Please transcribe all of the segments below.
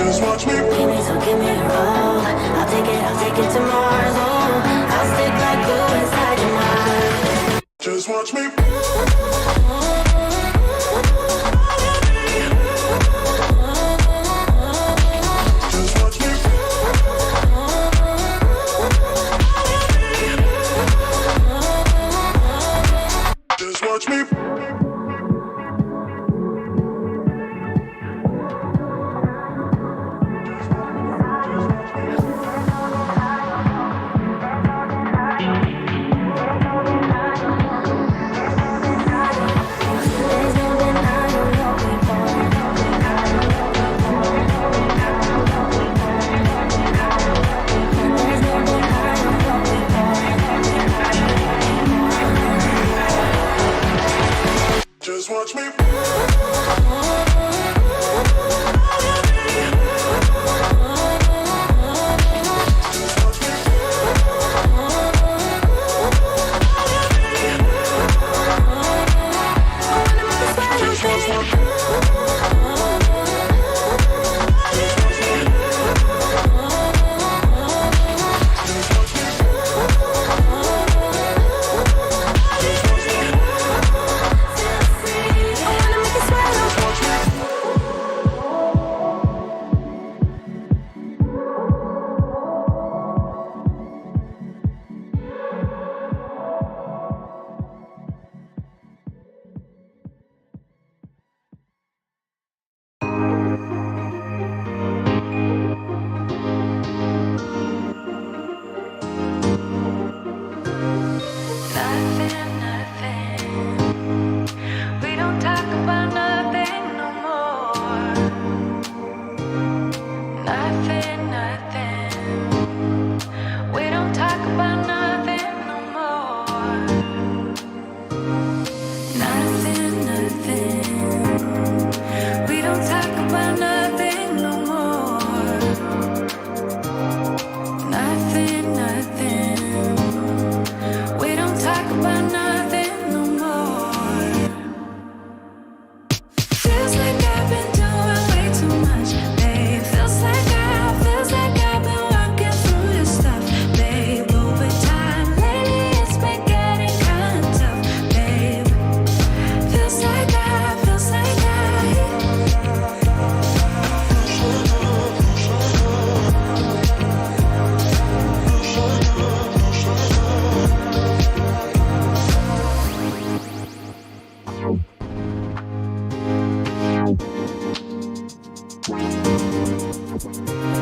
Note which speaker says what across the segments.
Speaker 1: Just watch me. Give me a roll. I'll take it to Mars. Oh, I'll stick like glue inside your mind. Just watch me. Just watch me. Just watch me.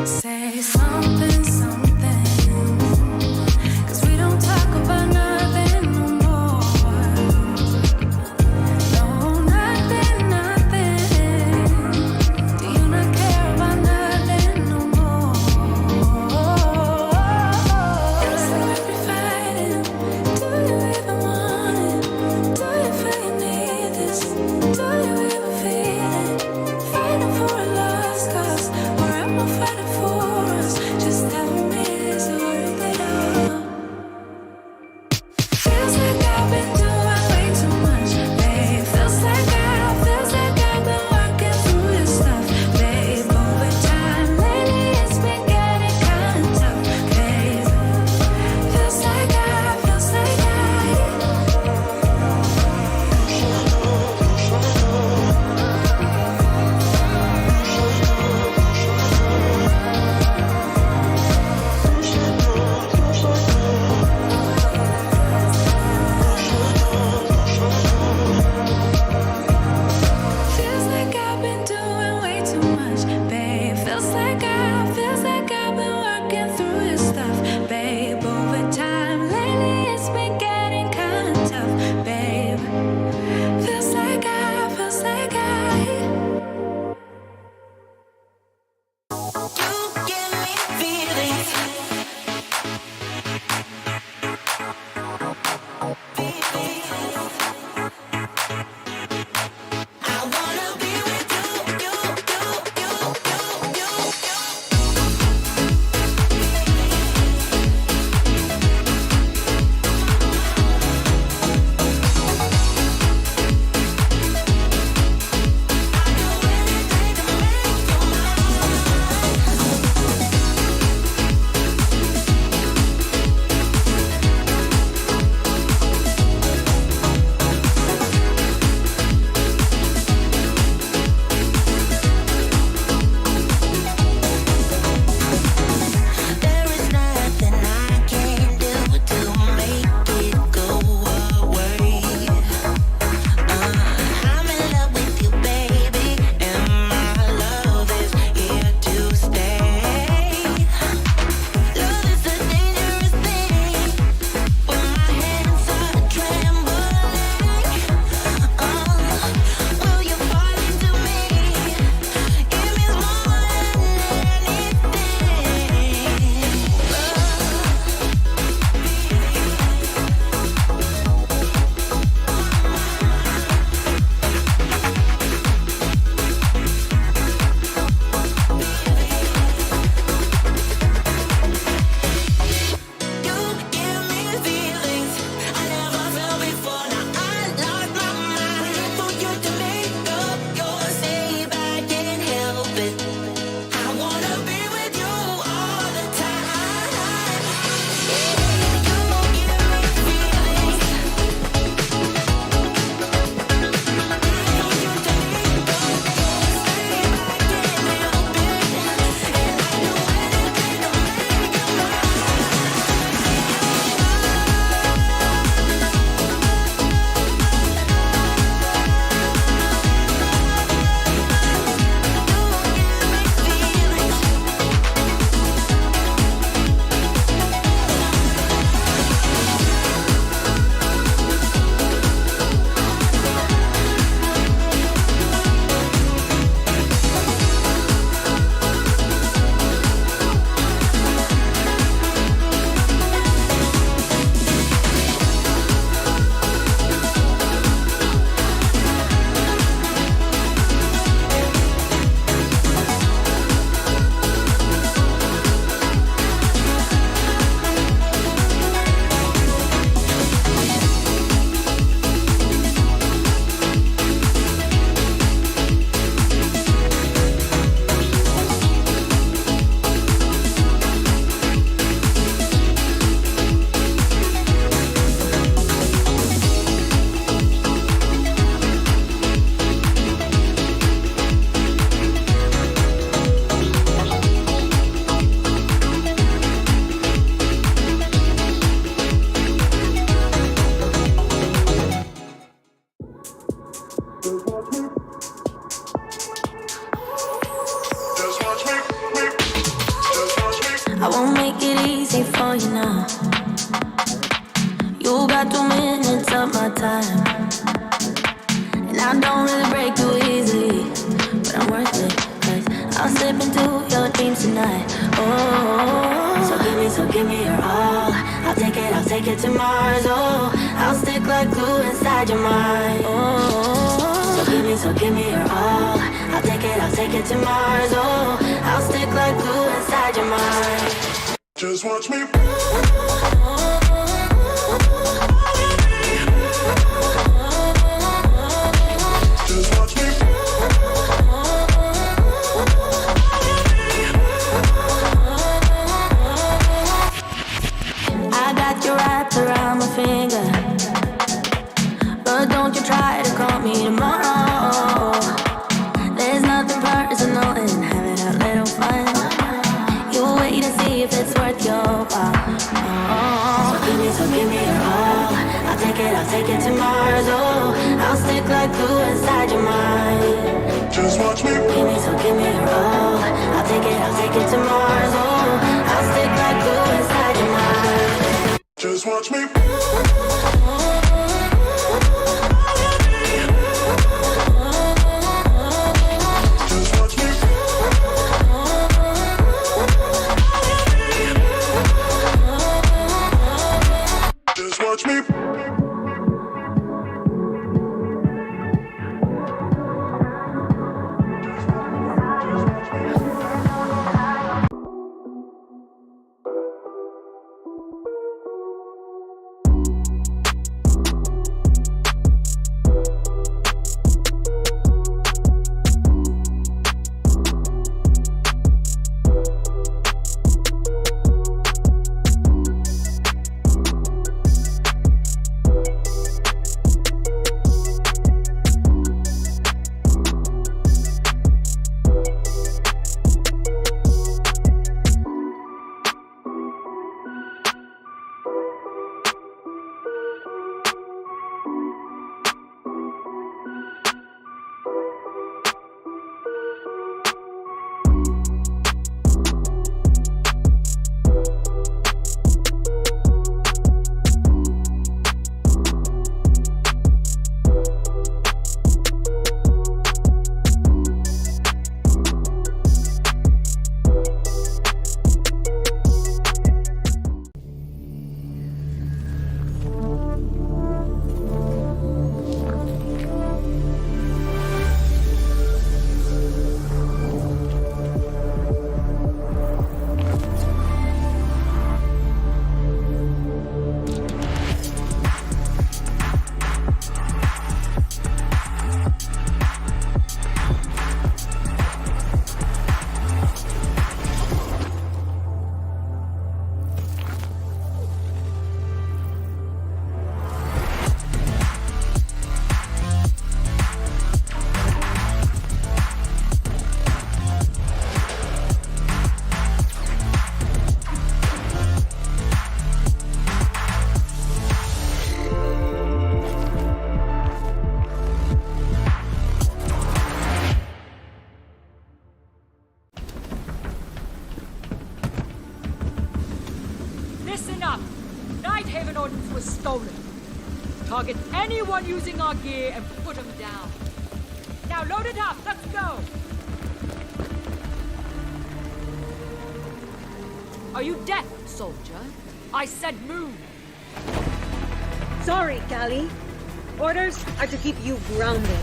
Speaker 2: Say something, something, 'cause we don't talk about nothing no more. No, nothing, nothing. Do you not care about nothing no more? It's like we're fighting. Do you even want it? Do you feel you need this? Do you even feel it? Fighting for a lost cause, or am I fighting for us? Just tell me.
Speaker 1: tonight. Oh, so give me your all. I'll take it to Mars. Oh, I'll stick like glue inside your mind. Oh, so give me your all. I'll take it to Mars. Oh, I'll stick like glue inside your mind.
Speaker 3: Just watch me. Just watch me.
Speaker 1: I got you wrapped around my finger, but don't you try to call me tomorrow. There's nothing personal in having a little fun. You wait and see if it's worth your while. Oh, so give me your all. I'll take it to Mars. Oh, I'll stick like glue inside your mind.
Speaker 3: Just watch me.
Speaker 1: Give me your all. I'll take it to Mars. Oh, I'll stick like glue inside your mind.
Speaker 3: Just watch me. Just watch me. Just watch me.
Speaker 4: Listen up! Nighthaven Ordnance was stolen. Target anyone using our gear and put them down. Now load it up, let's go! Are you deaf, soldier? I said move!
Speaker 5: Sorry, Callie. Orders are to keep you grounded.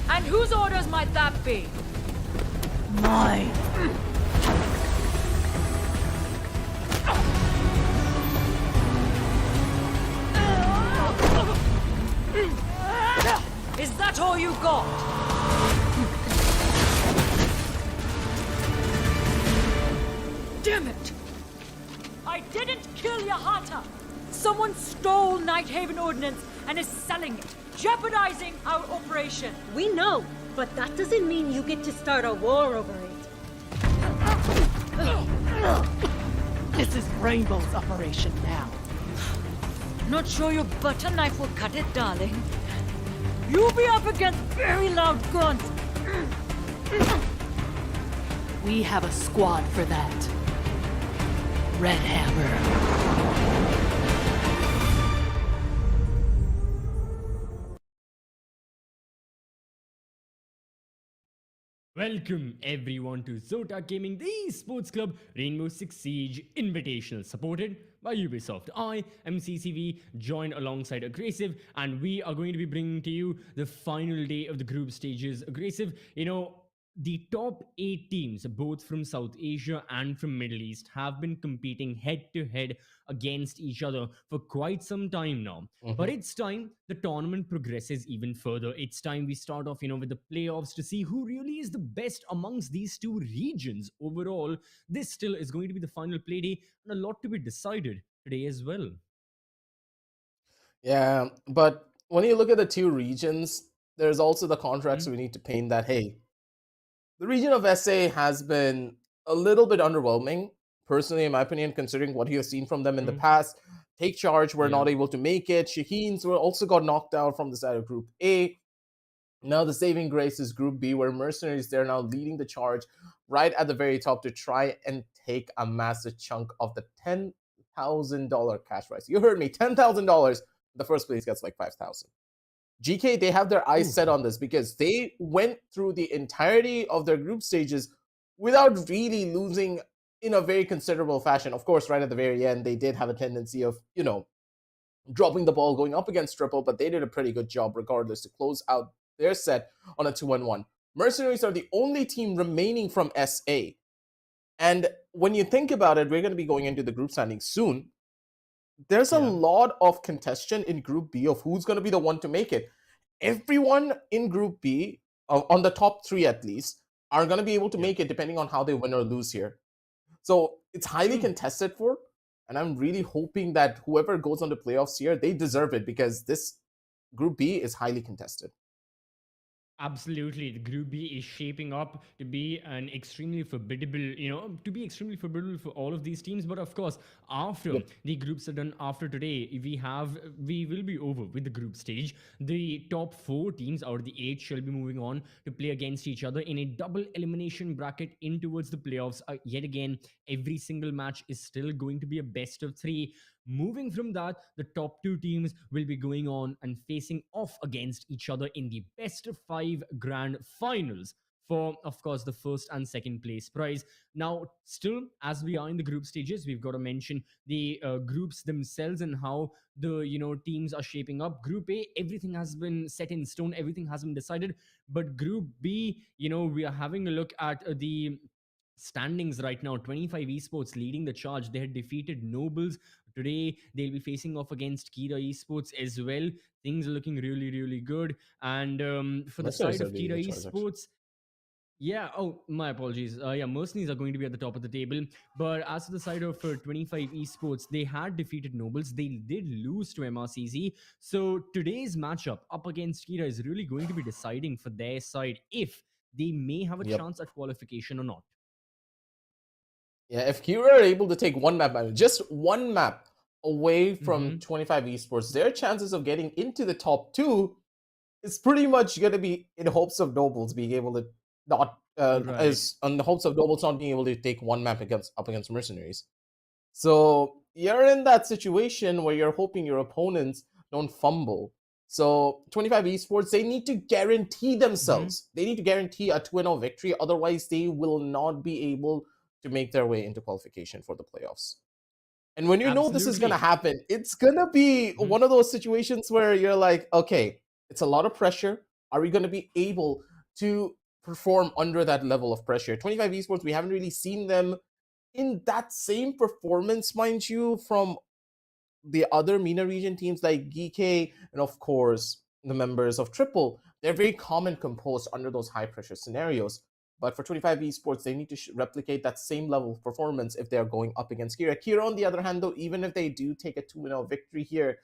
Speaker 4: And whose orders might that be?
Speaker 5: Mine.
Speaker 4: Is that all you got? Damn it! I didn't kill your hunter! Someone stole Nighthaven Ordnance and is selling it, jeopardizing our operation.
Speaker 5: We know, but that doesn't mean you get to start a war over it.
Speaker 6: This is Rainbow's operation now.
Speaker 4: Not sure your butter knife will cut it, darling. You'll be up against very loud guns.
Speaker 6: We have a squad for that. Red Hammer.
Speaker 7: Welcome everyone to Zotac Gaming, the Esports Club Rainbow Six Siege Invitational, supported by Ubisoft. I am CCV, joined alongside Aggressive, and we are going to be bringing to you the final day of the group stages. Aggressive, the top 8 teams, both from South Asia and from Middle East, have been competing head to head against each other for quite some time now. But it's time the tournament progresses even further. It's time we start off, with the playoffs to see who really is the best amongst these two regions. Overall, this still is going to be the final play day and a lot to be decided today as well.
Speaker 8: Yeah, but when you look at the two regions, there's also the contracts
Speaker 7: Mhm.
Speaker 8: we need to paint that, hey, the region of SA has been a little bit underwhelming, personally, in my opinion, considering what you have seen from them in the
Speaker 7: True.
Speaker 8: past. Take Charge were
Speaker 7: Yeah.
Speaker 8: not able to make it. Shaheens were also got knocked out from the side of Group A. Now the saving grace is Group B, where Mercenaries, they're now leading the charge right at the very top to try and take a massive chunk of the $10,000 cash prize. You heard me, $10,000. The first place gets like 5,000. GK, they have their eyes
Speaker 7: Ooh.
Speaker 8: set on this because they went through the entirety of their group stages without really losing in a very considerable fashion. Of course, right at the very end, they did have a tendency of, dropping the ball going up against Triple, but they did a pretty good job regardless to close out their set on a 2-1-1. Mercenaries are the only team remaining from SA. And when you think about it, we're going to be going into the group standings soon. There's a
Speaker 7: Yeah.
Speaker 8: lot of contention in Group B of who's going to be the one to make it. Everyone in Group B, on the top 3 at least, are going to be able to
Speaker 7: Yeah.
Speaker 8: make it depending on how they win or lose here. So it's highly
Speaker 7: True.
Speaker 8: contested for, and I'm really hoping that whoever goes on the playoffs here, they deserve it because this Group B is highly contested.
Speaker 7: Absolutely. The Group B is shaping up to be an extremely formidable, for all of these teams. But of course, after
Speaker 8: Yep.
Speaker 7: the groups are done after today, we will be over with the group stage. The top 4 teams out of the 8 shall be moving on to play against each other in a double elimination bracket in towards the playoffs. Yet again, every single match is still going to be a best of 3. Moving from that, the top 2 teams will be going on and facing off against each other in the best of 5 grand finals for, of course, the first and second place prize. Now, still, as we are in the group stages, we've got to mention the groups themselves and how the teams are shaping up. Group A, everything has been set in stone, everything has been decided. But Group B, we are having a look at the standings right now. 25 Esports leading the charge. They had defeated Nobles. Today they'll be facing off against Kira Esports as well. Things are looking really, really good. And for the
Speaker 8: Mercenaries
Speaker 7: side
Speaker 8: are
Speaker 7: of
Speaker 8: leading
Speaker 7: Kira
Speaker 8: the charge, actually.
Speaker 7: Esports, yeah. Oh, my apologies. Yeah, Mercenaries are going to be at the top of the table. But as to the side of 25 Esports, they had defeated Nobles. They did lose to MRCZ. So today's matchup up against Kira is really going to be deciding for their side if they may have a
Speaker 8: Yep.
Speaker 7: chance at qualification or not.
Speaker 8: Yeah, if Kira are able to take just one map away from
Speaker 7: Mhm.
Speaker 8: 25 Esports, their chances of getting into the top 2 is pretty much going to be in hopes of Nobles being able to not,
Speaker 7: Right.
Speaker 8: as on the hopes of Nobles not being able to take one map up against Mercenaries. So you're in that situation where you're hoping your opponents don't fumble. So 25 Esports, they need to guarantee themselves. They need to guarantee a 2-0 victory. Otherwise, they will not be able to make their way into qualification for the playoffs. And when you know this is going to
Speaker 7: Absolutely.
Speaker 8: happen, it's going to be
Speaker 7: Mhm.
Speaker 8: one of those situations where you're like, okay, it's a lot of pressure. Are we going to be able to perform under that level of pressure? 25 Esports, we haven't really seen them in that same performance, mind you, from the other MENA region teams like GK and, of course, the members of Triple. They're very calm and composed under those high pressure scenarios. But for 25 Esports, they need to replicate that same level of performance if they're going up against Kira. Kira, on the other hand, though, even if they do take a 2-0 victory here,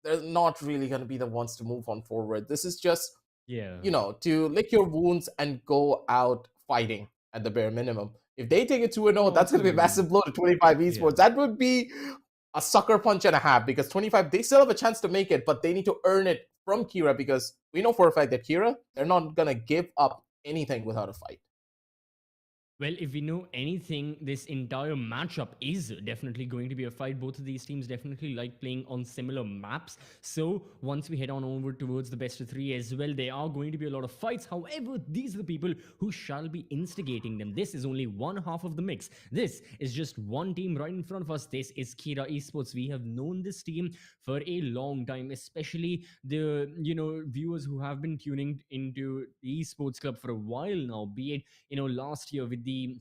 Speaker 8: they're not really going to be the ones to move on forward. This is just,
Speaker 7: Yeah.
Speaker 8: to lick your wounds and go out fighting at the bare minimum. If they take it 2-0,
Speaker 7: No,
Speaker 8: that's going to be a
Speaker 7: absolutely.
Speaker 8: massive blow to 25 Esports.
Speaker 7: Yeah.
Speaker 8: That would be a sucker punch and a half because 25, they still have a chance to make it, but they need to earn it from Kira because we know for a fact that Kira, they're not going to give up anything without a fight.
Speaker 7: Well, if we know anything, this entire matchup is definitely going to be a fight. Both of these teams definitely like playing on similar maps. So once we head on over towards the best of three as well, there are going to be a lot of fights. However, these are the people who shall be instigating them. This is only one half of the mix. This is just one team right in front of us. This is Kira Esports. We have known this team for a long time, especially the viewers who have been tuning into the esports club for a while now, be it last year with the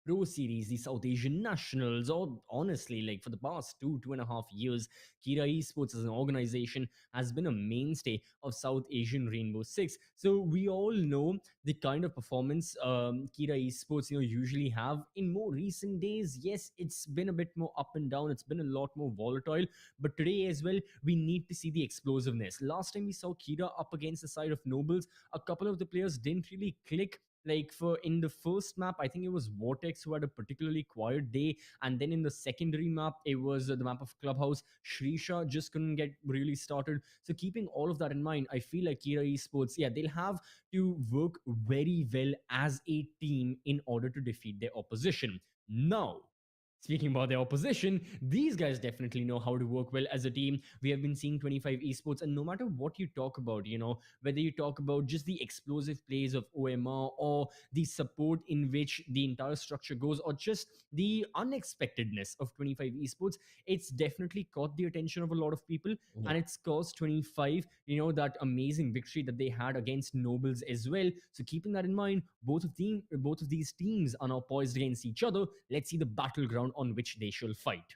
Speaker 7: Pro Series, the South Asian Nationals, or honestly, like for the past 2.5 years, Kira Esports as an organization has been a mainstay of South Asian Rainbow Six. So we all know the kind of performance Kira Esports, usually have in more recent days. Yes, it's been a bit more up and down. It's been a lot more volatile. But today as well, we need to see the explosiveness. Last time we saw Kira up against the side of Nobles, a couple of the players didn't really click. Like for in the first map, I think it was Vortex who had a particularly quiet day, and then in the secondary map, it was the map of Clubhouse. Shrisha just couldn't get really started. So keeping all of that in mind, I feel like Kira Esports, yeah, they'll have to work very well as a team in order to defeat their opposition. Now, speaking about the opposition, these guys definitely know how to work well as a team. We have been seeing 25 esports, and no matter what you talk about, whether you talk about just the explosive plays of OMR or the support in which the entire structure goes, or just the unexpectedness of 25 esports, it's definitely caught the attention of a lot of people,
Speaker 8: Yeah.
Speaker 7: and it's caused 25, that amazing victory that they had against Nobles as well. So keeping that in mind, both of these teams are now poised against each other. Let's see the battleground on which they shall fight.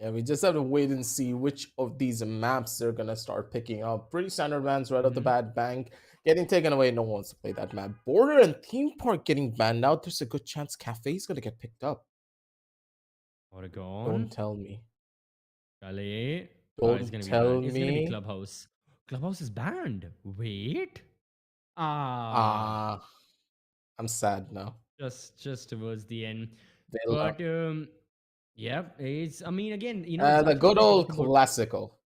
Speaker 8: Yeah, we just have to wait and see which of these maps they're gonna start picking up. Pretty standard bans right off the bat. Bank getting taken away. No one wants to play that map. Border and theme park getting banned out. There's a good chance Cafe's gonna get picked up.
Speaker 7: Oregon.
Speaker 8: Don't tell me.
Speaker 7: Calais.
Speaker 8: Don't
Speaker 7: It's gonna be
Speaker 8: tell
Speaker 7: banned. It's gonna be
Speaker 8: me.
Speaker 7: Clubhouse. Clubhouse is banned. Wait.
Speaker 8: I'm sad now.
Speaker 7: Just towards the end.
Speaker 8: They
Speaker 7: But yeah, it's, I mean, again,
Speaker 8: the
Speaker 7: exactly
Speaker 8: good
Speaker 7: what we
Speaker 8: old
Speaker 7: talked about.
Speaker 8: classical.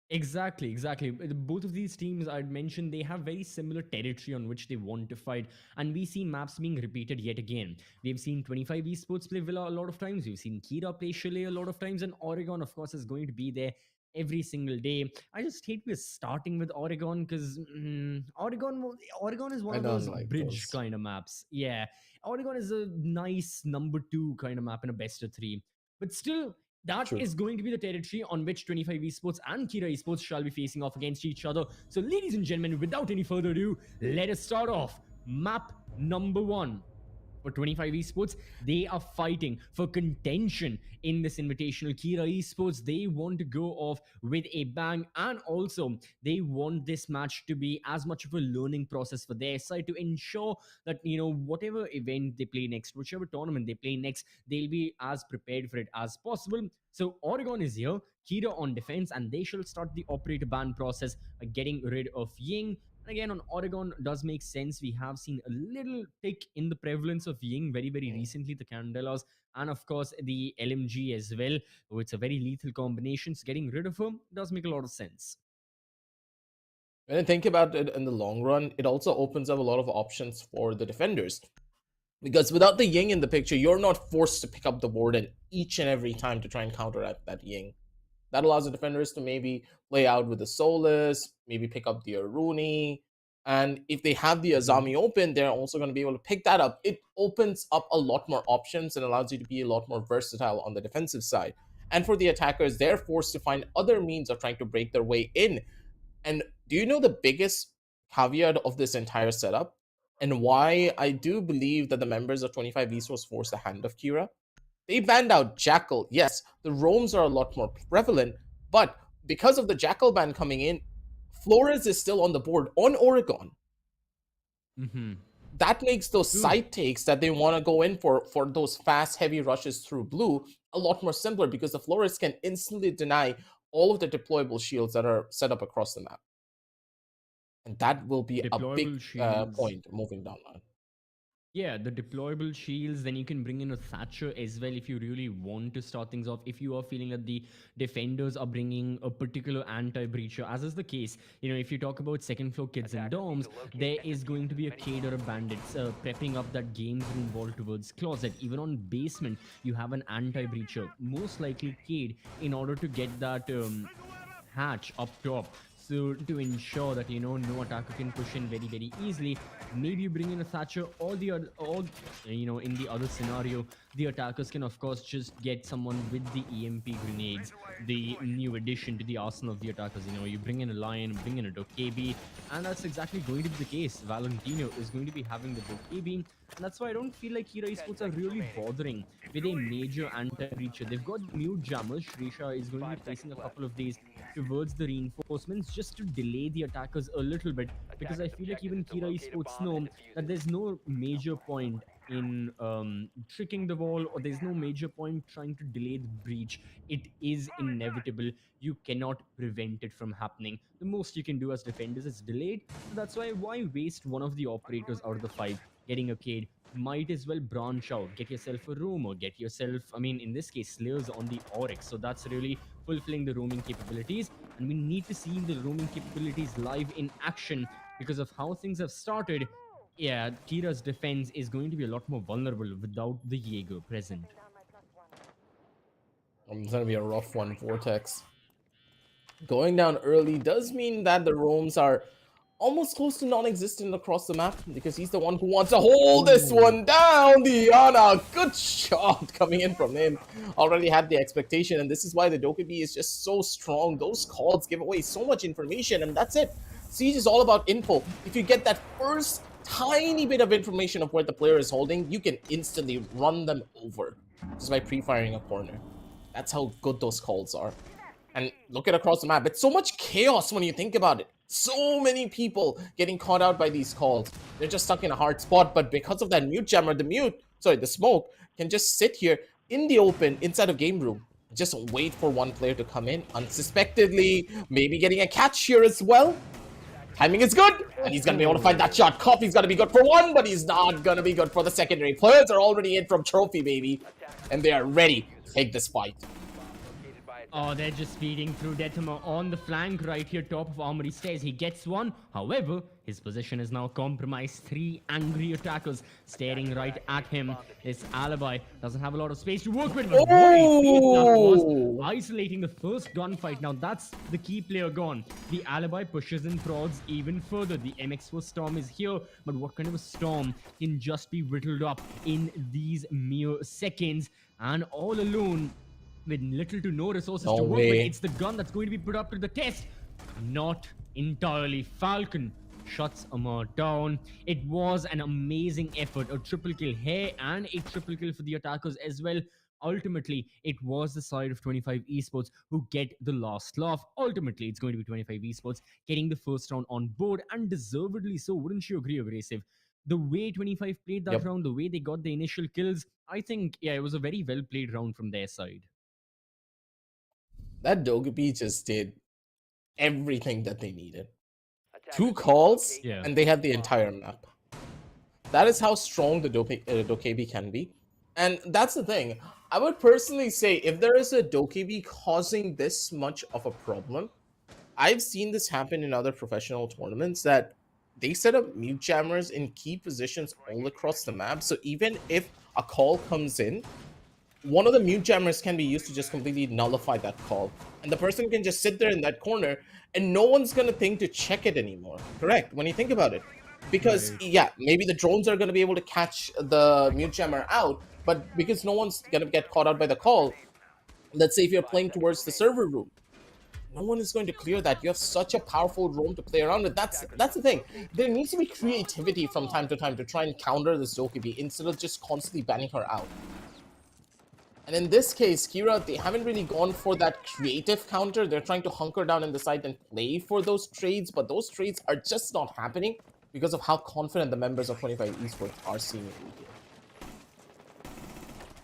Speaker 7: Exactly. Both of these teams I'd mentioned, they have very similar territory on which they want to fight, and we see maps being repeated yet again. We've seen 25 esports play Villa a lot of times. We've seen Kira play Chalet a lot of times, and Oregon, of course, is going to be there every single day. I just hate we're starting with Oregon because Oregon is one
Speaker 8: I
Speaker 7: of
Speaker 8: don't
Speaker 7: those
Speaker 8: like
Speaker 7: bridge
Speaker 8: those.
Speaker 7: kind of maps. Yeah, Oregon is a nice number 2 kind of map in a best of 3, but still that
Speaker 8: True.
Speaker 7: is going to be the territory on which 25 esports and Kira esports shall be facing off against each other. So, ladies and gentlemen, without any further ado, let us start off. Map number 1. For 25 esports, they are fighting for contention in this invitational. Kira esports, they want to go off with a bang, and also they want this match to be as much of a learning process for their side to ensure that whatever event they play next, whichever tournament they play next, they'll be as prepared for it as possible. So Oregon is here, Kira on defense, and they shall start the operator ban process by getting rid of Ying. And again, on Oregon does make sense. We have seen a little tick in the prevalence of Ying very, very recently, the Candelas, and of course the LMG as well. So it's a very lethal combination. So getting rid of him does make a lot of sense.
Speaker 8: When I think about it in the long run, it also opens up a lot of options for the defenders. Because without the Ying in the picture, you're not forced to pick up the Warden each and every time to try and counteract that Ying. That allows the defenders to maybe play out with the Solus, maybe pick up the Aruni. And if they have the Azami open, they're also going to be able to pick that up. It opens up a lot more options and allows you to be a lot more versatile on the defensive side. And for the attackers, they're forced to find other means of trying to break their way in. And do you know the biggest caveat of this entire setup? And why I do believe that the members of 25 Esports forced the hand of Kira? They banned out Jackal. Yes, the roams are a lot more prevalent, but because of the Jackal ban coming in, Flores is still on the board on Oregon. That makes those side takes that they want to go in for those fast, heavy rushes through blue a lot more simpler because the Flores can instantly deny all of the deployable shields that are set up across the map. And that will be a big point moving down line.
Speaker 7: Yeah, the deployable shields, then you can bring in a Thatcher as well if you really want to start things off. If you are feeling that the defenders are bringing a particular anti-breacher, as is the case, if you talk about second floor kids and dorms, there is going to be a Cade or a bandits prepping up that games room wall towards closet. Even on basement, you have an anti-breacher, most likely Cade, in order to get that hatch up top. So to ensure that no attacker can push in very very easily, maybe you bring in a Thatcher, or the other, or in the other scenario, the attackers can of course just get someone with the EMP grenades, the new addition to the arsenal of the attackers. You bring in a Lion, bring in a Dokebi, and that's exactly going to be the case. Valentino is going to be having the Dokebi, and that's why I don't feel like Kira Esports are really bothering with a major anti-breacher. They've got mute jammers. Shrisha is going to be placing a couple of days towards the reinforcements just to delay the attackers a little bit, because I feel like even Kira Esports know that there's no major point in tricking the wall, or there's no major point trying to delay the breach. It is inevitable. You cannot prevent it from happening. The most you can do as defenders is delayed. So that's why waste one of the operators out of the 5 getting a Cade? Might as well branch out, get yourself a room, or get yourself, in this case, Slayers on the Oryx. So that's really fulfilling the roaming capabilities, and we need to see the roaming capabilities live in action because of how things have started. Yeah, Kira's defense is going to be a lot more vulnerable without the Jaeger present.
Speaker 8: It's gonna be a rough one, Vortex. Going down early does mean that the roams are almost close to non-existent across the map, because he's the one who wants to hold this one down. Diana, good shot coming in from him. Already had the expectation, and this is why the Dokkaebi is just so strong. Those calls give away so much information, and that's it. Siege is all about info. If you get that first tiny bit of information of where the player is holding, you can instantly run them over just by pre-firing a corner. That's how good those calls are. And look at across the map. It's so much chaos when you think about it. So many people getting caught out by these calls. They're just stuck in a hard spot, but because of that mute jammer, the smoke can just sit here in the open inside a game room. Just wait for one player to come in unsuspectedly, maybe getting a catch here as well. Timing is good, and he's gonna be able to find that shot. Coffee's gonna be good for one, but he's not gonna be good for the secondary. Players are already in from trophy, baby, and they are ready to take this fight.
Speaker 7: Oh, they're just feeding through Detamo on the flank right here, top of Armory Stairs. He gets one. However, his position is now compromised. 3 angry attackers staring right at him. This Alibi doesn't have a lot of space to work with, but what a feat that was. Isolating the first gunfight. Now, that's the key player gone. The Alibi pushes and prods even further. The MX4 Storm is here, but what kind of a storm can just be whittled up in these mere seconds? And all alone, with little to no resources to work with, it's the gun that's going to be put up to the test. Not entirely. Falcon shuts Amar down. It was an amazing effort. A triple kill here and a triple kill for the attackers as well. Ultimately, it was the side of 25 Esports who get the last laugh. Ultimately, it's going to be 25 Esports getting the first round on board, and deservedly so. Wouldn't you agree, Abrasive? The way 25 played that round, the way they got the initial kills, I think, yeah, it was a very well played round from their side.
Speaker 8: That Dokkaebi just did everything that they needed. 2 calls, and they had the entire map. That is how strong the Dokkaebi can be. And that's the thing. I would personally say, if there is a Dokkaebi causing this much of a problem, I've seen this happen in other professional tournaments, that they set up mute jammers in key positions all across the map. So even if a call comes in, one of the mute jammers can be used to just completely nullify that call. And the person can just sit there in that corner, and no one's going to think to check it anymore. Correct, when you think about it. Because, yeah, maybe the drones are going to be able to catch the mute jammer out, but because no one's going to get caught out by the call, let's say if you're playing towards the server room, no one is going to clear that. You have such a powerful roam to play around with. That's the thing. There needs to be creativity from time to time to try and counter this Dokkaebi instead of just constantly banning her out. And in this case, Kira, they haven't really gone for that creative counter. They're trying to hunker down in the side and play for those trades, but those trades are just not happening because of how confident the members of 25 Esports are seemingly here.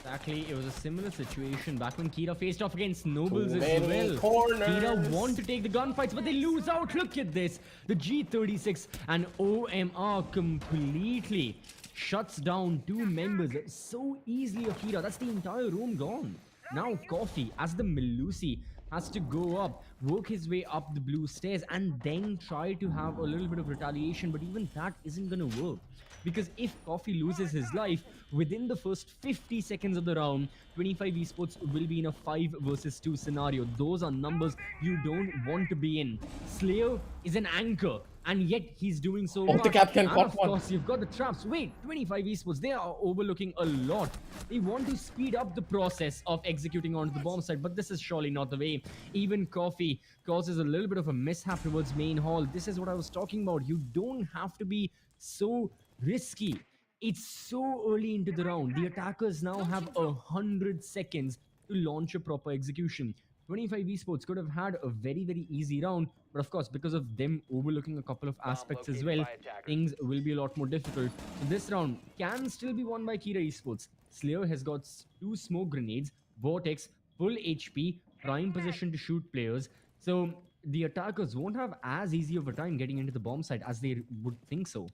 Speaker 7: Exactly, it was a similar situation back when Kira faced off against Nobles
Speaker 8: Too
Speaker 7: as
Speaker 8: many
Speaker 7: well.
Speaker 8: corners.
Speaker 7: Kira want to take the gunfights, but they lose out. Look at this. The G36 and OMR completely shuts down two members so easily of Kira. That's the entire room gone. Now Coffee, as the Melusi, has to go up, work his way up the blue stairs, and then try to have a little bit of retaliation. But even that isn't going to work. Because if Coffee loses his life within the first 50 seconds of the round, 25 Esports will be in a 5 versus 2 scenario. Those are numbers you don't want to be in. Slayer is an anchor, and yet he's doing so
Speaker 8: Oh,
Speaker 7: much.
Speaker 8: the captain
Speaker 7: And
Speaker 8: caught
Speaker 7: of
Speaker 8: one.
Speaker 7: course, you've got the traps. Wait, 25 Esports, they are overlooking a lot. They want to speed up the process of executing onto the bomb site, but this is surely not the way. Even Coffee causes a little bit of a mishap towards main hall. This is what I was talking about. You don't have to be so risky. It's so early into the round. The attackers now have 100 seconds to launch a proper execution. 25 Esports could have had a very, very easy round, but of course, because of them overlooking a couple of aspects as well, things will be a lot more difficult. So this round can still be won by Kira Esports. Slayer has got 2 smoke grenades, Vortex, full HP, prime position to shoot players. So the attackers won't have as easy of a time getting into the bomb site as they would think so.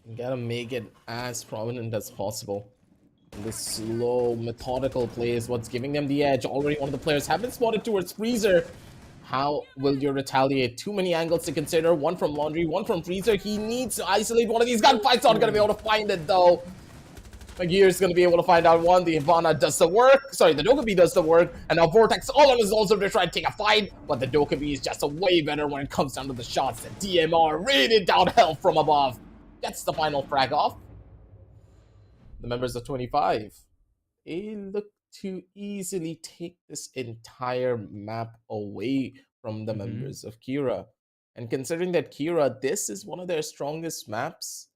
Speaker 8: You gotta make it as prominent as possible. And this slow, methodical play is what's giving them the edge. Already one of the players have been spotted towards Freezer. How will you retaliate? Too many angles to consider. One from Laundry, one from Freezer. He needs to isolate one of these gunfights. Not gonna be able to find it though. Magir's gonna be able to find out one. The Ivana does the work. Sorry, the Dokkaebi does the work. And now Vortex all on his own to try to take a fight. But the Dokkaebi is just a way better when it comes down to the shots. The DMR raided down hell from above. Gets the final frag off. The members of 25, they look to easily take this entire map away from the members of Kira. And considering that Kira, this is one of their strongest maps,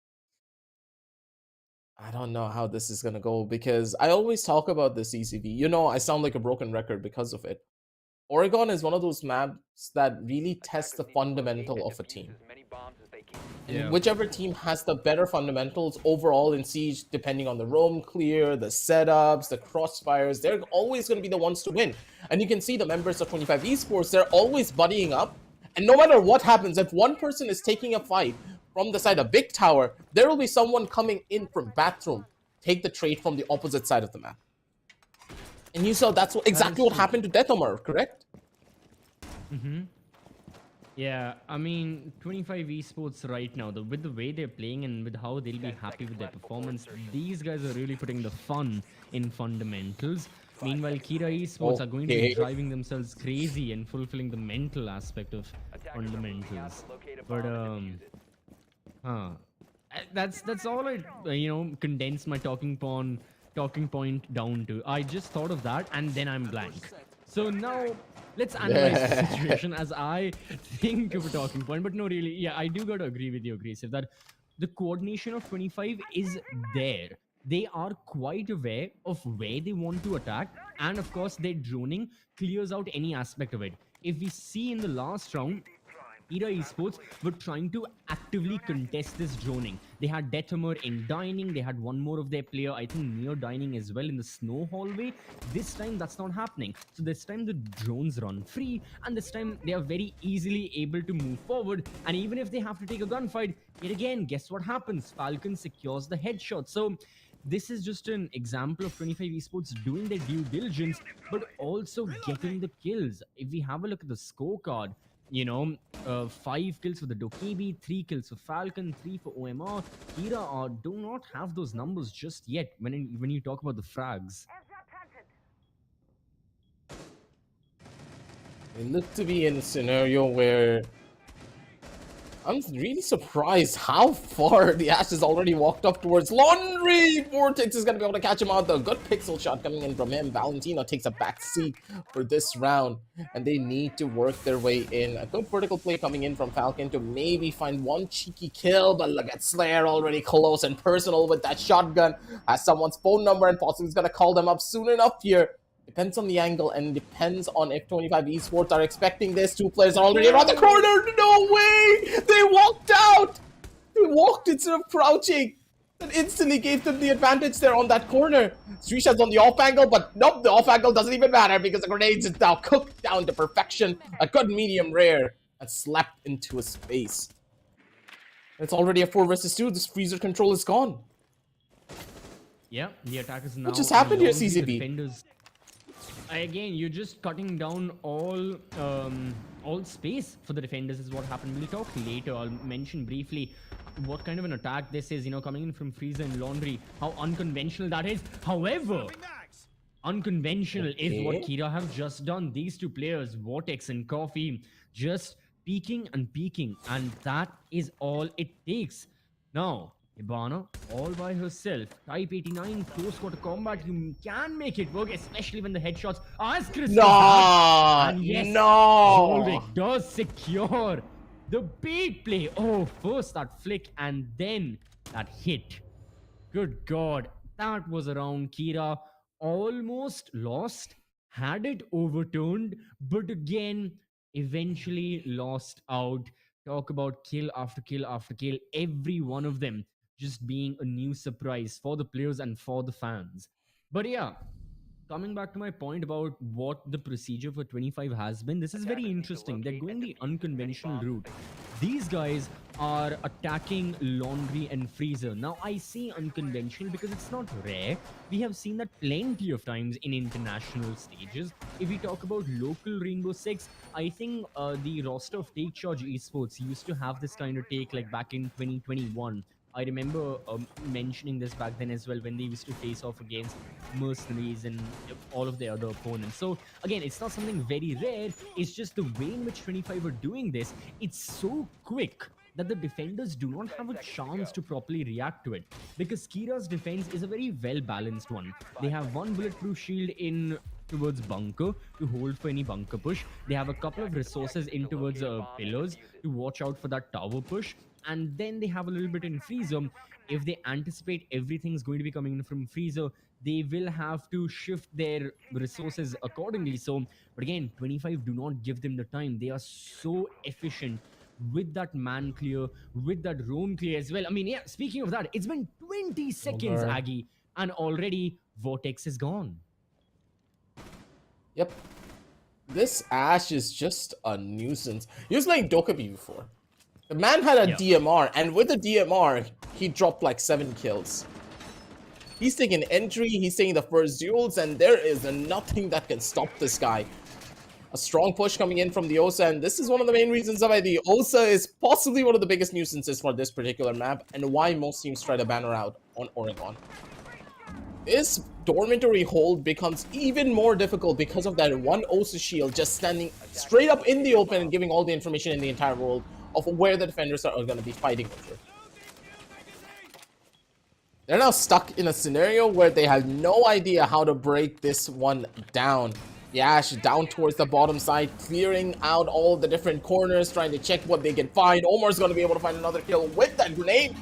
Speaker 8: I don't know how this is going to go, because I always talk about this ECV. You know, I sound like a broken record because of it. Oregon is one of those maps that really tests the fundamental of a team. And whichever team has the better fundamentals overall in Siege, depending on the roam clear, the setups, the crossfires, they're always going to be the ones to win. And you can see the members of 25 Esports, they're always buddying up. And no matter what happens, if one person is taking a fight from the side of Big Tower, there will be someone coming in from Bathroom, take the trade from the opposite side of the map. And you saw that's exactly what happened to Deathomar, correct?
Speaker 7: Yeah, I mean, 25 Esports right now, with the way they're playing and with how they'll be happy with their performance, these guys are really putting the fun in fundamentals. Meanwhile, Kira Esports are going to be driving themselves crazy and fulfilling the mental aspect of fundamentals. But that's all I condense my talking point down to. I just thought of that and then I'm blank. So now let's analyze the situation as I think of a talking point. But no, really, yeah, I do gotta agree with you, Aggressive, that the coordination of 25 is there. They are quite aware of where they want to attack, and of course their droning clears out any aspect of it. If we see in the last round, Kira Esports were trying to actively contest this droning. They had Deathhammer in dining, they had one more of their player, I think, near dining as well in the snow hallway. This time, that's not happening. So this time, the drones run free, and this time, they are very easily able to move forward. And even if they have to take a gunfight, yet again, guess what happens? Falcon secures the headshot. So this is just an example of 25 Esports doing their due diligence, but also getting the kills. If we have a look at the scorecard, 5 kills for the Dokkaebi, 3 kills for Falcon, 3 for OMR. Kira do not have those numbers just yet when you talk about the frags.
Speaker 8: They look to be in a scenario where I'm really surprised how far the Ash has already walked up towards Laundry. Vortex is going to be able to catch him out. The good pixel shot coming in from him. Valentino takes a back seat for this round, and they need to work their way in. A good vertical play coming in from Falcon to maybe find one cheeky kill, but look at Slayer already close and personal with that shotgun. Has someone's phone number and possibly is going to call them up soon enough here. Depends on the angle and depends on if 25 Esports are expecting this. 2 players are already around the corner. No way! They walked out! They walked instead of crouching. That instantly gave them the advantage there on that corner. Srisha's on the off angle, but nope, the off angle doesn't even matter because the grenades is now cooked down to perfection. A good medium rare and slapped into his face. It's already a 4 versus 2. This freezer control is gone.
Speaker 7: Yeah, the attack is now.
Speaker 8: What just happened here,
Speaker 7: along the
Speaker 8: CZB?
Speaker 7: defenders. Again, you're just cutting down all space for the defenders is what happened. We'll talk later. I'll mention briefly what kind of an attack this is, you know, coming in from Freezer and Laundry, how unconventional that is. However, unconventional is what Kira have just done. These two players, Vortex and Coffee, just peeking and peeking, and that is all it takes. Now, Hibana, all by herself, type 89, close quarter combat, you can make it work, especially when the headshots are as crisp as that. And yes, Zolvik does secure the big play. Oh, first that flick and then that hit. Good God, that was around. Kira almost lost, had it overturned, but again, eventually lost out. Talk about kill after kill after kill, every one of them just being a new surprise for the players and for the fans. But yeah, coming back to my point about what the procedure for 25 has been, this is very interesting. They're going the unconventional route. These guys are attacking Laundry and Freezer. Now, I say unconventional because it's not rare. We have seen that plenty of times in international stages. If we talk about local Rainbow Six, I think the roster of Take Charge Esports used to have this kind of take like back in 2021. I remember mentioning this back then as well when they used to face off against MercenarieZ and all of their other opponents. So again, it's not something very rare. It's just the way in which 25 are doing this. It's so quick that the defenders do not have a chance to properly react to it, because Kira's defense is a very well balanced one. They have one bulletproof shield in towards bunker to hold for any bunker push. They have a couple of resources in towards pillars to watch out for that tower push. And then they have a little bit in Freezer. If they anticipate everything's going to be coming in from Freezer, they will have to shift their resources accordingly. So, but again, 25 do not give them the time. They are so efficient with that man clear, with that roam clear as well. I mean, yeah, speaking of that, it's been 20 seconds, Aggie, and already Vortex is gone.
Speaker 8: Yep. This Ash is just a nuisance. He was playing Dokkaebi before. The man had a DMR, and with the DMR, he dropped like 7 kills. He's taking entry, he's taking the first duels, and there is nothing that can stop this guy. A strong push coming in from the OSA, and this is one of the main reasons why the OSA is possibly one of the biggest nuisances for this particular map, and why most teams try to ban her out on Oregon. This dormitory hold becomes even more difficult because of that one OSA shield just standing straight up in the open and giving all the information in the entire world of where the defenders are going to be fighting over. They're now stuck in a scenario where they have no idea how to break this one down. The Ash down towards the bottom side, clearing out all the different corners, trying to check what they can find. Omar's going to be able to find another kill with that grenade.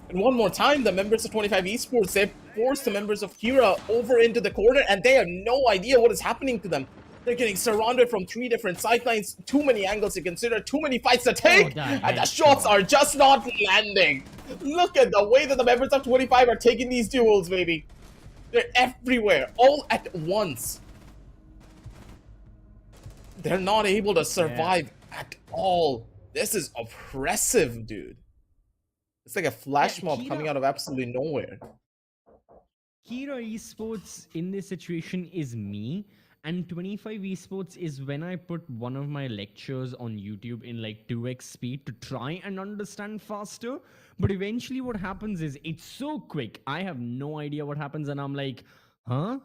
Speaker 8: And one more time, the members of 25 Esports, they've forced the members of Kira over into the corner, and they have no idea what is happening to them. They're getting surrounded from 3 different sidelines, too many angles to consider, too many fights to take, and the shots are just not landing. Look at the way that the members of 25 are taking these duels, baby. They're everywhere, all at once. They're not able to survive at all. This is oppressive, dude. It's like a flash mob coming out of absolutely nowhere.
Speaker 7: Kira Esports in this situation is me. And 25 Esports is when I put one of my lectures on YouTube in like 2x speed to try and understand faster. But eventually what happens is it's so quick. I have no idea what happens and I'm like, huh?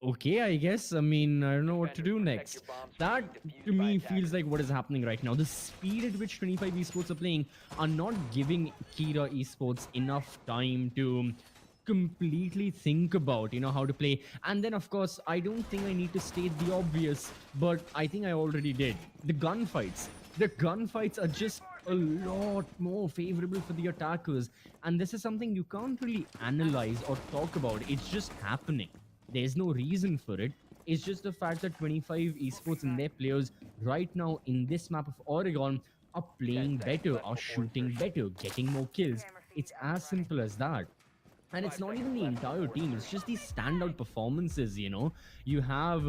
Speaker 7: Okay, I guess. I mean, I don't know what to do next. That to me feels like what is happening right now. The speed at which 25 Esports are playing are not giving Kira Esports enough time to completely think about, you know, how to play. And then of course I don't think I need to state the obvious, but I think I already did. The gunfights are just a lot more favorable for the attackers, and this is something you can't really analyze or talk about. It's just happening. There's no reason for it. It's just the fact that 25 Esports and their players right now in this map of Oregon are playing better, are shooting better, getting more kills. It's as simple as that. And it's not even the entire team, it's just these standout performances, you know. You have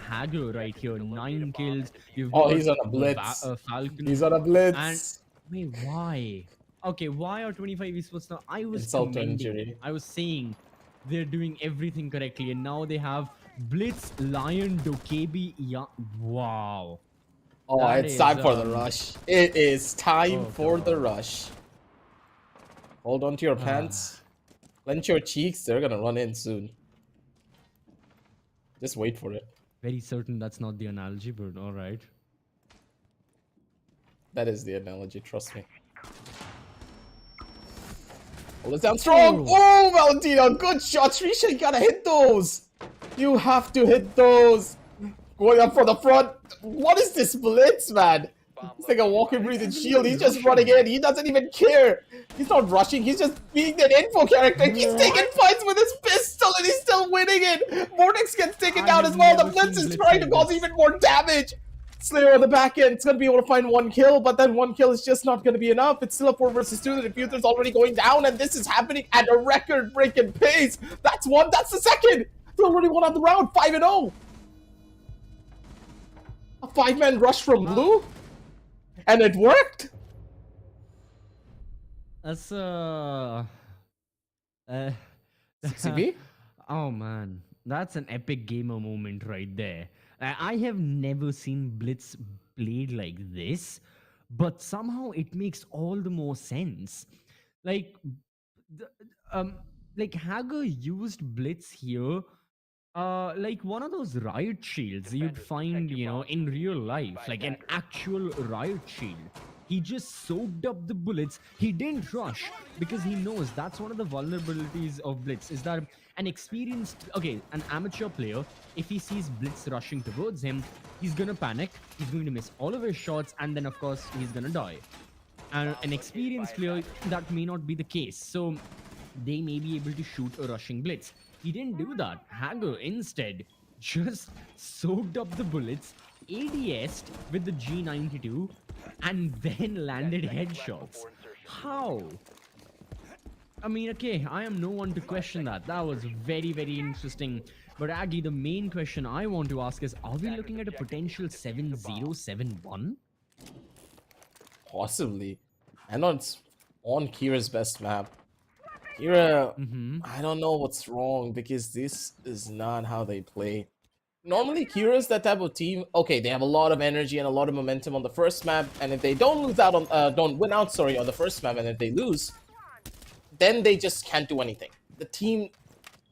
Speaker 7: Hager right here, 9 kills. You've
Speaker 8: Oh,
Speaker 7: got
Speaker 8: he's on a blitz.
Speaker 7: Falcon.
Speaker 8: He's on a
Speaker 7: And
Speaker 8: blitz.
Speaker 7: wait, why? Okay, why are 25 esports now? I was
Speaker 8: Insult to
Speaker 7: commending,
Speaker 8: injury.
Speaker 7: I was saying they're doing everything correctly, and now they have Blitz, Lion, Dokebi, wow.
Speaker 8: Oh,
Speaker 7: That
Speaker 8: it's
Speaker 7: is,
Speaker 8: time for the rush. It is time
Speaker 7: oh,
Speaker 8: for the
Speaker 7: God.
Speaker 8: rush. Hold on to your pants. Clench your cheeks. They're gonna run in soon. Just wait for it.
Speaker 7: Very certain that's not the analogy, but all right.
Speaker 8: That is the analogy. Trust me. Hold it down strong. Oh, Valentino, good shots. Risha, you gotta hit those. You have to hit those. Going up for the front. What is this blitz, man? He's like a walking, breathing shield. He's just running in. He doesn't even care. He's not rushing. He's just being an info character. He's taking fights with his pistol and he's still winning it. Vortex gets taken down as well. The blitz is trying to cause even more damage. Slayer on the back end. It's going to be able to find 1 kill, but then 1 kill is just not going to be enough. It's still a 4 versus 2. The diffuser's already going down, and this is happening at a record-breaking pace. That's 1. That's the second. They already won on the round. 5-0. A 5-man rush from blue? And it worked?
Speaker 7: That's
Speaker 8: CB?
Speaker 7: Oh man, that's an epic gamer moment right there. I have never seen Blitz played like this, but somehow it makes all the more sense. Like, like Hager used Blitz here, like one of those riot shields you'd find, you know, in real life, like an actual riot shield. He just soaked up the bullets. He didn't rush because he knows that's one of the vulnerabilities of Blitz, is that an experienced, an amateur player, if he sees Blitz rushing towards him, he's gonna panic, he's going to miss all of his shots, and then of course he's gonna die. And an experienced player, that may not be the case, so they may be able to shoot a rushing Blitz. He didn't do that. Hager instead just soaked up the bullets, ADS'd with the G92, and then landed headshots. How? I mean, okay, I am no one to question that. That was very, very interesting. But Aggie, the main question I want to ask is, are we looking at a potential 7-0-7-1?
Speaker 8: Possibly. I know it's on Kira's best map. Kira, I don't know what's wrong because this is not how they play. Normally, Kira's that type of team. Okay, they have a lot of energy and a lot of momentum on the first map, and if they don't lose out on, don't win out, sorry, on the first map, and if they lose, then they just can't do anything. The team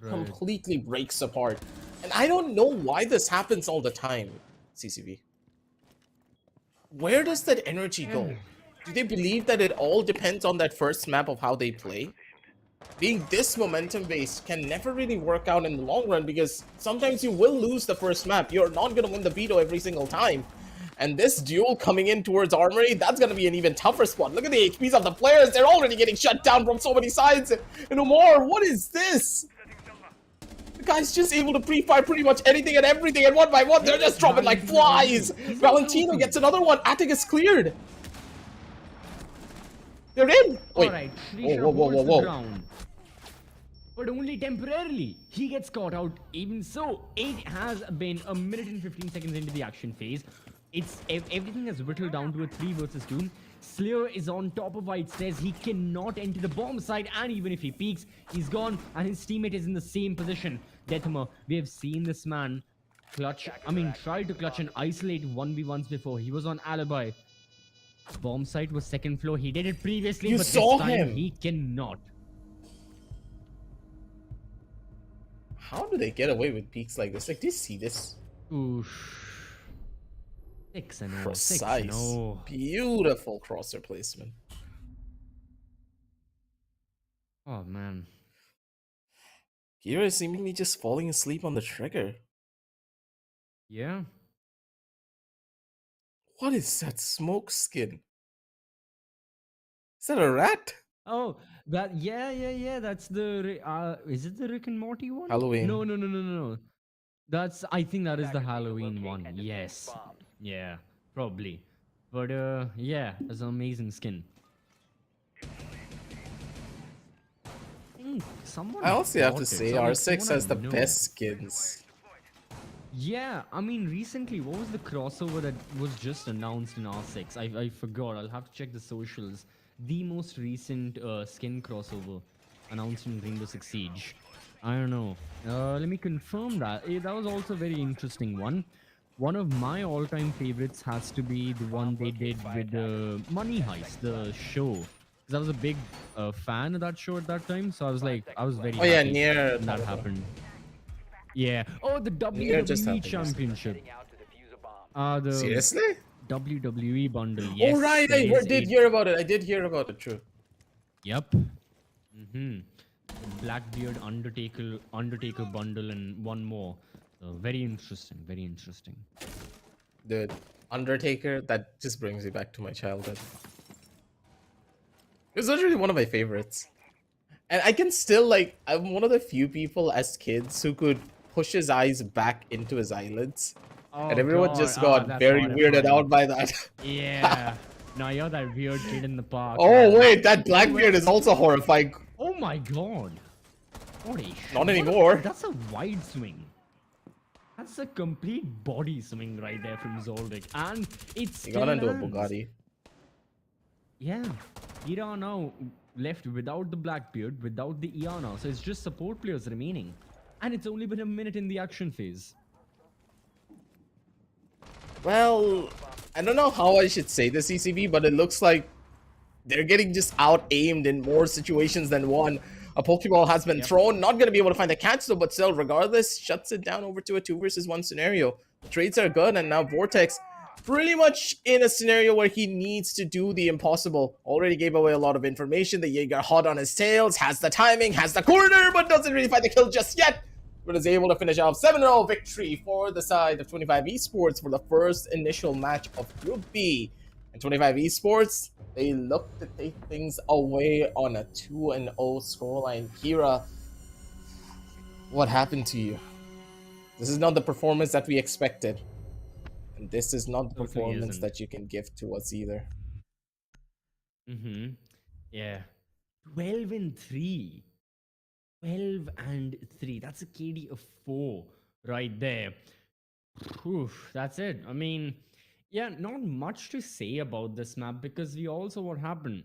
Speaker 8: completely breaks apart, and I don't know why this happens all the time. CCV, where does that energy go? Do they believe that it all depends on that first map of how they play? Being this momentum based can never really work out in the long run because sometimes you will lose the first map. You're not going to win the veto every single time. And this duel coming in towards Armory, that's going to be an even tougher spot. Look at the HPs of the players. They're already getting shut down from so many sides. And Umar, what is this? The guy's just able to pre-fire pretty much anything and everything. And one by one, they're just dropping like flies. Valentino gets another one. Attic is cleared. They're in. Wait.
Speaker 7: Alright,
Speaker 8: whoa.
Speaker 7: But only temporarily. He gets caught out. Even so, it has been a minute and 15 seconds into the action phase. It's everything has whittled down to a 3 versus 2. Slayer is on top of White Stairs. He cannot enter the bomb site, and even if he peeks, he's gone, and his teammate is in the same position. Deathmer, we have seen this man try to clutch and isolate 1v1s before. He was on Alibi. Bomb site was second floor. He did it previously, but
Speaker 8: saw
Speaker 7: this time
Speaker 8: him.
Speaker 7: he cannot.
Speaker 8: How do they get away with peaks like this? Like, do you see this?
Speaker 7: Oof. 6-0.
Speaker 8: Precise.
Speaker 7: 6-0.
Speaker 8: Beautiful crosser placement.
Speaker 7: Oh, man.
Speaker 8: Kira is seemingly just falling asleep on the trigger.
Speaker 7: Yeah.
Speaker 8: What is that smoke skin? Is that a rat?
Speaker 7: Oh, that, yeah. That's the, is it the Rick and Morty one?
Speaker 8: Halloween.
Speaker 7: No. I think that is the Halloween one. Yes. Yeah, probably. But, yeah, it's an amazing skin. someone
Speaker 8: I also have to
Speaker 7: bought it.
Speaker 8: say,
Speaker 7: So, like,
Speaker 8: R6
Speaker 7: someone
Speaker 8: has
Speaker 7: I
Speaker 8: the
Speaker 7: know.
Speaker 8: best skins.
Speaker 7: Yeah, I mean, recently, what was the crossover that was just announced in R6? I forgot. I'll have to check the socials. The most recent skin crossover announced in Rainbow Six Siege. I don't know. Let me confirm that. That was also a very interesting one. One of my all-time favorites has to be the one they did with the Money Heist, the show. 'Cause I was a big fan of that show at that time, so I was very
Speaker 8: Oh yeah,
Speaker 7: happy
Speaker 8: near
Speaker 7: when that happened. Yeah. Oh, the
Speaker 8: Near just
Speaker 7: WWE
Speaker 8: happened recently.
Speaker 7: Championship. The
Speaker 8: Seriously?
Speaker 7: WWE bundle.
Speaker 8: Oh
Speaker 7: Yes,
Speaker 8: right,
Speaker 7: there is
Speaker 8: did
Speaker 7: a.
Speaker 8: hear about it. I did hear about it. True.
Speaker 7: Yep. Mm-hmm. Blackbeard Undertaker bundle and one more. Very interesting. Very interesting.
Speaker 8: The Undertaker, that just brings me back to my childhood. It was literally one of my favorites. And I can still, like, I'm one of the few people as kids who could push his eyes back into his eyelids.
Speaker 7: Oh
Speaker 8: And everyone
Speaker 7: God!
Speaker 8: just
Speaker 7: Ah,
Speaker 8: got
Speaker 7: that's
Speaker 8: very weirded
Speaker 7: horrifying.
Speaker 8: out by that.
Speaker 7: Yeah. Now you're that weird kid in the park.
Speaker 8: Oh
Speaker 7: man.
Speaker 8: wait, that Blackbeard is also horrifying.
Speaker 7: Oh my God! What a
Speaker 8: Not anymore.
Speaker 7: That's a wide swing. That's a complete body swing right there from Zotac, and it's
Speaker 8: He got into a Bugatti.
Speaker 7: Yeah, Ira now left without the Blackbeard, without the Iana, so it's just support players remaining, and it's only been a minute in the action phase.
Speaker 8: Well, I don't know how I should say this, ECB, but it looks like they're getting just out-aimed in more situations than one. A Pokeball has been thrown, not going to be able to find the catch though, but still, regardless, shuts it down over to a 2 versus 1 scenario. The trades are good, and now Vortex pretty much in a scenario where he needs to do the impossible. Already gave away a lot of information. The Jaeger hot on his tails, has the timing, has the corner, but doesn't really find the kill just yet. But is able to finish off 7-0 victory for the side of 25 Esports for the first initial match of Group B. And 25 Esports, they look to take things away on a 2-0 scoreline. Kira, what happened to you? This is not the performance that we expected. And this is not the performance that you can give to us either.
Speaker 7: Mm-hmm. Yeah. 12-3. 12-3. That's a KD of 4 right there. Oof, that's it. I mean, yeah, not much to say about this map because we also what happened.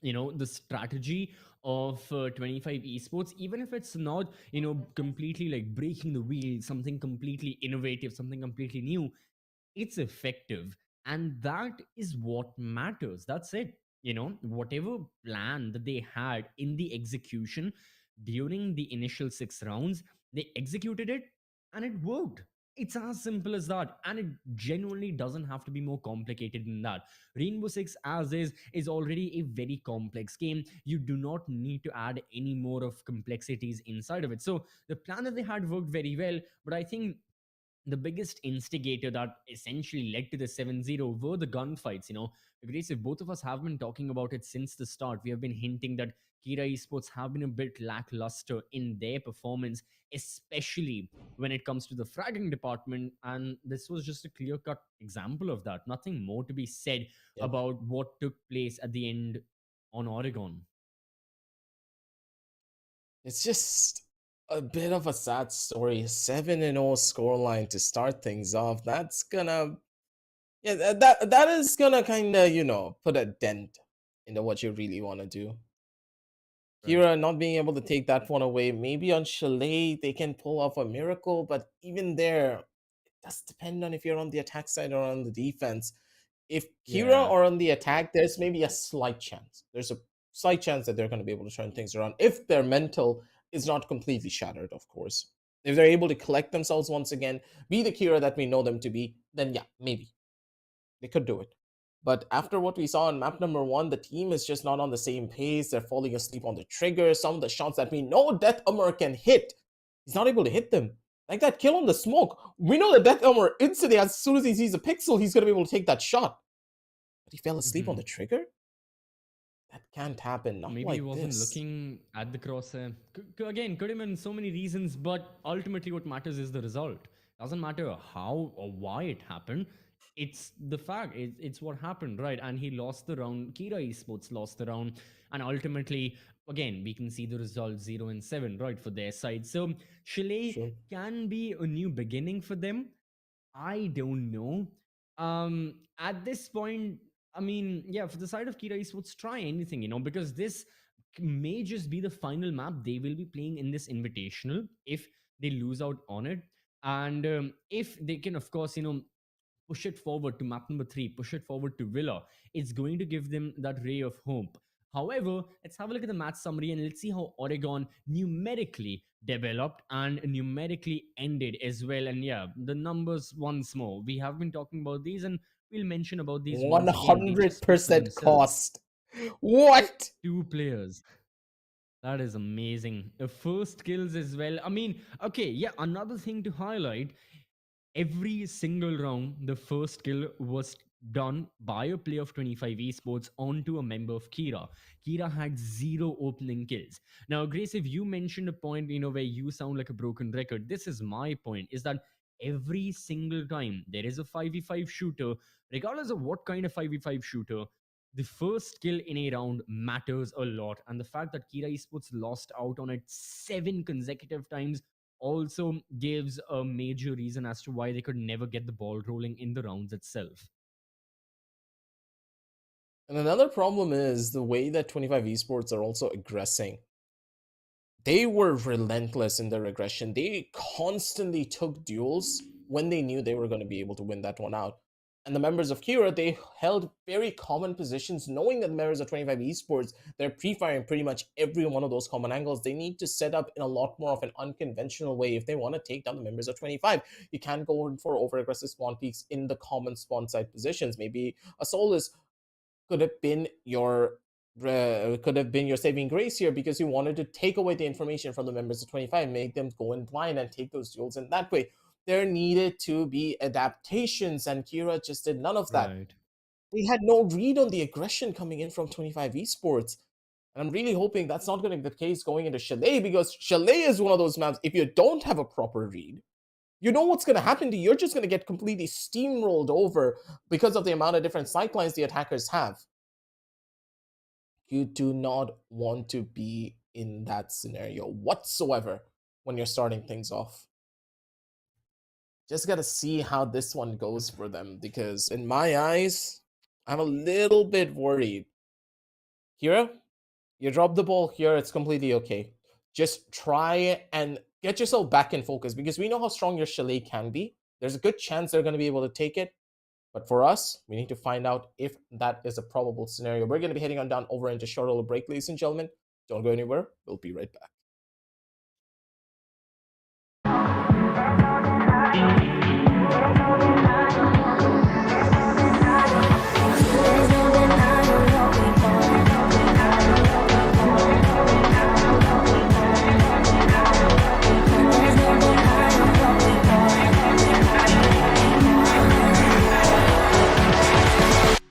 Speaker 7: The strategy of 25 esports, even if it's not, completely like breaking the wheel, something completely innovative, something completely new, it's effective. And that is what matters. That's it. Whatever plan that they had in the execution during the initial 6 rounds, they executed it and it worked. It's as simple as that, and it genuinely doesn't have to be more complicated than that. Rainbow Six as is already a very complex game. You do not need to add any more of complexities inside of it. So the plan that they had worked very well, but I think the biggest instigator that essentially led to the 7-0 were the gunfights. Grace, if both of us have been talking about it since the start, we have been hinting that Kira Esports have been a bit lackluster in their performance, especially when it comes to the fragging department. And this was just a clear-cut example of that. Nothing more to be said about what took place at the end on Oregon.
Speaker 8: It's just a bit of a sad story. 7-0 scoreline to start things off. That's gonna, that is gonna kind of, put a dent into what you really want to do. Kira not being able to take that one away. Maybe on Chalet they can pull off a miracle, but even there, it does depend on if you're on the attack side or on the defense. If Kira are on the attack, there's maybe a slight chance. There's a slight chance that they're going to be able to turn things around if their mental is not completely shattered, of course. If they're able to collect themselves once again, be the Kira that we know them to be, then yeah, maybe. They could do it. But after what we saw on map number 1, the team is just not on the same pace. They're falling asleep on the trigger. Some of the shots that we know Death Umar can hit, he's not able to hit them. Like that kill on the smoke. We know that Death Umar instantly, as soon as he sees a pixel, he's going to be able to take that shot. But he fell asleep on the trigger? That can't happen. Not
Speaker 7: Maybe
Speaker 8: like
Speaker 7: he wasn't
Speaker 8: this.
Speaker 7: looking at the crosshair. Again, could have been so many reasons, but ultimately what matters is the result. Doesn't matter how or why it happened. it's the fact. It's what happened, right? And he lost the round. Kira Esports lost the round, and ultimately, again, we can see the result 0-7, right, for their side. So Chalet
Speaker 8: Sure.
Speaker 7: can be a new beginning for them. I don't know. At this point, I mean, yeah, for the side of Kira Esports, try anything, because this may just be the final map they will be playing in this invitational if they lose out on it. And if they can, of course, push it forward to map number 3, push it forward to Villa, it's going to give them that ray of hope. However, let's have a look at the match summary and let's see how Oregon numerically developed and numerically ended as well. And yeah, the numbers once more. We have been talking about these and we'll mention about these once again. They just speak for
Speaker 8: 100%
Speaker 7: themselves.
Speaker 8: cost. What?
Speaker 7: 2 players. That is amazing. The first kills as well. I mean, okay, yeah, another thing to highlight. Every single round, the first kill was done by a player of 25 Esports onto a member of Kira. Kira had 0 opening kills. Now, Grace, if you mentioned a point, where you sound like a broken record, this is my point, is that every single time there is a 5v5 shooter, regardless of what kind of 5v5 shooter, the first kill in a round matters a lot. And the fact that Kira Esports lost out on it 7 consecutive times also gives a major reason as to why they could never get the ball rolling in the rounds itself.
Speaker 8: And another problem is the way that 25 Esports are also aggressing. They were relentless in their aggression. They constantly took duels when they knew they were going to be able to win that one out. And the members of Kira, they held very common positions, knowing that the members of 25 Esports, they're pre-firing pretty much every one of those common angles. They need to set up in a lot more of an unconventional way if they want to take down the members of 25. You can't go in for over-aggressive spawn peaks in the common spawn side positions. Maybe a Solus could have been your saving grace here because you wanted to take away the information from the members of 25, make them go in blind and take those duels in that way. There needed to be adaptations, and Kira just did none of that.
Speaker 7: Right.
Speaker 8: They had no read on the aggression coming in from 25 Esports. And I'm really hoping that's not going to be the case going into Chalet, because Chalet is one of those maps, if you don't have a proper read, you know what's going to happen to you. You're just going to get completely steamrolled over because of the amount of different sightlines the attackers have. You do not want to be in that scenario whatsoever when you're starting things off. Just got to see how this one goes for them, because in my eyes, I'm a little bit worried. Kira, you drop the ball here, it's completely okay. Just try and get yourself back in focus, because we know how strong your Chalet can be. There's a good chance they're going to be able to take it. But for us, we need to find out if that is a probable scenario. We're going to be heading on down over into short little break, ladies and gentlemen. Don't go anywhere. We'll be right back.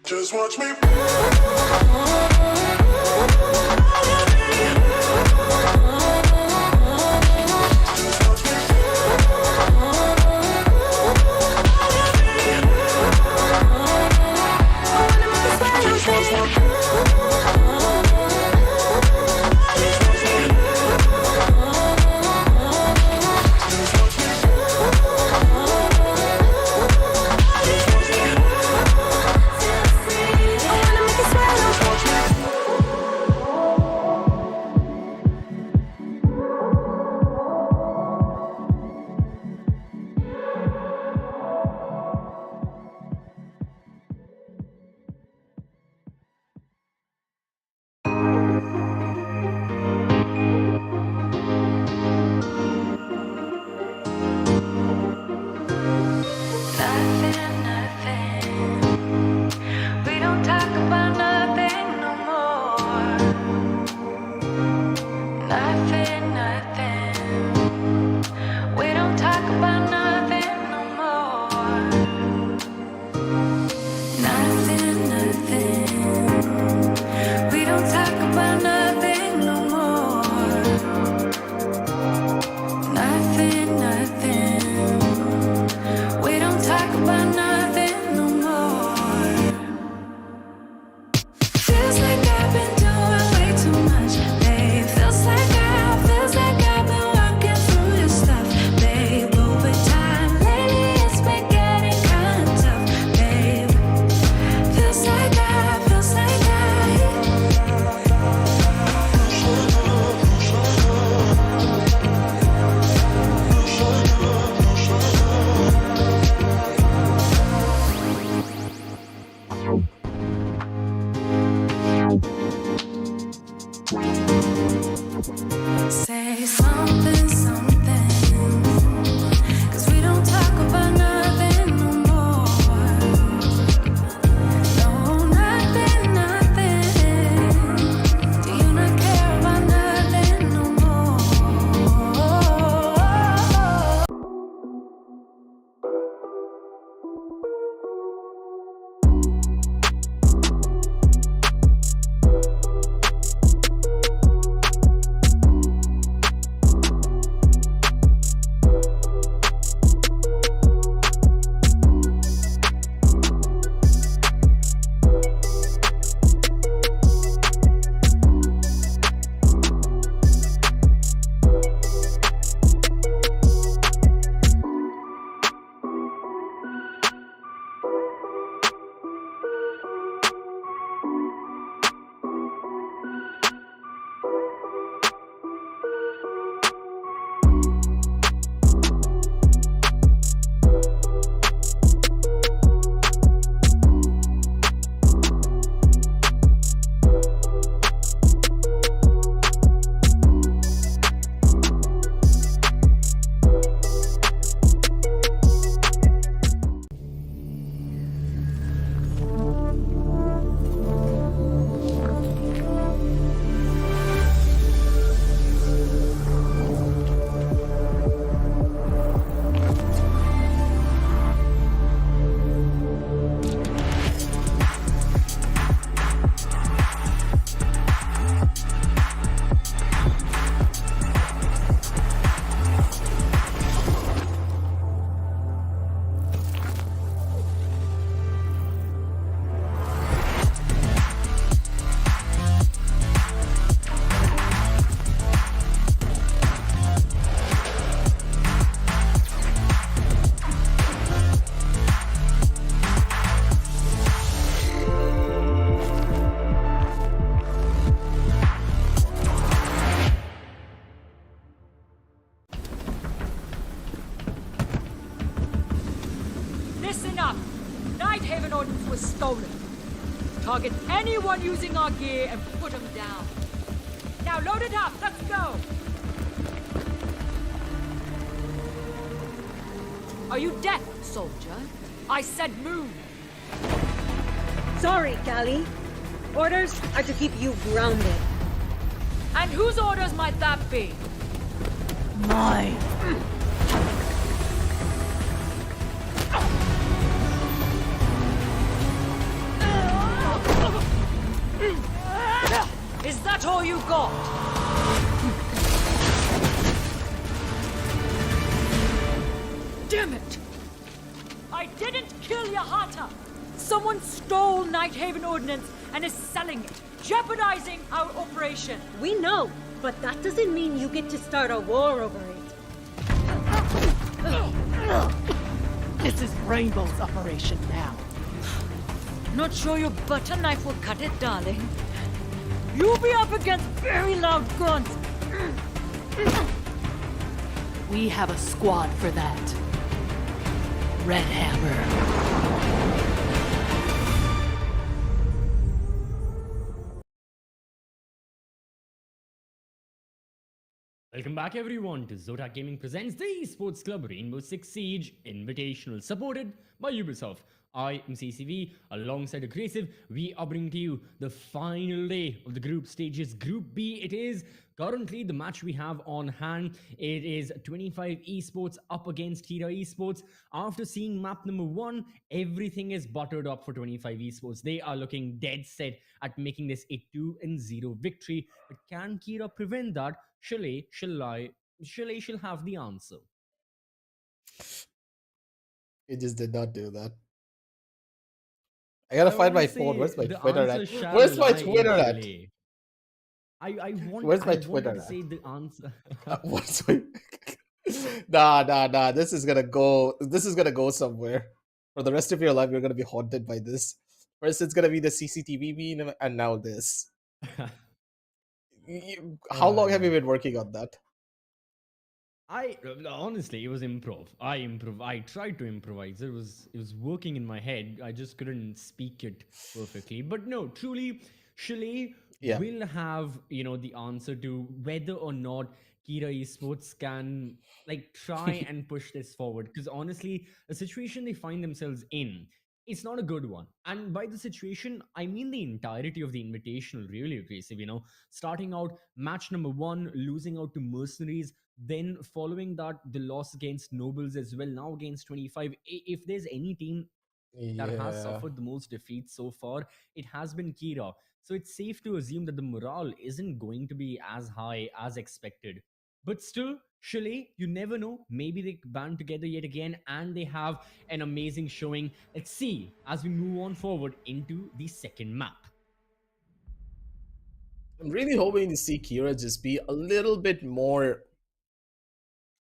Speaker 3: Just watch me.
Speaker 4: stolen. Target anyone using our gear and put them down. Now load it up, let's go! Are you deaf, soldier? I said move!
Speaker 5: Sorry, Callie. Orders are to keep you grounded.
Speaker 4: And whose orders might that be?
Speaker 6: Mine.
Speaker 4: Is that all you got? Damn it! I didn't kill Yahata! Someone stole Nighthaven Ordnance and is selling it, jeopardizing our operation.
Speaker 5: We know, but that doesn't mean you get to start a war over it.
Speaker 6: This is Rainbow's operation now.
Speaker 4: Not sure your butter knife will cut it, darling. You'll be up against very loud guns.
Speaker 6: We have a squad for that. Red Hammer.
Speaker 7: Welcome back everyone to Zotac Gaming presents the Esports Club Rainbow Six Siege Invitational, supported by Ubisoft. I am CCV, alongside Aggressive. We are bringing to you the final day of the group stages. Group B it is. Currently, the match we have on hand, it is 25 Esports up against Kira Esports. After seeing map number 1, everything is buttered up for 25 Esports. They are looking dead set at making this a 2-0 victory. But can Kira prevent that? Shall have the answer.
Speaker 8: It just did not do that. I gotta find my phone. Where's my Twitter at? Where's my Twitter at? Where's my Twitter
Speaker 7: to
Speaker 8: at?
Speaker 7: say the answer.
Speaker 8: What's my... Nah. This is gonna go somewhere. For the rest of your life, you're gonna be haunted by this. First, it's gonna be the CCTV meme, and now this. How long have you been working on that?
Speaker 7: Honestly, it was improv. I tried to improvise. It was working in my head. I just couldn't speak it perfectly. But no, truly, Chalet will have the answer to whether or not Kira Esports can try and push this forward. Because honestly, the situation they find themselves in, it's not a good one. And by the situation, I mean the entirety of the invitational, really aggressive. Starting out match number 1, losing out to Mercenaries, then following that, the loss against Nobles as well, now against 25. If there's any team that has suffered the most defeats so far, it has been Kira. So it's safe to assume that the morale isn't going to be as high as expected. But still, Chalet, you never know. Maybe they band together yet again and they have an amazing showing. Let's see as we move on forward into the second map.
Speaker 8: I'm really hoping to see Kira just be a little bit more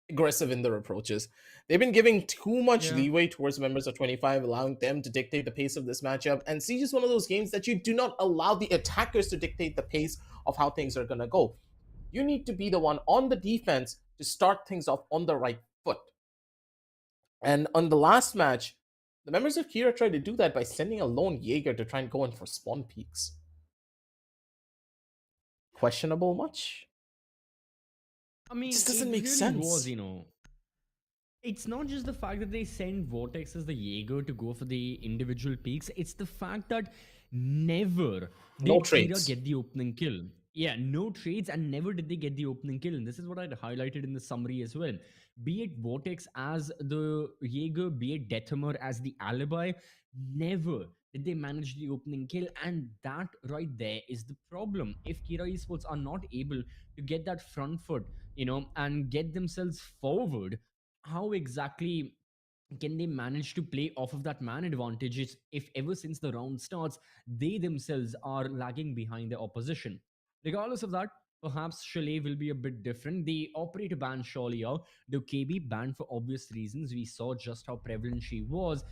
Speaker 8: aggressive in their approaches. They've been giving too much leeway towards members of 25, allowing them to dictate the pace of this matchup. And Siege is one of those games that you do not allow the attackers to dictate the pace of how things are going to go. You need to be the one on the defense to start things off on the right foot. And on the last match, the members of Kira tried to do that by sending a lone Jaeger to try and go in for spawn peaks. Questionable much?
Speaker 7: I mean,
Speaker 8: this doesn't make
Speaker 7: really
Speaker 8: sense.
Speaker 7: Was, it's not just the fact that they send Vortex as the Jaeger to go for the individual peaks. It's the fact that never did Kira get the opening kill. Yeah, no trades, and never did they get the opening kill. And this is what I'd highlighted in the summary as well. Be it Vortex as the Jaeger, be it Deathhammer as the alibi, never did they manage the opening kill. And that right there is the problem. If Kira Esports are not able to get that front foot, and get themselves forward, how exactly can they manage to play off of that man advantage if ever since the round starts, they themselves are lagging behind the opposition? Regardless of that, perhaps Chalet will be a bit different. The operator ban surely are. The KB banned for obvious reasons. We saw just how prevalent she was,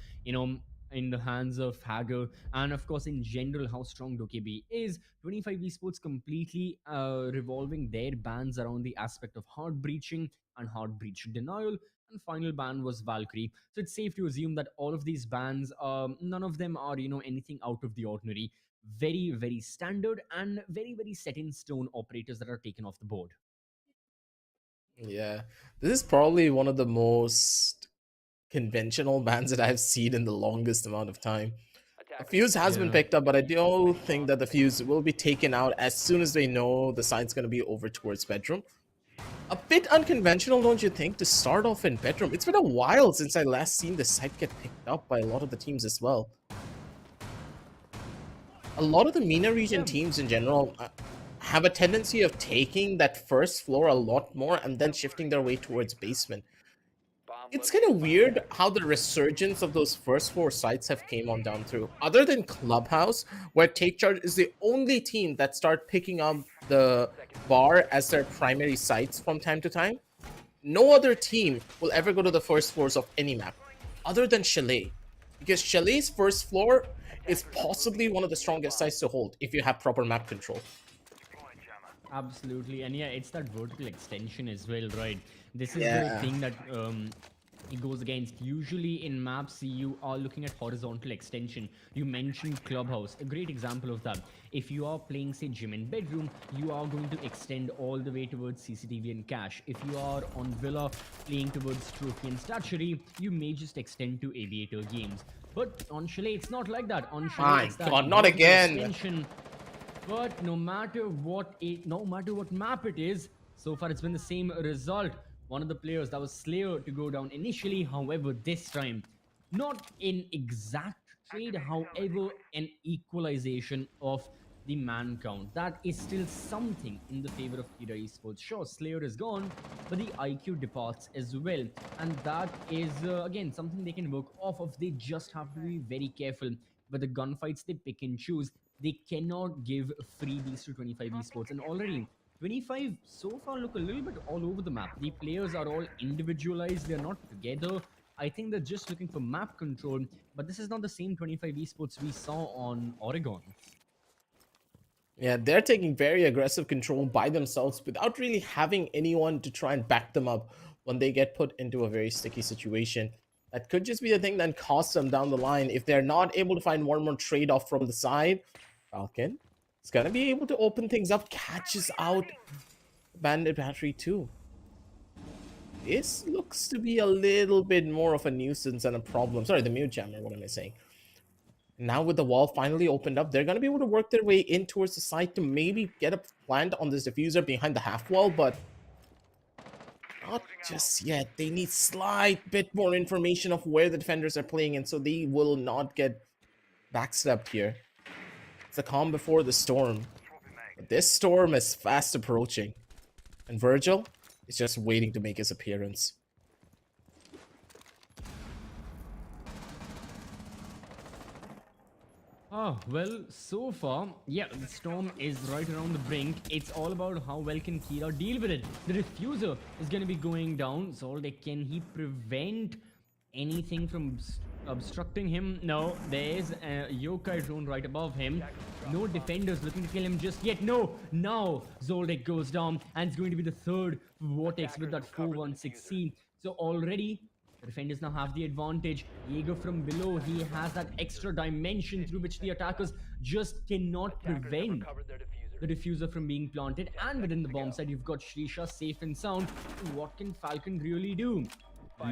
Speaker 7: in the hands of Hager, and of course in general how strong Dokkaebi is. 25 Esports completely revolving their bans around the aspect of hard breaching and hard breach denial, and and final ban was Valkyrie. So it's safe to assume that all of these bans, none of them are anything out of the ordinary. Very, very standard and very, very set in stone operators that are taken off the board.
Speaker 8: Yeah, this is probably one of the most conventional bans that I've seen in the longest amount of time. A fuse has been
Speaker 7: Yeah.
Speaker 8: picked up, but I don't think that the fuse will be taken out as soon as they know the side's going to be over towards bedroom. A bit unconventional, don't you think, to start off in bedroom? It's been a while since I last seen the site get picked up by a lot of the teams as well. A lot of the MENA region teams in general have a tendency of taking that first floor a lot more and then shifting their way towards basement. It's kind of weird how the resurgence of those first floor sites have came on down through. Other than Clubhouse, where Take Charge is the only team that start picking up the bar as their primary sites from time to time, no other team will ever go to the first floors of any map, other than Chalet. Because Chalet's first floor is possibly one of the strongest sites to hold if you have proper map control.
Speaker 7: Absolutely, and yeah, it's that vertical extension as well, right? This is
Speaker 8: Yeah.
Speaker 7: the thing that it goes against. Usually in maps, you are looking at horizontal extension. You mentioned Clubhouse, a great example of that. If you are playing, say, gym and bedroom, you are going to extend all the way towards CCTV and cache. If you are on Villa playing towards trophy and statuary, you may just extend to aviator games. But on Chalet, it's not like that. On Chalet,
Speaker 8: My
Speaker 7: it's that
Speaker 8: God, not
Speaker 7: vertical
Speaker 8: again.
Speaker 7: extension. But no matter what map it is, so far it's been the same result. One of the players, that was Slayer, to go down initially. However, this time, not in exact trade, however, an equalization of the man count. That is still something in the favor of Kira Esports. Sure, Slayer is gone, but the IQ departs as well. And that is, again, something they can work off of. They just have to be very careful with the gunfights they pick and choose. They cannot give freebies to 25 Esports. And already, 25 so far look a little bit all over the map. The players are all individualized, they're not together. I think they're just looking for map control, but this is not the same 25 Esports we saw on Oregon.
Speaker 8: Yeah, they're taking very aggressive control by themselves without really having anyone to try and back them up when they get put into a very sticky situation. That could just be the thing that costs them down the line if they're not able to find one more trade-off from the side. Falcon is going to be able to open things up, catches out Bandit Battery too. This looks to be a little bit more of a nuisance and a problem. Sorry, the mute jammer, what am I saying? Now with the wall finally opened up, they're going to be able to work their way in towards the side to maybe get a plant on this diffuser behind the half wall, but not just yet. They need slight bit more information of where the defenders are playing, and so they will not get backstepped here. It's the calm before the storm. But this storm is fast approaching, and Virgil is just waiting to make his appearance.
Speaker 7: Oh, well, so far, yeah, the storm is right around the brink. It's all about how well can Kira deal with it. The diffuser is going to be going down. So can he prevent anything from obstructing him? No, there's a yokai drone right above him. No defenders looking to kill him just yet. No, now Zotac goes down, and it's going to be the third Vortex with that 416C. So already the defenders now have the advantage. Jaeger from below, he has that extra dimension through which the attackers just cannot prevent the diffuser from being planted. And within the bomb site, you've got Shrisha safe and sound. What can Falcon really do?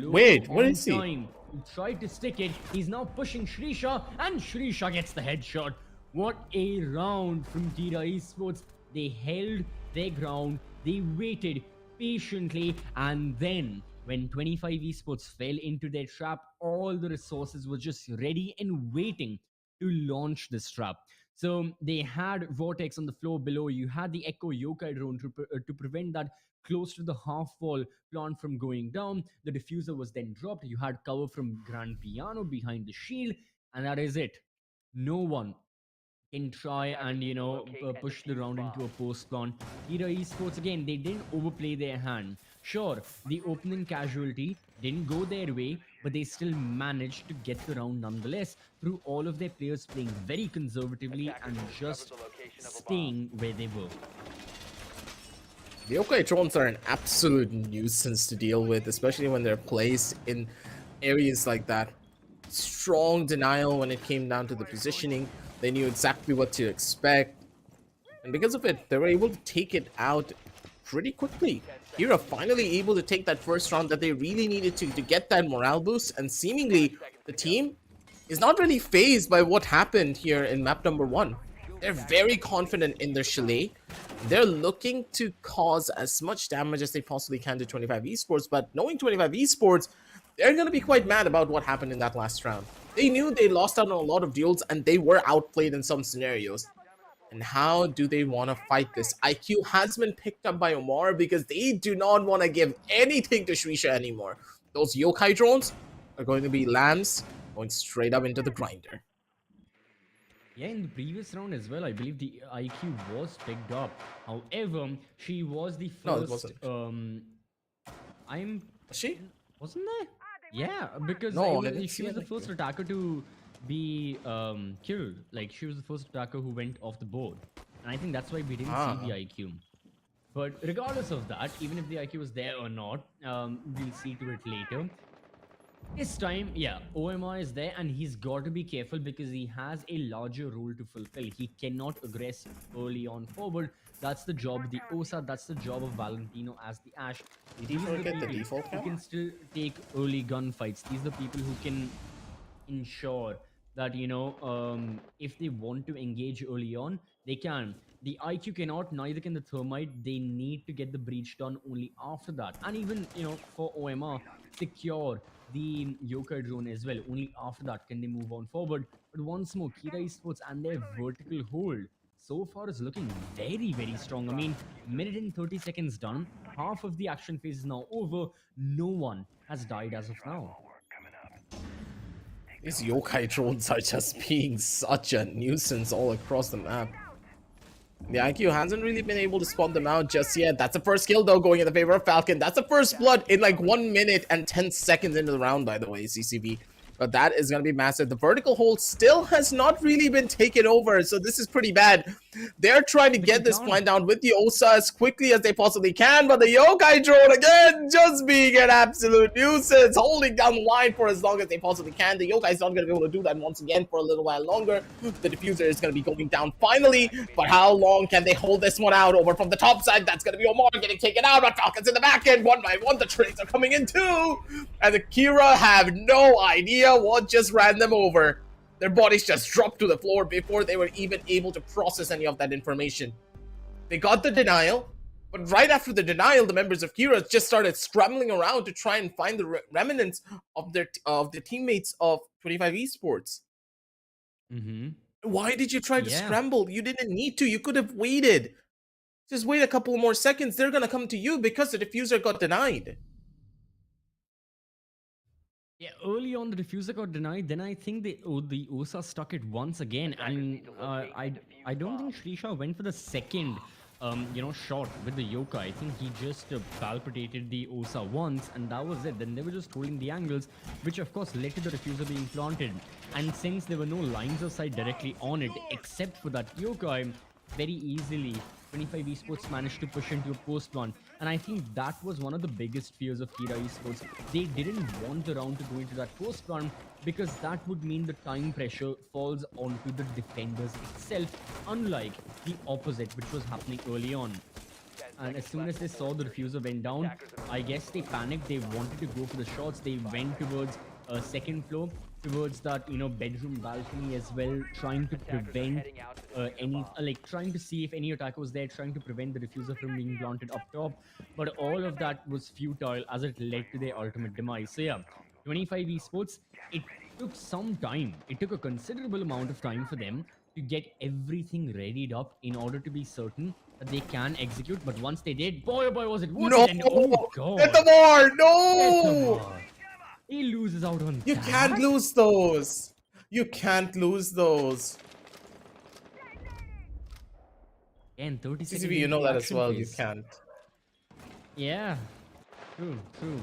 Speaker 8: Wait, what is he?
Speaker 7: He tried to stick it. He's now pushing Shrisha, and Shrisha gets the headshot. What a round from Kira Esports. They held their ground. They waited patiently, and then when 25 Esports fell into their trap, all the resources were just ready and waiting to launch this trap. So they had Vortex on the floor below. You had the Echo Yokai drone to prevent that close to the half wall plant from going down. The diffuser was then dropped. You had cover from Grand Piano behind the shield, and that is it. No one can try and push the round into a post plant. Kira Esports, again, they didn't overplay their hand. Sure, the opening casualty didn't go their way, but they still managed to get the round nonetheless through all of their players playing very conservatively and just staying where they were.
Speaker 8: The yokai drones are an absolute nuisance to deal with, especially when they're placed in areas like that. Strong denial when it came down to the positioning. They knew exactly what to expect. And because of it, they were able to take it out pretty quickly. Kira finally able to take that first round that they really needed to get that morale boost. And seemingly, the team is not really phased by what happened here in map number 1. They're very confident in their chalet. They're looking to cause as much damage as they possibly can to 25 Esports, but knowing 25 Esports, they're going to be quite mad about what happened in that last round. They knew they lost out on a lot of duels and they were outplayed in some scenarios. And how do they want to fight this? IQ has been picked up by Omar because they do not want to give anything to Shrisha anymore. Those yokai drones are going to be lambs going straight up into the grinder.
Speaker 7: Yeah, in the previous round as well, I believe the IQ was picked up. However, she was the first.
Speaker 8: No, it wasn't. Was she?
Speaker 7: Wasn't there? Yeah, because
Speaker 8: No,
Speaker 7: she was the first attacker to be killed. Like, she was the first attacker who went off the board. And I think that's why we didn't see the IQ. But regardless of that, even if the IQ was there or not, we'll see to it later. This time, yeah, OMR is there and he's got to be careful because he has a larger role to fulfill. He cannot aggress early on forward. That's the job of the OSA, that's the job of Valentino as the Ash. These are the people who can still take early gunfights. These are the people who can ensure that, you know, if they want to engage early on, they can. The IQ cannot, neither can the Thermite. They need to get the breach done only after that. And even, you know, for OMR, secure the yokai drone as well. Only after that can they move on forward. But once more, Kira Esports and their vertical hold so far is looking very, very strong. I mean, minute and 30 seconds done. Half of the action phase is now over. No one has died as of now.
Speaker 8: These yokai drones are just being such a nuisance all across the map. The IQ hasn't really been able to spot them out just yet. That's the first kill though, going in the favor of Falcon. That's the first blood in like 1 minute and 10 seconds into the round, by the way, CCV. But that is going to be massive. The vertical hold still has not really been taken over, so this is pretty bad. They're trying to get this plan down with the OSA as quickly as they possibly can, but the yokai drone again just being an absolute nuisance, holding down the line for as long as they possibly can. The yokai's not going to be able to do that once again for a little while longer. The diffuser is going to be going down finally, but how long can they hold this one out? Over from the top side, that's going to be Omar getting taken out, but Falcon's in the back end. One by one, the trades are coming in too, and the Kira have no idea what just ran them over. Their bodies just dropped to the floor before they were even able to process any of that information. They got the denial, but right after the denial, the members of Kira just started scrambling around to try and find the remnants of their teammates of 25 Esports. Why did you try to scramble? You didn't need to. You could have waited. Just wait a couple more seconds. They're gonna come to you because the diffuser got denied.
Speaker 7: Yeah, early on the diffuser got denied. Then I think the OSA stuck it once again, and I don't think Shrisha went for the second shot with the yokai. I think he just palpitated the OSA once, and that was it. Then they were just holding the angles, which of course led to the diffuser being planted. And since there were no lines of sight directly on it, except for that yokai, very easily 25 Esports managed to push into a post one. And I think that was one of the biggest fears of Kira Esports. They didn't want the round to go into that post one because that would mean the time pressure falls onto the defenders itself, unlike the opposite, which was happening early on. And as soon as they saw the diffuser went down, I guess they panicked. They wanted to go for the shots. They went towards second floor, towards that bedroom balcony as well, trying to prevent trying to see if any attacker was there, trying to prevent the diffuser from being planted up top. But all of that was futile as it led to their ultimate demise. So yeah, 25 Esports, it took some time. It took a considerable amount of time for them to get everything readied up in order to be certain that they can execute. But once they did, boy oh boy was it worth it. And oh god,
Speaker 8: get the bar! No!
Speaker 7: He loses out on
Speaker 8: You
Speaker 7: that.
Speaker 8: can't lose those. You can't lose those.
Speaker 7: And 30 seconds.
Speaker 8: CCV, you know that as
Speaker 7: action
Speaker 8: well.
Speaker 7: phase.
Speaker 8: You can't.
Speaker 7: Yeah. True, true.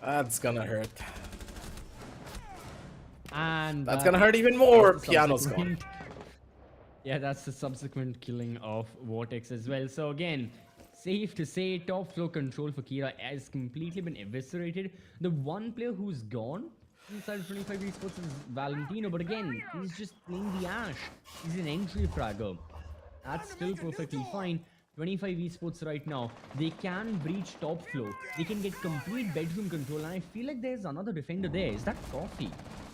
Speaker 8: That's gonna hurt.
Speaker 7: And
Speaker 8: That's gonna hurt even more.
Speaker 7: that's the
Speaker 8: Piano's
Speaker 7: subsequent-
Speaker 8: gone.
Speaker 7: Yeah, that's the subsequent killing of Vortex as well. So again, safe to say, top floor control for Kira has completely been eviscerated. The one player who's gone inside of 25 esports is Valentino, but again, he's just playing the Ash. He's an entry fragger. That's still perfectly fine. 25 esports right now, they can breach top floor. They can get complete bedroom control, and I feel like there's another defender there. Is that Coffee?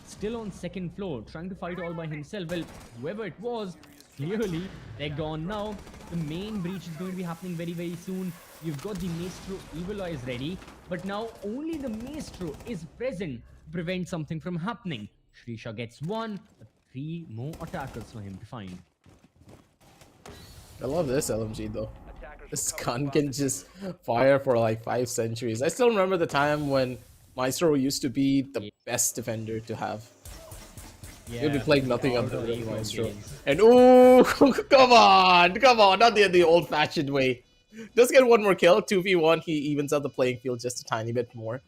Speaker 7: Still on second floor, trying to fight all by himself. Well, whoever it was, clearly they're gone now. The main breach is going to be happening very, very soon. You've got the Maestro Evil Eyes ready, but now only the Maestro is present to prevent something from happening. Shrisha gets one, but 3 more attackers for him to find.
Speaker 8: I love this LMG though. This gun can just fire for like 5 centuries. I still remember the time when Maestro used to be the best defender to have.
Speaker 7: Yeah,
Speaker 8: He'll be playing nothing
Speaker 7: out
Speaker 8: other
Speaker 7: of
Speaker 8: than
Speaker 7: the
Speaker 8: Maestro.
Speaker 7: games.
Speaker 8: And ooh, come on, not the old-fashioned way. Does get one more kill, 2v1. He evens out the playing field just a tiny bit more.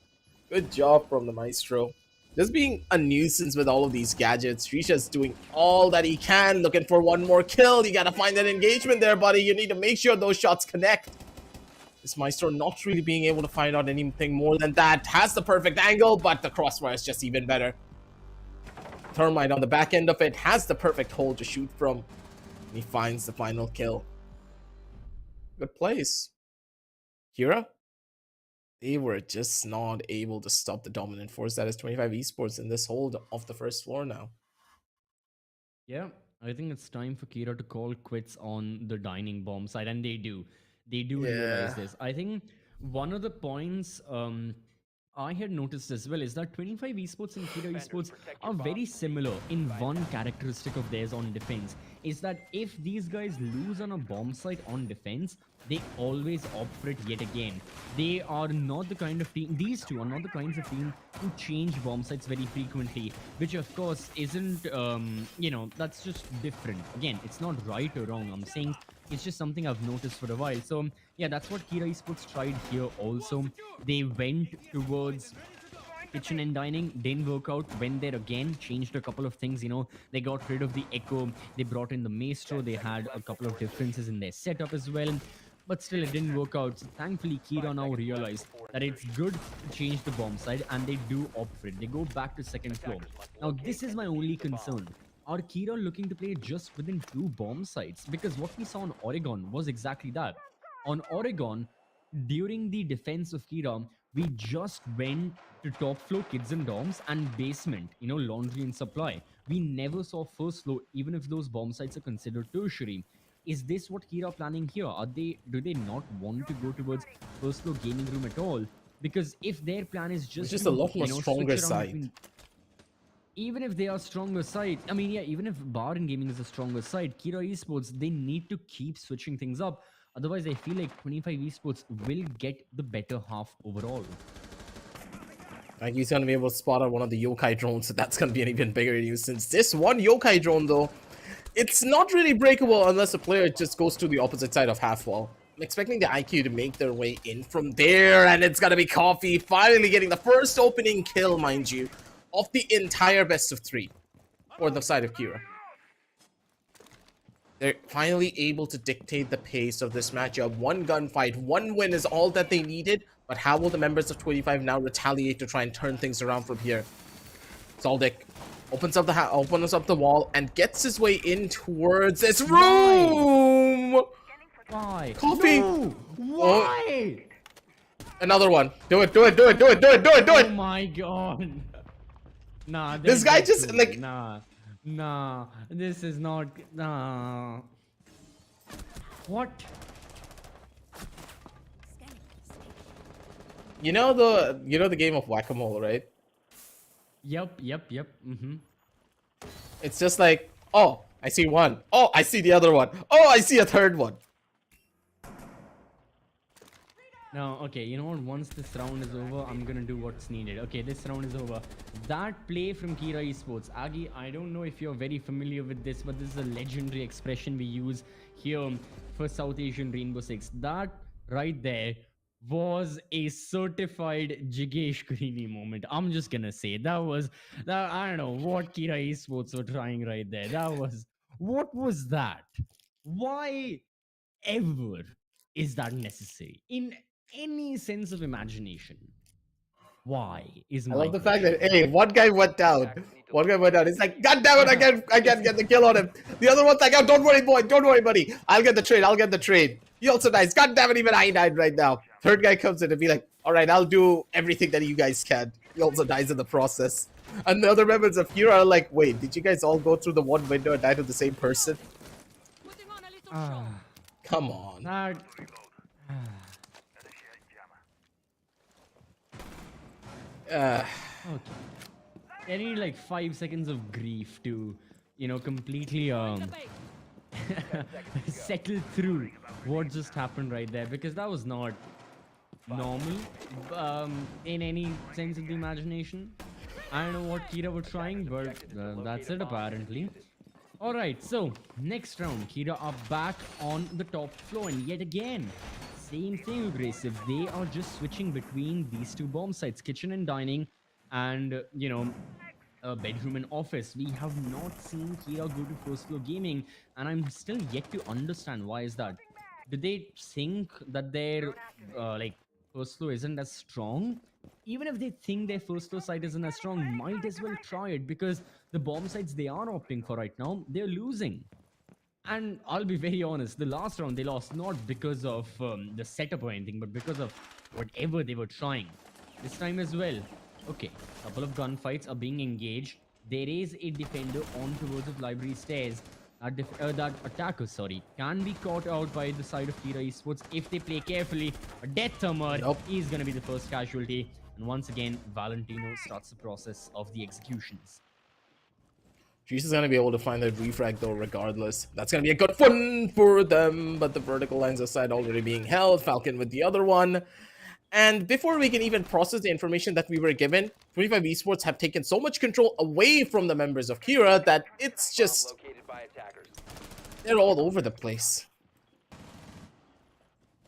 Speaker 8: Good job from the Maestro. Just being a nuisance with all of these gadgets. Risha's doing all that he can, looking for one more kill. You gotta find that engagement there, buddy. You need to make sure those shots connect. This Maestro not really being able to find out anything more than that. Has the perfect angle, but the crossfire is just even better. Thermite on the back end of it has the perfect hole to shoot from. And he finds the final kill. Good place. Kira? They were just not able to stop the dominant force that is 25 esports in this hold of the first floor now.
Speaker 7: Yeah, I think it's time for Kira to call quits on the dining bomb side, and they do. They do realize
Speaker 8: Yeah.
Speaker 7: this. I think one of the points I had noticed as well is that 25 esports and Kira esports are very similar in one characteristic of theirs on defense. Is that if these guys lose on a bomb site on defense, they always opt for it yet again. They are not the kind of team, these two are not the kinds of team who change bomb sites very frequently, which of course isn't, that's just different. Again, it's not right or wrong. I'm saying it's just something I've noticed for a while. So yeah, that's what Kira Esports tried here also. They went towards kitchen and dining, didn't work out, went there again, changed a couple of things. They got rid of the echo, they brought in the Maestro, they had a couple of differences in their setup as well, but still it didn't work out. So thankfully Kira now realized that it's good to change the bomb side, and they do opt for it. They go back to second floor. Now this is my only concern. Are Kira looking to play just within 2 bomb sites? Because what we saw on Oregon was exactly that. On Oregon, during the defense of Kira, we just went to top floor kids and dorms and basement, laundry and supply. We never saw first floor, even if those bomb sites are considered tertiary. Is this what Kira are planning here? Do they not want to go towards first floor gaming room at all? Because if their plan is
Speaker 8: It's
Speaker 7: just
Speaker 8: just
Speaker 7: to,
Speaker 8: a lot more
Speaker 7: switch
Speaker 8: stronger
Speaker 7: around
Speaker 8: side.
Speaker 7: between, even if they are stronger side, I mean, yeah, even if Bar in Gaming is a stronger side, Kira Esports, they need to keep switching things up. Otherwise, I feel like 25 Esports will get the better half overall.
Speaker 8: Like he's gonna be able to spot out one of the yokai drones, so that's gonna be an even bigger nuisance. This one yokai drone though, it's not really breakable unless the player just goes to the opposite side of half wall. I'm expecting the IQ to make their way in from there, and it's gonna be Coffee finally getting the first opening kill, mind you, of the entire best of 3 for the side of Kira. They're finally able to dictate the pace of this matchup. One gunfight, one win is all that they needed, but how will the members of 25 now retaliate to try and turn things around from here? Zoldyck opens up the wall and gets his way in towards this room.
Speaker 7: Why?
Speaker 8: Coffee.
Speaker 7: No! Why?
Speaker 8: Another one. Do it.
Speaker 7: Oh my god. Nah,
Speaker 8: This guy just,
Speaker 7: too.
Speaker 8: like-
Speaker 7: Nah, this is not, nah. What?
Speaker 8: You know the game of whack-a-mole, right?
Speaker 7: Yep. Mm-hmm.
Speaker 8: It's just like, oh, I see one. Oh, I see the other one. Oh, I see a third one.
Speaker 7: Now, okay, you know what? Once this round is over, I'm gonna do what's needed. Okay, this round is over. That play from Kira Esports. Agi, I don't know if you're very familiar with this, but this is a legendary expression we use here for South Asian Rainbow Six. That right there was a certified Jigesh Kurini moment. I'm just gonna say that. I don't know what Kira Esports were trying right there. That was What was that? Why ever is that necessary in any sense of imagination? Why is
Speaker 8: I
Speaker 7: my
Speaker 8: love the fact that
Speaker 7: question.
Speaker 8: hey, one guy went down. One guy went down. It's like, God damn it, I can't get the kill on him. The other one's like, oh, don't worry, boy, don't worry, buddy. I'll get the trade. I'll get the trade. He also dies. God damn it, even I died right now. Third guy comes in and be like, all right, I'll do everything that you guys can. He also dies in the process. And the other members of Hero are like, wait, did you guys all go through the one window and die to the same person?
Speaker 4: Putting on a little show.
Speaker 7: Ah,
Speaker 8: Come on.
Speaker 7: that.
Speaker 8: Uh,
Speaker 7: Okay. I need like 5 seconds of grief to, completely
Speaker 4: Debate.
Speaker 7: settle through what just happened right there, because that was not normal in any sense of the imagination. I don't know what Kira were trying, but that's it apparently. Alright, so next round, Kira are back on the top floor, and yet again, same thing, aggressive. They are just switching between these two bomb sites, kitchen and dining, and bedroom and office. We have not seen Kira go to first floor gaming, and I'm still yet to understand why is that. Do they think that their like first floor isn't as strong? Even if they think their first floor site isn't as strong, might as well try it, because the bomb sites they are opting for right now, they're losing. And I'll be very honest, the last round they lost not because of the setup or anything, but because of whatever they were trying. This time as well. Okay, couple of gunfights are being engaged. There is a defender on towards the library stairs. That attacker, can be caught out by the side of Kira Esports if they play carefully. A death hammer is going to be the first casualty. And once again, Valentino starts the process of the executions.
Speaker 8: She's gonna be able to find that refrag though regardless. That's gonna be a good one for them, but the vertical lines aside already being held. Falcon with the other one. And before we can even process the information that we were given, 25 Esports have taken so much control away from the members of Kira that it's just... they're all over the place.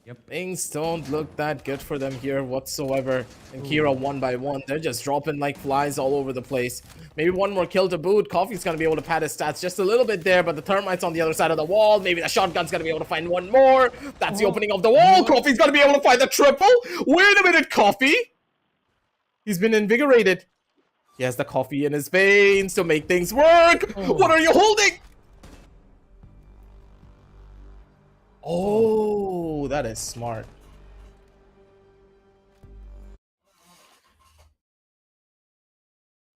Speaker 7: Yep.
Speaker 8: Things don't look that good for them here whatsoever. And Kira, one by one, they're just dropping like flies all over the place. Maybe one more kill to boot. Coffee's gonna be able to pad his stats just a little bit there, but the termites on the other side of the wall. Maybe the shotgun's gonna be able to find one more. That's the opening of the wall. Coffee's gonna be able to find the triple. Wait a minute, Coffee. He's been invigorated. He has the coffee in his veins to make things work. What are you holding? Oh, that is smart.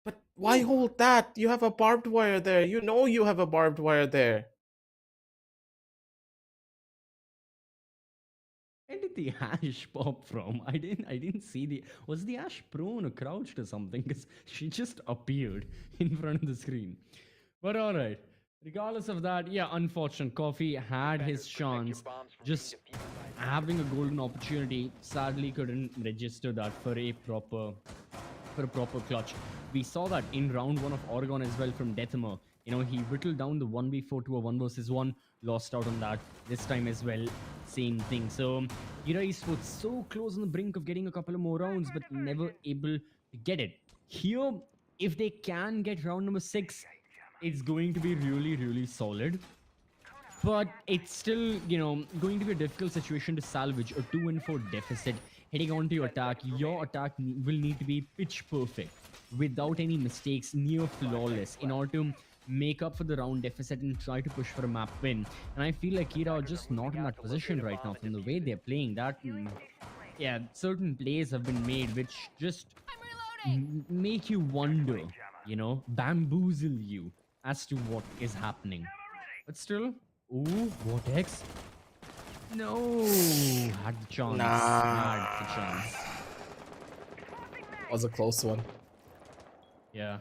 Speaker 8: But why hold that? You have a barbed wire there. You know you have a barbed wire there.
Speaker 7: Where did the ash pop from? I didn't see the... Was the ash prone or crouched or something? Because she just appeared in front of the screen. But alright. Regardless of that, yeah, unfortunate. Coffee had his chance, just having a golden opportunity. Sadly, couldn't register that for a proper clutch. We saw that in round 1 of Oregon as well from Deathhammer. He whittled down the 1v4 to a 1 versus 1, lost out on that. This time as well, same thing. So, Kira Esports so close on the brink of getting a couple of more rounds, but never able to get it. Here, if they can get round number 6, it's going to be really, really solid. But it's still, going to be a difficult situation to salvage a 2-4 deficit. Heading on to your attack will need to be pitch perfect, without any mistakes, near flawless, in order to make up for the round deficit and try to push for a map win. And I feel like Kira are just not in that position right now from the way they're playing. That, yeah, certain plays have been made which just make you wonder, bamboozle you as to what is happening. But still, ooh, Vortex. No, had the chance. Had the chance.
Speaker 8: Was a close one.
Speaker 7: Yeah.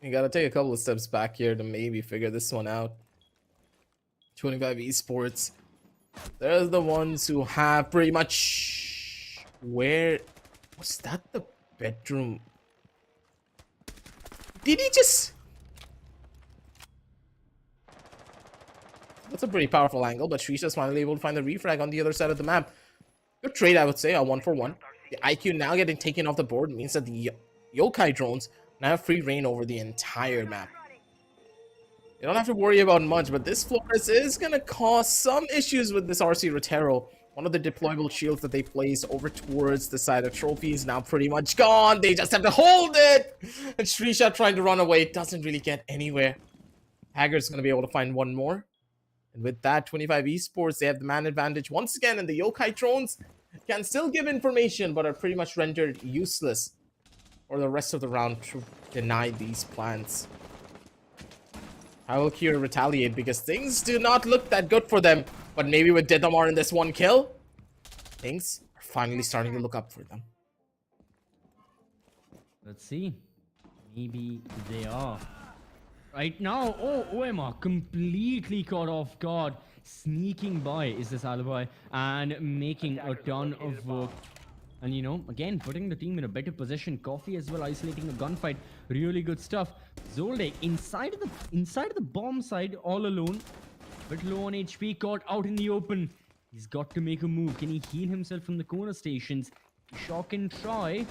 Speaker 8: You gotta take a couple of steps back here to maybe figure this one out. 25 Esports. They're the ones who have pretty much... Where... Was that the bedroom? Did he just... That's a pretty powerful angle, but Shrisha's finally able to find the refrag on the other side of the map. Good trade, I would say, a 1-for-1. The IQ now getting taken off the board means that the Yokai drones now have free reign over the entire map. You don't have to worry about much, but this Flores is going to cause some issues with this RC Rotero. One of the deployable shields that they place over towards the side of trophies now pretty much gone. They just have to hold it. And Shrisha trying to run away doesn't really get anywhere. Haggard's going to be able to find one more. And with that, 25 Esports, they have the man advantage once again. And the Yokai drones can still give information, but are pretty much rendered useless for the rest of the round to deny these plans. How will Kira retaliate? Because things do not look that good for them. But maybe with Dedamar in this one kill, things are finally starting to look up for them.
Speaker 7: Let's see. Maybe they are. Right now, OMR completely caught off guard. Sneaking by is this alibi and making a ton of work. And you know, again, putting the team in a better position. Coffee as well, isolating a gunfight. Really good stuff. Zoldyck inside of the bomb side, all alone. But low on HP, caught out in the open. He's got to make a move. Can he heal himself from the corner stations? Shock and try.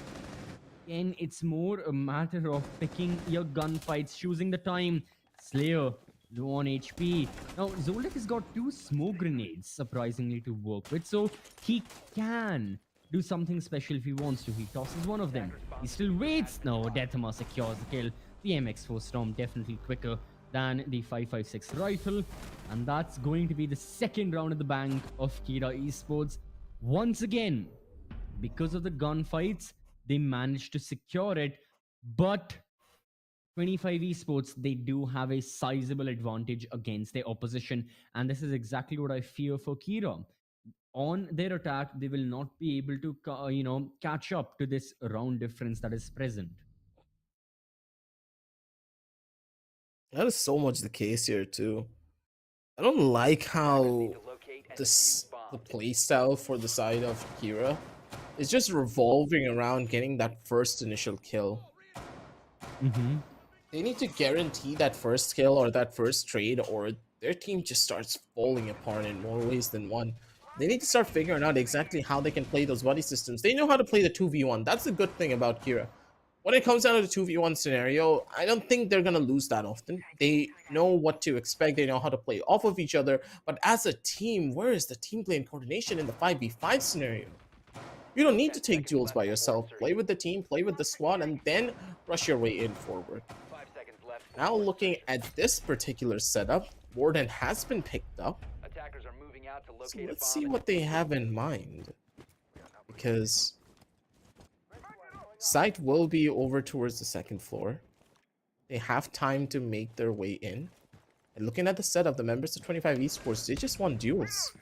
Speaker 7: Again, it's more a matter of picking your gunfights, choosing the time. Slayer, low on HP. Now, Zoldyck has got 2 smoke grenades, surprisingly, to work with. So, he can do something special if he wants to. He tosses one of them. He still waits. No, Deathama secures the kill. The MX4 Storm definitely quicker than the 5.56 rifle. And that's going to be the second round at the bank of Kira Esports. Once again, because of the gunfights, they managed to secure it. But 25 Esports, they do have a sizable advantage against their opposition. And this is exactly what I fear for Kira. On their attack, they will not be able to, catch up to this round difference that is present.
Speaker 8: That is so much the case here too. I don't like how the playstyle for the side of Kira is just revolving around getting that first initial kill. They need to guarantee that first kill or that first trade, or their team just starts falling apart in more ways than one. They need to start figuring out exactly how they can play those buddy systems. They know how to play the 2v1. That's the good thing about Kira. When it comes down to the 2v1 scenario, I don't think they're going to lose that often. They know what to expect. They know how to play off of each other. But as a team, where is the team play and coordination in the 5v5 scenario? You don't need to take duels by yourself. Play with the team, play with the squad, and then rush your way in forward. Now looking at this particular setup, Warden has been picked up. So let's see what they have in mind. Because site will be over towards the second floor. They have time to make their way in. And looking at the setup, the members of 25 Esports, they just want duels.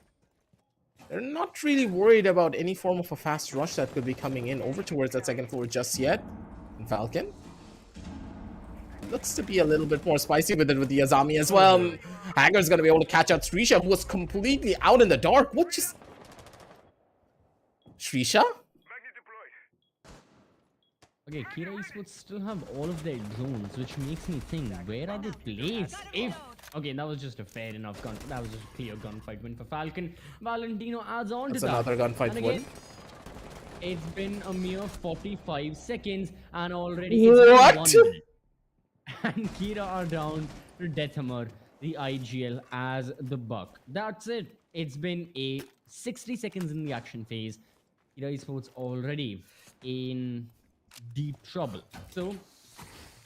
Speaker 8: They're not really worried about any form of a fast rush that could be coming in over towards that second floor just yet. And Falcon looks to be a little bit more spicy with it with the Azami as well. Hager's gonna be able to catch out Shrisha, who was completely out in the dark. What just... Shrisha?
Speaker 7: Okay, Kira Esports still have all of their drones, which makes me think, where are they placed? If... Okay, that was just a fair enough gun. That was just a clear gunfight win for Falcon. Valentino adds on to that.
Speaker 8: That's another gunfight win.
Speaker 7: It's been a mere 45 seconds, and already it's been 1 minute. And Kira are down to Deathhammer, the IGL, as the buck. That's it. It's been a 60 seconds in the action phase. Kira Esports already in deep trouble. So,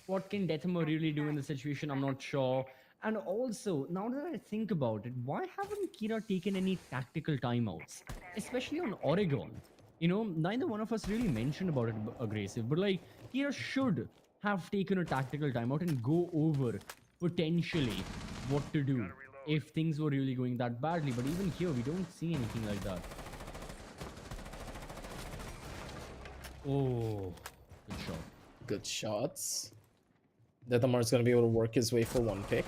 Speaker 7: what can Deathhammer really do in the situation? I'm not sure. And also, now that I think about it, why haven't Kira taken any tactical timeouts? Especially on Oregon. You know, neither one of us really mentioned about it aggressive, but like, Kira should have taken a tactical timeout and go over potentially what to do if things were really going that badly. But even here, we don't see anything like that. Oh, good shot.
Speaker 8: Good shots. Deathamar's going to be able to work his way for one pick.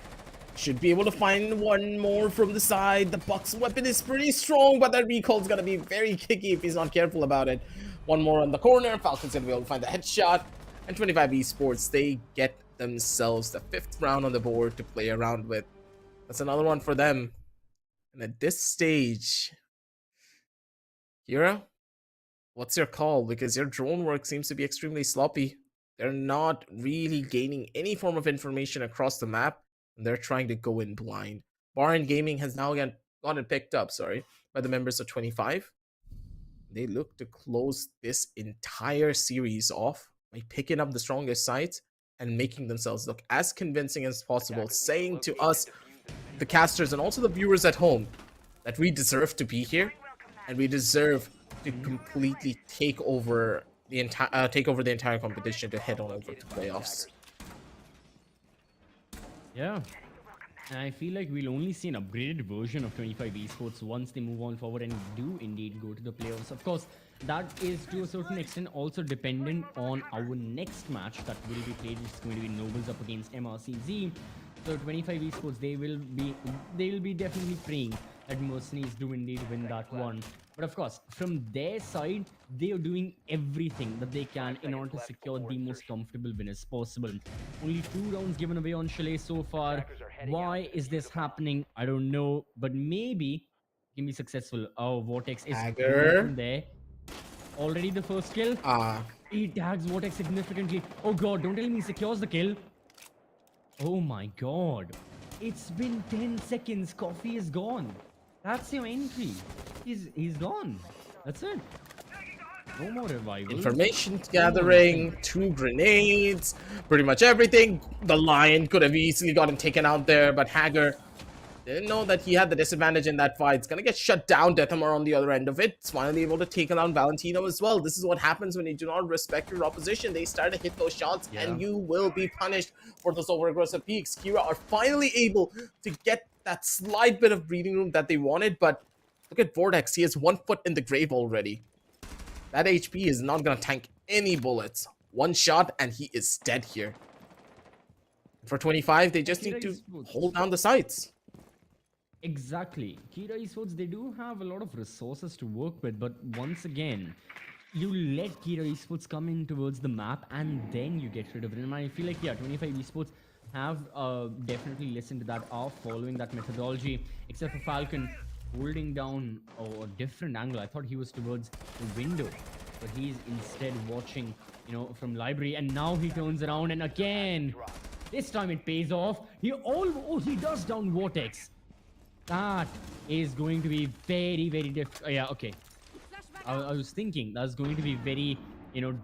Speaker 8: Should be able to find one more from the side. The Buck's weapon is pretty strong, but that recall's going to be very kicky if he's not careful about it. One more on the corner. Falcon's going to be able to find the headshot. And 25 Esports, they get themselves the 5th round on the board to play around with. That's another one for them. And at this stage, Kira, what's your call? Because your drone work seems to be extremely sloppy. They're not really gaining any form of information across the map. And they're trying to go in blind. Bar and Gaming has now gotten picked up, by the members of 25. They look to close this entire series off by picking up the strongest sides and making themselves look as convincing as possible, saying to us, the casters, and also the viewers at home, that we deserve to be here and we deserve to completely take over the entire competition to head on over to playoffs.
Speaker 7: Yeah. And I feel like we'll only see an upgraded version of 25 Esports once they move on forward and do indeed go to the playoffs. Of course, that is to a certain extent also dependent on our next match that will be played, which is going to be Nobles up against MRCZ. So 25 Esports, they will be definitely praying that MercenarieZ do indeed win that one. But of course, from their side, they are doing everything that they can in order to secure the most comfortable win as possible. Only 2 rounds given away on Chalet so far. Why is this happening? I don't know, but maybe can be successful. Oh, Vortex is
Speaker 8: Hager.
Speaker 7: from there. Already the first kill. He tags Vortex significantly. Oh god, don't tell me he secures the kill. Oh my god. It's been 10 seconds. Coffee is gone. That's your entry. He's gone. That's it. No more revival.
Speaker 8: Information gathering, 2 grenades, pretty much everything. The Lion could have easily gotten taken out there, but Hager didn't know that he had the disadvantage in that fight. It's gonna get shut down. Deathhammer on the other end of it. It's finally able to take down Valentino as well. This is what happens when you do not respect your opposition. They start to hit those shots, and you will be punished for those over-aggressive peaks. Kira are finally able to get that slight bit of breathing room that they wanted, but look at Vortex. He has 1 foot in the grave already. That HP is not gonna tank any bullets. 1 shot, and he is dead here. For 25, they just need to hold down the sights.
Speaker 7: Exactly. Kira Esports, they do have a lot of resources to work with, but once again, you let Kira Esports come in towards the map and then you get rid of it. And I feel like, yeah, 25 Esports have definitely listened to that, are following that methodology, except for Falcon holding down a different angle. I thought he was towards the window, but he's instead watching, from library, and now he turns around and again, this time it pays off. He does down Vortex. That is going to be very, very difficult. Yeah, okay. I was thinking that's going to be very,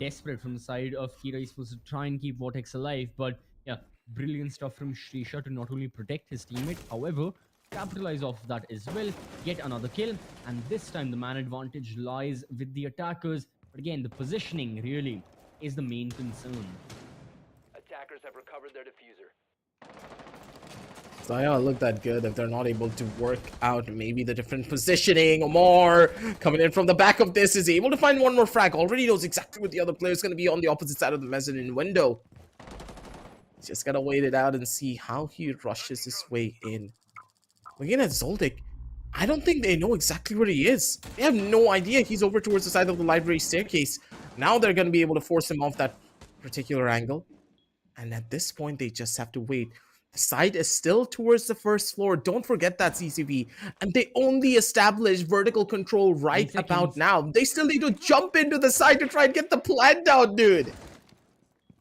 Speaker 7: desperate from the side of Kira Esports to try and keep Vortex alive. But yeah, brilliant stuff from Shrisha to not only protect his teammate, however, capitalize off that as well, get another kill, and this time the man advantage lies with the attackers. But again, the positioning really is the main concern.
Speaker 9: Attackers have recovered their diffuser.
Speaker 8: Zaya look that good if they're not able to work out maybe the different positioning. Omar coming in from the back of this is able to find 1 more frag. Already knows exactly what the other player is going to be on the opposite side of the mezzanine window. He's just got to wait it out and see how he rushes his way in. Looking at Zotac, I don't think they know exactly where he is. They have no idea he's over towards the side of the library staircase. Now they're going to be able to force him off that particular angle. And at this point, they just have to wait. The site is still towards the first floor. Don't forget that, CCV. And they only established vertical control right about now. They still need to jump into the site to try and get the plant down, dude.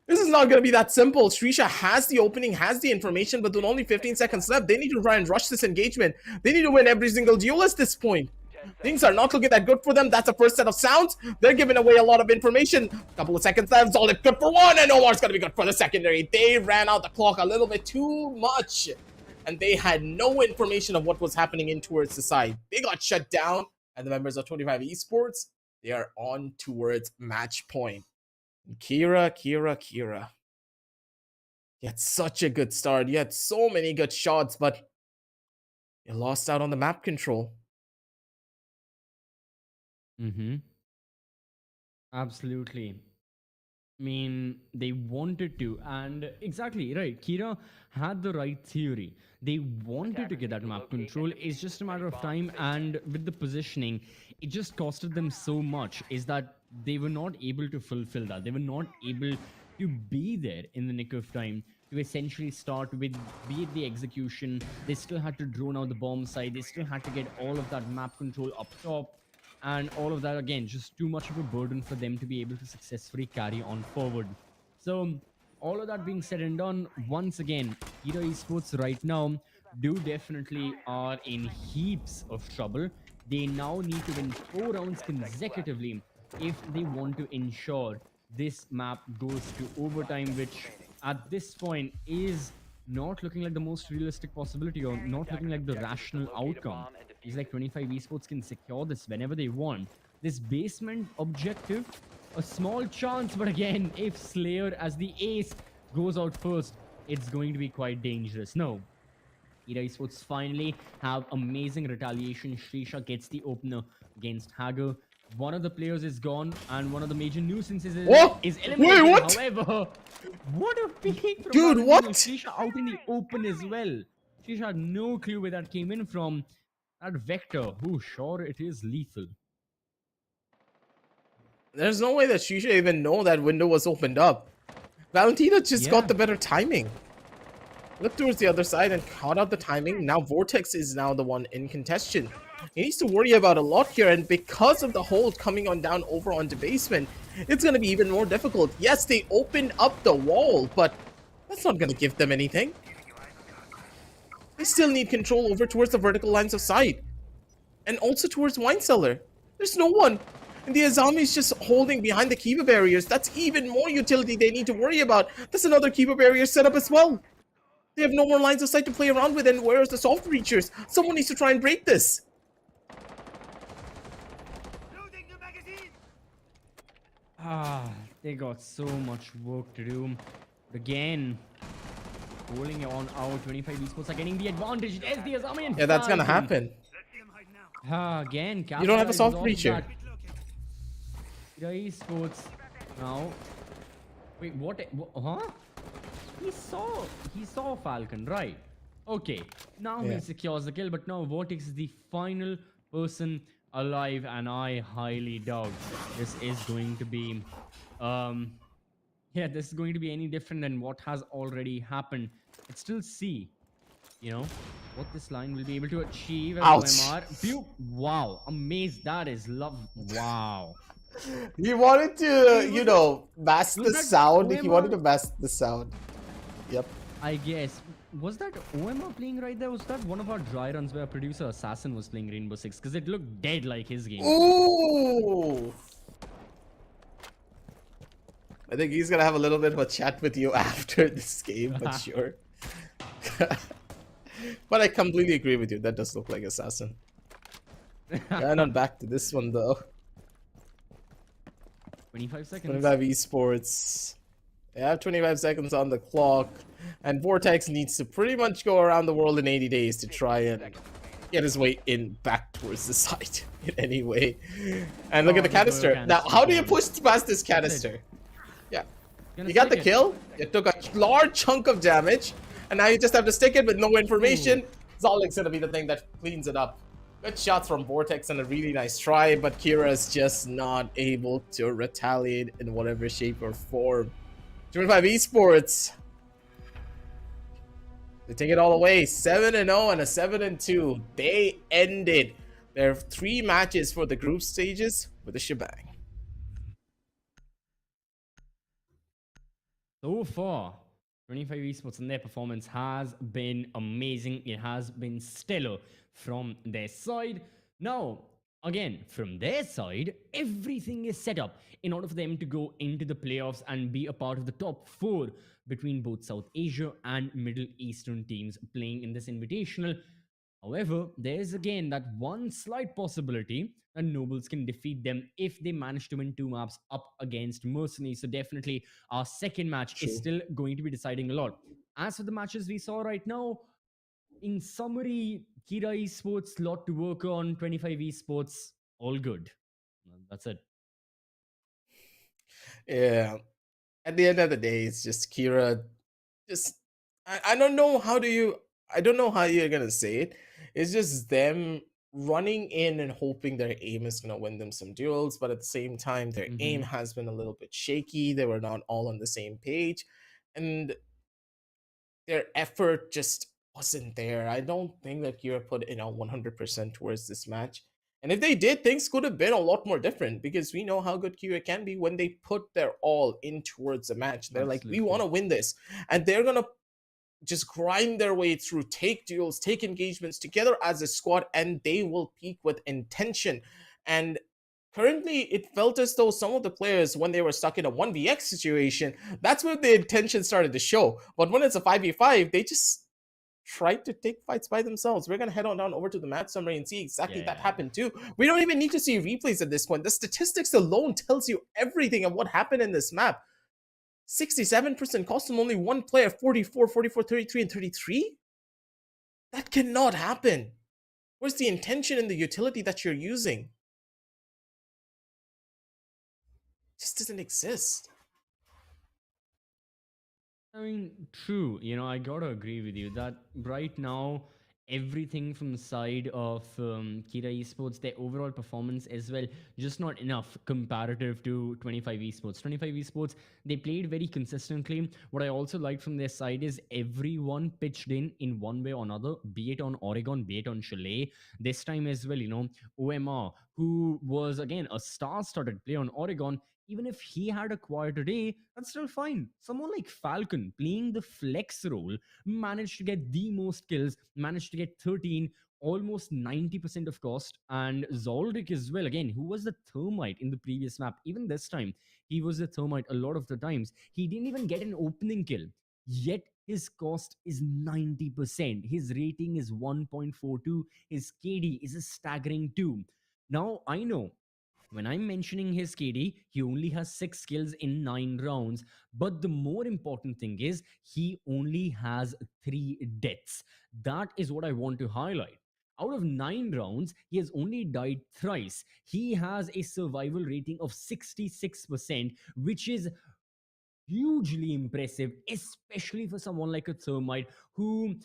Speaker 8: This is not going to be that simple. Shrisha has the opening, has the information, but with only 15 seconds left, they need to try and rush this engagement. They need to win every single duel at this point. Things are not looking that good for them. That's the first set of sounds. They're giving away a lot of information. Couple of seconds left. Zotac good for 1, and Omar's going to be good for the secondary. They ran out the clock a little bit too much, and they had no information of what was happening in towards the side. They got shut down, and the members of 25 Esports, they are on towards match point. Kira. You had such a good start. You had so many good shots, but you lost out on the map control.
Speaker 7: Absolutely. I mean, they wanted to, and exactly right. Kira had the right theory. They wanted to get that map control. It's just a matter of time, and with the positioning, it just costed them so much. Is that they were not able to fulfill that. They were not able to be there in the nick of time to essentially start with, be it the execution. They still had to drone out the bomb side. They still had to get all of that map control up top. And all of that, again, just too much of a burden for them to be able to successfully carry on forward. So, all of that being said and done, once again, Kira Esports right now do definitely are in heaps of trouble. They now need to win 4 rounds consecutively if they want to ensure this map goes to overtime, which at this point is not looking like the most realistic possibility or not looking like the rational outcome. It's like 25 esports can secure this whenever they want. This basement objective, a small chance, but again, if Slayer as the ace goes out first, it's going to be quite dangerous. No, Ira Esports finally have amazing retaliation. Shrisha gets the opener against Hager. One of the players is gone, and one of the major nuisances
Speaker 8: What?
Speaker 7: is
Speaker 8: Wait,
Speaker 7: eliminated.
Speaker 8: what?
Speaker 7: However, what a peek from
Speaker 8: Dude,
Speaker 7: that
Speaker 8: what?
Speaker 7: Shrisha out in the open as well. Shrisha had no clue where that came in from. That Vector, who sure it is lethal.
Speaker 8: There's no way that Shisha even know that window was opened up. Valentina just got the better timing. Looked towards the other side and caught out the timing. Now Vortex is now the one in contention. He needs to worry about a lot here, and because of the hold coming on down over onto basement, it's going to be even more difficult. Yes, they opened up the wall, but that's not going to give them anything. They still need control over towards the vertical lines of sight. And also towards Wine Cellar. There's no one. And the Azami is just holding behind the Kiva barriers. That's even more utility they need to worry about. There's another Kiva barrier set up as well. They have no more lines of sight to play around with, and where's the soft reachers? Someone needs to try and break this.
Speaker 7: They got so much work to do. Again, holding on out. 25 esports are getting the advantage. There's the Azami and
Speaker 8: Yeah, that's gonna
Speaker 7: Falcon.
Speaker 8: happen.
Speaker 7: Again,
Speaker 8: You don't have a
Speaker 7: capitalizes
Speaker 8: soft
Speaker 7: off
Speaker 8: reacher.
Speaker 7: that. The esports now. Wait, what? Huh? He saw Falcon, right? Okay, now
Speaker 8: Yeah.
Speaker 7: he secures the kill, but now Vortex is the final person alive, and I highly doubt this is going to be, yeah, this is going to be any different than what has already happened. Let's still see, you know, what this line will be able to achieve as
Speaker 8: Ouch.
Speaker 7: OMR. Wow, amazed. That is love. Wow.
Speaker 8: He wanted to, you know, mask
Speaker 7: was
Speaker 8: the
Speaker 7: that
Speaker 8: sound. He
Speaker 7: OMR?
Speaker 8: wanted to mask the sound. Yep.
Speaker 7: I guess. Was that OMR playing right there? Was that one of our dry runs where producer Assassin was playing Rainbow Six? Because it looked dead like his game.
Speaker 8: Ooh. I think he's gonna have a little bit of a chat with you after this game, but sure. But I completely agree with you. That does look like Assassin. And on back to this one though.
Speaker 7: 25 seconds.
Speaker 8: 25 esports. They have 25 seconds on the clock, and Vortex needs to pretty much go around the world in 80 days to try and get his way in back towards the site in any way. And look at the canister. Now, how do you push past this canister? Yeah. You got the kill. You took a large chunk of damage, and now you just have to stick it with no information. Zolic's gonna be the thing that cleans it up. Good shots from Vortex and a really nice try, but Kira is just not able to retaliate in whatever shape or form. 25 esports. They take it all away. 7-0 and a 7-2. They ended their 3 matches for the group stages with a shebang.
Speaker 7: So far, 25 esports and their performance has been amazing. It has been stellar from their side. Now, again, from their side, everything is set up in order for them to go into the playoffs and be a part of the top 4 between both South Asia and Middle Eastern teams playing in this invitational. However, there's again that one slight possibility that Nobles can defeat them if they manage to win 2 maps up against MercenarieZ. So definitely our second match is still going to be deciding a lot. As for the matches we saw right now, in summary, Kira Esports, lot to work on. 25 Esports, all good. That's it.
Speaker 8: Yeah. At the end of the day, it's just Kira. Just I don't know how do you. I don't know how you're gonna say it. It's just them running in and hoping their aim is gonna win them some duels, but at the same time, their aim has been a little bit shaky. They were not all on the same page, and their effort just wasn't there. I don't think that Kira put in a 100% towards this match. And if they did, things could have been a lot more different because we know how good QA can be when they put their all in towards a match. They're like, we want to win this. And they're going to just grind their way through, take duels, take engagements together as a squad, and they will peak with intention. And currently, it felt as though some of the players, when they were stuck in a 1vx situation, that's where the intention started to show. But when it's a 5v5, they just tried to take fights by themselves. We're gonna head on down over to the match summary and see exactly that happened too. We don't even need to see replays at this point. The statistics alone tells you everything of what happened in this map. 67% cost them only one player, 44, 44, 33, and 33? That cannot happen. Where's the intention and the utility that you're using? It just doesn't exist.
Speaker 7: I mean, true. I gotta agree with you that right now, everything from the side of Kira Esports, their overall performance as well, just not enough comparative to 25 Esports. 25 Esports, they played very consistently. What I also liked from their side is everyone pitched in one way or another, be it on Oregon, be it on Chalet. This time as well, OMR, who was again a star-studded player on Oregon, even if he had a quieter day, that's still fine. Someone like Falcon playing the flex role managed to get the most kills, managed to get 13, almost 90% of cost. And Zoldyck as well, again, who was the thermite in the previous map, even this time, he was the thermite a lot of the times. He didn't even get an opening kill, yet his cost is 90%. His rating is 1.42. His KD is a staggering 2. Now, I know when I'm mentioning his KD, he only has 6 kills in 9 rounds. But the more important thing is, he only has 3 deaths. That is what I want to highlight. Out of 9 rounds, he has only died thrice. He has a survival rating of 66%, which is hugely impressive, especially for someone like a thermite who,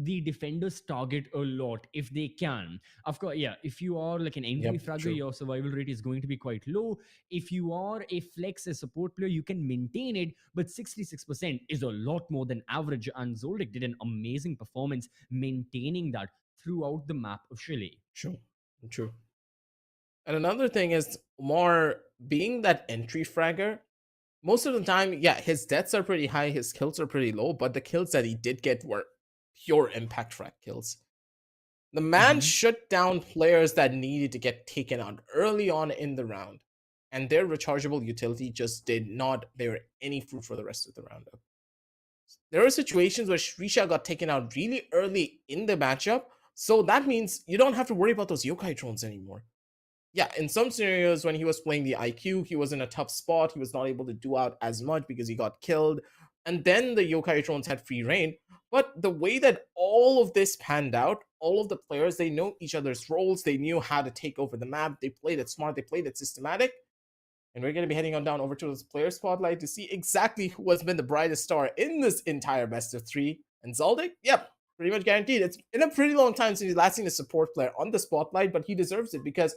Speaker 7: the defenders target a lot if they can. Of course, yeah, if you are like an entry fragger, your survival rate is going to be quite low. If you are a flex, a support player, you can maintain it, but 66% is a lot more than average. And Zoldyck did an amazing performance maintaining that throughout the map of Chile.
Speaker 8: True. And another thing is, more being that entry fragger, most of the time, yeah, his deaths are pretty high, his kills are pretty low, but the kills that he did get were pure impact frag kills. The man shut down players that needed to get taken out early on in the round, and their rechargeable utility just did not bear any fruit for the rest of the roundup. There are situations where Shrisha got taken out really early in the matchup, so that means you don't have to worry about those yokai drones anymore. Yeah, in some scenarios when he was playing the IQ, he was in a tough spot. He was not able to do out as much because he got killed. And then the yokai drones had free reign. But the way that all of this panned out, all of the players, they know each other's roles. They knew how to take over the map. They played it smart. They played it systematic. And we're going to be heading on down over to this player spotlight to see exactly who has been the brightest star in this entire best of 3. And Zoldyck, yep, pretty much guaranteed. It's been a pretty long time since he's last seen a support player on the spotlight, but he deserves it because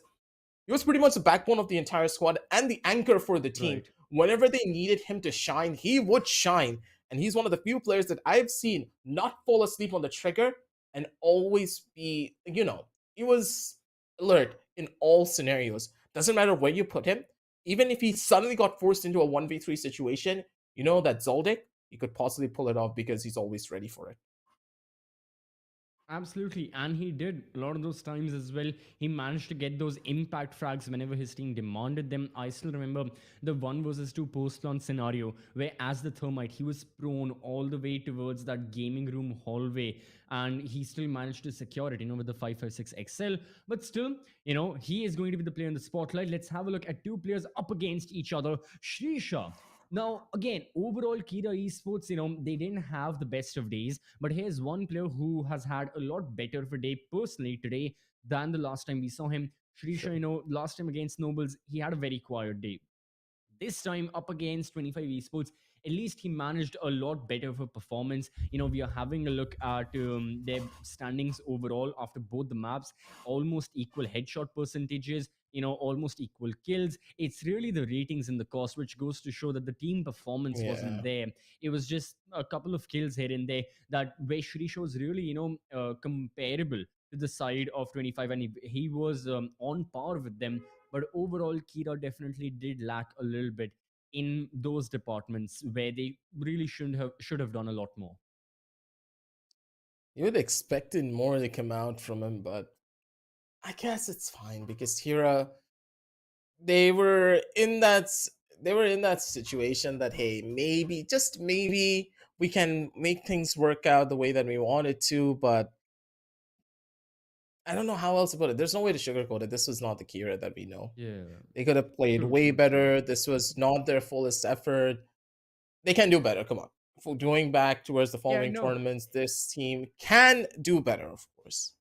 Speaker 8: he was pretty much the backbone of the entire squad and the anchor for the team. Right. Whenever they needed him to shine, he would shine. And he's one of the few players that I've seen not fall asleep on the trigger and always be, he was alert in all scenarios. Doesn't matter where you put him. Even if he suddenly got forced into a 1v3 situation, you know that Zoldyck, he could possibly pull it off because he's always ready for it.
Speaker 7: Absolutely, and he did a lot of those times as well. He managed to get those impact frags whenever his team demanded them. I still remember the 1 versus 2 post-launch scenario where, as the thermite, he was prone all the way towards that gaming room hallway, and he still managed to secure it, with the 556 XL. But still, he is going to be the player in the spotlight. Let's have a look at 2 players up against each other. Shrisha. Now, again, overall, Kira Esports, they didn't have the best of days, but here's one player who has had a lot better of a day personally today than the last time we saw him. Shrisha, last time against Nobles, he had a very quiet day. This time up against 25 Esports, at least he managed a lot better of a performance. We are having a look at their standings overall after both the maps, almost equal headshot percentages, almost equal kills. It's really the ratings and the cost, which goes to show that the team performance wasn't there. It was just a couple of kills here and there that where Shrisha was really, comparable to the side of 25, and he was on par with them. But overall, Kira definitely did lack a little bit in those departments where they really should have done a lot more.
Speaker 8: You would expected more to come out from him, but I guess it's fine because Kira, they were in that situation that, hey, maybe, just maybe, we can make things work out the way that we wanted to, but I don't know how else to put it. There's no way to sugarcoat it. This was not the Kira that we know.
Speaker 7: Yeah.
Speaker 8: They could have played
Speaker 7: True,
Speaker 8: way
Speaker 7: true, true.
Speaker 8: better. This was not their fullest effort. They can do better. Come on. For going back towards the following
Speaker 7: know.
Speaker 8: tournaments, this team can do better, of course.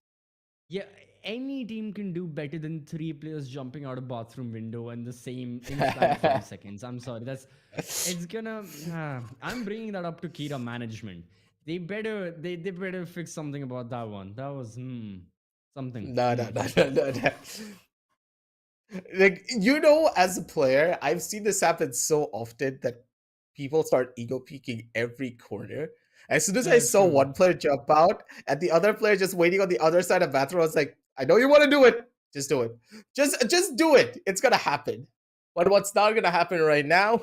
Speaker 7: Yeah, any team can do better than 3 players jumping out a bathroom window and the same in the span of 5 seconds. I'm sorry, it's gonna. I'm bringing that up to Kira management. They better fix something about that one. That was something.
Speaker 8: No. Like, you know, as a player, I've seen this happen so often that people start ego peeking every corner. As soon as I saw
Speaker 7: true.
Speaker 8: one player jump out and the other player just waiting on the other side of bathroom, I was like, I know you want to do it. Just do it. Just do it. It's gonna happen. But what's not gonna happen right now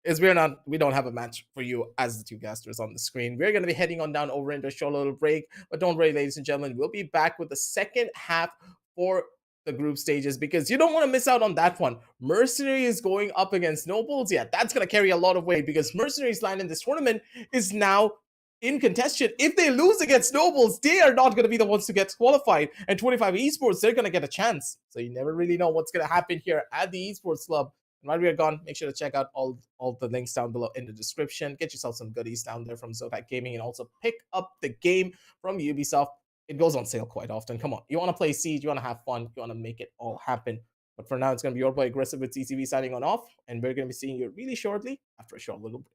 Speaker 8: is we don't have a match for you as the two casters on the screen. We're gonna be heading on down over into a short little break. But don't worry, ladies and gentlemen, we'll be back with the second half for the group stages because you don't want to miss out on that one. Mercenary is going up against Nobles. Yeah, that's going to carry a lot of weight because Mercenary's line in this tournament is now in contention. If they lose against Nobles, they are not going to be the ones to get qualified. And 25 Esports, they're going to get a chance. So you never really know what's going to happen here at the Esports Club. And while we are gone, make sure to check out all the links down below in the description. Get yourself some goodies down there from Zotac Gaming and also pick up the game from Ubisoft. It goes on sale quite often. Come on. You want to play Siege, you want to have fun, you want to make it all happen. But for now, it's going to be your boy Aggressive with CCV signing on off. And we're going to be seeing you really shortly after a short little break.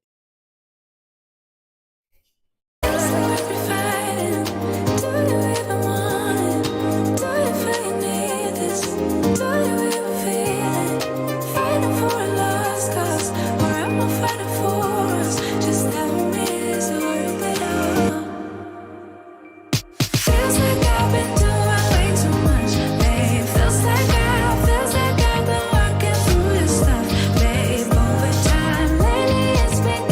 Speaker 2: Feels like I've been working through this stuff, babe, over time. Lately it's been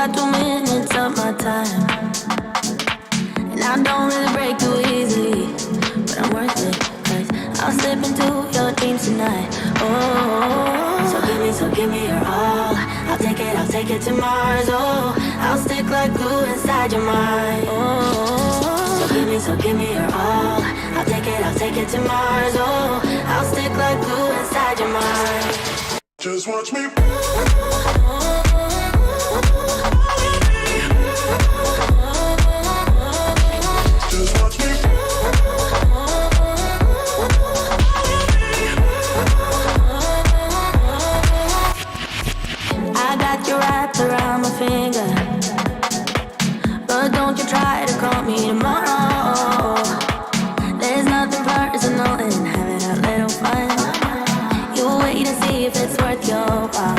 Speaker 1: got 2 minutes of my time, and I don't really break too easily, but I'm worth it, 'cause I'll slip into your dreams tonight. Oh, so give me your all. I'll take it to Mars. Oh, I'll stick like glue inside your mind. Oh, so give me your all. I'll take it to Mars. Oh, I'll stick like glue inside your mind.
Speaker 3: Just watch me. Just watch me.
Speaker 1: I got you wrapped around my finger, but don't you try to call me tomorrow. There's nothing personal in having a little fun. You wait and see if it's worth your while.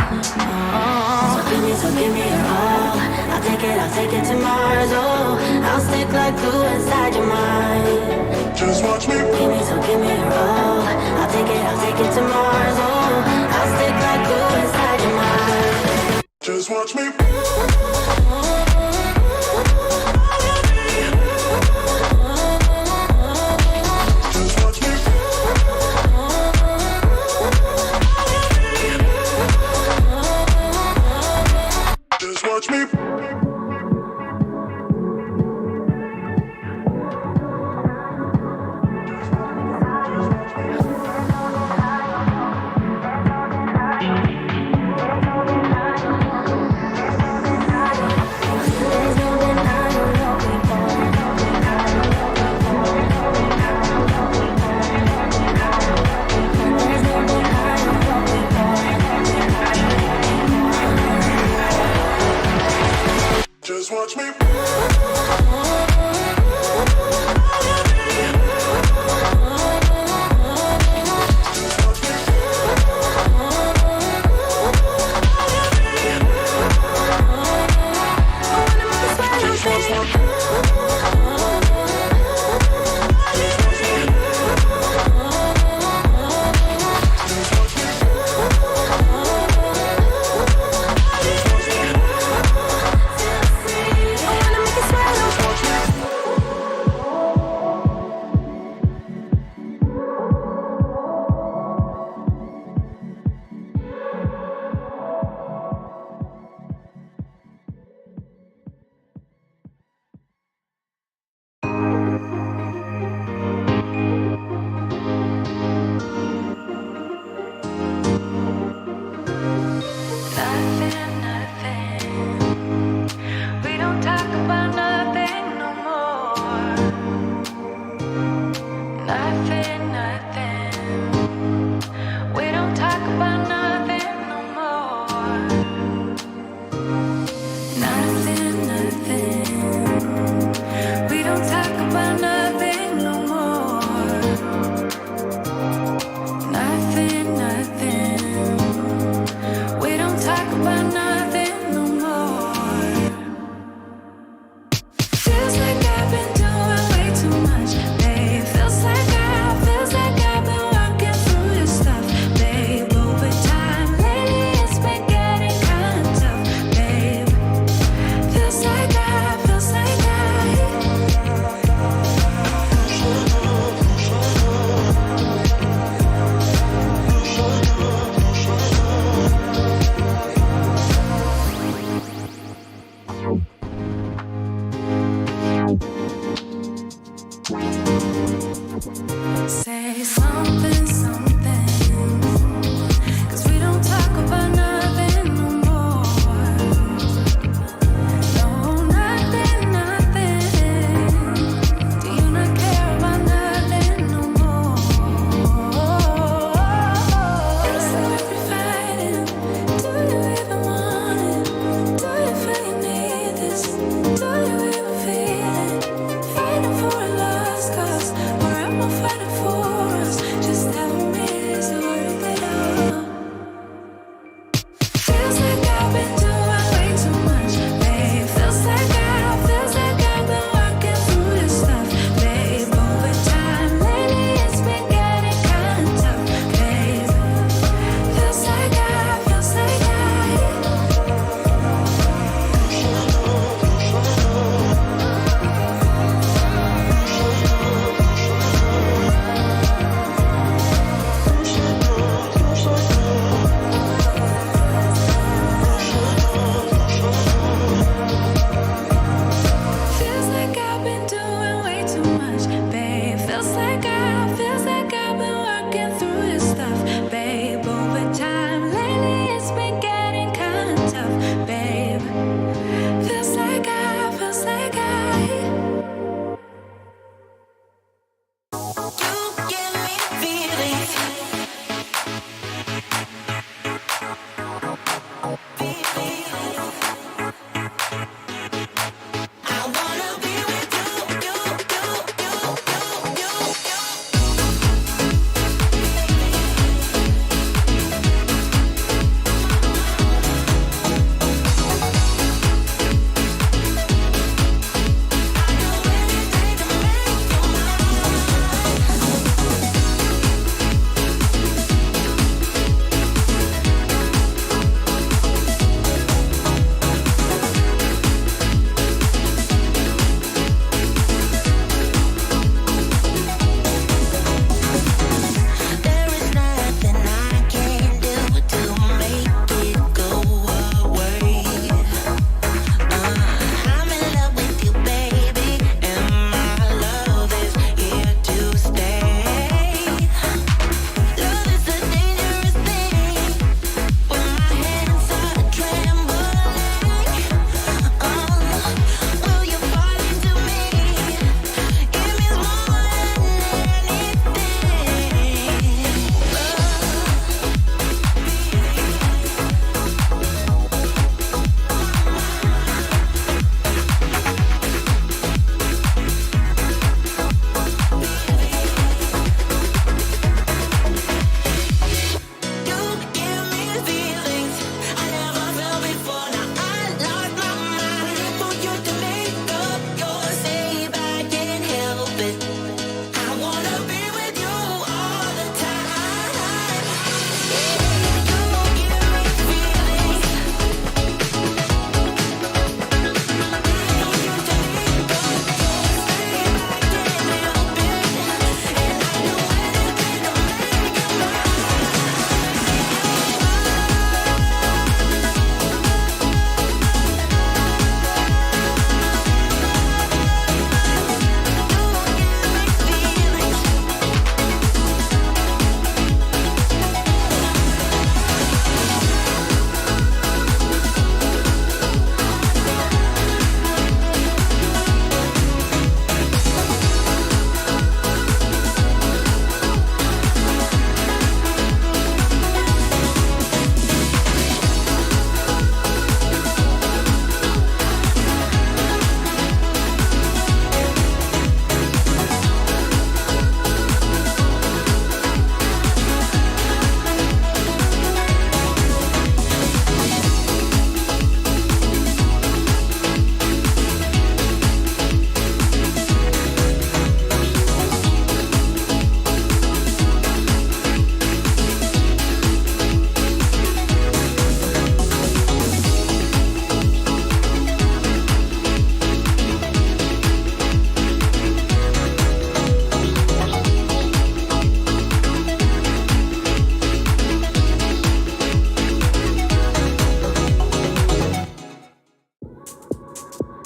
Speaker 1: Oh, so give me your all. I'll take it to Mars. Oh, I'll stick like glue inside your mind.
Speaker 3: Just watch me.
Speaker 1: Give me your all. I'll take it to Mars. Oh, I'll stick like glue inside your mind.
Speaker 3: Just watch me. Just watch me. Just watch me.
Speaker 1: There's no denying what we want. There's no denying what we want.
Speaker 3: Just watch me. Just watch me.
Speaker 1: I wanna make it sweat.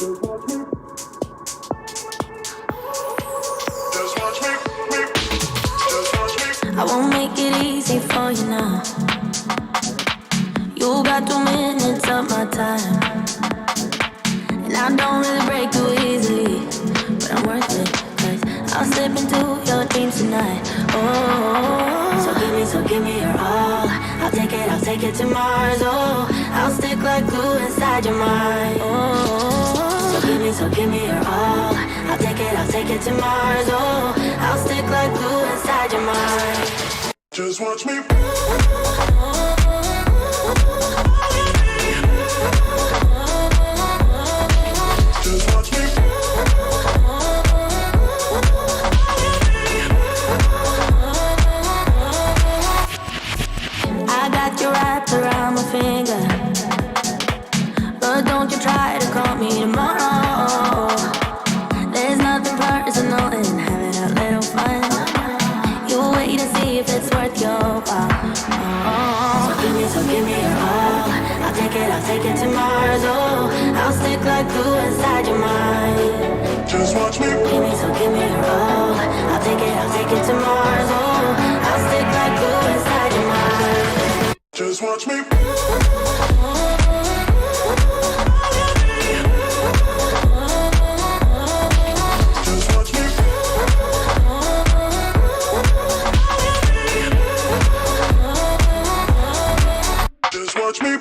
Speaker 3: Just watch me. Just watch me.
Speaker 1: I won't make it easy for you now. You got 2 minutes of my time, and I don't really break too easily, but I'm worth it, 'cause I'll slip into your dreams tonight. Oh, so give me your all. I'll take it to Mars. Oh, I'll stick like glue inside your mind. Oh, so give me your all. I'll take it to Mars. Oh, I'll stick like glue inside your mind.
Speaker 3: Just watch me. Just watch me.
Speaker 1: I got you wrapped around my finger, but don't you try to call me tomorrow. There's nothing personal in having a little fun. You wait to see if it's worth your while. So give me your all. I'll take it to Mars. Oh, I'll stick like glue inside your mind.
Speaker 3: Just watch me.
Speaker 1: Give me your all. I'll take it to Mars. Oh, I'll stick like glue inside your mind.
Speaker 3: Just watch me. Just watch me. Just watch me.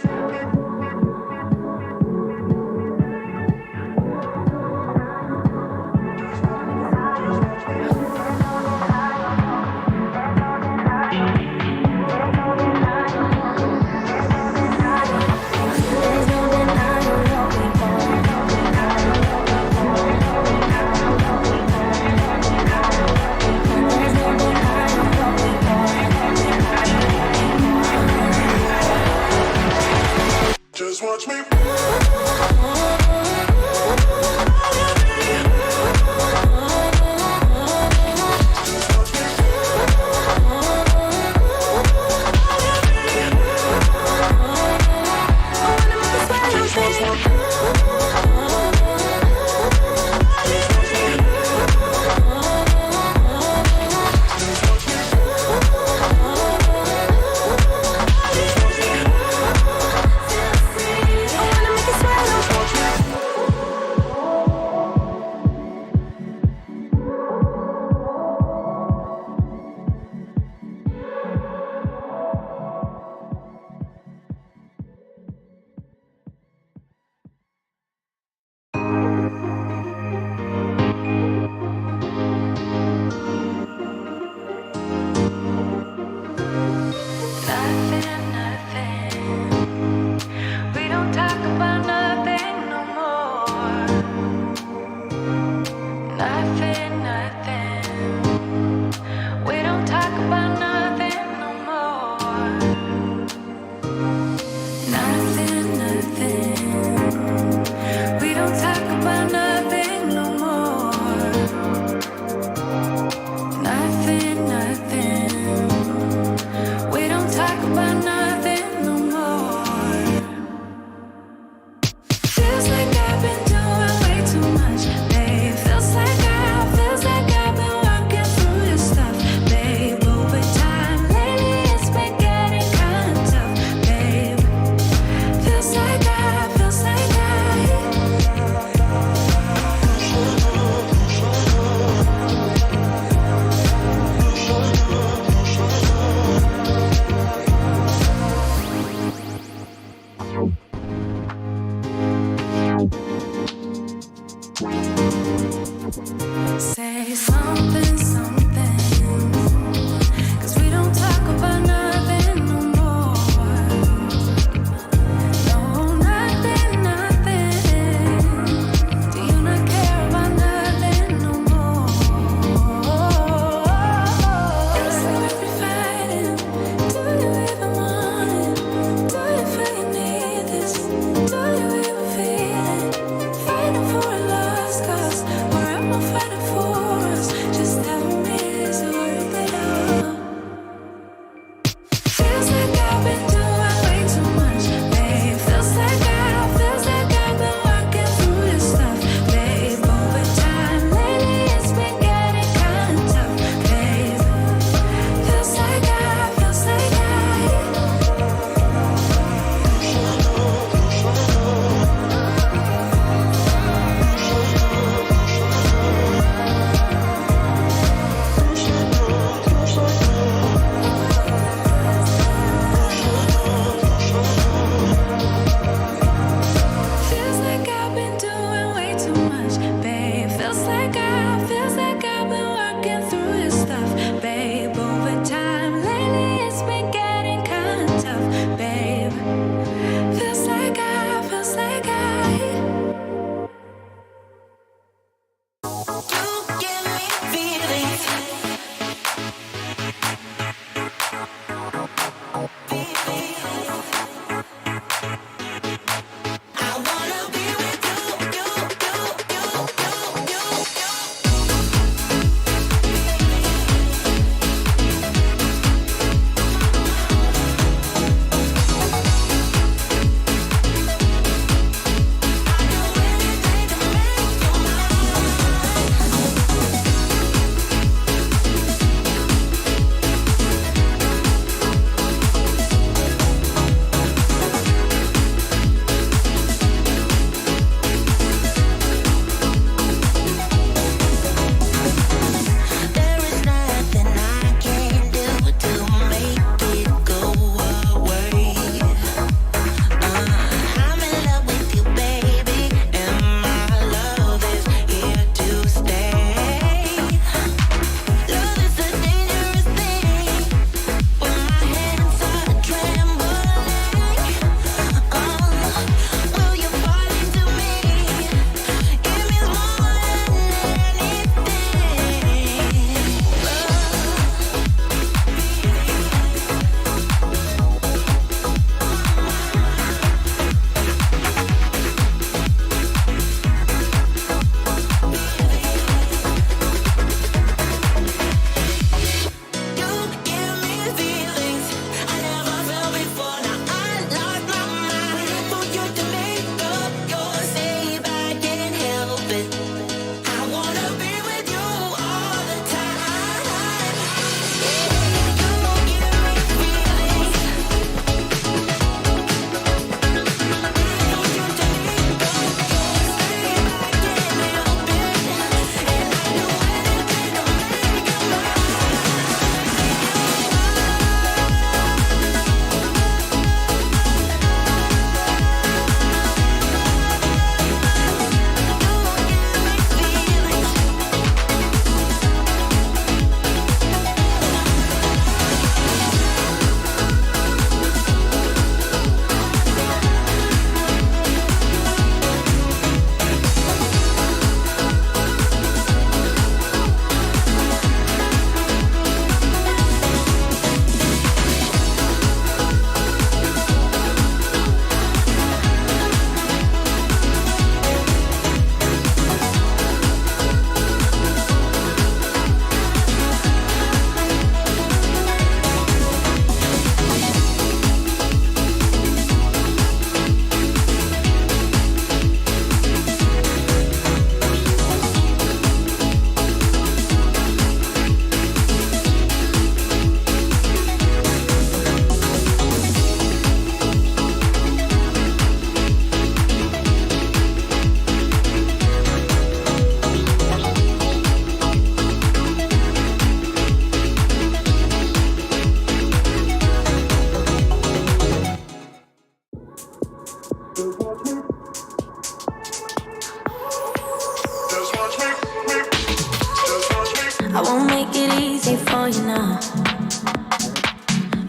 Speaker 1: I won't make it easy for you now.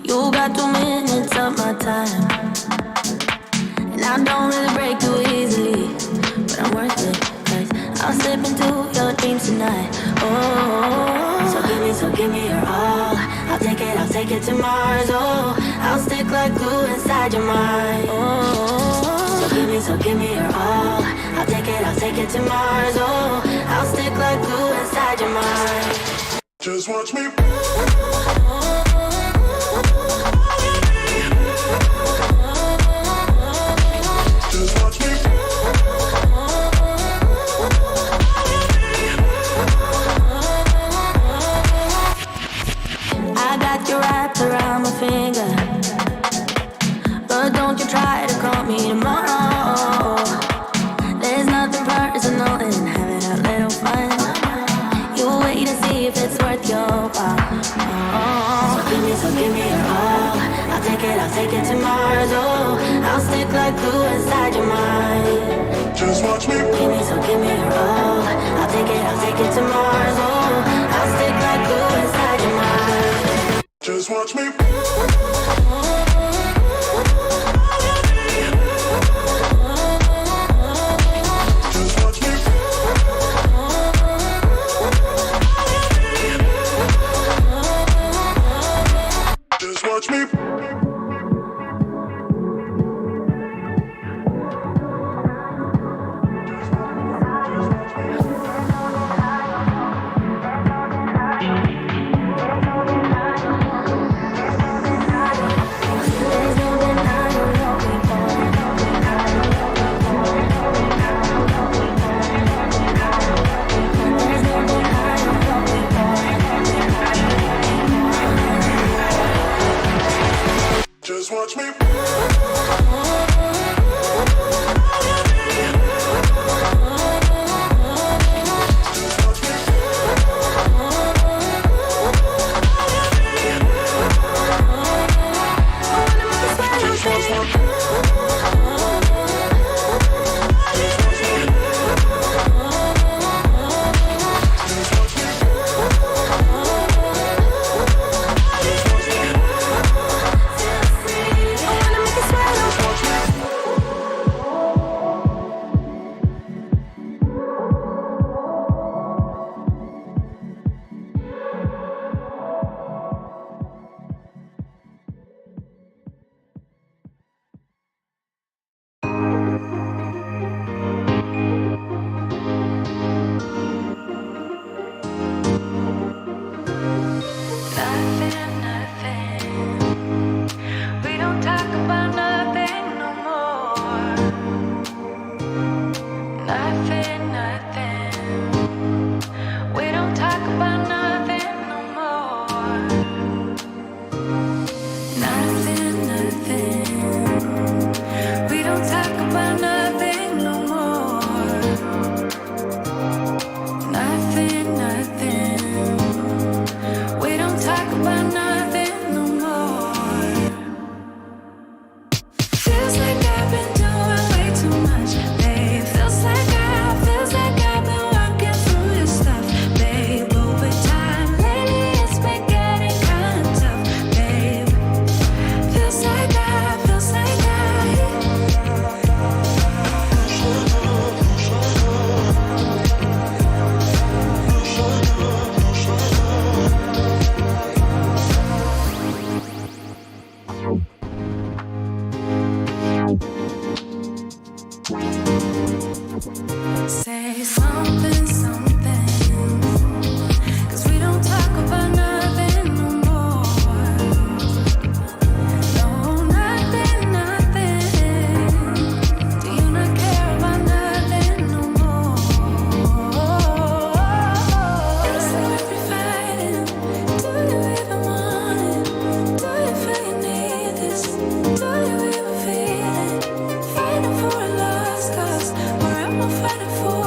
Speaker 1: You got 2 minutes of my time, and I don't really break too easily, but I'm worth it, 'cause I'll slip into your dreams tonight. Oh, so give me your all. I'll take it to Mars. Oh, I'll stick like glue inside your mind. Oh, so give me your all. I'll take it to Mars. Oh, I'll stick like glue inside your mind.
Speaker 3: Just watch me. Just watch me.
Speaker 1: I got you wrapped around my finger, but don't you try to call me tomorrow. There's nothing personal in having a little fun. You wait to see if it's worth your while. So give me your all. I'll take it to Mars. Oh, I'll stick like glue inside your mind.
Speaker 3: Just watch me.
Speaker 1: So give me your all. I'll take it to Mars. Oh, I'll stick like glue inside your mind.
Speaker 3: Just watch me. Just watch me. Just watch me.
Speaker 1: There's no denying what we want. There's no denying what we want.
Speaker 3: Just watch me.
Speaker 2: We don't talk about nothing no more. Nothing. We don't talk about nothing no more. Nothing. We don't talk about nothing no more. Nothing. We don't talk about nothing no more. Feels like I've been doing way too much, babe. Feels like I've been working through your stuff, babe. Over time, lately it's been getting kind of tough, babe. Feels like I. Say something, 'cause we don't talk about nothing no more. No, nothing. Do you not care about nothing no more? It's like we're fighting. Do you even want it? Do you feel you need this? Do you even feel it? Fighting for a lost cause, or am I fighting for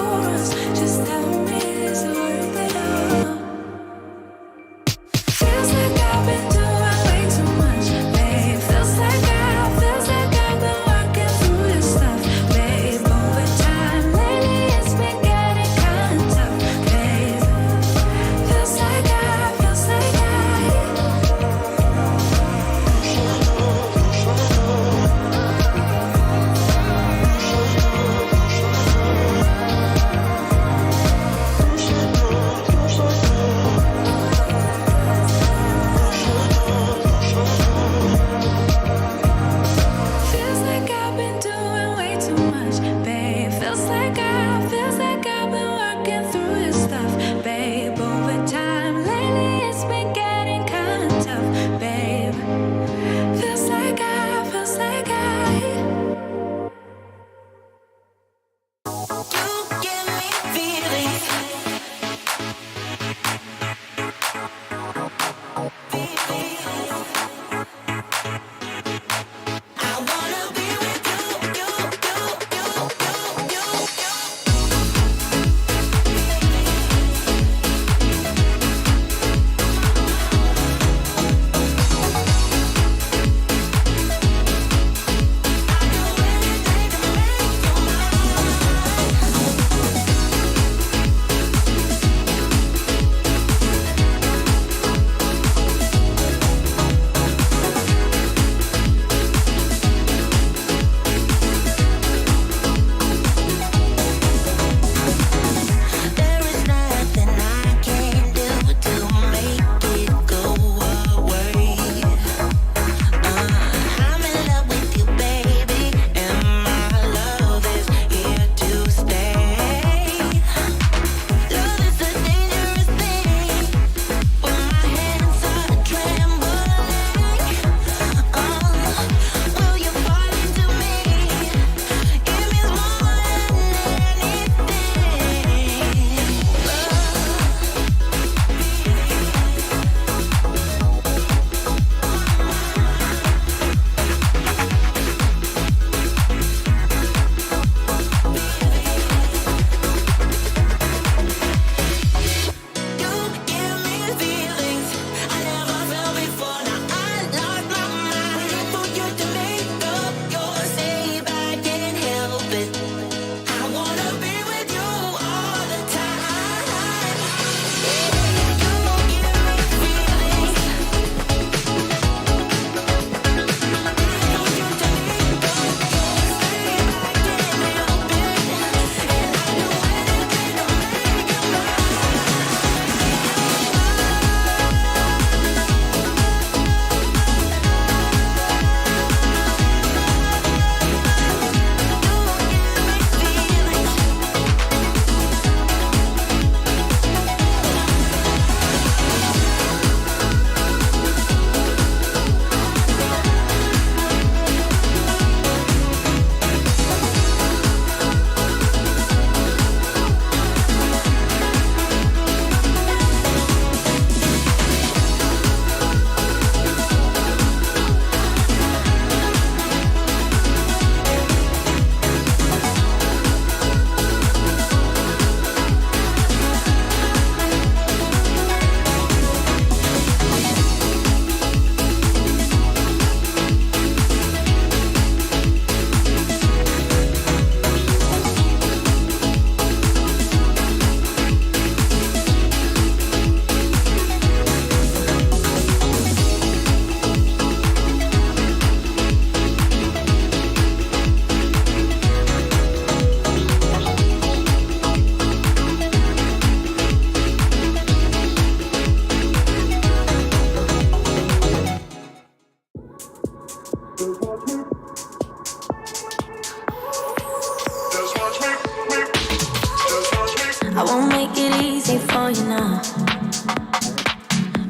Speaker 1: I won't make it easy for you now.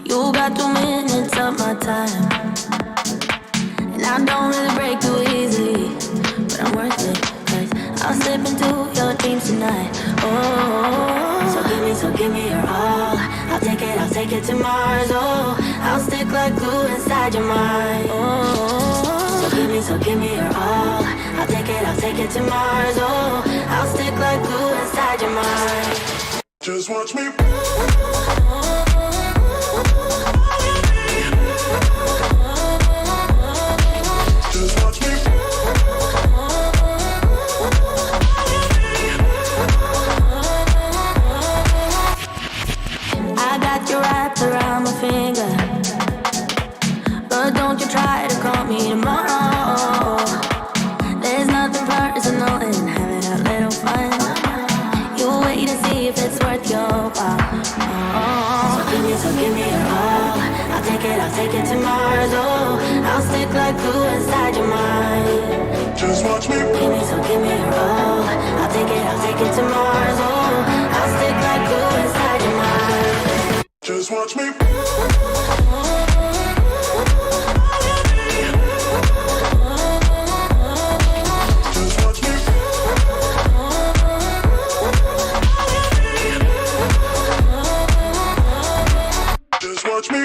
Speaker 1: You got 2 minutes of my time, and I don't really break too easily, but I'm worth it, 'cause I'll slip into your dreams tonight. Oh, so give me your all. I'll take it to Mars. Oh, I'll stick like glue inside your mind. Oh, so give me your all. I'll take it to Mars. Oh, I'll stick like glue inside your mind.
Speaker 3: Just watch me. Just watch me.
Speaker 1: I got you wrapped around my finger, but don't you try to call me tomorrow. There's nothing personal in having a little fun. You wait and see if it's worth your while. Oh, so give me your all. I'll take it to Mars. Oh, I'll stick like glue inside your mind.
Speaker 3: Just watch me.
Speaker 1: Give me your all. I'll take it to Mars. Oh, I'll stick like glue inside your mind.
Speaker 3: Just watch me. Just watch me. Just watch me.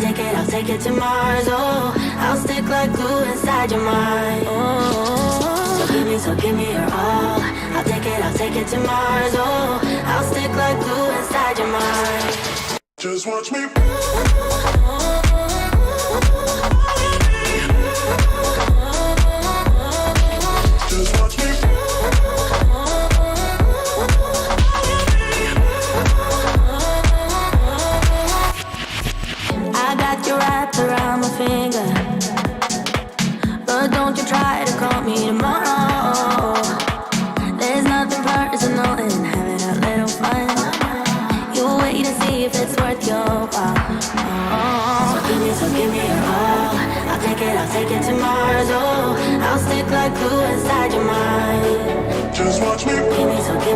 Speaker 1: take it to Mars. Oh, I'll stick like glue inside your mind. Oh, so give me your all. I'll take it to Mars. Oh, I'll stick like glue inside your mind.
Speaker 3: Just watch me. Just watch me.
Speaker 1: I got you wrapped around my finger, but don't you try to call me tomorrow. There's nothing personal in having a little fun. You wait to see if it's worth your while. So give me your all. I'll take it to Mars. Oh, I'll stick like glue inside your mind.
Speaker 3: Just watch me.
Speaker 1: Give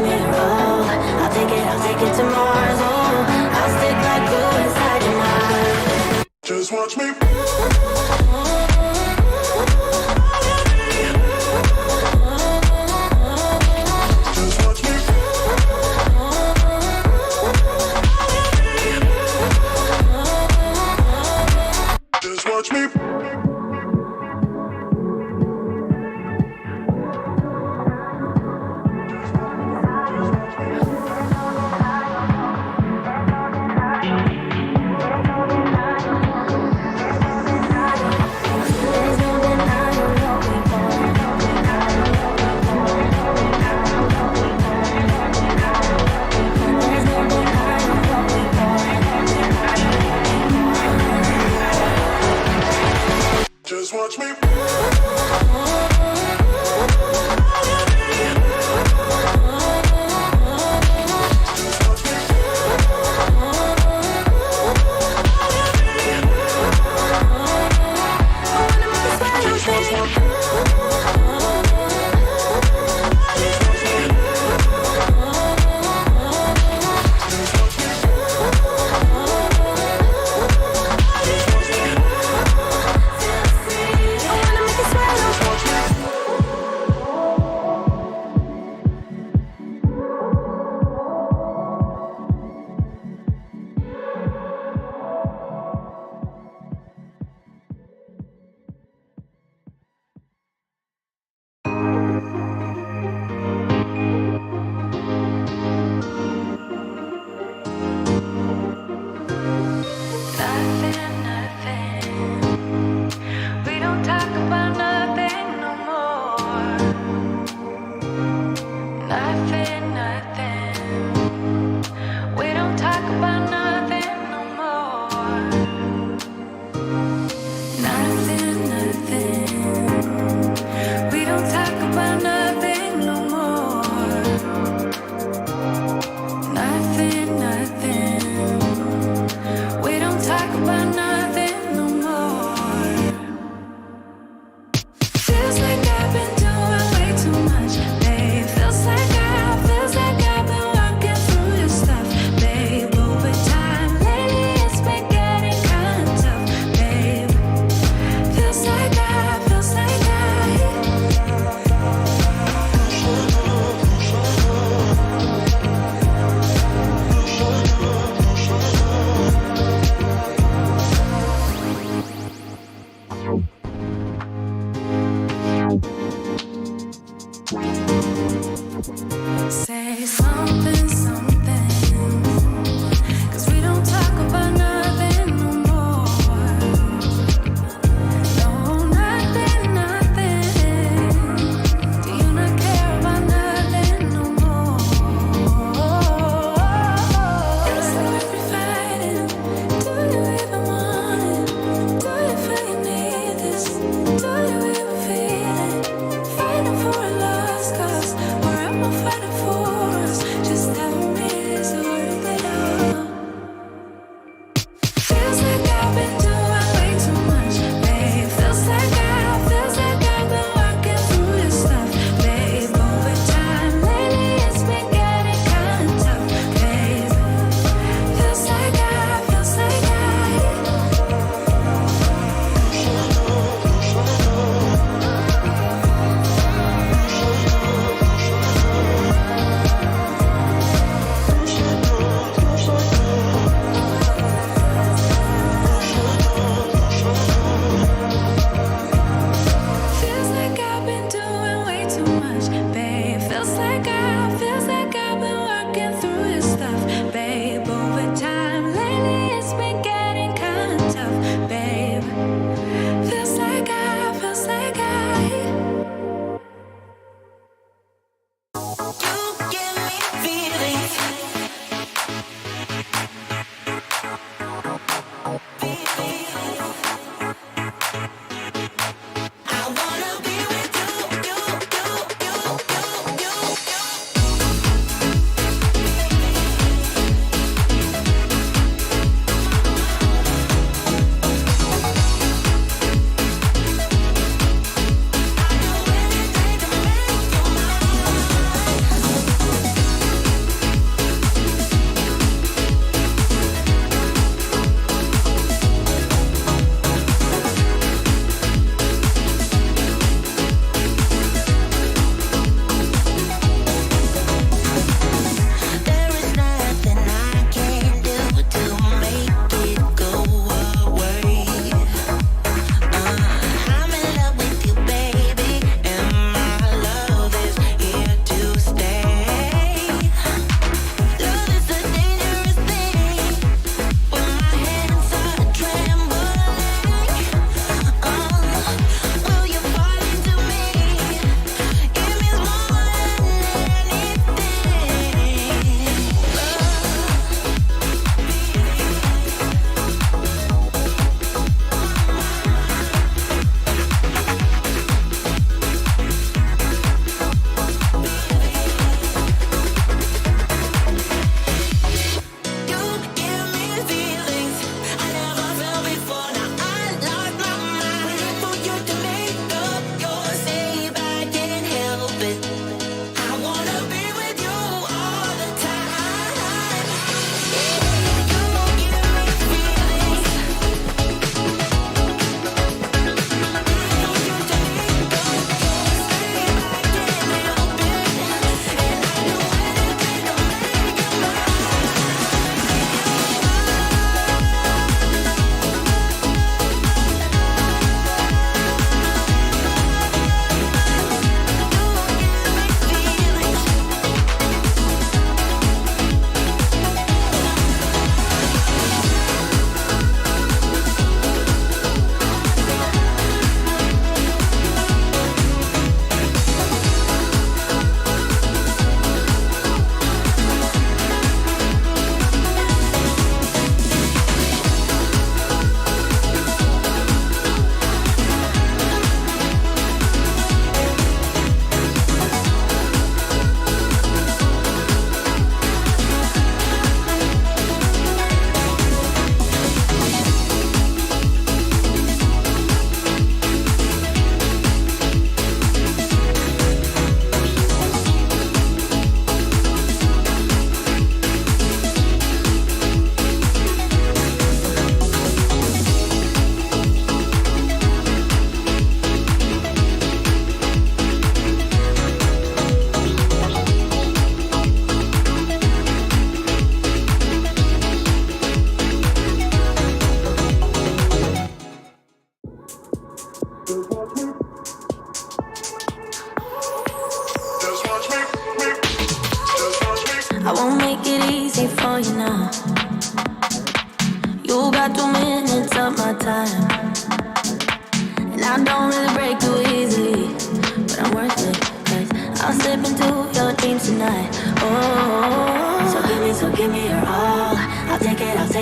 Speaker 1: me your all. I'll take it to Mars. Oh, I'll stick like glue inside your mind.
Speaker 3: Just watch me. Just watch me. Just watch me.
Speaker 1: There's no denying what we want. There's no denying what we want.
Speaker 3: Just watch me.
Speaker 1: I wanna make it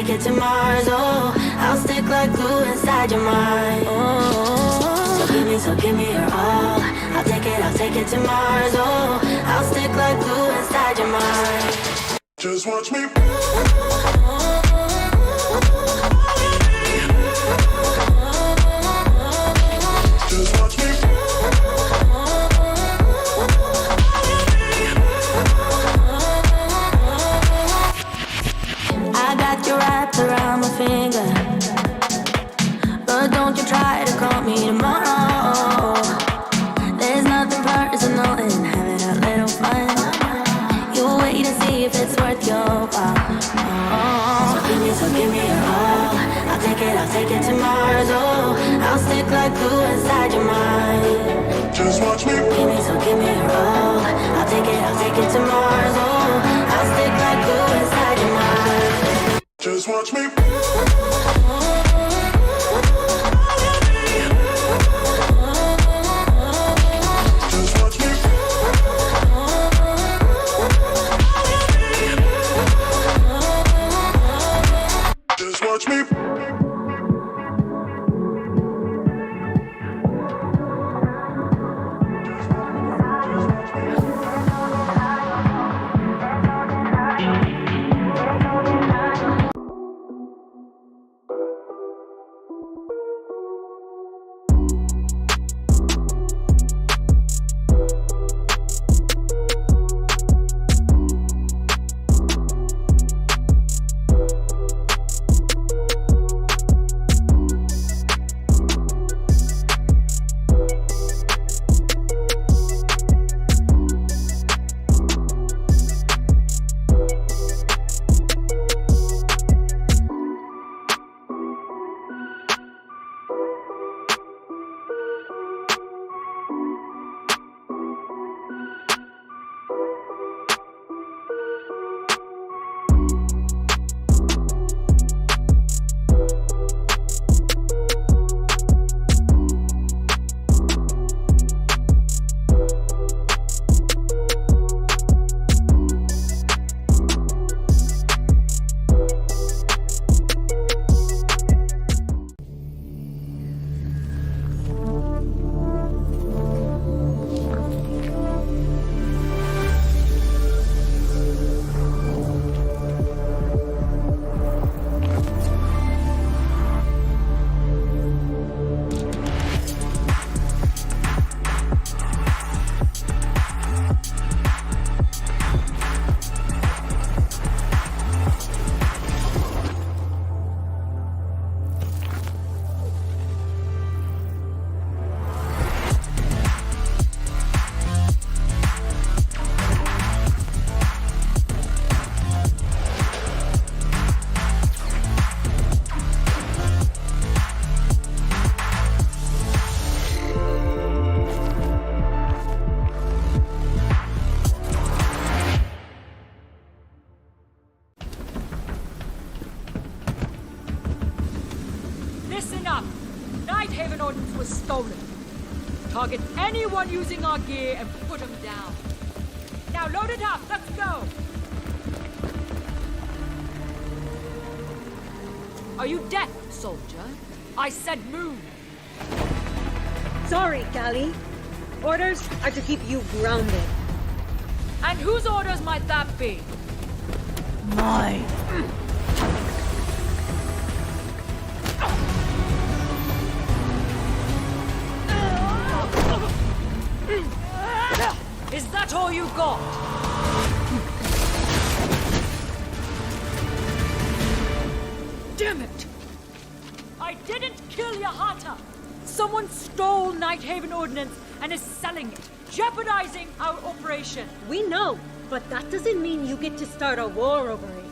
Speaker 1: take it to Mars. Oh, I'll stick like glue inside your mind. Oh, so give me your all. I'll take it to Mars. Oh, I'll stick like glue inside your mind.
Speaker 3: Just watch me. Just watch me.
Speaker 1: I got you wrapped around my finger, but don't you try to call me tomorrow. There's nothing personal in having a little fun. You wait to see if it's worth your while. Oh, so give me your all. I'll take it to Mars. Oh, I'll stick like glue inside your mind.
Speaker 3: Just watch me.
Speaker 1: Give me your all. I'll take it to Mars. Oh, I'll stick like glue inside your mind.
Speaker 3: Just watch me. Just watch me. Just watch me.
Speaker 4: Listen up! Nighthaven ordnance was stolen. Target anyone using our gear and put them down. Now load it up, let's go! Are you deaf, soldier? I said move!
Speaker 5: Sorry, Callie. Orders are to keep you grounded.
Speaker 4: And whose orders might that be?
Speaker 6: Mine.
Speaker 4: Is that all you got? Damn it! I didn't kill Yahata! Someone stole Nighthaven ordnance and is selling it, jeopardizing our operation.
Speaker 5: We know, but that doesn't mean you get to start a war over it.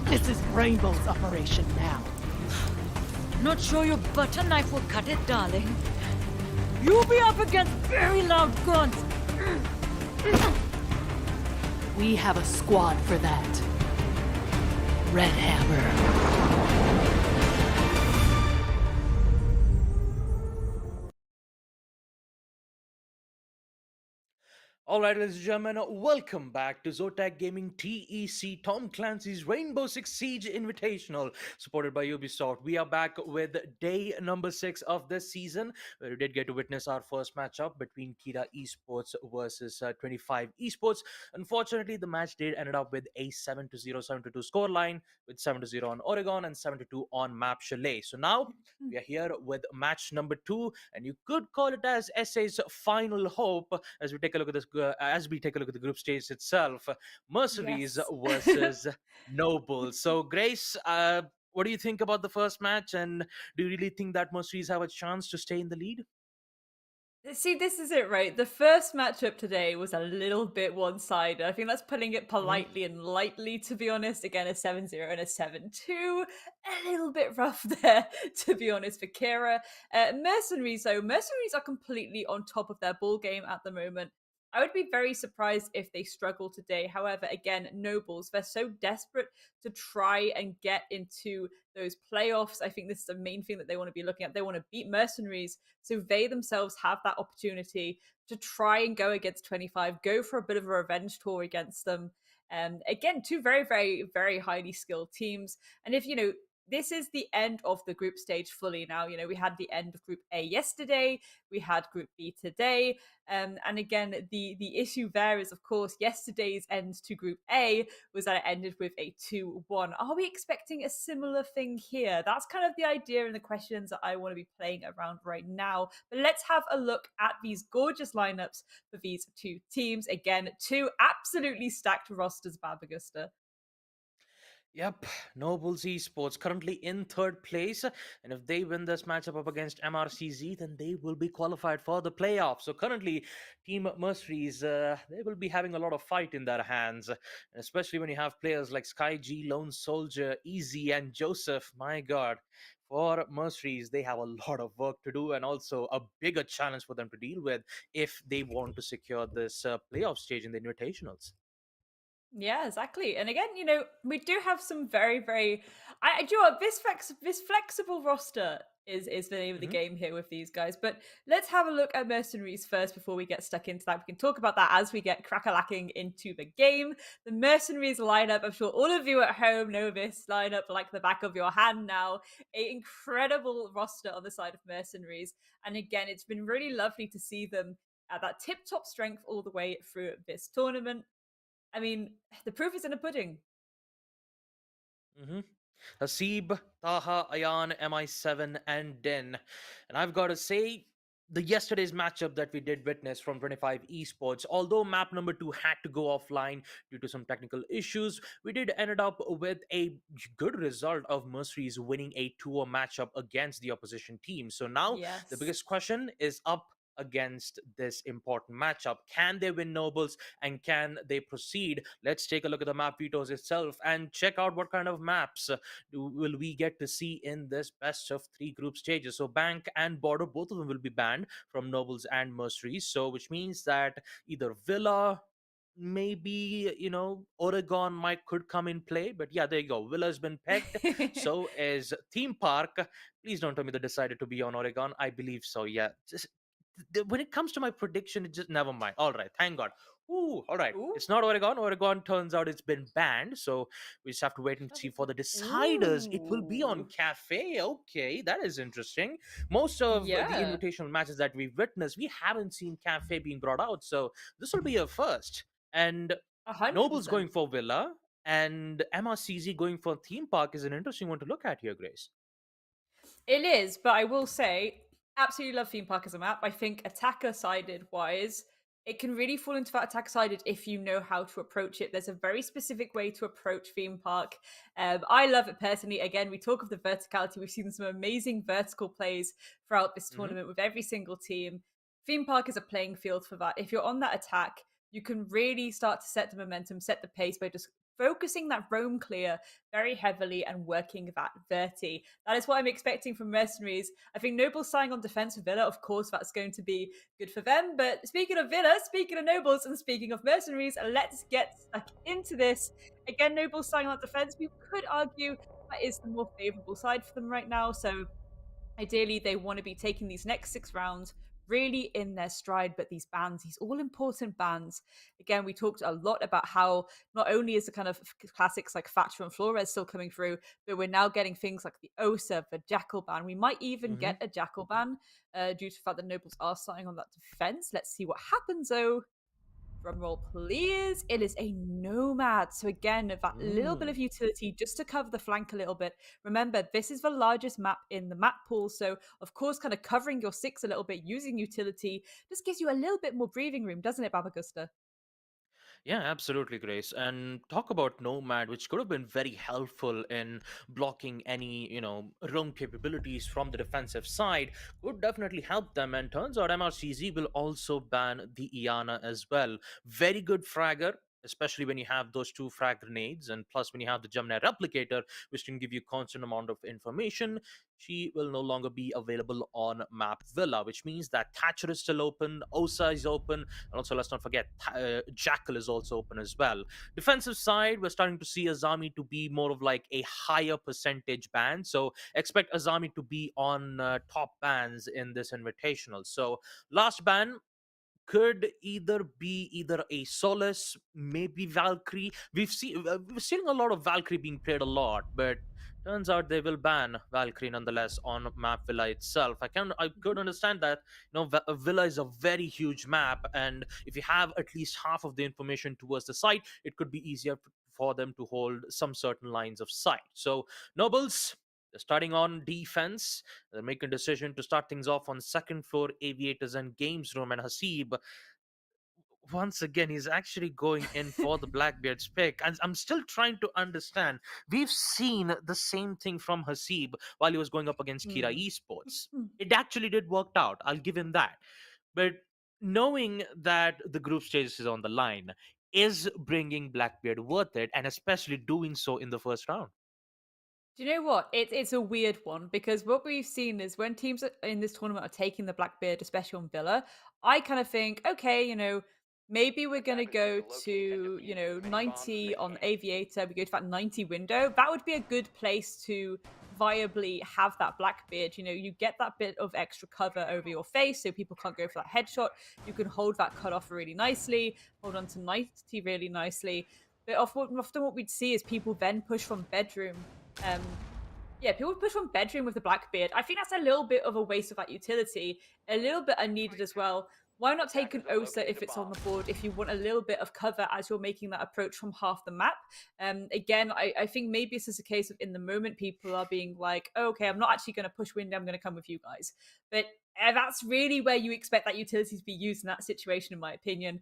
Speaker 6: This is Rainbow's operation now.
Speaker 4: Not sure your butter knife will cut it, darling. You'll be up against very loud guns.
Speaker 6: We have a squad for that. Red Hammer.
Speaker 10: All right, ladies and gentlemen, welcome back to Zotac Gaming TEC Tom Clancy's Rainbow Six Siege Invitational, supported by Ubisoft. We are back with day number 6 of this season, where we did get to witness our first matchup between Kira Esports versus 25 Esports. Unfortunately, the match did ended up with a 7-0, 7-2 scoreline, with 7-0 on Oregon and 7-2 on Map Chalet. So now we are here with match number 2, and you could call it as SA's final hope as we take a look at this. As we take a look at the group stage itself, Mercenaries
Speaker 11: Yes.
Speaker 10: versus Nobles. So, Grace, what do you think about the first match, and do you really think that Mercenaries have a chance to stay in the lead?
Speaker 11: See, this is it, right? The first matchup today was a little bit one-sided. I think that's putting it
Speaker 10: Mhm.
Speaker 11: politely and lightly, to be honest. Again, a 7-0 and a 7-2. A little bit rough there, to be honest, for Kira. Mercenaries, though, Mercenaries are completely on top of their ball game at the moment. I would be very surprised if they struggle today. However, again, Nobles, they're so desperate to try and get into those playoffs. I think this is the main thing that they want to be looking at. They want to beat Mercenaries so they themselves have that opportunity to try and go against 25, go for a bit of a revenge tour against them. And again, two very, very, very highly skilled teams. And if, this is the end of the group stage fully now. We had the end of Group A yesterday, we had Group B today. And again, the issue there is, of course, yesterday's end to Group A was that it ended with a 2-1. Are we expecting a similar thing here? That's kind of the idea and the questions that I want to be playing around right now. But let's have a look at these gorgeous lineups for these two teams. Again, two absolutely stacked rosters, Babagusta.
Speaker 10: Yep, Nobles Esports currently in third place, and if they win this matchup up against MRCZ, then they will be qualified for the playoffs. So currently, Team Mercenaries they will be having a lot of fight in their hands, and especially when you have players like Sky G, Lone Soldier, Easy, and Joseph. My God, for Mercenaries, they have a lot of work to do, and also a bigger challenge for them to deal with if they want to secure this playoff stage in the Invitationals.
Speaker 11: Yeah, exactly. And again, we do have some very, very. Do you know what? This flexible roster is the name of the
Speaker 10: Mhm.
Speaker 11: game here with these guys. But let's have a look at Mercenaries first before we get stuck into that. We can talk about that as we get crack-a-lacking into the game. The Mercenaries lineup. I'm sure all of you at home know this lineup like the back of your hand now. A incredible roster on the side of Mercenaries, and again, it's been really lovely to see them at that tip-top strength all the way through this tournament. I mean, the proof is in the pudding.
Speaker 10: Mm-hmm. Hasib, Taha, Ayan, MI7, and Den. And I've got to say, the yesterday's matchup that we did witness from 25 Esports, although map number 2 had to go offline due to some technical issues, we did ended up with a good result of Mercenaries winning a 2-0 matchup against the opposition team. So now the
Speaker 11: Yes.
Speaker 10: biggest question is up against this important matchup. Can they win Nobles, and can they proceed? Let's take a look at the map vetoes itself and check out what kind of maps will we get to see in this best of 3 group stages. So Bank and Border, both of them will be banned from Nobles and Mercenaries, so which means that either Villa, maybe Oregon might could come in play. But yeah, there you go, Villa has been pegged, so is Theme Park. Please don't tell me they decided to be on Oregon. I believe so, yeah. Just when it comes to my prediction, it just never mind. All right, thank God. Ooh, all right.
Speaker 11: Ooh.
Speaker 10: It's not Oregon. Oregon turns out it's been banned. So we just have to wait and see for the deciders. It will be on
Speaker 11: Ooh.
Speaker 10: Cafe. Okay, that is interesting. Most of the
Speaker 11: Yeah.
Speaker 10: invitational matches that we've witnessed, we haven't seen Cafe being brought out. So this will be a first. And Noble's
Speaker 11: 100%.
Speaker 10: going for Villa, and MRCZ going for Theme Park is an interesting one to look at here, Grace.
Speaker 11: It is, but I will say, absolutely love Theme Park as a map. I think attacker sided wise, it can really fall into that attack sided if you know how to approach it. There's a very specific way to approach Theme Park. I love it personally. Again, we talk of the verticality. We've seen some amazing vertical plays throughout this
Speaker 10: Mhm.
Speaker 11: tournament with every single team. Theme Park is a playing field for that. If you're on that attack, you can really start to set the momentum, set the pace by just focusing that roam clear very heavily and working that verti. That is what I'm expecting from Mercenaries. I think Nobles signing on defense for Villa, of course, that's going to be good for them. But speaking of Villa, speaking of Nobles, and speaking of Mercenaries, let's get stuck into this. Again, Nobles signing on defense, we could argue that is the more favorable side for them right now. So ideally, they want to be taking these next 6 rounds really in their stride. But these bans, these all important bans, again, we talked a lot about how not only is the kind of classics like Thatcher and Flores still coming through, but we're now getting things like the OSA, the Jackal ban. We might even
Speaker 10: Hmm.
Speaker 11: get a Jackal ban due to the fact that Nobles are starting on that defense. Let's see what happens though. Drum roll, please. It is a nomad. So again, that little bit of utility just to cover the flank a little bit. Remember, this is the largest map in the map pool. So of course, kind of covering your six a little bit using utility just gives you a little bit more breathing room, doesn't it, Babagusta?
Speaker 10: Yeah, absolutely, Grace. And talk about Nomad, which could have been very helpful in blocking any, roam capabilities from the defensive side, would definitely help them. And turns out MRCZ will also ban the Iana as well. Very good fragger. Especially when you have those two frag grenades, and plus when you have the Gemini replicator, which can give you constant amount of information, she will no longer be available on map Villa, which means that Thatcher is still open, Osa is open, and also, let's not forget, Jackal is also open as well. Defensive side, we're starting to see Azami to be more of like a higher percentage ban. So expect Azami to be on top bans in this invitational. So last ban could either be either a Solace, maybe Valkyrie. We've seen a lot of Valkyrie being played a lot, but turns out they will ban Valkyrie nonetheless on map Villa itself. I could understand that. Villa is a very huge map, and if you have at least half of the information towards the site, it could be easier for them to hold some certain lines of sight. So Nobles, they're starting on defense. They're making a decision to start things off on second floor aviators and games room. And Hasib, once again, he's actually going in for the Blackbeard's pick. And I'm still trying to understand. We've seen the same thing from Hasib while he was going up against Kira
Speaker 11: Mm.
Speaker 10: Esports. It actually did work out. I'll give him that. But knowing that the group stage is on the line, is bringing Blackbeard worth it? And especially doing so in the first round?
Speaker 11: Do you know what? It's a weird one because what we've seen is when teams in this tournament are taking the Blackbeard, especially on Villa, I kind of think, okay, maybe we're going to go to, 90 on Aviator, we go to that 90 window. That would be a good place to viably have that Blackbeard. You get that bit of extra cover over your face so people can't go for that headshot. You can hold that cut off really nicely, hold on to 90 really nicely. But often what we'd see is people then push from bedroom. Um, yeah, people push from bedroom with the Blackbeard. I think that's a little bit of a waste of that utility, a little bit unneeded as well. Why not take an OSA if it's on the board, if you want a little bit of cover as you're making that approach from half the map? Again, I think maybe this is a case of in the moment people are being like, oh, okay, I'm not actually going to push window, I'm going to come with you guys. But that's really where you expect that utility to be used in that situation, in my opinion.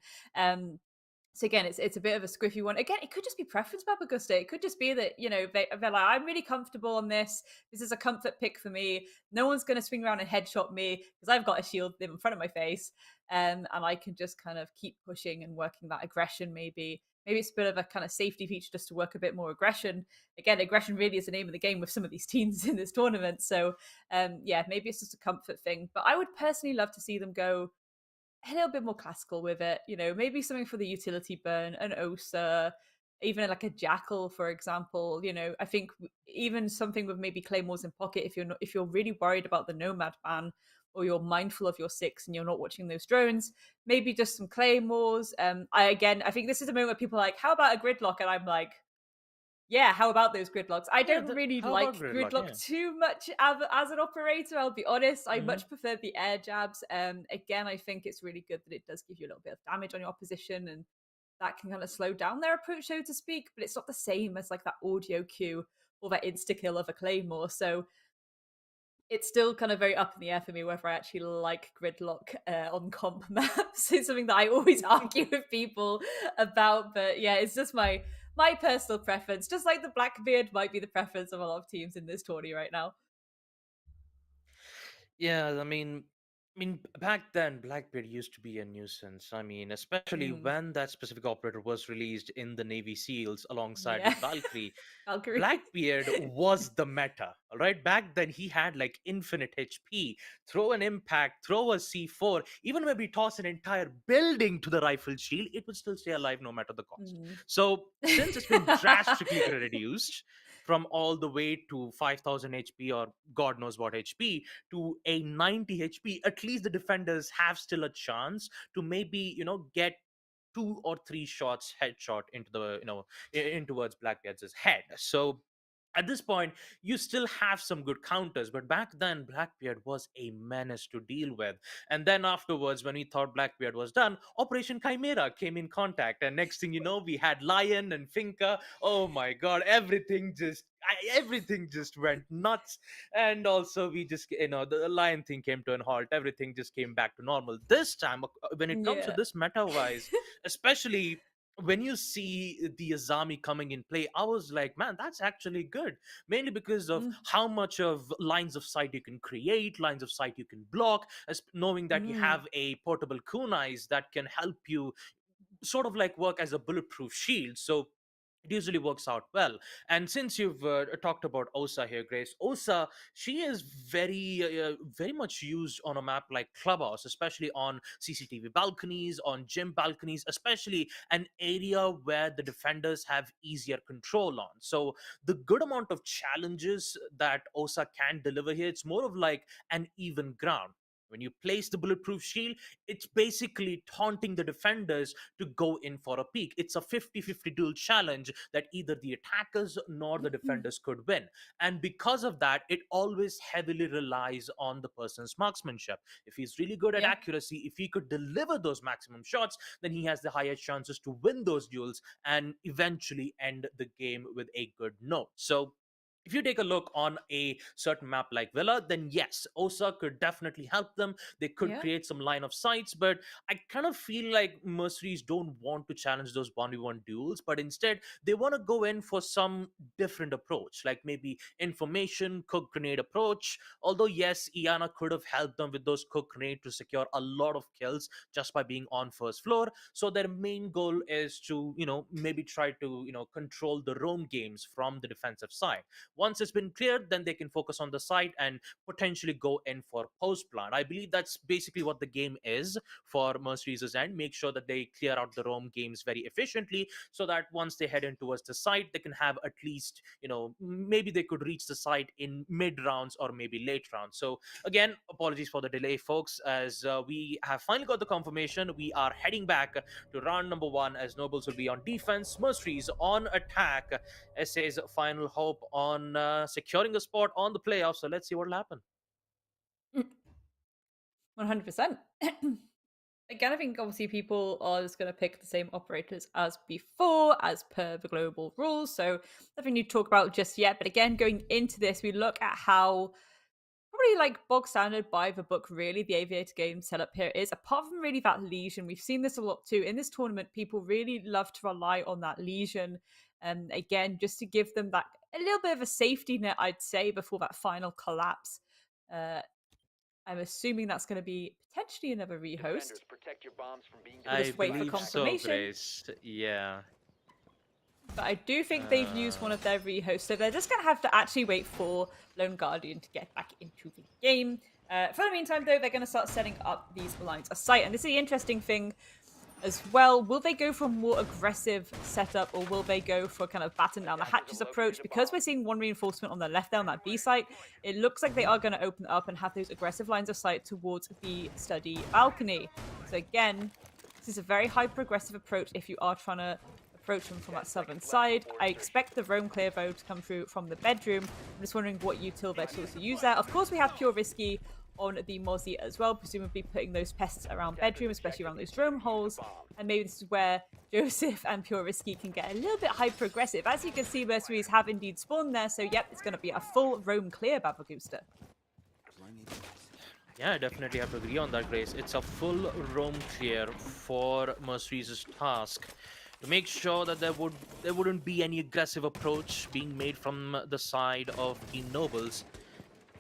Speaker 11: So again, it's a bit of a squiffy one. Again, it could just be preference, Babagusta. It could just be that they're like, I'm really comfortable on this. This is a comfort pick for me. No one's going to swing around and headshot me because I've got a shield in front of my face, and I can just kind of keep pushing and working that aggression. Maybe it's a bit of a kind of safety feature just to work a bit more aggression. Again, aggression really is the name of the game with some of these teams in this tournament. So yeah, maybe it's just a comfort thing. But I would personally love to see them go a little bit more classical with it. Maybe something for the utility burn, an Osa, even like a Jackal, for example. I think even something with maybe claymores in pocket if you're really worried about the nomad ban or you're mindful of your six and you're not watching those drones, maybe just some claymores. I think this is a moment where people are like, how about a gridlock? And I'm like, yeah, how about those gridlocks? I
Speaker 10: Yeah,
Speaker 11: don't really
Speaker 10: how
Speaker 11: like
Speaker 10: about gridlock?
Speaker 11: gridlock
Speaker 10: Yeah.
Speaker 11: too much as an operator, I'll be honest. I
Speaker 10: Mhm.
Speaker 11: much prefer the air jabs. Again, I think it's really good that it does give you a little bit of damage on your opposition, and that can kind of slow down their approach, so to speak, but it's not the same as like that audio cue or that insta-kill of a claymore. So it's still kind of very up in the air for me whether I actually like gridlock on comp maps. It's something that I always argue with people about, but yeah, it's just my personal preference. Just like the Blackbeard might be the preference of a lot of teams in this tourney right now.
Speaker 10: Yeah, I mean, back then, Blackbeard used to be a nuisance. I mean, especially
Speaker 11: Mm,
Speaker 10: when that specific operator was released in the Navy SEALs alongside
Speaker 11: yeah,
Speaker 10: with Valkyrie.
Speaker 11: Valkyrie.
Speaker 10: Blackbeard was the meta, all right? Back then, he had like infinite HP. Throw an impact, throw a C4, even maybe toss an entire building to the rifle shield, it would still stay alive no matter the cost.
Speaker 11: Mm.
Speaker 10: So, since it's been drastically reduced, from all the way to 5000 HP or God knows what HP to a 90 HP, at least the defenders have still a chance to maybe, get 2 or 3 shots headshot into the, in towards Blackbeard's head. So at this point, you still have some good counters, but back then, Blackbeard was a menace to deal with. And then afterwards, when we thought Blackbeard was done, Operation Chimera came in contact, and next thing you know, we had Lion and Finka. Oh my God, everything just went nuts. And also, we just, the Lion thing came to an halt. Everything just came back to normal. This time, when it comes to
Speaker 11: Yeah.
Speaker 10: this meta-wise, especially when you see the Azami coming in play, I was like, man, that's actually good. Mainly because of how much of lines of sight you can create, lines of sight you can block, as knowing that you
Speaker 11: Mm.
Speaker 10: have a portable kunais that can help you sort of like work as a bulletproof shield. So it usually works out well. And since you've talked about Osa here, Grace, Osa, she is very much used on a map like Clubhouse, especially on CCTV balconies, on gym balconies, especially an area where the defenders have easier control on. So the good amount of challenges that Osa can deliver here, it's more of like an even ground. When you place the bulletproof shield, it's basically taunting the defenders to go in for a peek. It's a 50-50 duel challenge that either the attackers nor the defenders could win. And because of that, it always heavily relies on the person's marksmanship. If he's really good at
Speaker 11: Yeah.
Speaker 10: accuracy, if he could deliver those maximum shots, then he has the highest chances to win those duels and eventually end the game with a good note. So if you take a look on a certain map like Villa, then yes, Osa could definitely help them. They could
Speaker 11: Yeah.
Speaker 10: create some line of sights, but I kind of feel like Mercenaries don't want to challenge those 1v1 duels, but instead they want to go in for some different approach, like maybe information, cook grenade approach. Although, yes, Iana could have helped them with those cook grenade to secure a lot of kills just by being on first floor. So their main goal is to, maybe try to, control the roam games from the defensive side. Once it's been cleared, then they can focus on the site and potentially go in for post plant. I believe that's basically what the game is for MercenarieZ end. Make sure that they clear out the roam games very efficiently so that once they head in towards the site, they can have at least, maybe they could reach the site in mid rounds or maybe late rounds. So again, apologies for the delay, folks, as we have finally got the confirmation. We are heading back to round number 1 as Nobles will be on defense, Mercenaries on attack. SA's final hope on securing a spot on the playoffs. So let's see what'll happen.
Speaker 11: 100%. Again, I think obviously people are just going to pick the same operators as before, as per the global rules. So nothing new to talk about just yet. But again, going into this, we look at how probably like bog standard by the book, really, the Aviator game setup here is. Apart from really that Legion, we've seen this a lot too. In this tournament, people really love to rely on that Legion. And again, just to give them that a little bit of a safety net, I'd say, before that final collapse. I'm assuming that's going to be potentially another rehost.
Speaker 9: Defenders, protect your bombs from being
Speaker 10: I
Speaker 11: just wait for
Speaker 10: believe so,
Speaker 11: confirmation.
Speaker 10: Grace. Yeah.
Speaker 11: But I do think they've used one of their rehosts, so they're just going to have to actually wait for Lone Guardian to get back into the game. For the meantime, though, they're going to start setting up these lines of sight. And this is the interesting thing as well. Will they go for a more aggressive setup, or will they go for kind of batten down the hatches approach? Because we're seeing one reinforcement on the left there on that B site, it looks like they are going to open up and have those aggressive lines of sight towards the study balcony. So again, this is a very hyper-aggressive approach if you are trying to approach them from that southern side. I expect the roam clear though to come through from the bedroom. I'm just wondering what util they're supposed to use there. Of course, we have Pure Risky on the Mozzie as well, presumably putting those pests around bedroom, especially around those drone holes. And maybe this is where Joseph and Pure Risky can get a little bit hyper aggressive. As you can see, Mercenaries have indeed spawned there, so yep, it's going to be a full roam clear, Babagusta.
Speaker 10: Yeah, I definitely have to agree on that, Grace. It's a full roam clear for Mercenaries' task to make sure that there wouldn't be any aggressive approach being made from the side of the Nobles.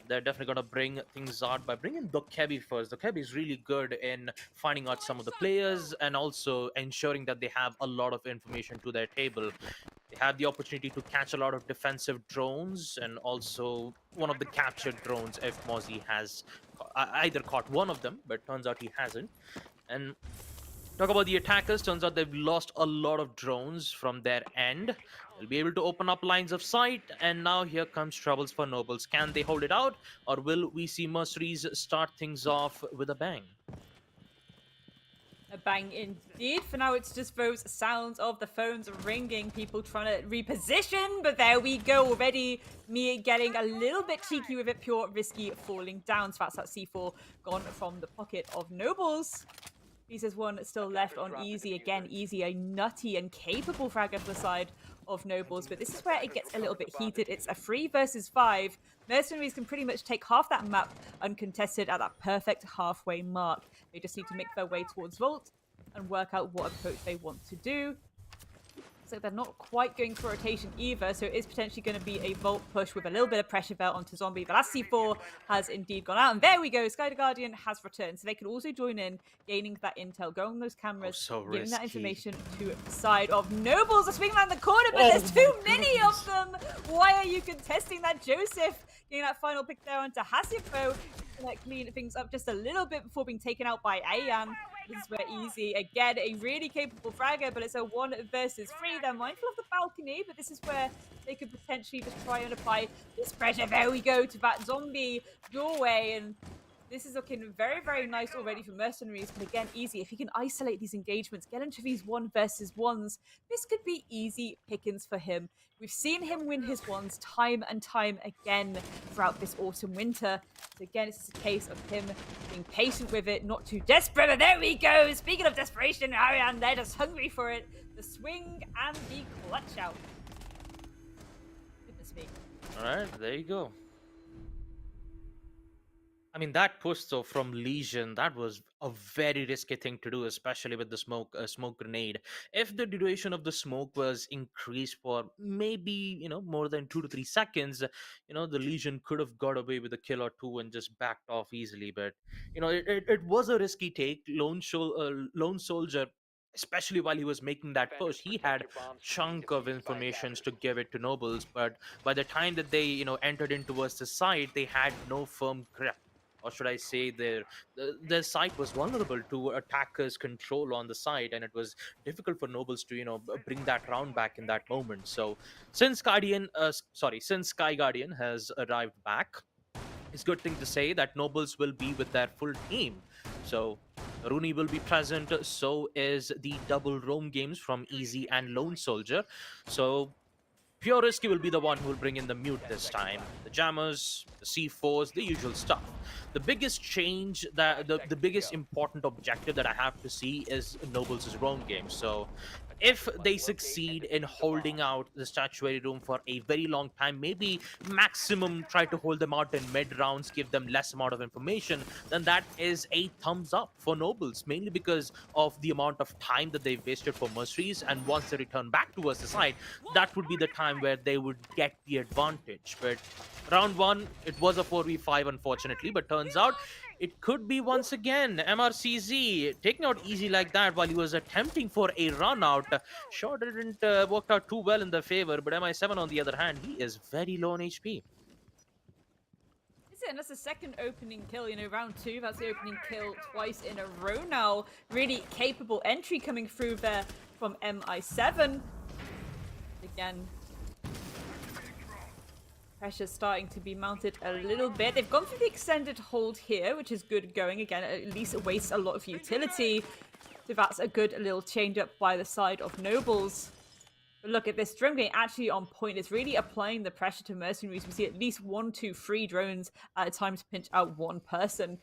Speaker 10: They're definitely going to bring things out by bringing Dokebi first. Dokebi is really good in finding out some of the players and also ensuring that they have a lot of information to their table. They have the opportunity to catch a lot of defensive drones and also one of the captured drones if Mozzie has either caught one of them, but turns out he hasn't. And Talk about the attackers. Turns out they've lost a lot of drones from their end. They'll be able to open up lines of sight, and now here comes troubles for Nobles. Can they hold it out, or will we see MercenarieZ start things off with a bang?
Speaker 11: A bang indeed. For now, it's just those sounds of the phones ringing, people trying to reposition, but there we go already. Me getting a little bit cheeky with it, pure risky falling down. So that's that C4 gone from the pocket of Nobles. There's one still left on Easy. Again, Easy, a nutty and capable fragger for the side of Nobles, but this is where it gets a little bit heated. It's a 3 versus 5. MercenarieZ can pretty much take half that map uncontested at that perfect halfway mark. They just need to make their way towards Vault and work out what approach they want to do. So they're not quite going for rotation either, so it is potentially going to be a Vault push with a little bit of pressure belt onto Zombie. The last C4 has indeed gone out, and there we go. Sky the Guardian has returned, so they can also join in, gaining that intel, going on those cameras,
Speaker 10: so
Speaker 11: giving that
Speaker 10: risky.
Speaker 11: information to the side of Nobles. Are swinging around the corner, but there's too many of them. Why are you contesting that, Joseph? Getting that final pick there onto Hasifo. Gonna clean things up just a little bit before being taken out by Ayan. This is where Easy, again, a really capable fragger, but it's a 1 versus 3. They're mindful of the balcony, but this is where they could potentially just try and apply this pressure. There we go to that Zombie doorway, and this is looking very, very nice already for MercenarieZ. But again, Easy, if he can isolate these engagements, get into these 1 versus 1s, this could be easy pickings for him. We've seen him win his 1s time and time again throughout this autumn winter. So again, it's just a case of him being patient with it, not too desperate. But there we go. Speaking of desperation, Ariane, they're just hungry for it. The swing and the clutch out. Goodness me.
Speaker 10: All right, there you go. I mean, that push though from Legion, that was a very risky thing to do, especially with the smoke grenade. If the duration of the smoke was increased for maybe more than 2 to 3 seconds, the Legion could have got away with a kill or two and just backed off easily. But it was a risky take. Lone Soldier, especially while he was making that push, he had chunk of informations to give it to Nobles, but by the time that they entered in towards the side, they had no firm grip, or should I say their site was vulnerable to attackers' control on the site, and it was difficult for Nobles to bring that round back in that moment. So since Sky Guardian has arrived back, it's a good thing to say that Nobles will be with their full team. So Rooney will be present, so is the double roam games from Easy and Lone Soldier. So Pure Risky will be the one who will bring in the mute this time. The jammers, the C4s, the usual stuff. The biggest change, the biggest important objective that I have to see is Nobles' roam game. So if they succeed in holding out the statuary room for a very long time, maybe maximum try to hold them out in mid rounds, give them less amount of information, then that is a thumbs up for Nobles, mainly because of the amount of time that they've wasted for MercenarieZ, and once they return back towards the side, that would be the time where they would get the advantage. But round 1, it was a 4v5 unfortunately, but turns out it could be once again MercenarieZ taking out Easy like that while he was attempting for a run out. Sure, didn't work out too well in their favor, but MI7 on the other hand, he is very low on HP.
Speaker 11: And that's the second opening kill, round 2. That's the opening kill twice in a row now. Really capable entry coming through there from MI7. Again, pressure starting to be mounted a little bit. They've gone for the extended hold here, which is good going. Again, at least it wastes a lot of utility. So that's a good little change up by the side of Nobles. But look at this drone game actually on point. It's really applying the pressure to MercenarieZ. We see at least 1, 2, 3 drones at a time to pinch out one person.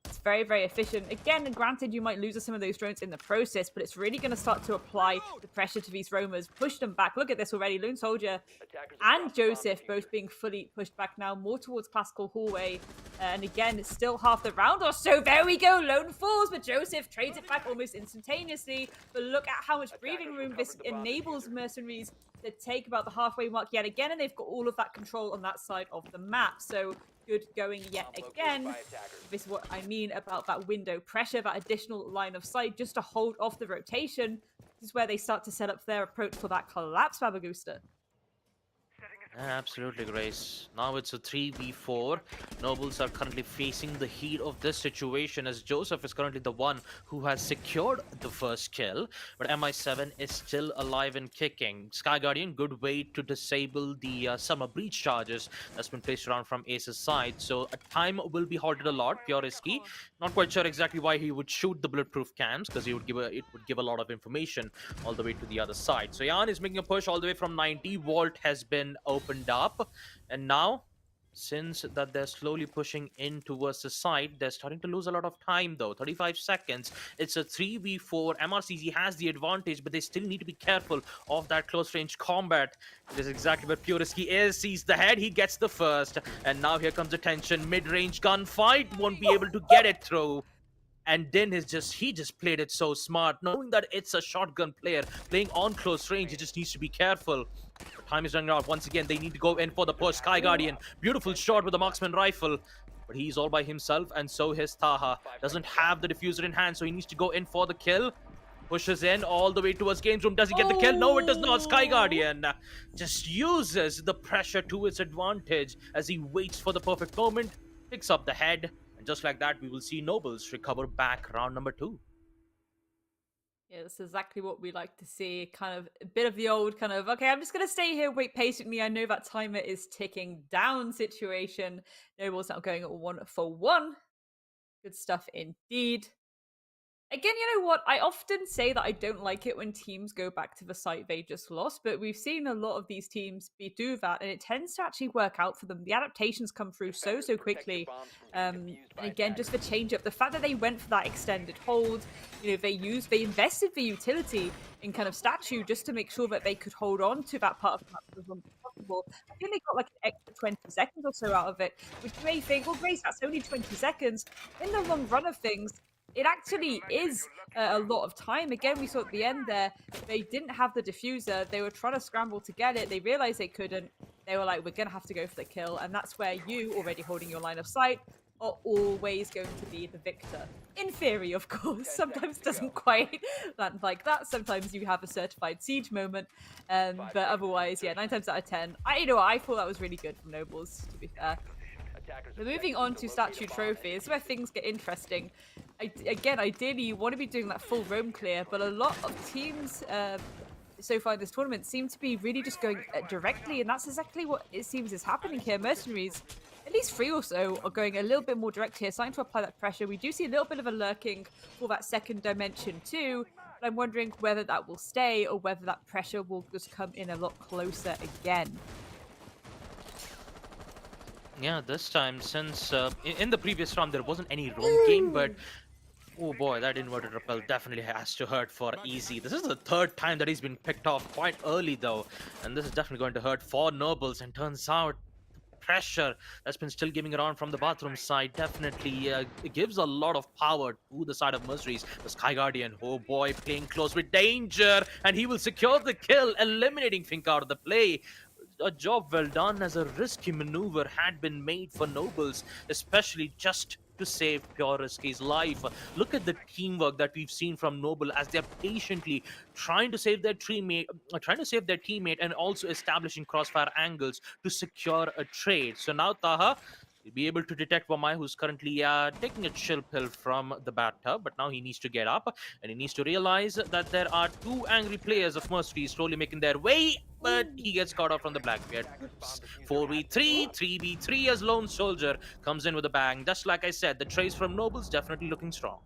Speaker 11: It's very, very efficient. Again, granted, you might lose some of those drones in the process, but it's really going to start to apply the pressure to these roamers, push them back. Look at this already. Lone Soldier and Joseph both being fully pushed back now, more towards Classical Hallway. And again, it's still half the round or so. There we go. Lone falls, but Joseph trades it back almost instantaneously. But look at how much breathing room this enables MercenarieZ to take about the halfway mark yet again, and they've got all of that control on that side of the map. So good going yet again. This is what I mean about that window pressure, that additional line of sight just to hold off the rotation. This is where they start to set up their approach for that collapse, Babagusta.
Speaker 10: Absolutely, Grace. Now it's a 3v4. Nobles are currently facing the heat of this situation as Joseph is currently the one who has secured the first kill. But MI7 is still alive and kicking. Sky Guardian, good way to disable the summer breach charges that's been placed around from Ace's side. So time will be halted a lot. Pure risky. Not quite sure exactly why he would shoot the bulletproof cams because it would give a lot of information all the way to the other side. So Jan is making a push all the way from 90. Vault has been opened up, and now since that they're slowly pushing in towards the side, they're starting to lose a lot of time though. 35 seconds. It's a 3v4. MRCZ has the advantage, but they still need to be careful of that close range combat. It is exactly where Purisky is. Sees the head, he gets the first, and now here comes the tension. Mid-range gunfight, won't be able to get it through. And Din is he just played it so smart, knowing that it's a shotgun player playing on close range. He just needs to be careful. But time is running out. Once again, they need to go in for the push. Sky Guardian, beautiful shot with the marksman rifle, but he's all by himself, and so his Taha doesn't have the diffuser in hand, so he needs to go in for the kill. Pushes in all the way towards games room. Does he get the kill? No, it does not. Sky Guardian just uses the pressure to its advantage as he waits for the perfect moment, picks up the head. And just like that, we will see Nobles recover back round number 2.
Speaker 11: Yeah, that's exactly what we like to see. Kind of a bit of the old kind of, okay, I'm just going to stay here, wait patiently. I know that timer is ticking down situation. Nobles now going at 1-for-1. Good stuff indeed. Again, you know what? I often say that I don't like it when teams go back to the site they just lost, but we've seen a lot of these teams do that, and it tends to actually work out for them. The adaptations come through so quickly. And again, just the change up, the fact that they went for that extended hold, you know, they invested the utility in kind of statue just to make sure that they could hold on to that part of the map as long as possible. I think they got like an extra 20 seconds or so out of it, which you may think, well, Grace, that's only 20 seconds. In the long run of things, it actually is a lot of time. Again, we saw at the end there, they didn't have the diffuser. They were trying to scramble to get it. They realized they couldn't. They were like, we're going to have to go for the kill. And that's where you, already holding your line of sight, are always going to be the victor. In theory, of course. Sometimes it doesn't quite land like that. Sometimes you have a certified siege moment. But otherwise, yeah, 9 times out of 10. I thought that was really good from Nobles, to be fair. But moving on to statue trophies, where things get interesting. Again, ideally, you want to be doing that full roam clear, but a lot of teams so far in this tournament seem to be really just going directly, and that's exactly what it seems is happening here. MercenarieZ, at least 3 or so, are going a little bit more direct here, starting to apply that pressure. We do see a little bit of a lurking for that second dimension too, but I'm wondering whether that will stay or whether that pressure will just come in a lot closer again.
Speaker 10: Yeah, this time, since in the previous round there wasn't any roam game, but oh boy, that inverted rappel definitely has to hurt for Easy. This is the 3rd time that he's been picked off quite early though, and this is definitely going to hurt for Nobles. And turns out the pressure that's been still giving around from the bathroom side definitely it gives a lot of power to the side of MercenarieZ. The Sky Guardian, oh boy, playing close with danger, and he will secure the kill, eliminating Fink out of the play. A job well done, as a risky maneuver had been made for Nobles, especially just to save Pure Risky's life. Look at the teamwork that we've seen from Noble as they're patiently trying to save their teammate, and also establishing crossfire angles to secure a trade. So now Taha will be able to detect Wamai, who's currently taking a chill pill from the bathtub, but now he needs to get up, and he needs to realize that there are 2 angry players of MercenarieZ slowly making their way, but he gets caught out from the Blackbeard. Oops. 4v3, 3v3 as Lone Soldier comes in with a bang. Just like I said, the trace from Nobles definitely looking strong.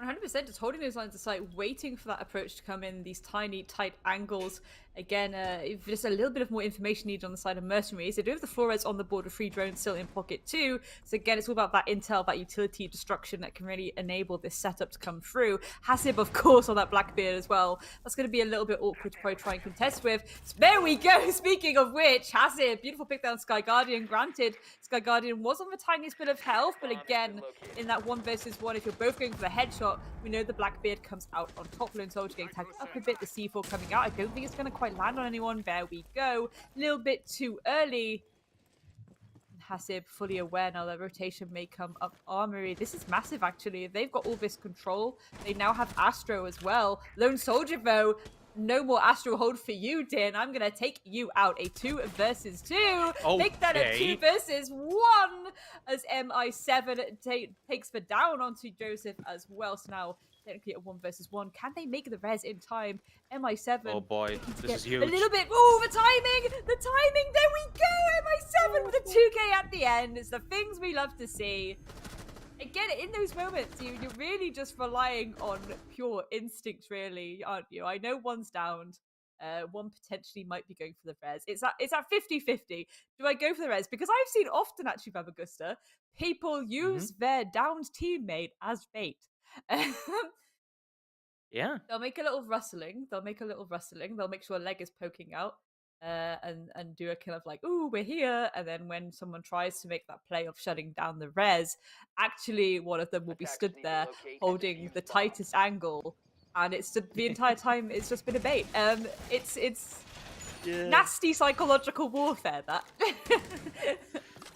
Speaker 11: 100% just holding those lines of sight, waiting for that approach to come in, these tiny, tight angles. Again, if just a little bit of more information needed on the side of MercenarieZ. They do have the Flores on the board with 3 drones still in pocket too. So again, it's all about that intel, that utility destruction that can really enable this setup to come through. Hasib, of course, on that Blackbeard as well. That's going to be a little bit awkward to probably try and contest with. So there we go. Speaking of which, Hasib, beautiful pick down Sky Guardian. Granted, Sky Guardian was on the tiniest bit of health, but again, in that 1 versus 1, if you're both going for the headshot, we know the Blackbeard comes out on top. Lone Soldier getting tagged up a bit, the C4 coming out. I don't think it's going to quite land on anyone. There we go. A little bit too early. Hasib fully aware now that rotation may come up Armory. This is massive, actually. They've got all this control. They now have Astro as well. Lone Soldier, though, No more Astral Hold for you, Din. I'm going to take you out. A 2 versus 2. Make that a 2
Speaker 10: Okay.
Speaker 11: versus 1 as MI7 takes the down onto Joseph as well. So now technically a 1 versus 1. Can they make the res in time? MI7.
Speaker 10: Oh boy,
Speaker 11: looking to
Speaker 10: this
Speaker 11: get
Speaker 10: is huge.
Speaker 11: a little bit. Oh, the timing! The timing! There we go! MI7 with a 2K at the end. It's the things we love to see. Again, in those moments, you're really just relying on pure instinct, really, aren't you? I know one's downed. One potentially might be going for the res. It's at 50-50. Do I go for the res? Because I've seen often, actually, Babagusta, people use their downed teammate as bait.
Speaker 10: Yeah.
Speaker 11: They'll make a little rustling. They'll make sure a leg is poking out. And do a kind of like, ooh, we're here. And then when someone tries to make that play of shutting down the res, actually one of them will be stood there holding the tightest angle. And it's the entire time it's just been a bait. It's nasty psychological warfare, that.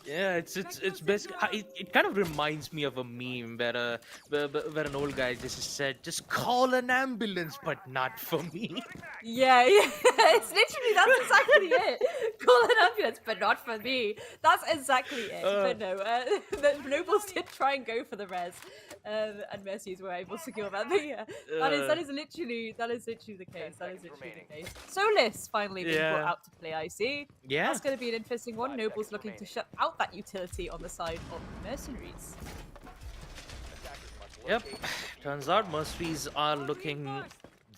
Speaker 10: Yeah, it's basically it kind of reminds me of a meme where an old guy just said, "Just call an ambulance, but not for me."
Speaker 11: Yeah, it's literally, that's exactly it. Call an ambulance, but not for me. That's exactly it. But no, the Nobles did try and go for the res, and MercenarieZ were able to secure that. But yeah, that is literally the case. That is literally the case. Solis finally being brought out to play IC.
Speaker 10: Yeah.
Speaker 11: That's going to be an interesting one. Nobles looking to shut out that utility on the side of MercenarieZ.
Speaker 10: Yep. Turns out MercenarieZ are looking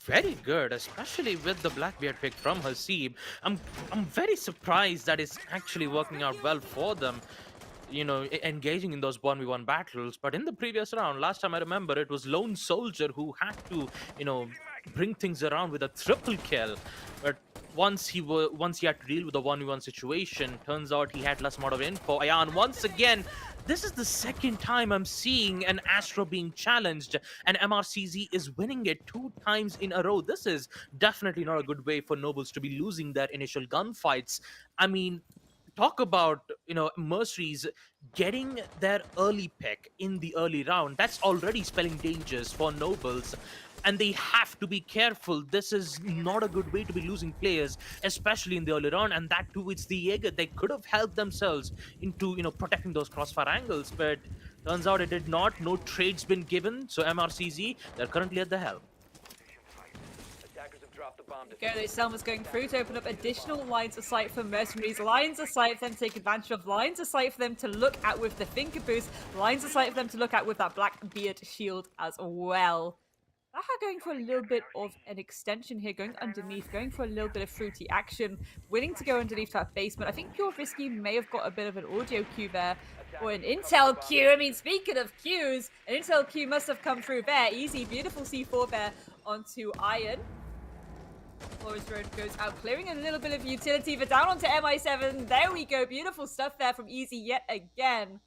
Speaker 10: very good, especially with the Blackbeard pick from Hasib. I'm very surprised that it's actually working out well for them, you know, engaging in those 1v1 battles. But in the previous round, last time I remember, it was Lone Soldier who had to, you know, bring things around with a triple kill. But once he had to deal with the 1v1 situation, turns out he had less amount of info. Ayan, once again, this is the second time I'm seeing an Astro being challenged, and MRCZ is winning it 2 times in a row. This is definitely not a good way for Nobles to be losing their initial gunfights. I mean, talk about, you know, MercenarieZ getting their early pick in the early round. That's already spelling dangers for Nobles, and they have to be careful. This is not a good way to be losing players, especially in the early round. And that too, it's the Jaeger. They could have helped themselves into, you know, protecting those crossfire angles, but turns out it did not. No trade's been given, so MRCZ, they're currently at the helm.
Speaker 11: Go, Selma's going through to open up additional lines of sight for MercenarieZ. Lines of sight for them to take advantage of. Lines of sight for them to look at with the finger boost. Lines of sight for them to look at with that Blackbeard shield as well. Baha going for a little bit of an extension here, going underneath, going for a little bit of fruity action, willing to go underneath that basement. I think Pure Risky may have got a bit of an audio cue there, or an intel cue. I mean, speaking of cues, an intel cue must have come through there. Easy, beautiful C4 there onto Iron. Forest Road goes out, clearing a little bit of utility, but down onto MI7. There we go. Beautiful stuff there from Easy yet again.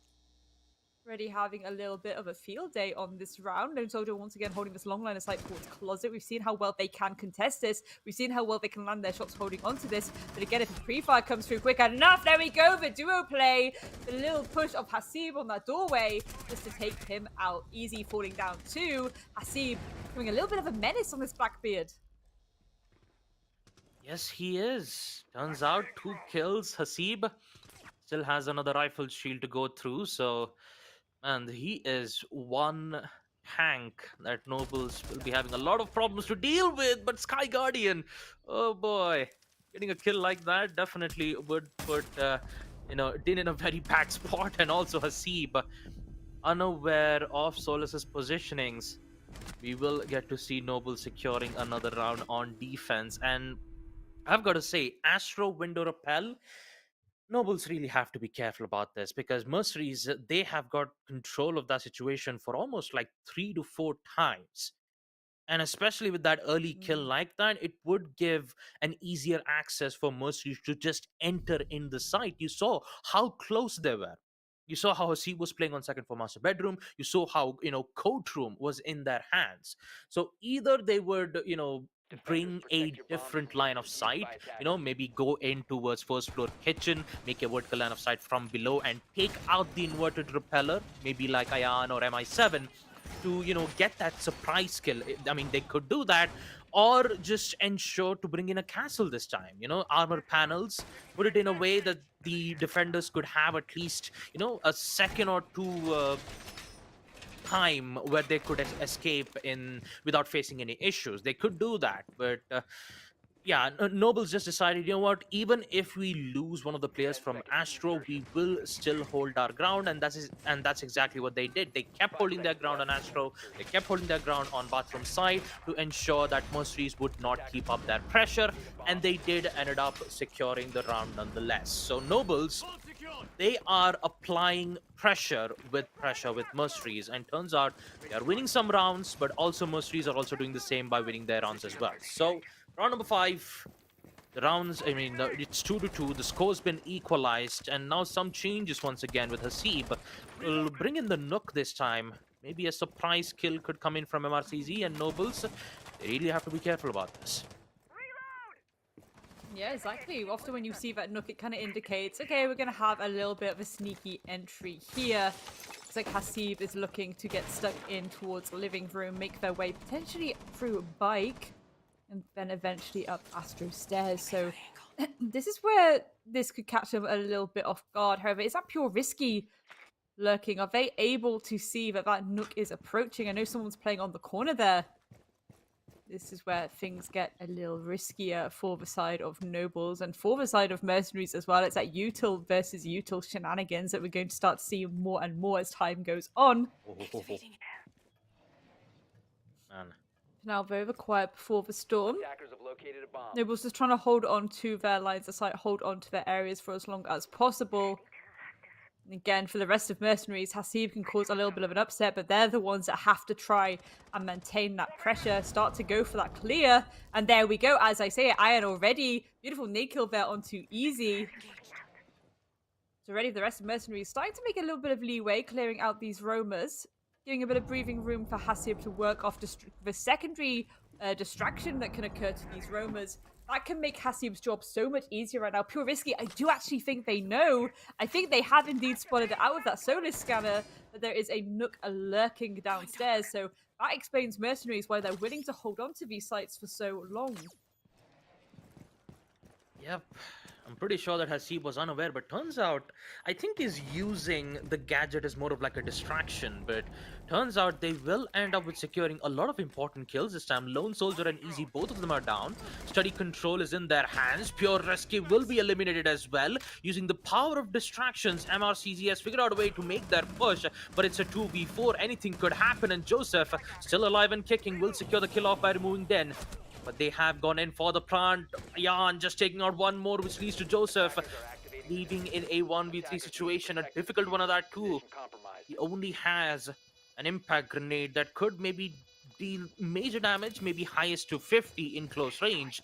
Speaker 11: Already having a little bit of a field day on this round. Lone Soldier once again holding this long line of sight towards Closet. We've seen how well they can contest this. We've seen how well they can land their shots holding onto this. But again, if the pre-fire comes through quick enough, there we go. The duo play. The little push of Hasib on that doorway just to take him out. Easy falling down too. Hasib becoming a little bit of a menace on this Blackbeard.
Speaker 10: Yes, he is. Turns out 2 kills. Hasib still has another rifle shield to go through, so, and he is one tank that Nobles will be having a lot of problems to deal with. But Sky Guardian, oh boy, getting a kill like that definitely would put, you know, Din in a very bad spot. And also Hasib, unaware of Solus's positionings. We will get to see Noble securing another round on defense. And I've got to say, Astro Window Repel, Nobles really have to be careful about this, because MercenarieZ, they have got control of that situation for almost like 3 to 4 times. And especially with that early kill like that, it would give an easier access for MercenarieZ to just enter in the site. You saw how close they were. You saw how Hasib was playing on second floor master bedroom. You saw how, you know, Code Room was in their hands. So either they would, you know, bring a different line of sight, you know, maybe go in towards first floor kitchen, make a vertical line of sight from below and take out the inverted repeller, maybe like Ayan or MI7, to, you know, get that surprise kill. I mean, they could do that, or just ensure to bring in a castle this time. Armor panels, put it in a way that the defenders could have at least, a second or two time where they could escape in without facing any issues. They could do that, but yeah, Nobles just decided, what? Even if we lose one of the players from Astro, we will still hold our ground, and that's exactly what they did. They kept holding their ground on Astro. They kept holding their ground on Bathroom side to ensure that Mercenaries would not keep up their pressure, and they did ended up securing the round nonetheless. So Nobles, they are applying pressure with Mercenaries, and turns out they are winning some rounds, but also Mercenaries are also doing the same by winning their rounds as well. So round number 5, the rounds, it's 2-2. The score's been equalized, and now some changes once again with Hasib. We'll bring in the Nook this time. Maybe a surprise kill could come in from MRCZ and Nobles. They really have to be careful about this.
Speaker 11: Yeah, exactly. Often when you see that Nook, it kind of indicates, okay, we're going to have a little bit of a sneaky entry here. It's like Hasib is looking to get stuck in towards living room, make their way potentially through bike, and then eventually up Astro stairs. So this is where this could catch them a little bit off guard. However, is that pure risky lurking? Are they able to see that that Nook is approaching? I know someone's playing on the corner there. This is where things get a little riskier for the side of Nobles and for the side of Mercenaries as well. It's that util versus util shenanigans that we're going to start to see more and more as time goes on.
Speaker 10: Man.
Speaker 11: Now very quiet before the storm.
Speaker 9: Attackers have located a bomb.
Speaker 11: Nobles just trying to hold on to their lines of sight, hold on to their areas for as long as possible. And again, for the rest of Mercenaries, Hasib can cause a little bit of an upset, but they're the ones that have to try and maintain that pressure, start to go for that clear. And there we go. As I say, Iron already. Beautiful nade kill there onto Easy. So already the rest of Mercenaries starting to make a little bit of leeway, clearing out these roamers, giving a bit of breathing room for Hasib to work off the secondary distraction that can occur to these roamers. That can make Hasib's job so much easier right now. Pure Risky, I do actually think they know. I think they have indeed spotted it out with that Solar Scanner that there is a Nook lurking downstairs. So that explains Mercenaries why they're willing to hold on to these sites for so long.
Speaker 10: Yep. I'm pretty sure that Hasib was unaware, but turns out I think he's using the gadget as more of like a distraction, but turns out they will end up with securing a lot of important kills this time. Lone Soldier and Easy, both of them are down. Steady control is in their hands. Pure Rescue will be eliminated as well. Using the power of distractions, MRCZ has figured out a way to make their push, but it's a 2v4. Anything could happen, and Joseph, still alive and kicking, will secure the kill off by removing Den. But they have gone in for the plant. Jan just taking out one more, which leads to Joseph leaving in a 1v3 situation, a difficult one of that too. He only has an impact grenade that could maybe deal major damage, maybe highest to 50 in close range.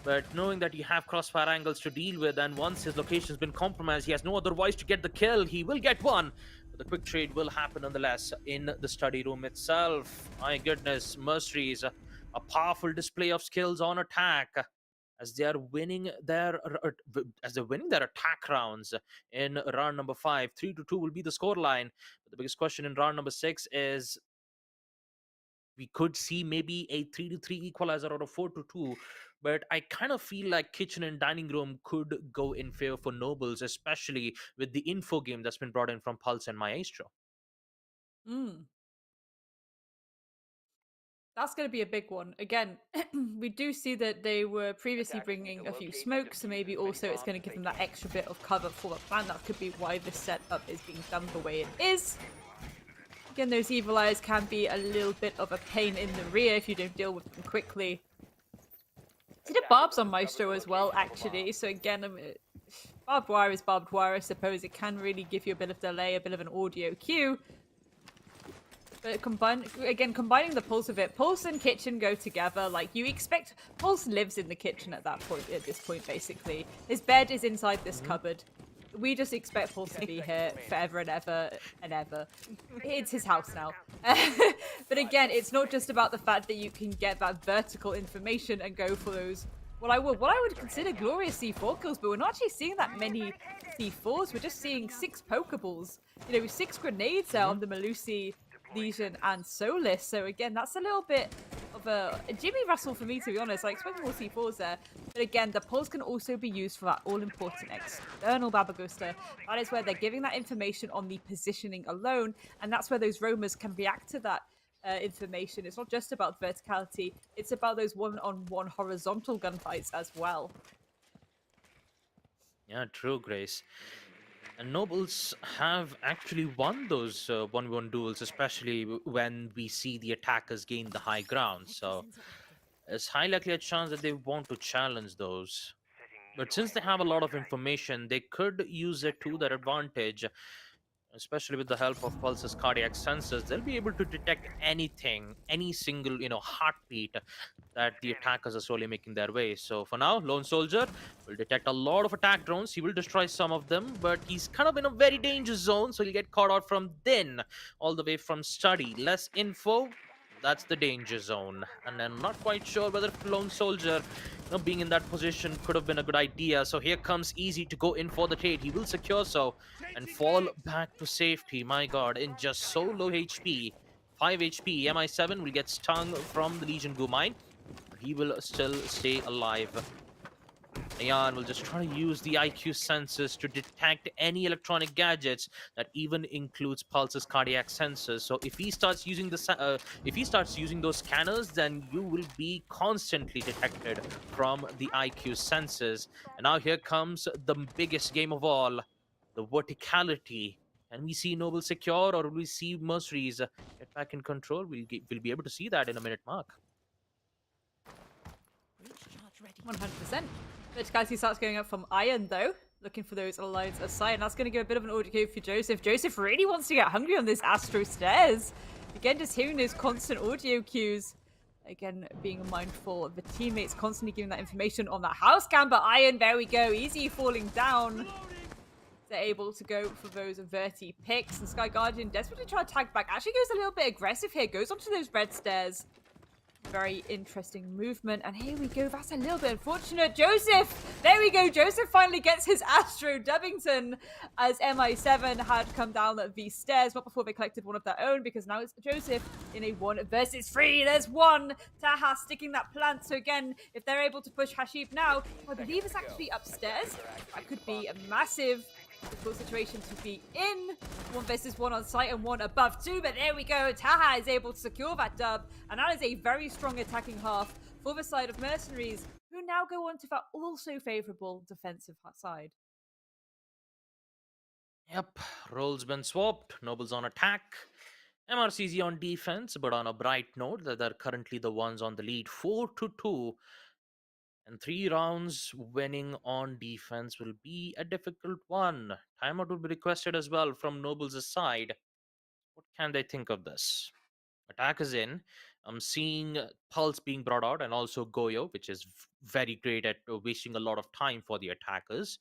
Speaker 10: But knowing that you have crossfire angles to deal with, and once his location's been compromised, he has no other voice to get the kill. He will get one. But the quick trade will happen nonetheless in the study room itself. My goodness, Mercenaries, a powerful display of skills on attack as they are winning their attack rounds in round number 5. 3-2 will be the scoreline. But the biggest question in round number 6 is we could see maybe a 3-3 equalizer or a 4-2. But I kind of feel like kitchen and dining room could go in favor for Nobles, especially with the info game that's been brought in from Pulse and Maestro.
Speaker 11: That's going to be a big one. Again, we do see that they were previously bringing a few smokes, so maybe also it's going to give them that extra bit of cover for the plan. That could be why this setup is being done the way it is. Again, those Evil Eyes can be a little bit of a pain in the rear if you don't deal with them quickly. See the barbs on Maestro as well, actually. So again, barbed wire is barbed wire, I suppose. It can really give you a bit of delay, a bit of an audio cue. But combining the Pulse of it, Pulse and Kitchen go together. Like you expect, Pulse lives in the kitchen at this point, basically. His bed is inside this cupboard. We just expect Pulse to be here forever and ever and ever. It's his house now. But again, it's not just about the fact that you can get that vertical information and go for those, what I would consider glorious C4 kills, but we're not actually seeing that many C4s. We're just seeing 6 Pokeballs. 6 grenades out on the Melusi, Legion and Solus. So again, that's a little bit of of a Jimmy Russell for me, to be honest. I expect more C4s there. But again, the pulse can also be used for that all-important external Babagusta. That is where they're giving that information on the positioning alone, and that's where those roamers can react to that information. It's not just about verticality, it's about those one-on-one horizontal gunfights as well.
Speaker 10: Yeah, true, Grace. And Nobles have actually won those 1v1 duels, especially when we see the attackers gain the high ground. So there's high likely a chance that they want to challenge those. But since they have a lot of information, they could use it to their advantage, especially with the help of Pulse's cardiac sensors. They'll be able to detect anything, any single, heartbeat that the attackers are slowly making their way. So for now, Lone Soldier will detect a lot of attack drones. He will destroy some of them, but he's kind of in a very dangerous zone, so he'll get caught out from then, all the way from study. Less info, that's the danger zone. And I'm not quite sure whether Lone Soldier, being in that position could have been a good idea. So here comes Easy to go in for the trade. He will secure so and fall back to safety. My god, in just so low HP. 5 HP, MI7 will get stung from the Legion Goo mine. He will still stay alive. Ayan will just try to use the IQ sensors to detect any electronic gadgets. That even includes Pulse's cardiac sensors. So if he starts using those scanners, then you will be constantly detected from the IQ sensors. And now here comes the biggest game of all, the verticality. Can we see Noble secure, or will we see MercenarieZ get back in control? We'll be able to see that in a minute mark.
Speaker 11: 100%. Verticality starts going up from Iron, though, looking for those alliance aside, and that's going to give a bit of an audio for Joseph. Joseph really wants to get hungry on this Astro Stairs. Again, just hearing those constant audio cues. Again, being mindful of the teammates constantly giving that information on that house cam, but Iron, there we go, Easy falling down. They're able to go for those Verti picks, and Sky Guardian desperately trying to tag back. Actually goes a little bit aggressive here, goes onto those red stairs. Very interesting movement, and here we go. That's a little bit unfortunate. Joseph, there we go. Joseph finally gets his Astro Dubbington, as MI7 had come down these stairs, not before they collected one of their own, because now it's Joseph in a 1 versus 3. There's one. Taha sticking that plant. So again, if they're able to push Hashib now, I believe it's actually upstairs. That could be a massive difficult situation to be in. 1 versus 1 on site and 1 above 2, but there we go. Taha is able to secure that dub, and that is a very strong attacking half for the side of MercenarieZ, who now go on to that also favorable defensive side.
Speaker 10: Yep, roles been swapped. Nobles on attack, MRCZ on defense, but on a bright note that they're currently the ones on the lead, 4-2. And 3 rounds winning on defense will be a difficult one. Timeout will be requested as well from Nobles' side. What can they think of this? Attack is in. I'm seeing Pulse being brought out, and also Goyo, which is very great at wasting a lot of time for the attackers.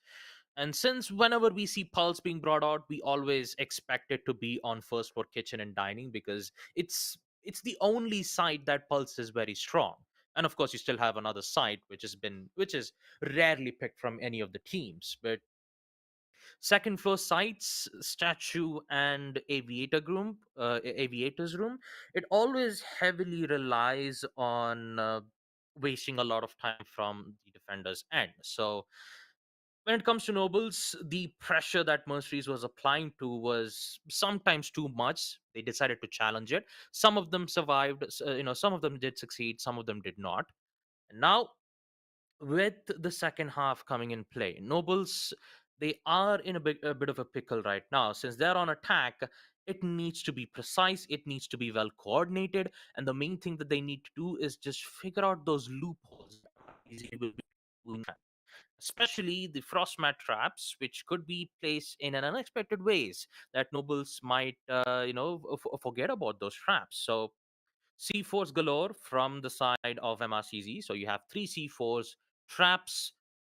Speaker 10: And since whenever we see Pulse being brought out, we always expect it to be on first for kitchen and dining, because it's the only side that Pulse is very strong. And of course, you still have another side which is rarely picked from any of the teams. But second floor sites, statue and aviator's room, it always heavily relies on wasting a lot of time from the defender's end. So when it comes to Nobles, the pressure that MercenarieZ was applying to was sometimes too much. They decided to challenge it. Some of them survived, some of them did succeed, some of them did not. And now, with the second half coming in play, Nobles, they are in a bit of a pickle right now. Since they're on attack, it needs to be precise, it needs to be well coordinated, and the main thing that they need to do is just figure out those loopholes. Especially the frost mat traps, which could be placed in an unexpected ways that Nobles might forget about those traps. So C4s galore from the side of MRCZ. So you have 3 C4s, traps,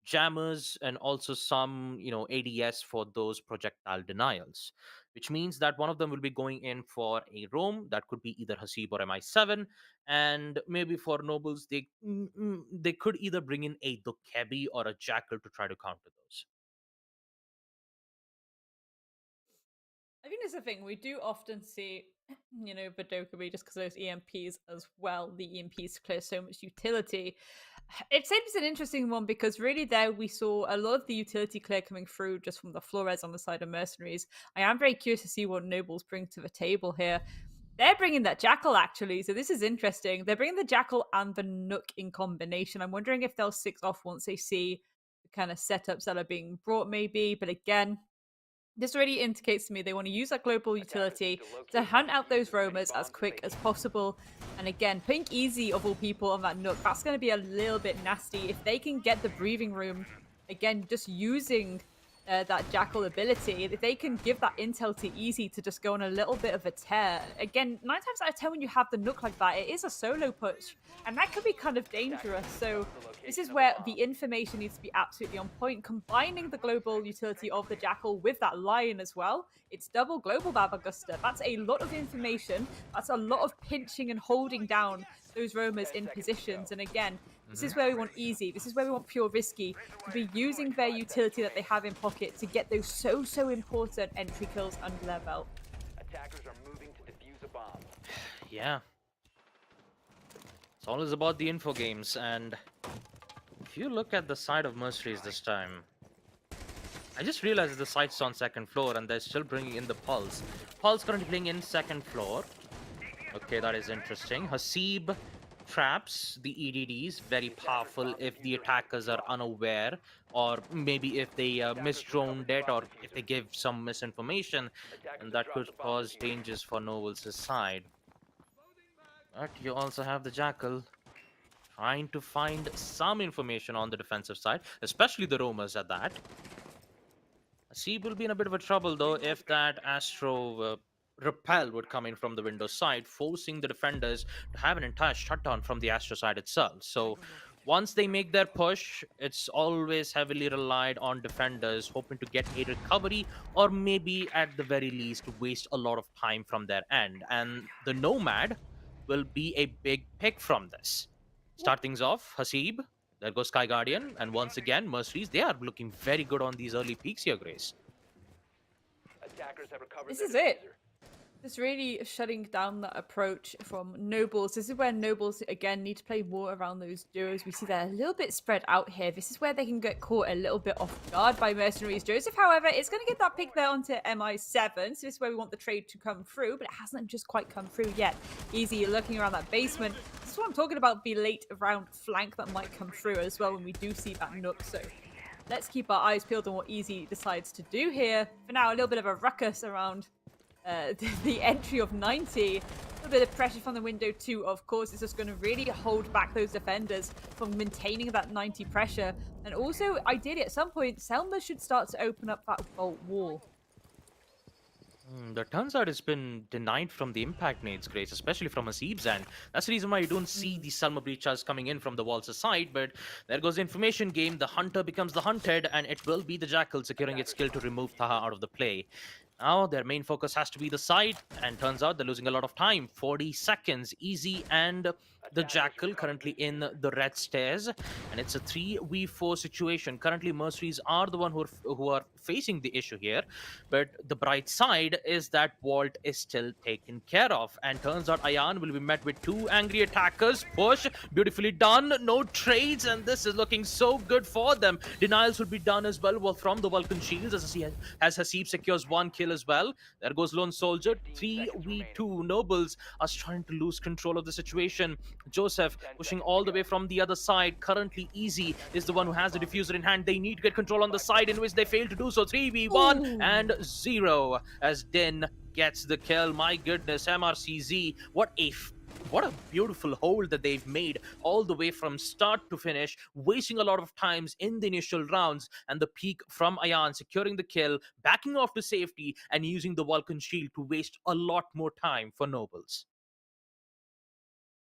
Speaker 10: jammers, and also some, ADS for those projectile denials, which means that one of them will be going in for a roam. That could be either Hasib or MI7. And maybe for Nobles, they could either bring in a Dokebi or a Jackal to try to counter those.
Speaker 11: I think that's the thing. We do often see, Badokabi just because those EMPs as well. The EMPs clear so much utility. It seems an interesting one because really there we saw a lot of the utility clear coming through just from the Flores on the side of Mercenaries. I am very curious to see what Nobles bring to the table here. They're bringing that Jackal actually, so this is interesting. They're bringing the Jackal and the Nook in combination. I'm wondering if they'll 6 off once they see the kind of setups that are being brought, maybe. But again, this already indicates to me they want to use that global utility to hunt out those roamers as quick as possible. And again, putting easy of all people on that Nook, that's going to be a little bit nasty. If they can get the breathing room, again, just using that Jackal ability, if they can give that intel to Easy to just go on a little bit of a tear. Again, 9 times out of 10 when you have the Nook like that, it is a solo push, and that could be kind of dangerous. So this is where the information needs to be absolutely on point. Combining the global utility of the Jackal with that Lion as well, it's double global Bab Augusta. That's a lot of information. That's a lot of pinching and holding down those roamers in positions. And again, this is where we want Easy. This is where we want Pure Risky to be using their utility that they have in pocket to get those so important entry kills under their belt.
Speaker 9: Attackers are moving to defuse a bomb.
Speaker 10: Yeah. It's always about the info games, and if you look at the side of Mercenaries this time, I just realized the site's on second floor and they're still bringing in the Pulse. Pulse currently playing in second floor. Okay, that is interesting. Hasib traps the EDDs, very powerful if the attackers are unaware, or maybe if they misdroned it, or if they give some misinformation, and that could cause dangers for Nobles' side. But you also have the Jackal trying to find some information on the defensive side, especially the roamers at that. Hasib will be in a bit of a trouble though if that Astro repel would come in from the Windows side, forcing the defenders to have an entire shutdown from the Astro side itself. So once they make their push, it's always heavily relied on defenders hoping to get a recovery, or maybe at the very least waste a lot of time from their end. And the Nomad will be a big pick from this. Start things off, Hasib. There goes Sky Guardian, and once again, Mercenaries, they are looking very good on these early peaks here, Grace.
Speaker 9: Attackers have recovered
Speaker 11: This
Speaker 9: their
Speaker 11: is it.
Speaker 9: diffuser.
Speaker 11: Just really shutting down that approach from Nobles. This is where Nobles, again, need to play more around those duos. We see they're a little bit spread out here. This is where they can get caught a little bit off guard by Mercenaries. Joseph, however, is going to get that pick there onto MI7. So this is where we want the trade to come through, but it hasn't just quite come through yet. Easy looking around that basement. This is what I'm talking about, the late round flank that might come through as well when we do see that Nook. So let's keep our eyes peeled on what Easy decides to do here. For now, a little bit of a ruckus around the entry of 90. A little bit of pressure from the window too, of course. It's just going to really hold back those defenders from maintaining that 90 pressure. And also, ideally, at some point, Selma should start to open up that vault wall.
Speaker 10: That turns out it's been denied from the impact nades, Grace, especially from Hasib's end. That's the reason why you don't see the Selma breachers coming in from the walls side, but there goes the information game. The hunter becomes the hunted, and it will be the Jackal securing its skill to remove Taha out of the play. Now their main focus has to be the side, and turns out they're losing a lot of time. 40 seconds. Easy and the Jackal currently in the red stairs, and it's a 3v4 situation. Currently, Mercenaries are the one who are facing the issue here, but the bright side is that Vault is still taken care of, and turns out Ayan will be met with 2 angry attackers. Push, beautifully done, no trades, and this is looking so good for them. Denials will be done as well from the Vulcan Shields as Hasib secures 1 kill as well. There goes Lone Soldier. 3v2. Nobles are trying to lose control of the situation. Joseph pushing all the way from the other side. Currently, Easy is the one who has the diffuser in hand. They need to get control on the side, in which they fail to do so. 3v1 and 0 as Din gets the kill. My goodness, MRCZ, what a beautiful hold that they've made all the way from start to finish, wasting a lot of times in the initial rounds, and the peak from Ayan securing the kill, backing off to safety, and using the Vulcan Shield to waste a lot more time for Nobles.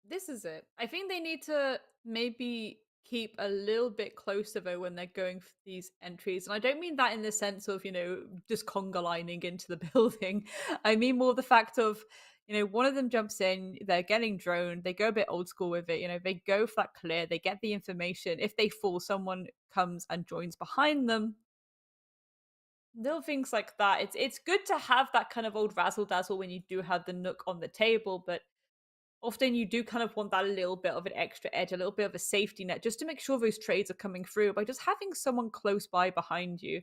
Speaker 11: This is it. I think they need to maybe keep a little bit closer though when they're going for these entries. And I don't mean that in the sense of, just conga lining into the building. I mean more the fact of, one of them jumps in, they're getting droned, they go a bit old school with it, they go for that clear, they get the information. If they fall, someone comes and joins behind them. Little things like that. It's good to have that kind of old razzle dazzle when you do have the nook on the table, but often you do kind of want that little bit of an extra edge, a little bit of a safety net, just to make sure those trades are coming through by just having someone close by behind you.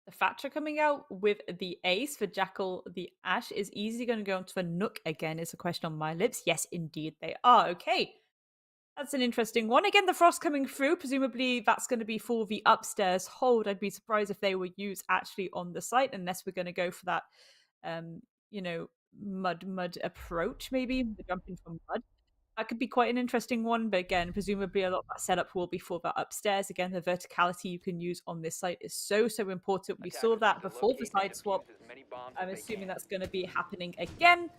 Speaker 11: The Thatcher coming out with the ace for Jackal. The Ash is easily going to go onto a nook again, is a question on my lips. Yes, indeed they are. Okay. That's an interesting one. Again, the frost coming through. Presumably that's going to be for the upstairs hold. I'd be surprised if they were used actually on the site, unless we're going to go for that, you know, mud approach, maybe jumping from mud. That could be quite an interesting one, but again, presumably a lot of that setup will be for that upstairs. Again, the verticality you can use on this site is so important. We saw
Speaker 9: Attackers
Speaker 11: that
Speaker 9: need to
Speaker 11: before the
Speaker 9: locate and
Speaker 11: side
Speaker 9: defuse
Speaker 11: swap.
Speaker 9: as many bombs
Speaker 11: I'm
Speaker 9: as they
Speaker 11: assuming
Speaker 9: can.
Speaker 11: that's going to be happening again.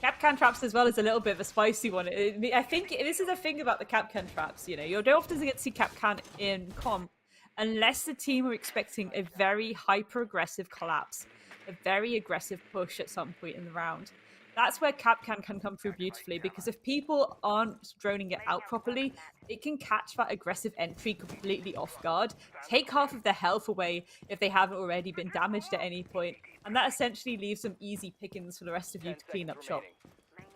Speaker 11: Capcan traps as well is a little bit of a spicy one. I think this is the thing about the Capcan traps. You know, you don't often get to see Capcan in comp unless the team are expecting a very hyper-aggressive collapse, a very aggressive push at some point in the round. That's where Capcan can come through beautifully, because if people aren't droning it out properly, it can catch that aggressive entry completely off guard, take half of their health away if they haven't already been damaged at any point, and that essentially leaves some easy pickings for the rest of you
Speaker 9: 10
Speaker 11: to clean up
Speaker 9: seconds
Speaker 11: shop.
Speaker 9: remaining.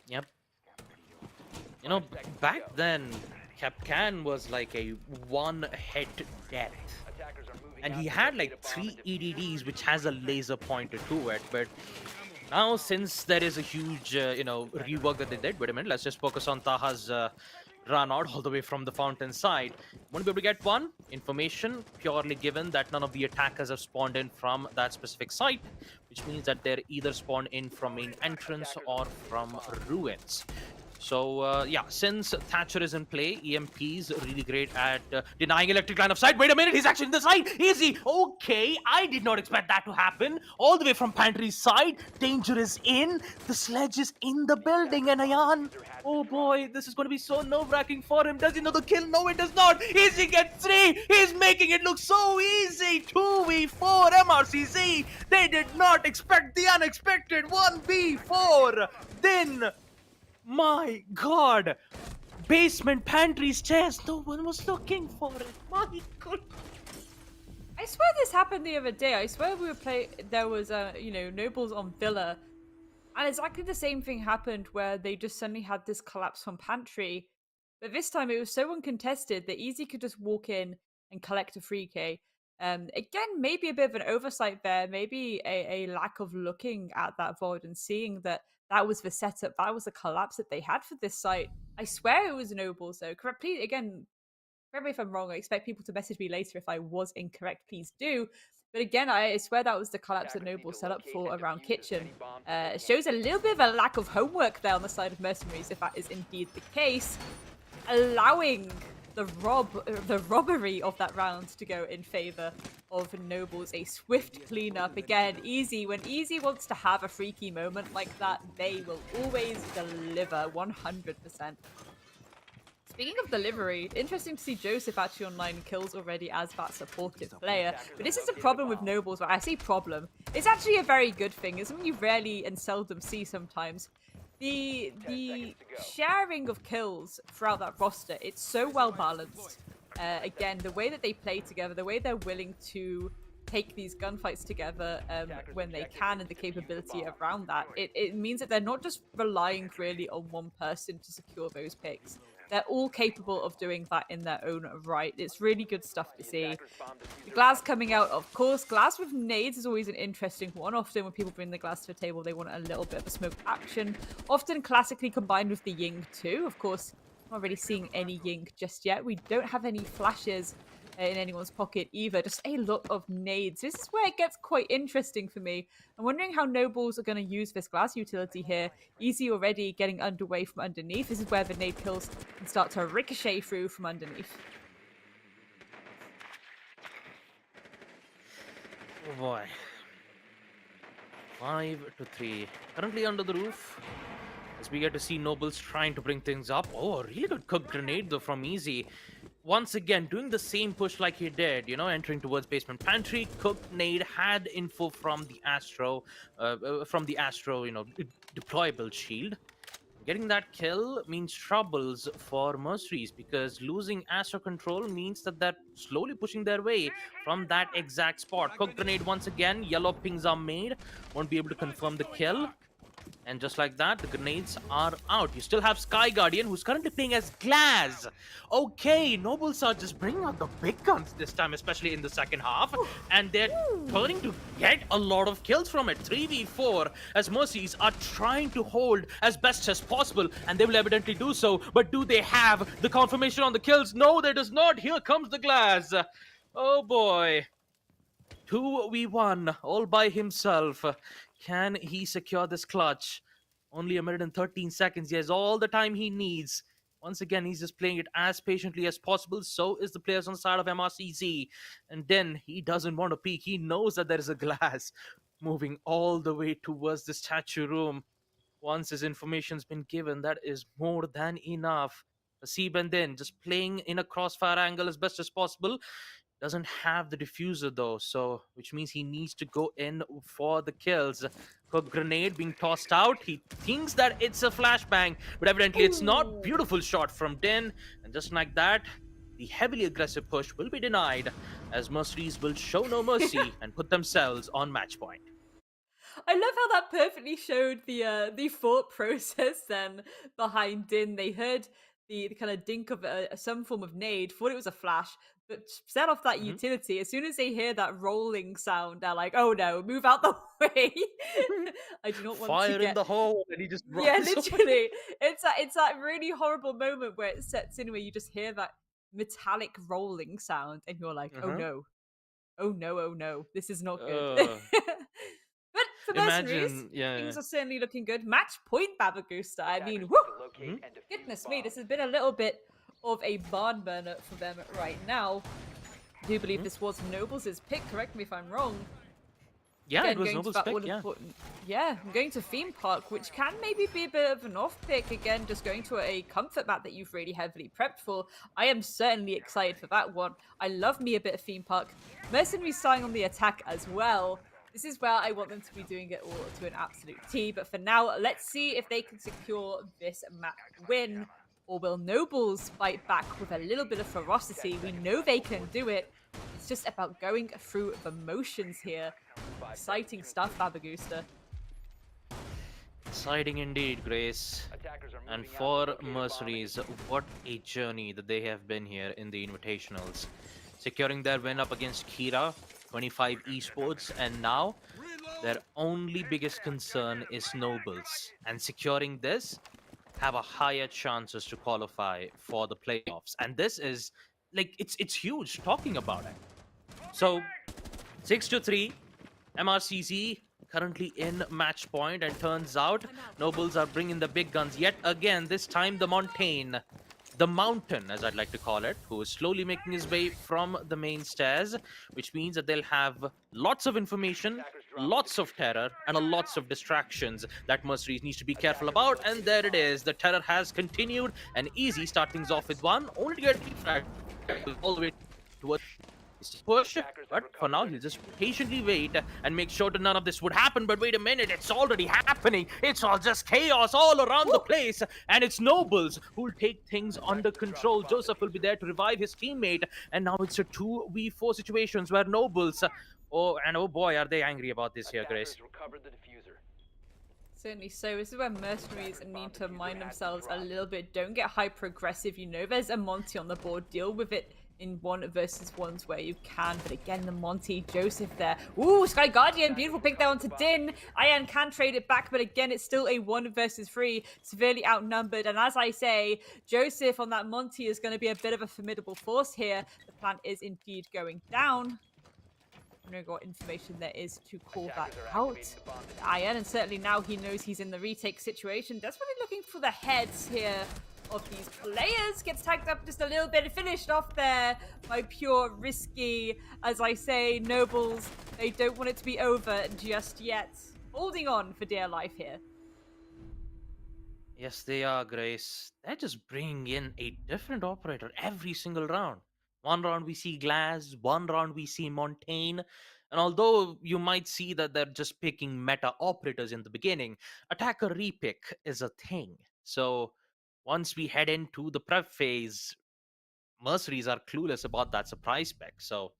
Speaker 10: Yep. You know, back then, Capcan was like a one-hit death.
Speaker 9: Attackers are moving
Speaker 10: And
Speaker 9: out
Speaker 10: he
Speaker 9: to
Speaker 10: had
Speaker 9: locate
Speaker 10: like
Speaker 9: a bomb
Speaker 10: 3
Speaker 9: and defuse it.
Speaker 10: EDDs, which has a laser pointer to it. But now, since there is a huge, rework that they did, wait a minute, let's just focus on Taha's run out all the way from the fountain side. Want to be able to get one information purely given that none of the attackers have spawned in from that specific site, which means that they're either spawned in from main entrance or from ruins. So, yeah, since Thatcher is in play, EMP's really great at denying electric line of sight. Wait a minute, he's actually in the side. Easy. Okay, I did not expect that to happen. All the way from Pantry's side. Danger is in. The sledge is in the building. And Ayan, oh boy, this is going to be so nerve-wracking for him. Does he know the kill? No, it does not. Easy gets 3. He's making it look so easy. 2v4 MRCZ. They did not expect the unexpected. 1v4. Then... my god! Basement pantry stairs. No one was looking for it. My god.
Speaker 11: I swear this happened the other day. I swear we were playing. There was Nobles on Villa, and exactly the same thing happened where they just suddenly had this collapse from pantry. But this time it was so uncontested that Easy could just walk in and collect a 3k. Again, maybe a bit of an oversight there, maybe a lack of looking at that VOD and seeing that was the setup, that was the collapse that they had for this site. I swear it was Nobles, though. Please, again, correct me if I'm wrong. I expect people to message me later if I was incorrect. Please do. But again, I swear that was the collapse that Noble set up for around Kitchen. It shows a little bit of a lack of homework there on the side of Mercenaries, if that is indeed the case, allowing the robbery of that round to go in favor of Nobles. A swift cleanup. Again, Easy. When Easy wants to have a freaky moment like that, they will always deliver 100%. Speaking of delivery, interesting to see Joseph actually on 9 kills already as that supportive player. But this is a problem with Nobles. Right? I say problem. It's actually a very good thing. It's something you rarely and seldom see sometimes. The sharing of kills throughout that roster, it's so well balanced. Again, the way that they play together, the way they're willing to take these gunfights together when they can, and the capability around that, it means that they're not just relying really on one person to secure those picks. They're all capable of doing that in their own right. It's really good stuff to see. The Glass coming out, of course. Glass with nades is always an interesting one. Often when people bring the Glass to the table, they want a little bit of a smoke action. Often classically combined with the Ying too. Of course, not really seeing any Ying just yet. We don't have any flashes in anyone's pocket either. Just a lot of nades. This is where it gets quite interesting for me. I'm wondering how Nobles are going to use this Glass utility here. Easy already getting underway from underneath. This is where the nade kills can start to ricochet through from underneath.
Speaker 10: Oh boy. 5-3. Currently under the roof. As we get to see Nobles trying to bring things up. Oh, a really good cooked grenade though from Easy. Once again, doing the same push like he did, entering towards basement pantry. Cooked nade had info from the Astro, deployable shield. Getting that kill means troubles for Mercenaries because losing Astro control means that they're slowly pushing their way from that exact spot. Cook grenade once again, yellow pings are made, won't be able to confirm the kill. And just like that, the grenades are out. You still have Sky Guardian, who's currently playing as Glaz. Okay, Nobles are just bringing out the big guns this time, especially in the second half. And they're turning to get a lot of kills from it. 3v4, as Mercies are trying to hold as best as possible. And they will evidently do so. But do they have the confirmation on the kills? No, there does not. Here comes the Glaz. Oh boy. 2v1 all by himself. Can he secure this clutch? Only a minute and 13 seconds. He has all the time he needs. Once again, he's just playing it as patiently as possible. So is the players on the side of MRCZ. And then he doesn't want to peek. He knows that there is a Glass moving all the way towards the statue room. Once his information's been given, that is more than enough. Hasib and then just playing in a crossfire angle as best as possible. Doesn't have the diffuser though, so which means he needs to go in for the kills. Cook grenade being tossed out. He thinks that it's a flashbang, but evidently it's not. Beautiful shot from Din, and just like that, the heavily aggressive push will be denied as Mercenaries will show no mercy and put themselves on match point.
Speaker 11: I love how that perfectly showed the thought process then behind Din. They heard the kind of dink of some form of nade, thought it was a flash, but set off that utility. As soon as they hear that rolling sound, they're like, "Oh no, move out the way! I do not want
Speaker 10: Fire
Speaker 11: to get
Speaker 10: in the hole," and he just
Speaker 11: yeah,
Speaker 10: runs away.
Speaker 11: literally. It's that really horrible moment where it sets in where you just hear that metallic rolling sound, and you're like, "Oh no, oh no, oh no, this is not good." But for Mercenaries,
Speaker 10: Imagine, yeah.
Speaker 11: things are certainly looking good. Match point, Babagusta. I mean,
Speaker 9: Attackers
Speaker 11: whoo!
Speaker 9: need to locate and defuse
Speaker 11: Goodness
Speaker 9: the
Speaker 11: me,
Speaker 9: bomb.
Speaker 11: this has been a little bit of a barn burner for them right now. I do believe this was Nobles' pick. Correct me if I'm wrong.
Speaker 10: Yeah,
Speaker 11: Again,
Speaker 10: it was
Speaker 11: going to
Speaker 10: Noble's
Speaker 11: that
Speaker 10: pick,
Speaker 11: all
Speaker 10: yeah.
Speaker 11: important- Yeah, I'm going to Theme Park, which can maybe be a bit of an off pick. Again, just going to a comfort map that you've really heavily prepped for. I am certainly excited for that one. I love me a bit of Theme Park. Mercenaries starting on the attack as well. This is where I want them to be doing it all to an absolute T. But for now, let's see if they can secure this map win. Or will Nobles fight back with a little bit of ferocity? We know they can do it. It's just about going through the motions here. Exciting stuff, Babagusta.
Speaker 10: Exciting indeed, Grace.
Speaker 9: Attackers are
Speaker 10: And
Speaker 9: moving out
Speaker 10: for
Speaker 9: to locate a bomb
Speaker 10: Mercenaries, what a journey that they have been here in the Invitationals. Securing their win up against Kira, 25 Esports, and now their only biggest concern is Nobles. And securing this have a higher chances to qualify for the playoffs. And this is, like, it's huge talking about it. So, 6-3, MRCZ currently in match point, and turns out Nobles are bringing the big guns yet again. This time the Mountain, the Mountain as I'd like to call it, who is slowly making his way from the main stairs, which means that they'll have lots of information, lots of terror, and lots of distractions that Mercenaries needs to be careful about. And there it is, the terror has continued, and Easy start things off with one, only to get refracted all the way towards push, but for now he'll just patiently wait and make sure that none of this would happen. But wait a minute, it's already happening. It's all just chaos all around the place, and it's Nobles who'll take things under control. Joseph will be there to revive his teammate, and now it's a 2v4 situations where Nobles, oh boy, are they angry about this here, Grace.
Speaker 9: Attackers recovered the diffuser.
Speaker 11: Certainly so. This is where Mercenaries need to mind themselves a little bit. Don't get hyper aggressive. You know there's a Monty on the board. Deal with it in 1v1s where you can. But again, the Monty, Joseph there. Ooh, Sky Guardian. Beautiful pick there onto Din. Ian can trade it back, but again, it's still a 1v3. Severely outnumbered. And as I say, Joseph on that Monty is going to be a bit of a formidable force here. The plan is indeed going down. I don't know what information there is to call that out. Ian, and certainly now he knows he's in the retake situation. Desperately looking for the heads here of these players. Gets tagged up just a little bit and finished off there by pure risky. As I say, Nobles, they don't want it to be over just yet. Holding on for dear life here.
Speaker 10: Yes, they are, Grace. They're just bringing in a different operator every single round. One round we see Glass, one round we see Montaigne. And although you might see that they're just picking meta operators in the beginning, attacker repick is a thing. So once we head into the prep phase, Mercenaries are clueless about that surprise spec. So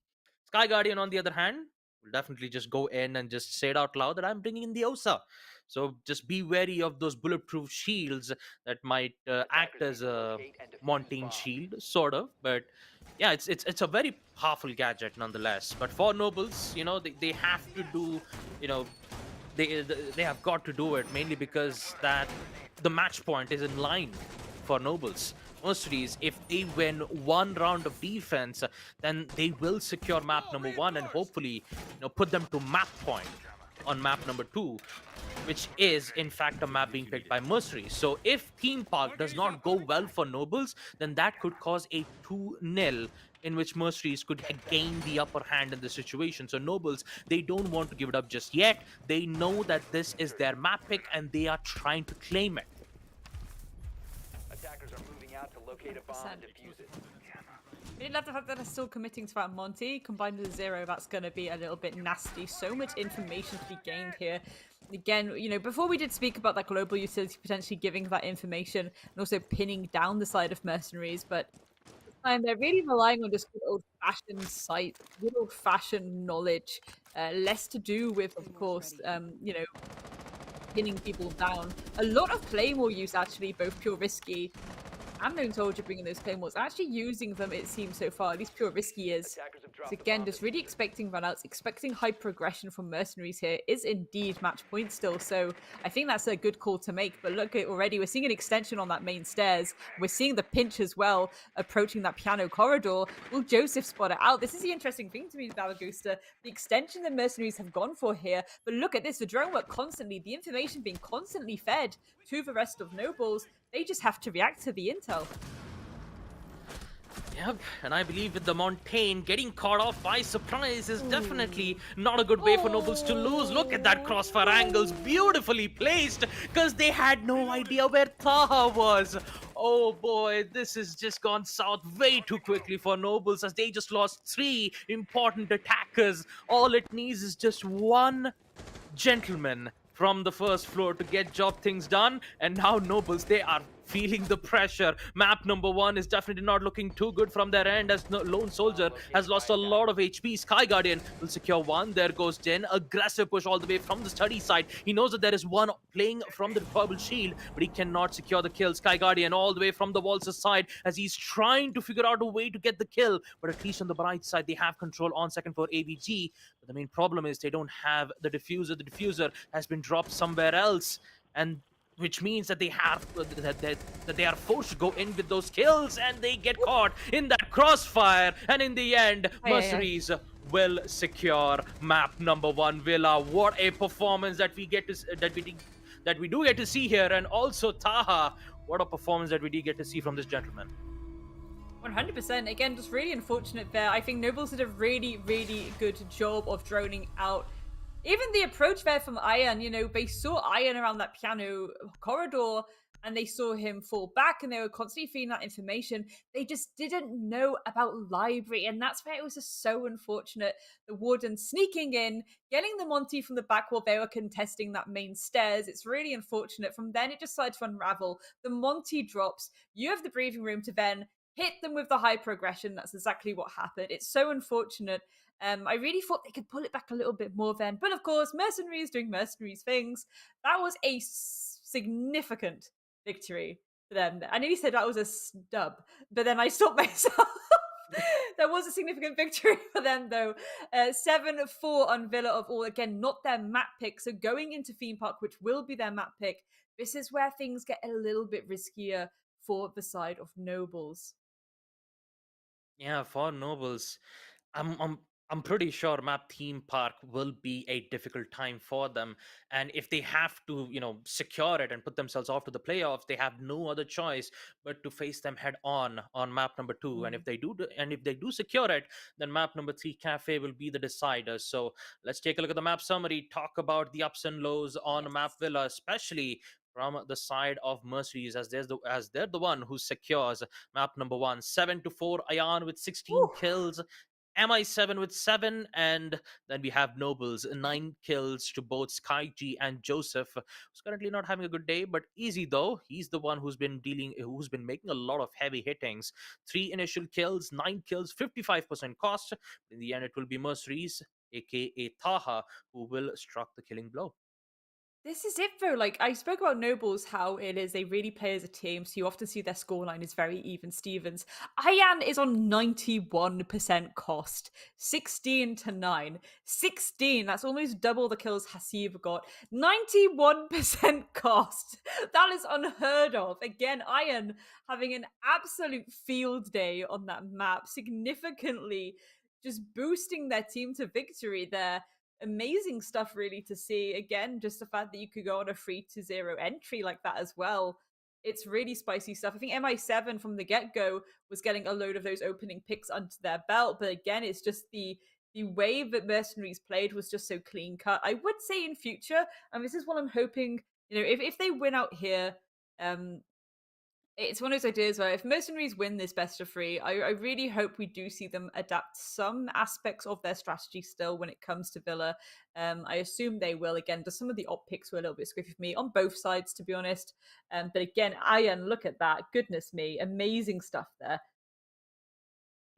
Speaker 10: Sky Guardian, on the other hand, will definitely just go in and just say it out loud that I'm bringing in the OSA. So just be wary of those bulletproof shields that might act
Speaker 9: Attackers
Speaker 10: as
Speaker 9: need to
Speaker 10: a
Speaker 9: locate and defuse
Speaker 10: Montaigne
Speaker 9: bomb.
Speaker 10: shield, sort of. But yeah, it's a very powerful gadget nonetheless. But for nobles, they have to do, you know, they have got to do it mainly because that the match point is in line for nobles. Mercenaries, if they win one round of defense, then they will secure map number one and hopefully put them to map point on map number two, which is in fact a map being picked by Mercenaries. So if Theme Park does not go well for nobles, then that could cause a 2-0 in which Mercenaries could gain the upper hand in the situation. So nobles, they don't want to give it up just yet. They know that this is their map pick and they are trying to claim it.
Speaker 9: Attackers are moving out to locate a bomb and defuse it.
Speaker 11: Really love the fact that they're still committing to that Monty. Combined with 0, that's going to be a little bit nasty. So much information to be gained here. Again, before we did speak about that global utility potentially giving that information and also pinning down the side of mercenaries, but this time they're really relying on just good old-fashioned sight, good old-fashioned knowledge, less to do with, of course, pinning people down. A lot of claymore use, actually, both pure risky and known soldier bringing those claymores, actually using them, it seems so far, at least pure risky is.
Speaker 9: Attackers have dropped
Speaker 11: So
Speaker 9: the
Speaker 11: again,
Speaker 9: bomb
Speaker 11: just
Speaker 9: in
Speaker 11: really expecting runouts, expecting high progression from mercenaries here is indeed match point still. So I think that's a good call to make. But look at already, we're seeing an extension on that main stairs. We're seeing the pinch as well, approaching that piano corridor. Will Joseph spot it out? This is the interesting thing to me, Balagusta. The extension the mercenaries have gone for here. But look at this, the drone work constantly, the information being constantly fed to the rest of nobles. They just have to react to the intel.
Speaker 10: Yep, and I believe with the Montaigne getting caught off by surprise is definitely not a good way for nobles to lose. Look at that crossfire angles, beautifully placed, because they had no idea where Taha was. Oh boy, this has just gone south way too quickly for nobles as they just lost 3 important attackers. All it needs is just one gentleman from the first floor to get job things done, and now nobles, they are feeling the pressure. Map number 1 is definitely not looking too good from their end as lone soldier has lost a lot of HP. Sky Guardian will secure 1. There goes Jin, aggressive push all the way from the study side. He knows that there is one playing from the purple shield, but he cannot secure the kill. Sky Guardian all the way from the Waltz's side as he's trying to figure out a way to get the kill, but at least on the bright side they have control on second floor AVG. But the main problem is they don't have the diffuser. The diffuser has been dropped somewhere else, and which means that they have that they are forced to go in with those kills, and they get caught in that crossfire. And in the end, mercenaries will secure map number 1. Villa, what a performance that we get to that we do get to see here, and also Taha, what a performance that we do get to see from this gentleman.
Speaker 11: 100%. Again, just really unfortunate there. I think Nobles did a really, really good job of droning out. Even the approach there from Iron, they saw Iron around that piano corridor and they saw him fall back and they were constantly feeding that information. They just didn't know about library, and that's why it was just so unfortunate. The warden sneaking in, getting the Monty from the back while they were contesting that main stairs. It's really unfortunate. From then, it just started to unravel. The Monty drops. You have the breathing room to then hit them with the high progression. That's exactly what happened. It's so unfortunate. I really thought they could pull it back a little bit more then. But of course, mercenaries doing mercenaries things. That was a significant victory for them. I nearly said that was a stub, but then I stopped myself. That was a significant victory for them, though. 7-4 on Villa of All. Again, not their map pick. So going into Theme Park, which will be their map pick, this is where things get a little bit riskier for the side of nobles.
Speaker 10: Yeah, for nobles, I'm pretty sure map theme park will be a difficult time for them, and if they have to secure it and put themselves off to the playoffs, they have no other choice but to face them head on map number 2. And if they do secure it, then map number 3 cafe will be the decider. So let's take a look at the map summary, talk about the ups and lows on map Villa, especially from the side of mercenaries, as they're the one who secures map number 1. 7-4 Ayan with 16 kills. MI7 with 7, and then we have Nobles, 9 kills to both Skyg and Joseph, who's currently not having a good day, but easy though. He's the one who's been making a lot of heavy hittings. 3 initial kills, 9 kills, 55% cost. In the end, it will be MercenarieZ, aka Taha, who will struck the killing blow.
Speaker 11: This is it though. Like I spoke about Nobles, how it is they really play as a team, so you often see their scoreline is very even Stevens. Ayan is on 91% cost, 16 to 9. 16, that's almost double the kills Hasib got. 91% cost. That is unheard of. Again, Ayan having an absolute field day on that map, significantly just boosting their team to victory there. Amazing stuff really to see. Again, just the fact that you could go on a 3-0 entry like that as well. It's really spicy stuff. I think MI7 from the get-go was getting a load of those opening picks under their belt, but again, it's just the way that MercenarieZ played was just so clean cut. I would say in future, and this is what I'm hoping, if they win out here, it's one of those ideas where if MercenarieZ win this best of 3, I really hope we do see them adapt some aspects of their strategy still when it comes to Villa. I assume they will. Again, just some of the op picks were a little bit squiffy for me on both sides, to be honest. But again, Ayan, look at that. Goodness me. Amazing stuff there.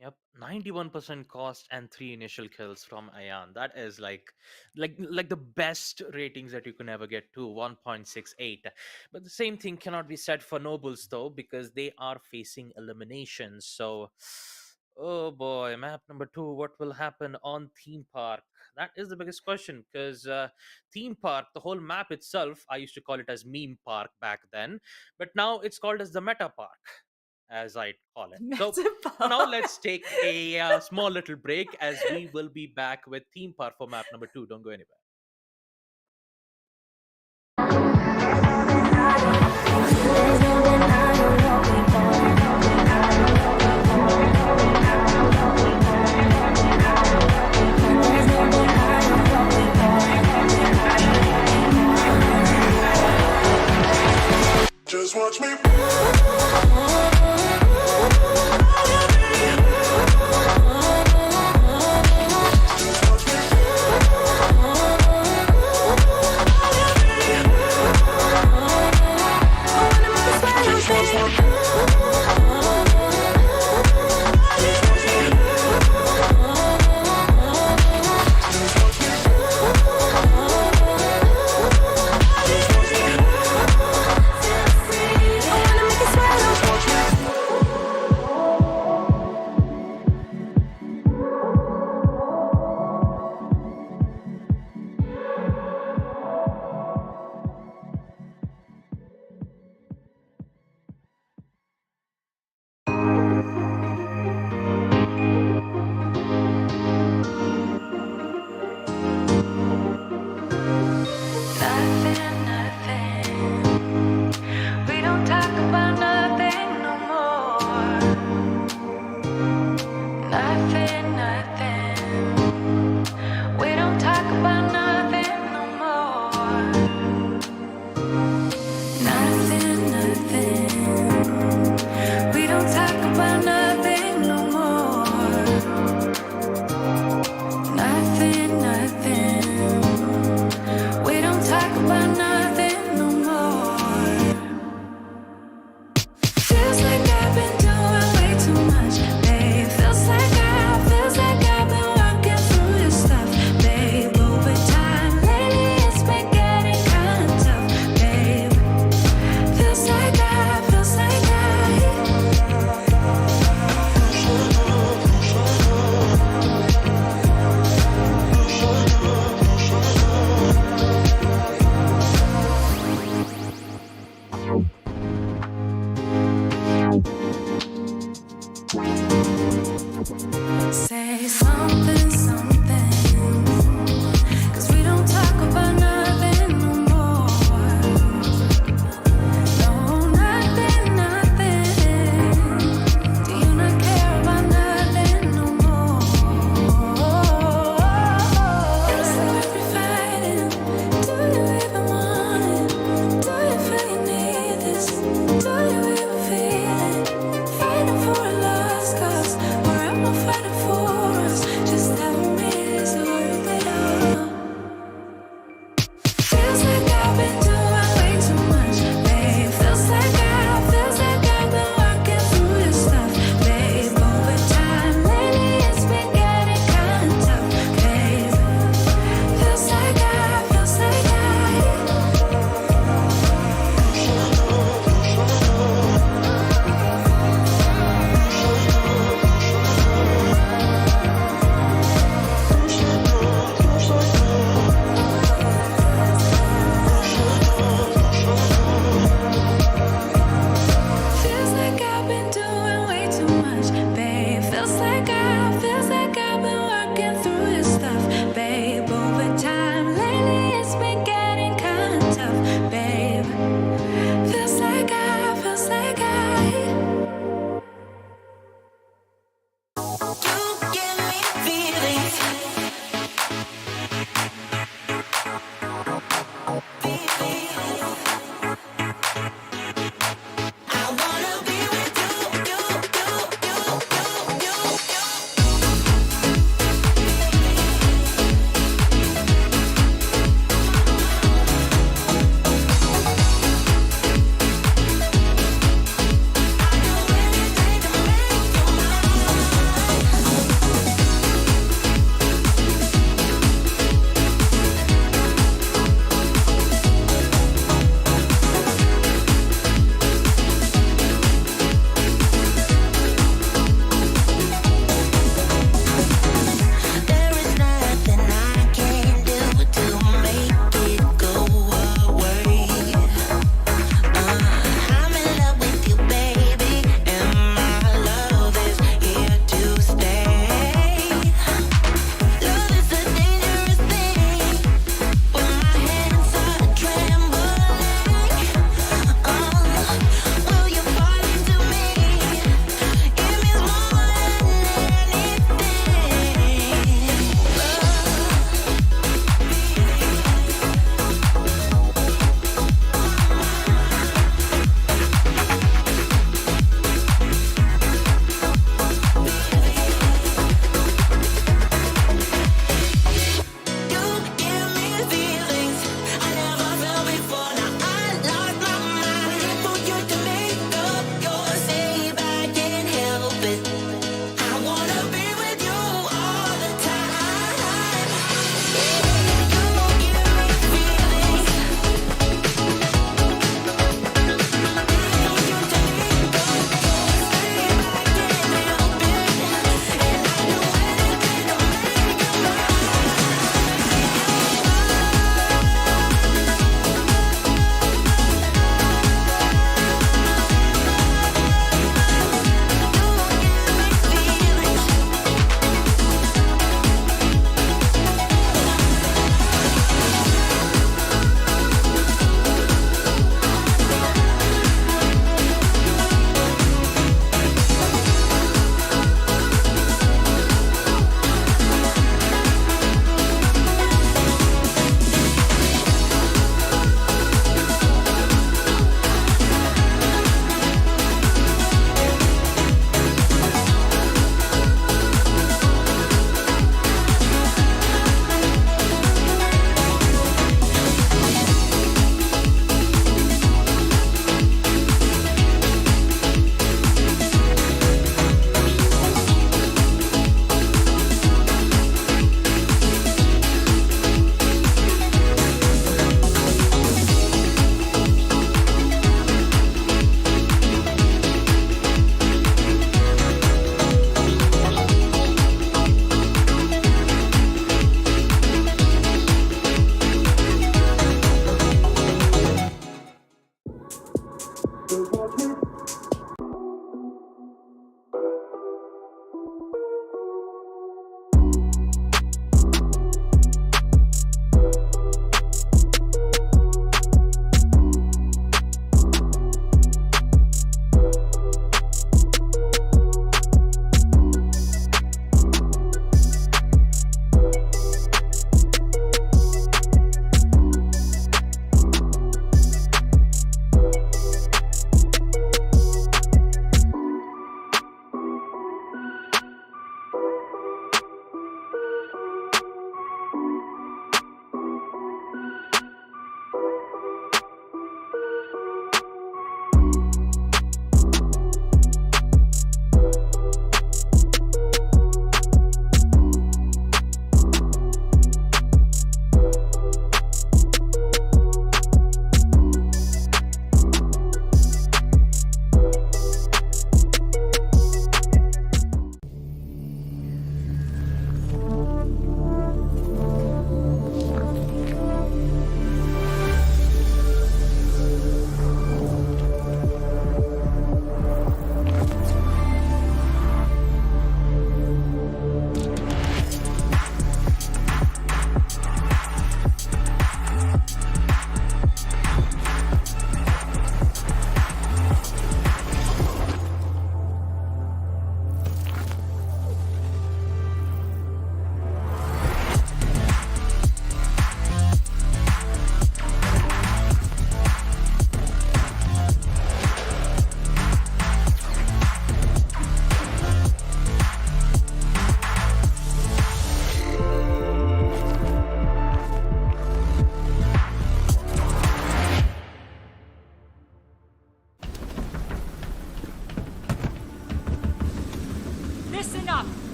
Speaker 10: Yep, 91% cost and 3 initial kills from Ayan. That is like the best ratings that you can ever get to, 1.68. But the same thing cannot be said for Nobles though, because they are facing elimination. So, oh boy, map number 2. What will happen on Theme Park? That is the biggest question, because Theme Park, the whole map itself, I used to call it as Meme Park back then, but now it's called as the Meta Park, as I call it. So now let's take a small little break, as we will be back with Theme Park for map number 2. Don't go anywhere.
Speaker 1: There's no denying what we want. There's no denying what we want.
Speaker 3: Just watch me.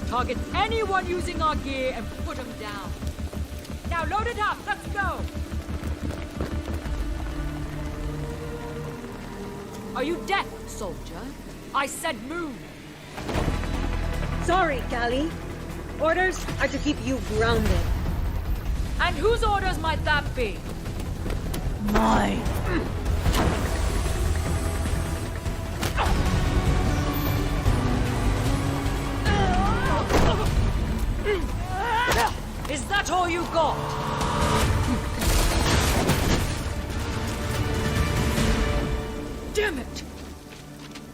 Speaker 4: Target anyone using our gear and put them down. Now load it up, let's go! Are you deaf, soldier? I said move!
Speaker 5: Sorry, Callie. Orders are to keep you grounded.
Speaker 4: And whose orders might that be?
Speaker 6: Mine.
Speaker 4: Is that all you got? Damn it!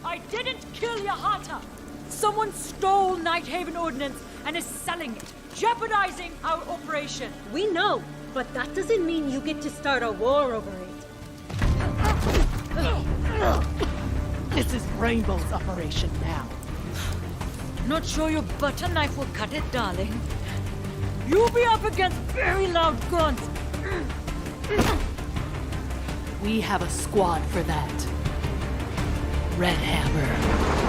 Speaker 4: I didn't kill Yahata! Someone stole Nighthaven Ordnance and is selling it, jeopardizing our operation.
Speaker 5: We know, but that doesn't mean you get to start a war over it.
Speaker 6: This is Rainbow's operation now.
Speaker 4: Not sure your butter knife will cut it, darling. You'll be up against very loud guns.
Speaker 6: We have a squad for that. Red Hammer.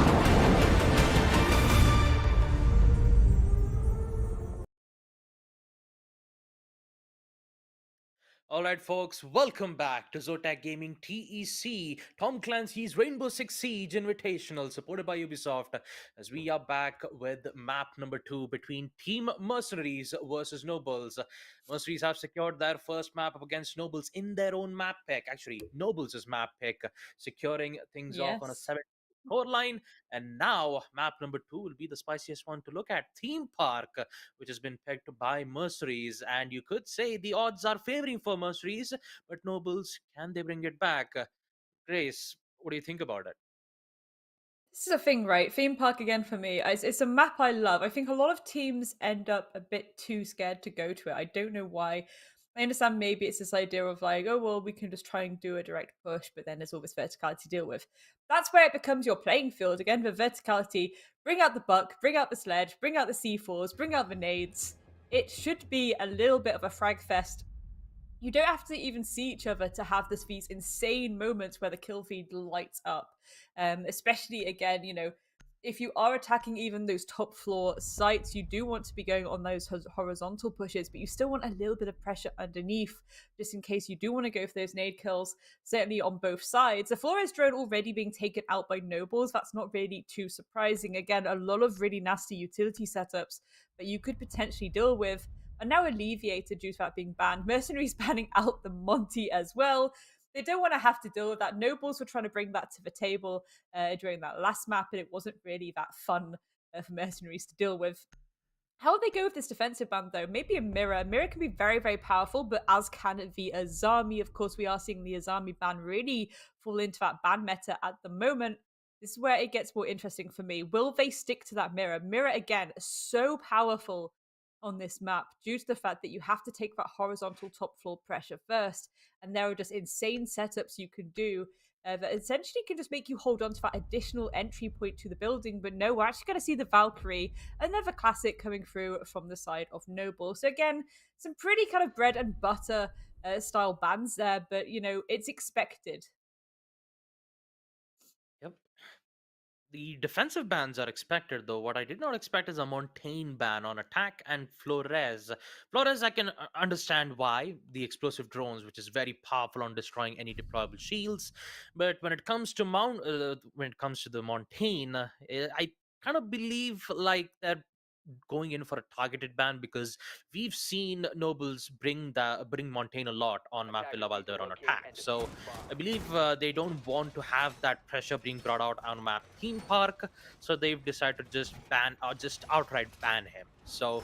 Speaker 10: Alright folks, welcome back to Zotac Gaming TEC, Tom Clancy's Rainbow Six Siege Invitational, supported by Ubisoft, as we are back with map number 2 between Team MercenarieZ versus Nobles. MercenarieZ have secured their first map up against Nobles in their own map pick. Actually, Nobles' map pick, securing things off on a 7 score line. And now, map number 2 will be the spiciest one to look at, Theme Park, which has been picked by MercenarieZ. And you could say the odds are favoring for MercenarieZ, but Nobles, can they bring it back? Grace, what do you think about it?
Speaker 11: This is a thing, right? Theme park again for me. It's a map I love. I think a lot of teams end up a bit too scared to go to it. I don't know why. I understand maybe it's this idea of like, oh, well, we can just try and do a direct push, but then there's all this verticality to deal with. That's where it becomes your playing field. Again, for verticality, bring out the buck, bring out the sledge, bring out the C4s, bring out the nades. It should be a little bit of a frag fest. You don't have to even see each other to have these insane moments where the kill feed lights up. Especially, again, you know, if you are attacking even those top floor sites, you do want to be going on those horizontal pushes, but you still want a little bit of pressure underneath, just in case you do want to go for those nade kills, certainly on both sides. The Flores drone already being taken out by Nobles, that's not really too surprising. Again, a lot of really nasty utility setups that you could potentially deal with are now alleviated due to that being banned. MercenarieZ banning out the Monty as well. They don't want to have to deal with that. Nobles were trying to bring that to the table during that last map, and it wasn't really that fun for MercenarieZ to deal with. How would they go with this defensive ban, though? Maybe a mirror. Mirror can be very, very powerful, but as can the Azami. Of course, we are seeing the Azami ban really fall into that ban meta at the moment. This is where it gets more interesting for me. Will they stick to that mirror? Mirror, again, so powerful on this map due to the fact that you have to take that horizontal top floor pressure first, and there are just insane setups you can do that essentially can just make you hold on to that additional entry point to the building. But no, we're actually going to see the Valkyrie, another classic coming through from the side of Noble. So again, some pretty kind of bread and butter style bans there, but you know, it's expected.
Speaker 10: Yep. The defensive bans are expected, though. What I did not expect is a Montaigne ban on attack and Flores. Flores, I can understand why. The explosive drones, which is very powerful on destroying any deployable shields. But when it comes to the Montaigne, I kind of believe like they're going in for a targeted ban, because we've seen Nobles bring Montaigne a lot on map Villa while they're on attack. So I believe they don't want to have that pressure being brought out on map Theme Park, so they've decided to just ban or just outright ban him. So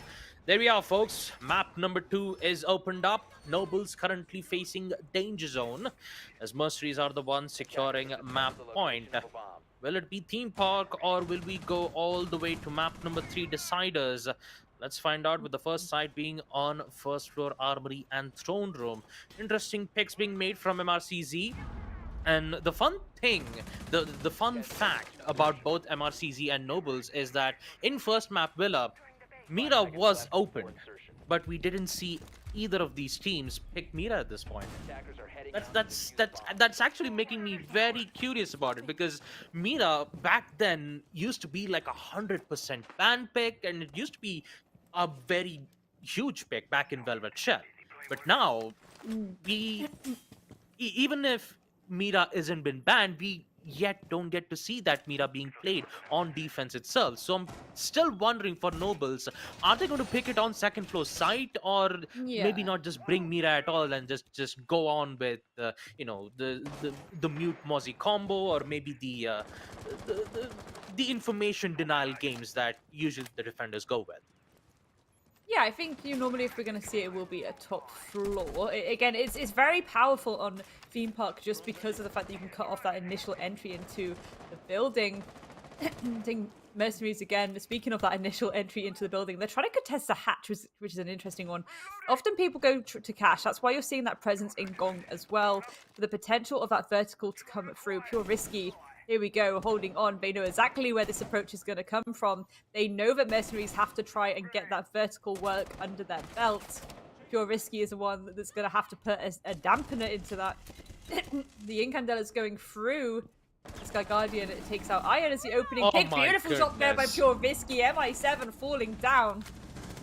Speaker 10: there we are, folks. Map number 2 is opened up. Nobles currently facing Danger Zone, as MercenarieZ are the ones securing map point. Will it be Theme Park, or will we go all the way to map number 3 deciders? Let's find out, with the first site being on first floor Armory and Throne Room. Interesting picks being made from MRCZ. And the fun thing, the fun fact about both MRCZ and Nobles is that in first map Villa, Mira was open, but we didn't see either of these teams pick Mira at this point?
Speaker 9: Attackers are heading
Speaker 10: That's actually making me very curious about it, because Mira back then used to be like 100% ban pick, and it used to be a very huge pick back in Velvet Shell. But now we even if Mira isn't been banned, we yet don't get to see that Mira being played on defense itself. So I'm still wondering for Nobles, are they going to pick it on second floor site, or maybe
Speaker 11: Yeah.
Speaker 10: not just bring Mira at all and just go on with the mute Mozzie combo, or maybe the, the the information denial games that usually the defenders go with.
Speaker 11: Yeah, I think normally if we're going to see it, it will be a top floor. Again, it's very powerful on Theme Park just because of the fact that you can cut off that initial entry into the building. I think Mercenaries, again, speaking of that initial entry into the building, they're trying to contest the hatch, which is an interesting one. Often people go to cash. That's why you're seeing that presence in Gong as well, for the potential of that vertical to come through. Pure Risky, here we go, holding on. They know exactly where this approach is going to come from. They know that Mercenaries have to try and get that vertical work under their belt. Pure Risky is the one that's going to have to put a dampener into that. The Incandela is going through. This guy Guardian, it takes out Iron as the opening
Speaker 10: Oh
Speaker 11: pick.
Speaker 10: my
Speaker 11: Beautiful shot there by
Speaker 10: goodness.
Speaker 11: Pure Risky. MI7 falling down.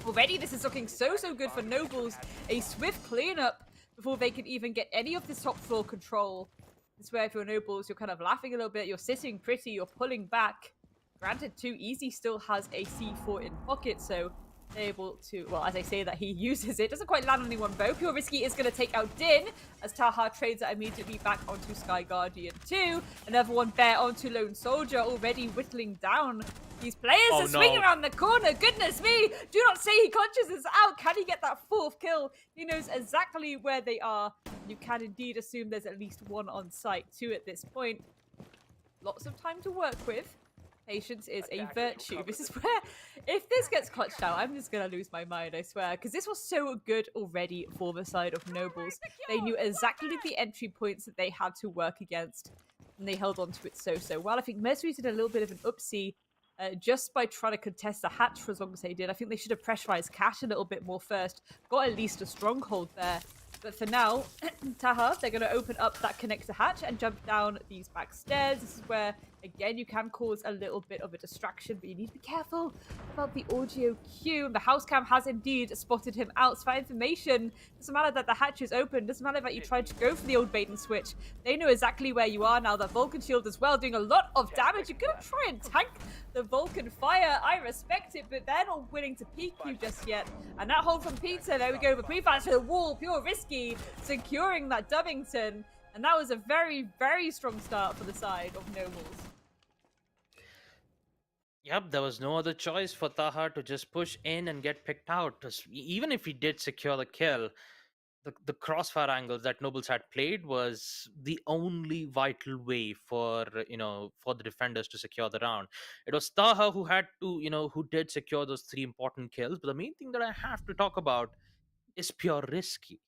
Speaker 11: Already this is looking so good for Nobles. A swift cleanup before they can even get any of this top floor control. This is where if you're Nobles, you're kind of laughing a little bit. You're sitting pretty, you're pulling back. Granted, Too Easy still has a C4 in pocket, so they're able to, well, as I say that, he uses it. Doesn't quite land on anyone, though. Pure Risky is going to take out Din, as Taha trades it immediately back onto Sky Guardian 2. Another one there onto Lone Soldier, already whittling down these players.
Speaker 10: Oh,
Speaker 11: A swing
Speaker 10: no.
Speaker 11: around the corner. Goodness me! Do not say he clutches us out. Can he get that fourth kill? He knows exactly where they are. You can indeed assume there's at least one on site, two at this point. Lots of time to work with. Patience is a virtue. This is where, if this gets clutched out, I'm just going to lose my mind, I swear. Because this was so good already for the side of Nobles. They knew exactly the entry points that they had to work against. And they held on to it so well. I think Mercenaries did a little bit of an oopsie just by trying to contest the hatch for as long as they did. I think they should have pressurized Cash a little bit more first. Got at least a stronghold there. But for now, Taha, they're going to open up that connector hatch and jump down these back stairs. This is where, again, you can cause a little bit of a distraction, but you need to be careful about the audio cue. The house cam has indeed spotted him out. So for information, doesn't matter that the hatch is open, doesn't matter that you tried to go for the old bait and switch. They know exactly where you are now. That Vulcan shield as well, doing a lot of damage. You're going to try and tank the Vulcan fire. I respect it, but they're not willing to peek you just yet. And that hold from Peter, there we go. The pre-flash to the wall, Pure Risky, securing that Dubbington. And that was a very strong start for the side of Nobles.
Speaker 10: Yep, there was no other choice for Taha to just push in and get picked out. 'Cause even if he did secure the kill, the crossfire angles that Nobles had played was the only vital way for for the defenders to secure the round. It was Taha who had to who did secure those three important kills. But the main thing that I have to talk about is Pure Risky.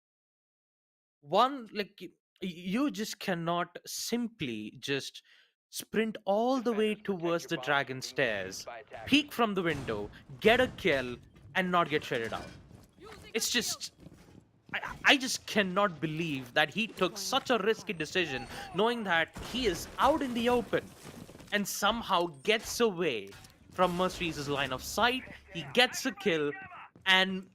Speaker 10: One, like, you just cannot simply just sprint all the way towards the dragon stairs, peek from the window, get a kill, and not get shredded out. It's just, I just cannot believe that he took such a risky decision, knowing that he is out in the open and somehow gets away from Mercenaries' line of sight. He gets a kill, and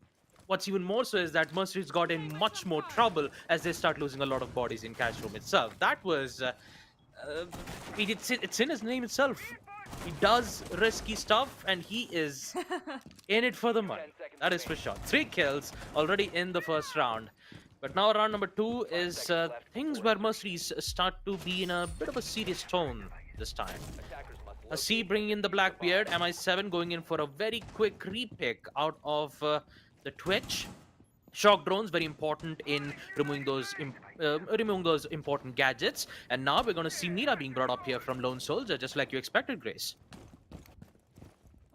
Speaker 10: what's even more so is that Mercenaries got in much more trouble as they start losing a lot of bodies in Cash Room itself. That was, it's in his name itself. He does risky stuff, and he is in it for the money. That is for sure. 3 kills already in the first round. But now round number 2 is things where Mercenaries start to be in a bit of a serious tone this time. A C bringing in the Blackbeard, MI7 going in for a very quick repick out of the Twitch. Shock drones, very important in removing those important gadgets. And now we're going to see Mira being brought up here from Lone Soldier, just like you expected, Grace.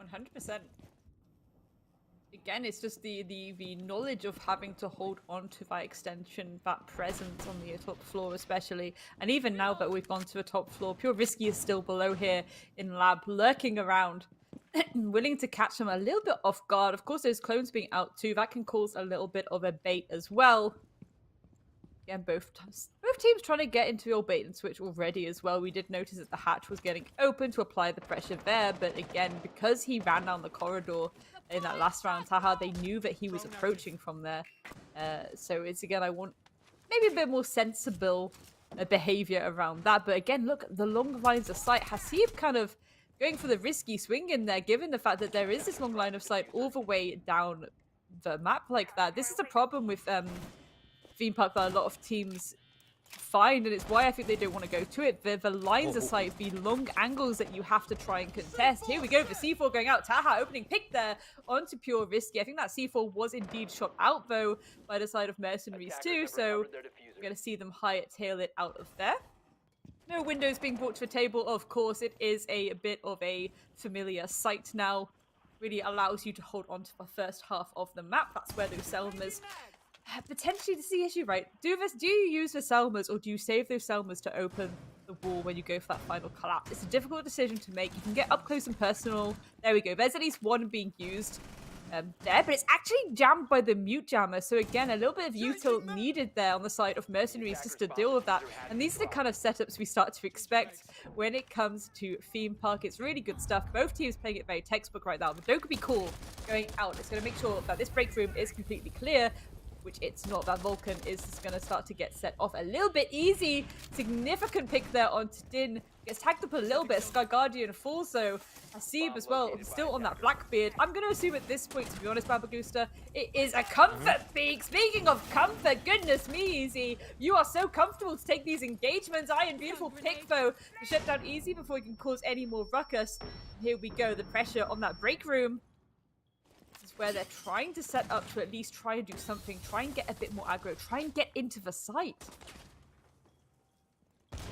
Speaker 11: 100%. Again, it's just the knowledge of having to hold on to that extension, that presence on the top floor especially. And even now that we've gone to a top floor, Pure Risky is still below here in lab, lurking around. willing to catch them a little bit off guard. Of course, those clones being out too, that can cause a little bit of a bait as well. Again, both teams trying to get into your bait and switch already as well. We did notice that the hatch was getting open to apply the pressure there, but again, because he ran down the corridor in that last round, Taha, they knew that he was approaching from there. So it's, again, I want maybe a bit more sensible behavior around that. But again, look, the long lines of sight. Hasib kind of going for the risky swing in there, given the fact that there is this long line of sight all the way down the map like that. This is a problem with theme park that a lot of teams find, and it's why I think they don't want to go to it. The lines of sight, the long angles that you have to try and contest. Here we go, the C4 going out. Taha opening pick there onto pure risky. I think that C4 was indeed shot out though by the side of MercenarieZ too, so we're going to see them hightail it out of there. No windows being brought to the table. Of course, it is a bit of a familiar sight now. Really allows you to hold on to the first half of the map. That's where those Selmas potentially, this is the issue, right? Do you use the Selmas, or do you save those Selmas to open the wall when you go for that final collapse? It's a difficult decision to make. You can get up close and personal. There we go. There's at least one being used there, but it's actually jammed by the mute jammer. So again, a little bit of util needed there on the side of MercenarieZ just to deal with that. And these are the kind of setups we start to expect when it comes to theme park. It's really good stuff. Both teams playing it very textbook right now. But don't be cool going out. It's going to make sure that this break room is completely clear, which it's not. That Vulcan is going to start to get set off a little bit easy. Significant pick there onto Din. Gets tagged up a little bit. Sky Guardian falls though. Hasib as well, still on that Blackbeard. I'm going to assume at this point, to be honest, Babagusta, it is a comfort peak. Speaking of comfort, goodness me, Easy. You are so comfortable to take these engagements. Iron, beautiful pick though to shut down Easy before he can cause any more ruckus. Here we go. The pressure on that break room. Is where they're trying to set up to at least try and do something, try and get a bit more aggro, try and get into the site.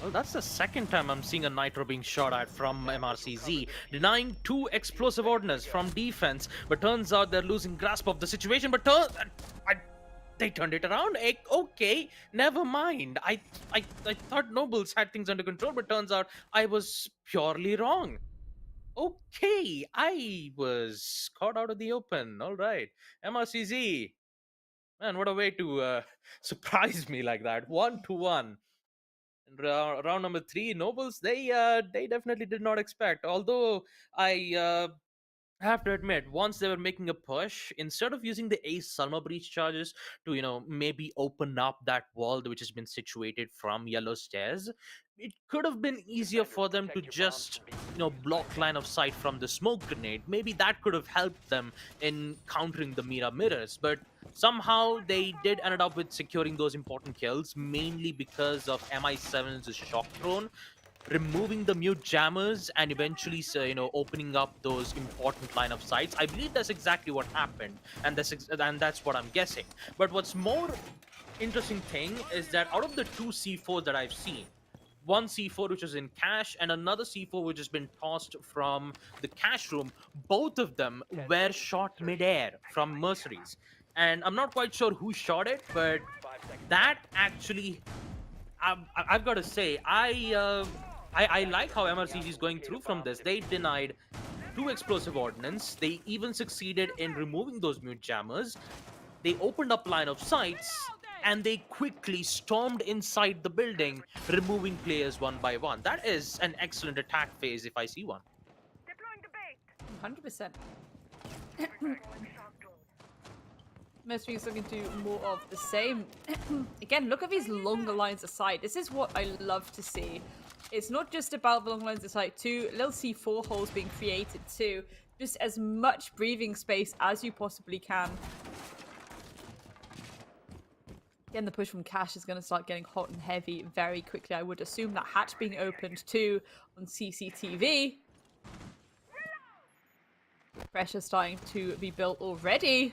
Speaker 10: Well, that's the second time I'm seeing a Nitro being shot at from MRCZ, denying 2 explosive ordnance from defense, but turns out they're losing grasp of the situation, but they turned it around. Okay, never mind. I thought Nobles had things under control, but turns out I was purely wrong. Okay, I was caught out of the open. All right, MRCZ. Man, what a way to surprise me like that. 1-1. Round number 3, Nobles, they definitely did not expect. Although I have to admit, once they were making a push, instead of using the Ace Salma breach charges to, maybe open up that wall which has been situated from yellow stairs, it could have been easier for them to just, block line of sight from the smoke grenade. Maybe that could have helped them in countering the Mira mirrors, but somehow they did end up with securing those important kills, mainly because of MI7's shock drone, removing the mute jammers and eventually opening up those important line of sights. I believe that's exactly what happened, and that's what I'm guessing. But what's more interesting thing is that out of the 2 C4 that I've seen, one C4 which is in cache and another C4 which has been tossed from the cache room, both of them were shot midair from MercenarieZ. And I'm not quite sure who shot it, but that actually, I've got to say, I like how MRCZ is going through from this. They denied 2 explosive ordnance. They even succeeded in removing those mute jammers. They opened up line of sights, and they quickly stormed inside the building, removing players one by one. That is an excellent attack phase if I see one.
Speaker 11: 100%. MercenarieZ looking to do more of the same. Again, look at these longer lines of sight. This is what I love to see. It's not just about the long lines of sight too. Little C4 holes being created too. Just as much breathing space as you possibly can. Again, the push from Cash is going to start getting hot and heavy very quickly. I would assume that hatch being opened too on CCTV. Pressure starting to be built already.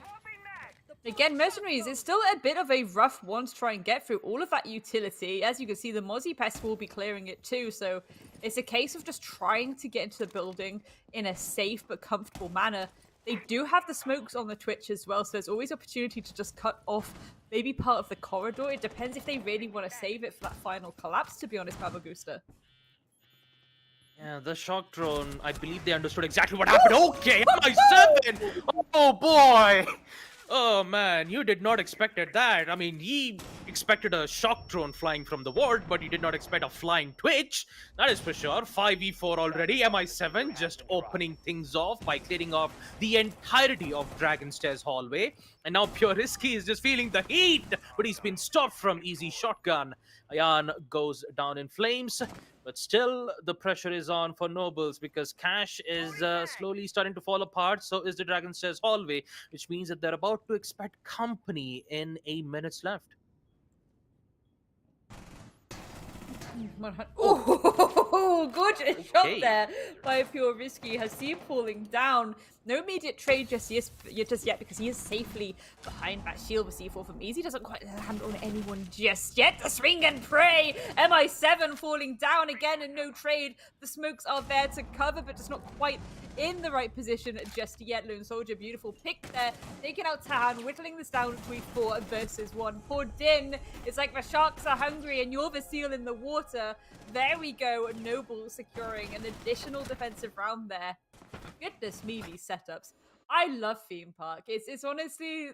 Speaker 11: Again, MercenarieZ is still a bit of a rough one to try and get through all of that utility. As you can see, the Mozzie Pest will be clearing it too, so it's a case of just trying to get into the building in a safe but comfortable manner. They do have the smokes on the Twitch as well, so there's always opportunity to just cut off maybe part of the corridor. It depends if they really want to save it for that final collapse, to be honest, Babagusta.
Speaker 10: Yeah, the shock drone, I believe they understood exactly what happened. Okay, MI7! Oh boy! Oh man, you did not expected that. I mean, he expected a shock drone flying from the ward, but he did not expect a flying Twitch. That is for sure. 5v4 already. MI7 just opening things off by clearing off the entirety of Dragon Stairs hallway. And now Pure Risky is just feeling the heat, but he's been stopped from easy shotgun. Ayan goes down in flames. But still, the pressure is on for Nobles because Cash is slowly starting to fall apart. So is the Dragon Stairs hallway, which means that they're about to expect company in 8 minutes left.
Speaker 11: Oh, gorgeous shot
Speaker 10: Okay.
Speaker 11: there by Pure Risky. Hasim falling down. No immediate trade just yet because he is safely behind that shield with C4 from Easy. Doesn't quite land on anyone just yet. The swing and pray. MI7 falling down again and no trade. The smokes are there to cover, but just not quite in the right position just yet. Lone Soldier, beautiful pick there. Taking out Tahan, whittling this down to 4 versus 1. Poor Din. It's like the sharks are hungry and you're the seal in the water. There we go. Noble securing an additional defensive round there. Goodness me, these setups. I love Theme Park. It's honestly...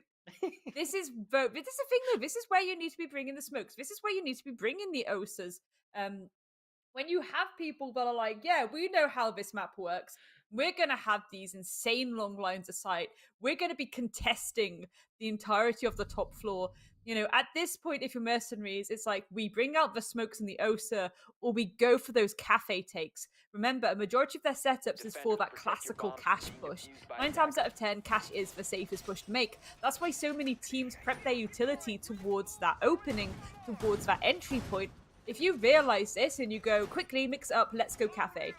Speaker 11: this is the thing though. This is where you need to be bringing the smokes. This is where you need to be bringing the OSAs. When you have people that are like, yeah, we know how this map works. We're going to have these insane long lines of sight. We're going to be contesting the entirety of the top floor. You know, at this point, if you're mercenaries, it's like we bring out the smokes and the OSA, or we go for those cafe takes. Remember, a majority of their setups is for that classical cash push. 9 times out of 10, cash is the safest push to make. That's why so many teams prep their utility towards that opening, towards that entry point. If you realize this and you go, quickly, mix it up, let's go cafe.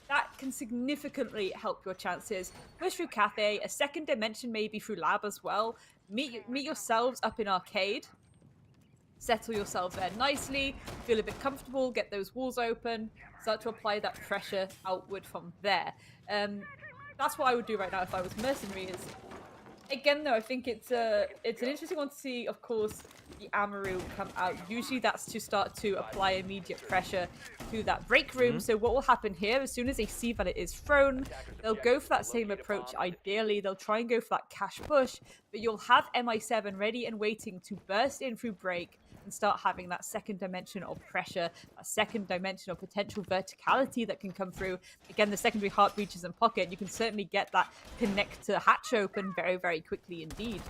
Speaker 11: That can significantly help your chances. Push through cafe, a second dimension maybe through lab as well. Meet yourselves up in arcade. Settle yourselves there nicely. Feel a bit comfortable. Get those walls open. Start to apply that pressure outward from there. That's what I would do right now if I was mercenaries. Again, though, I think it's an interesting one to see, of course, the Amaru come out. Usually that's to start to apply immediate pressure to that break room. So what will happen here, as soon as they see that it is thrown, they'll go for that same approach. Ideally, they'll try and go for that cash push, but you'll have MI7 ready and waiting to burst in through break and start having that second dimension of pressure, a second dimension of potential verticality that can come through. Again, the secondary heart breaches and pocket, you can certainly get that connect to hatch open very, very quickly indeed.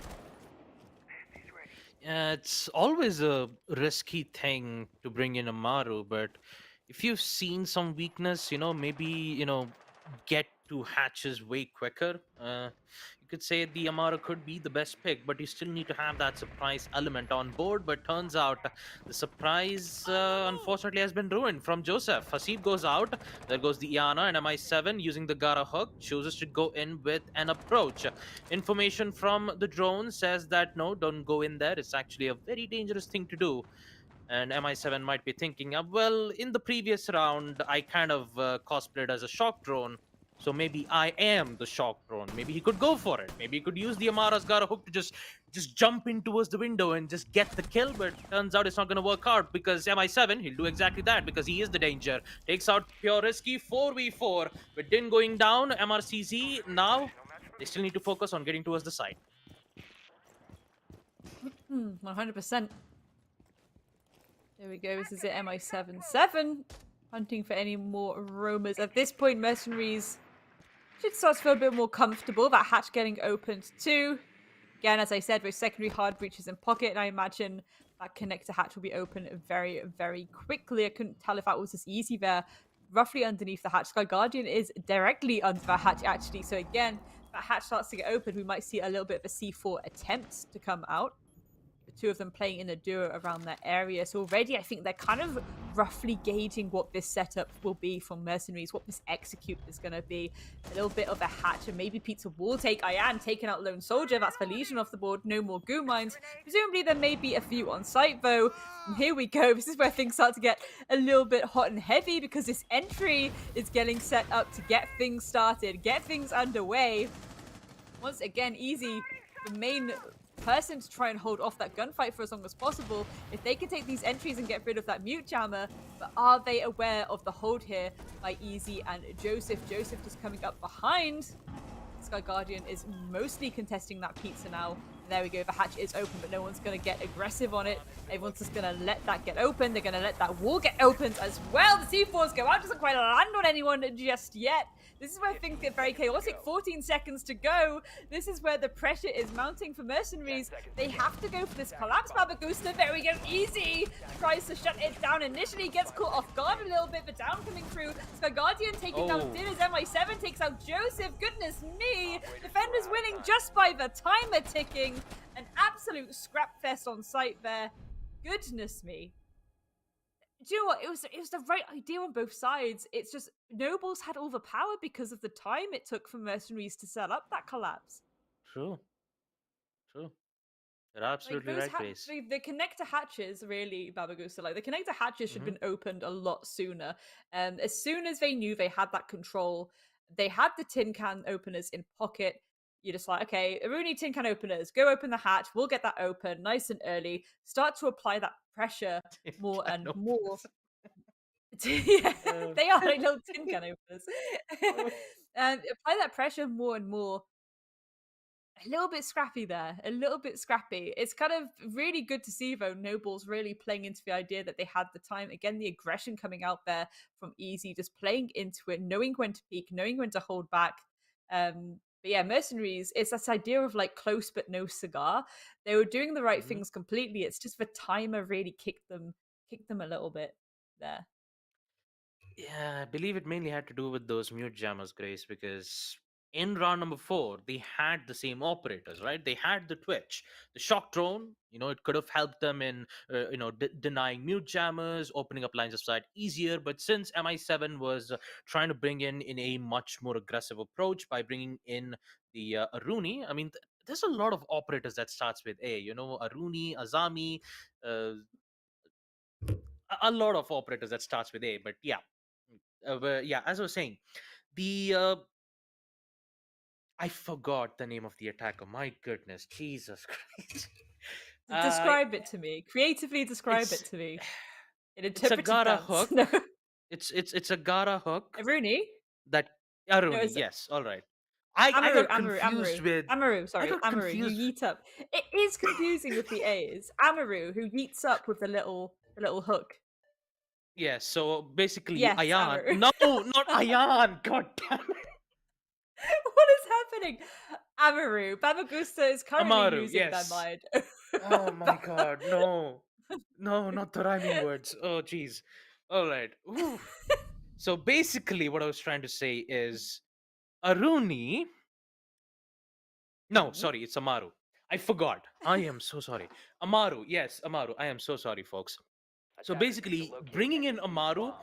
Speaker 10: Yeah, it's always a risky thing to bring in Amaru, but if you've seen some weakness, maybe, get to hatches way quicker. You could say the Amaru could be the best pick, but you still need to have that surprise element on board. But turns out the surprise, unfortunately, has been ruined from Joseph. Hasib goes out. There goes the Iana, and MI7 using the Gara hook chooses to go in with an approach. Information from the drone says that no, don't go in there. It's actually a very dangerous thing to do. And MI7 might be thinking, well, in the previous round, I kind of cosplayed as a shock drone. So maybe I am the shock drone. Maybe he could go for it. Maybe he could use the Amara's Gara hook to just jump in towards the window and just get the kill. But turns out it's not going to work out because MI7, he'll do exactly that because he is the danger. Takes out Pure Risky 4v4. With Din going down, MRCZ now, they still need to focus on getting towards the side.
Speaker 11: 100%. There we go. This is it. MI7 hunting for any more roamers. At this point, mercenaries should start to feel a bit more comfortable. That hatch getting opened too. Again, as I said, with secondary hard breaches in pocket, and I imagine that connector hatch will be open very, very quickly. I couldn't tell if that was as easy there. Roughly underneath the hatch. Sky Guardian is directly under the hatch, actually. So again, that hatch starts to get open. We might see a little bit of a C4 attempt to come out. The two of them playing in a duo around that area. So already I think they're kind of roughly gauging what this setup will be from mercenaries, what this execute is going to be. A little bit of a hatch and maybe pizza wall take. I am taking out Lone Soldier. That's the Legion off the board. No more goo mines. Presumably there may be a few on site though. And here we go. This is where things start to get a little bit hot and heavy because this entry is getting set up to get things started, get things underway. Once again, Easy, the main person to try and hold off that gunfight for as long as possible. If they can take these entries and get rid of that mute jammer, but are they aware of the hold here by Easy and Joseph? Joseph just coming up behind. Sky Guardian is mostly contesting that pizza now. There we go, the hatch is open, but no one's going to get aggressive on it. Everyone's just going to let that get open. They're going to let that wall get opened as well. The C4s go out, doesn't quite land on anyone just yet. This is where things get very chaotic. 14 seconds to go. This is where the pressure is mounting for Mercenaries. They have to go for this collapse. Babagusta, there we go, Easy tries to shut it down initially, gets caught off guard a little bit, but down coming through. Sky Guardian taking down Din as MI7 takes out Joseph. Goodness me. Defenders winning just by the timer ticking. An absolute scrap fest on site there. Goodness me. Do you know what? It was the right idea on both sides. It's just Nobles had all the power because of the time it took for Mercenaries to set up that collapse.
Speaker 10: True. You're absolutely right, Grace.
Speaker 11: The connector hatches, really, Babagusa, like the connector hatches should have been opened a lot sooner. As soon as they knew they had that control, they had the tin can openers in pocket. You're just like, okay, Aruni tin can openers, go open the hatch. We'll get that open nice and early. Start to apply that pressure more and more. Yeah, they are like little tin can openers. And apply that pressure more and more. A little bit scrappy there, a little bit scrappy. It's kind of really good to see, though, Nobles really playing into the idea that they had the time. Again, the aggression coming out there from Easy, just playing into it, knowing when to peek, knowing when to hold back. But yeah, Mercenaries, it's this idea of like close but no cigar. They were doing the right things completely. It's just the timer really kicked them a little bit there.
Speaker 10: Yeah, I believe it mainly had to do with those mute jammers, Grace, because in round number 4, they had the same operators, right? They had the Twitch, the shock drone. It could have helped them in, denying mute jammers, opening up lines of sight easier. But since MI7 was trying to bring in a much more aggressive approach by bringing in the Aruni, I mean, there's a lot of operators that starts with A. Aruni, Azami, a lot of operators that starts with A. But yeah, as I was saying, the I forgot the name of the attacker. My goodness, Jesus Christ!
Speaker 11: Describe it to me. Creatively describe it to me.
Speaker 10: It's a Gara hook.
Speaker 11: No.
Speaker 10: It's a Gara hook.
Speaker 11: Aruni?
Speaker 10: That Aruni,
Speaker 11: No,
Speaker 10: yes, all right. I got confused
Speaker 11: Amaru.
Speaker 10: with
Speaker 11: Amaru, sorry, Amaru. You
Speaker 10: confused.
Speaker 11: yeet up. It is confusing with the A's. Amaru, who yeets up with the little hook.
Speaker 10: Yeah, so basically
Speaker 11: Yes,
Speaker 10: Ayan.
Speaker 11: Amaru.
Speaker 10: No, not Ayan. God damn it.
Speaker 11: What is happening? Amaru. Babagusta is currently
Speaker 10: Amaru,
Speaker 11: losing
Speaker 10: yes.
Speaker 11: their mind.
Speaker 10: Oh my god, no. No, not the rhyming words. Oh jeez. All right. Ooh. So basically what I was trying to say is Aruni. No, sorry, it's Amaru. I forgot. I am so sorry. Amaru, yes, Amaru. I am so sorry, folks. So basically, bringing in Amaru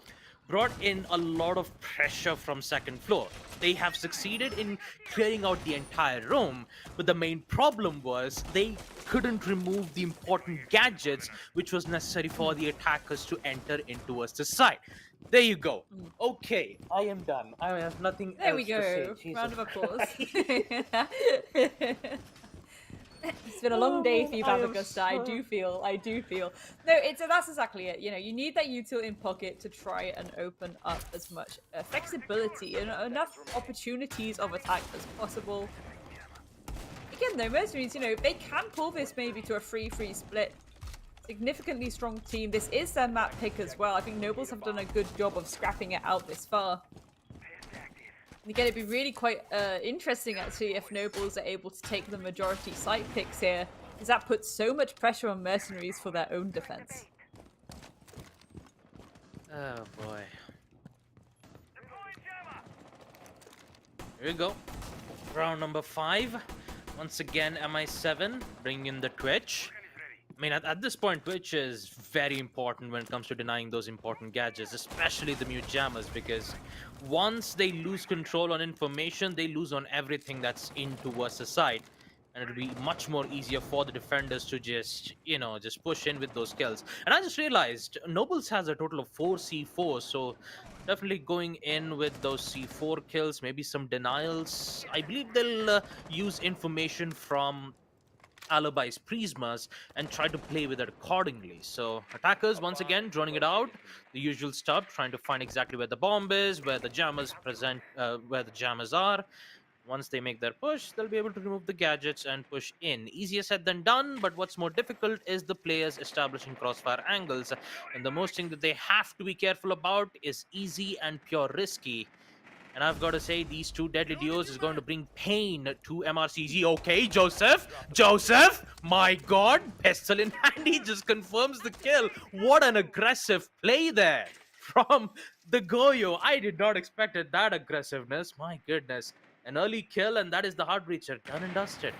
Speaker 10: brought in a lot of pressure from second floor. They have succeeded in clearing out the entire room, but the main problem was they couldn't remove the important gadgets which was necessary for the attackers to enter in towards the site. There you go. Okay, I am done. I have nothing
Speaker 11: There
Speaker 10: else
Speaker 11: we
Speaker 10: to say.
Speaker 11: go.
Speaker 10: Jesus
Speaker 11: Round of applause.
Speaker 10: Christ.
Speaker 11: It's been a long day for you,
Speaker 10: I am
Speaker 11: Babagusta. I do feel. No, that's exactly it. You need that util in pocket to try and open up as much flexibility and enough opportunities of attack as possible. Again, though, Mercenaries, they can pull this maybe to a 3-3 split. Significantly strong team. This is their map pick as well. I think Nobles have done a good job of scrapping it out this far. And again, it'd be really quite interesting, actually, if Nobles are able to take the majority site picks here, because that puts so much pressure on Mercenaries for their own defense.
Speaker 10: Oh boy. Here we go. Round number 5. Once again, MI7 bringing in the Twitch. I mean, at this point, Twitch is very important when it comes to denying those important gadgets, especially the mute jammers, because once they lose control on information, they lose on everything that's in towards the side. And it'll be much more easier for the defenders to just push in with those kills. And I just realized Nobles has a total of 4 C4s, so definitely going in with those C4 kills, maybe some denials. I believe they'll use information from alibis, prismas, and try to play with it accordingly. So attackers once again droning it out, the usual stuff, trying to find exactly where the bomb is, where the jammers present, where the jammers are. Once they make their push, they'll be able to remove the gadgets and push in. Easier said than done, but what's more difficult is the players establishing crossfire angles. And the most thing that they have to be careful about is easy and pure risky. And I've got to say, these two deadly duos is going to bring pain to MRCZ. Okay, Joseph, my God, pistol in hand, he just confirms the kill. What an aggressive play there from the Goyo. I did not expect it, that aggressiveness. My goodness, an early kill, and that is the Heartbreacher, done and dusted.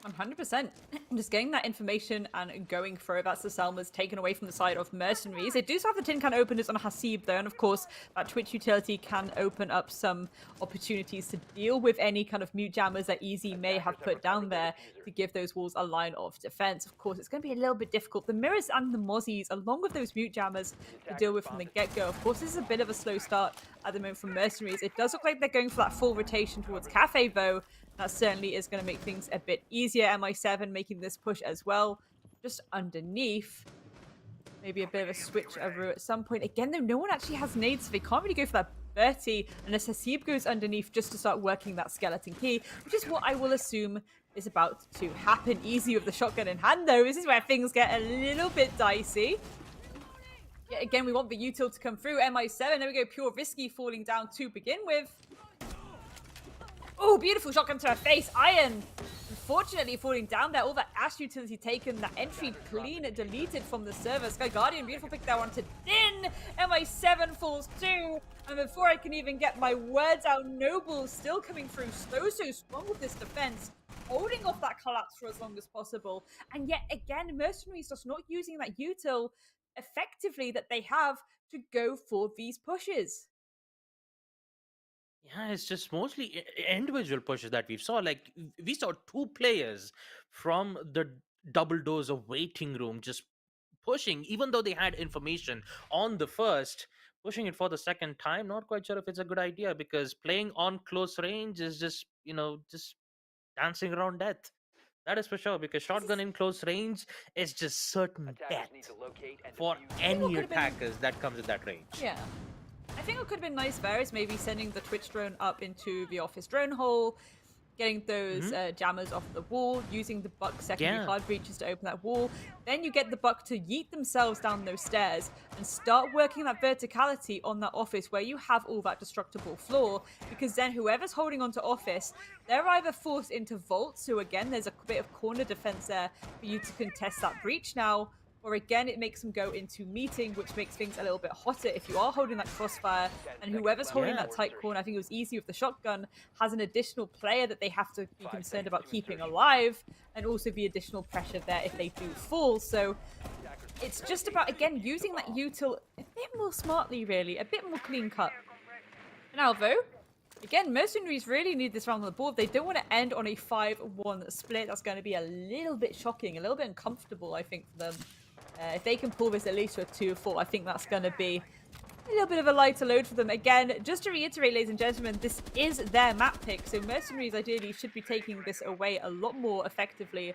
Speaker 11: 100%. Just getting that information and going for it. That's the Selmas taken away from the side of Mercenaries. They do still have the tin can openers on Hasib though, and of course that Twitch utility can open up some opportunities to deal with any kind of mute jammers that Easy may have put down there to give those walls a line of defense. Of course, it's going to be a little bit difficult. The Mirrors and the Mozzies, along with those mute jammers, to deal with from the get-go. Of course, this is a bit of a slow start at the moment from Mercenaries. It does look like they're going for that full rotation towards Cafe though. That certainly is going to make things a bit easier. MI7 making this push as well. Just underneath. Maybe a bit of a switch over at some point. Again, though, no one actually has nades, so they can't really go for that Bertie. Unless Hasib goes underneath just to start working that skeleton key, which is what I will assume is about to happen. Easy with the shotgun in hand, though. This is where things get a little bit dicey. Yet again, we want the util to come through. MI7, there we go. Pure risky falling down to begin with. Oh, beautiful shotgun to her face. Iron, unfortunately, falling down there. All that Ash utility taken. That entry clean deleted from the server. Sky Guardian, beautiful pick there onto Din. MI7 falls too. And before I can even get my words out, Noble still coming through so strong with this defense. Holding off that collapse for as long as possible. And yet again, Mercenaries just not using that util effectively that they have to go for these pushes.
Speaker 10: Yeah, it's just mostly individual pushes that we saw. Like, we saw two players from the double doors of waiting room just pushing, even though they had information on the first, pushing it for the second time. Not quite sure if it's a good idea, because playing on close range is just, just dancing around death. That is for sure, because shotgun in close range is just certain death for any attackers that comes at that range.
Speaker 11: Yeah. I think what could have been nice there is maybe sending the Twitch drone up into the office drone hole, getting those jammers off the wall, using the Buck secondary hard breaches to open that wall. Then you get the Buck to yeet themselves down those stairs and start working that verticality on that office where you have all that destructible floor, because then whoever's holding onto office, they're either forced into vault, so again, there's a bit of corner defense there for you to contest that breach now, or again, it makes them go into meeting, which makes things a little bit hotter if you are holding that crossfire. And whoever's holding that tight corner, I think it was Easy with the shotgun, has an additional player that they have to be concerned about keeping alive, and also the additional pressure there if they do fall. So it's just about, again, using that util a bit more smartly, really, a bit more clean cut. Now, though, again, Mercenaries really need this round on the board. They don't want to end on a 5-1 split. That's going to be a little bit shocking, a little bit uncomfortable, I think, for them. If they can pull this at least to a 2-4, I think that's going to be a little bit of a lighter load for them. Again, just to reiterate, ladies and gentlemen, this is their map pick, so Mercenaries ideally should be taking this away a lot more effectively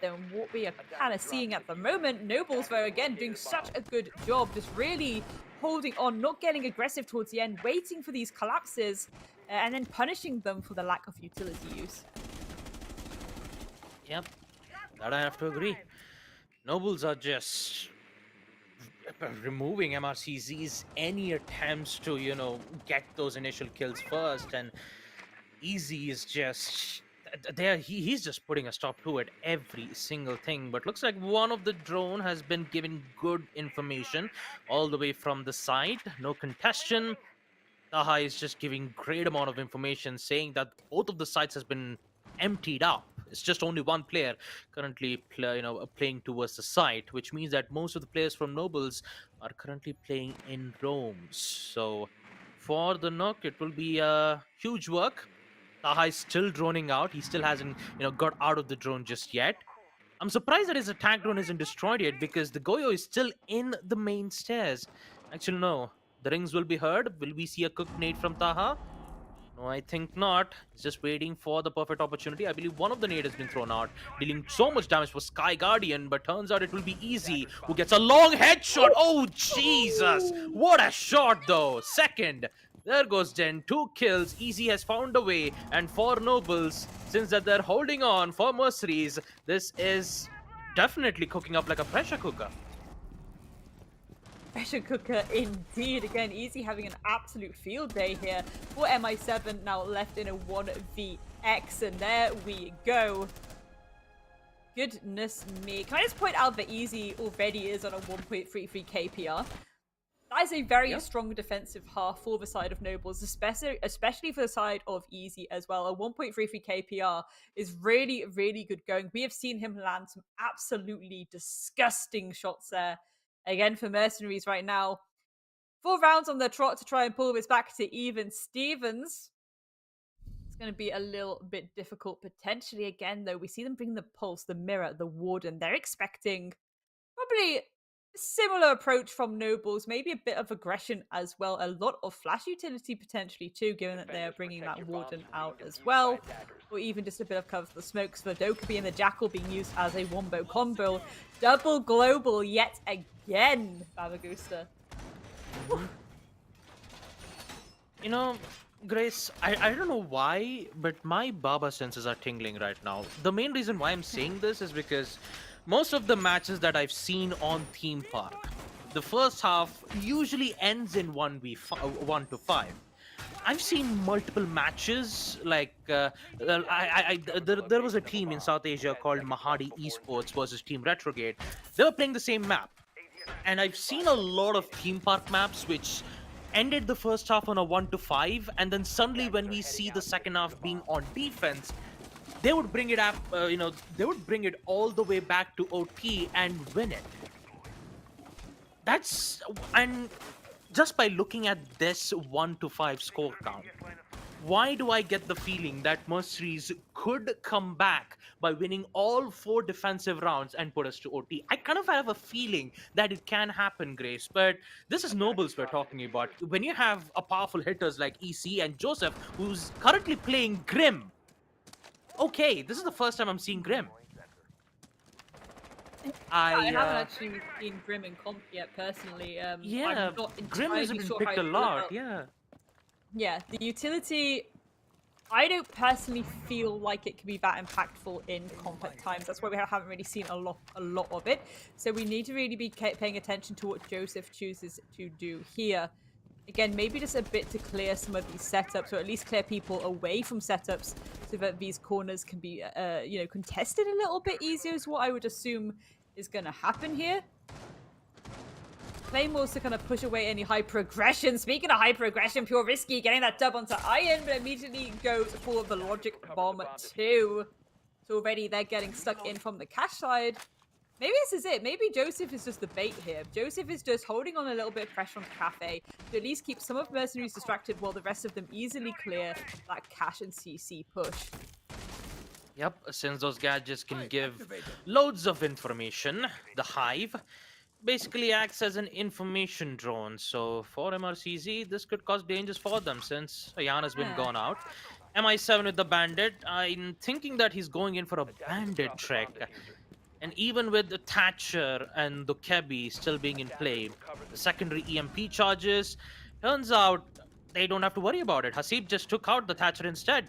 Speaker 11: than what we are kind of seeing at the moment. Nobles, though, again, doing such a good job, just really holding on, not getting aggressive towards the end, waiting for these collapses, and then punishing them for the lack of utility use.
Speaker 10: Yep, that I have to agree. Nobles are just removing MRCZ's any attempts to, get those initial kills first, and Easy is just he's just putting a stop to it every single thing. But looks like one of the drone has been given good information all the way from the side. No congestion. Taha is just giving great amount of information, saying that both of the sites has been emptied up. It's just only one player currently playing towards the site, which means that most of the players from Nobles are currently playing in roams. So for the Nook, it will be huge work. Taha is still droning out. He still hasn't got out of the drone just yet. I'm surprised that his attack drone isn't destroyed yet, because the Goyo is still in the main stairs. Actually, no. The rings will be heard. Will we see a cooked nade from Taha? No, I think not. He's just waiting for the perfect opportunity. I believe one of the nade has been thrown out, dealing so much damage for Sky Guardian, but turns out it will be Easy, who gets a long headshot. Oh, Jesus! What a shot, though! Second. There goes Den. 2 kills. Easy has found a way. And for Nobles, since that they're holding on for Mercenaries, this is definitely cooking up like a pressure cooker.
Speaker 11: Pressure cooker indeed. Again, Easy having an absolute field day here for MI7, now left in a 1vx, and there we go. Goodness me. Can I just point out that Easy already is on a 1.33 KPR? That is a very strong defensive half for the side of Nobles, especially for the side of Easy as well. A 1.33 KPR is really, really good going. We have seen him land some absolutely disgusting shots there. Again, for Mercenaries right now, 4 rounds on their trot to try and pull this back to even Stevens. It's going to be a little bit difficult potentially. Again, though, we see them bring the Pulse, the Mirror, the Warden. They're expecting probably a similar approach from Nobles, maybe a bit of aggression as well. A lot of flash utility potentially too, given that they're bringing that Warden out as well. Or even just a bit of cover for the smokes for Dokkaebi and the Jackal being used as a wombo combo. Double global yet again, Babagusta.
Speaker 10: You know, Grace, I don't know why, but my Baba senses are tingling right now. The main reason why I'm saying this is because most of the matches that I've seen on Theme Park, the first half usually ends in 1 to 5. I've seen multiple matches, like there was a team in South Asia called Mahadi Esports versus Team Retrograde. They were playing the same map. And I've seen a lot of theme park maps which ended the first half on a 1 to 5, and then suddenly when we see the second half being on defense, they would bring it up, they would bring it all the way back to OT and win it. And just by looking at this 1 to 5 score count, why do I get the feeling that Mercenaries could come back by winning all 4 defensive rounds and put us to OT? I kind of have a feeling that it can happen, Grace, but this is Nobles we're talking about. When you have a powerful hitters like EC and Joseph, who's currently playing Grim. Okay, this is the first time I'm seeing Grim.
Speaker 11: I haven't actually seen Grim in comp yet, personally.
Speaker 10: Yeah,
Speaker 11: I'm not
Speaker 10: Grim has been
Speaker 11: sure
Speaker 10: picked
Speaker 11: how
Speaker 10: a
Speaker 11: I feel
Speaker 10: lot,
Speaker 11: about-
Speaker 10: yeah.
Speaker 11: Yeah, the utility, I don't personally feel like it can be that impactful in comp times. That's why we haven't really seen a lot of it. So we need to really be paying attention to what Joseph chooses to do here. Again, maybe just a bit to clear some of these setups, or at least clear people away from setups, so that these corners can be, contested a little bit easier. Is what I would assume is going to happen here. Claymores to kind of push away any high progression. Speaking of high progression, Pure Risky getting that dub onto Iron, but immediately goes for the Logic Bomb too. So already they're getting stuck in from the cash side. Maybe this is it. Maybe Joseph is just the bait here. Joseph is just holding on a little bit of pressure on Cafe to at least keep some of Mercenaries distracted while the rest of them easily clear that cash and CC push.
Speaker 10: Yep, since those gadgets can give loads of information, the Hive basically acts as an information drone. So for MRCZ, this could cause dangers for them since Ayana's been gone out. MI7 with the Bandit, I'm thinking that he's going in for a Bandit trick. And even with the Thatcher and the Kebi still being in play, the secondary EMP charges, turns out they don't have to worry about it. Hasib just took out the Thatcher instead.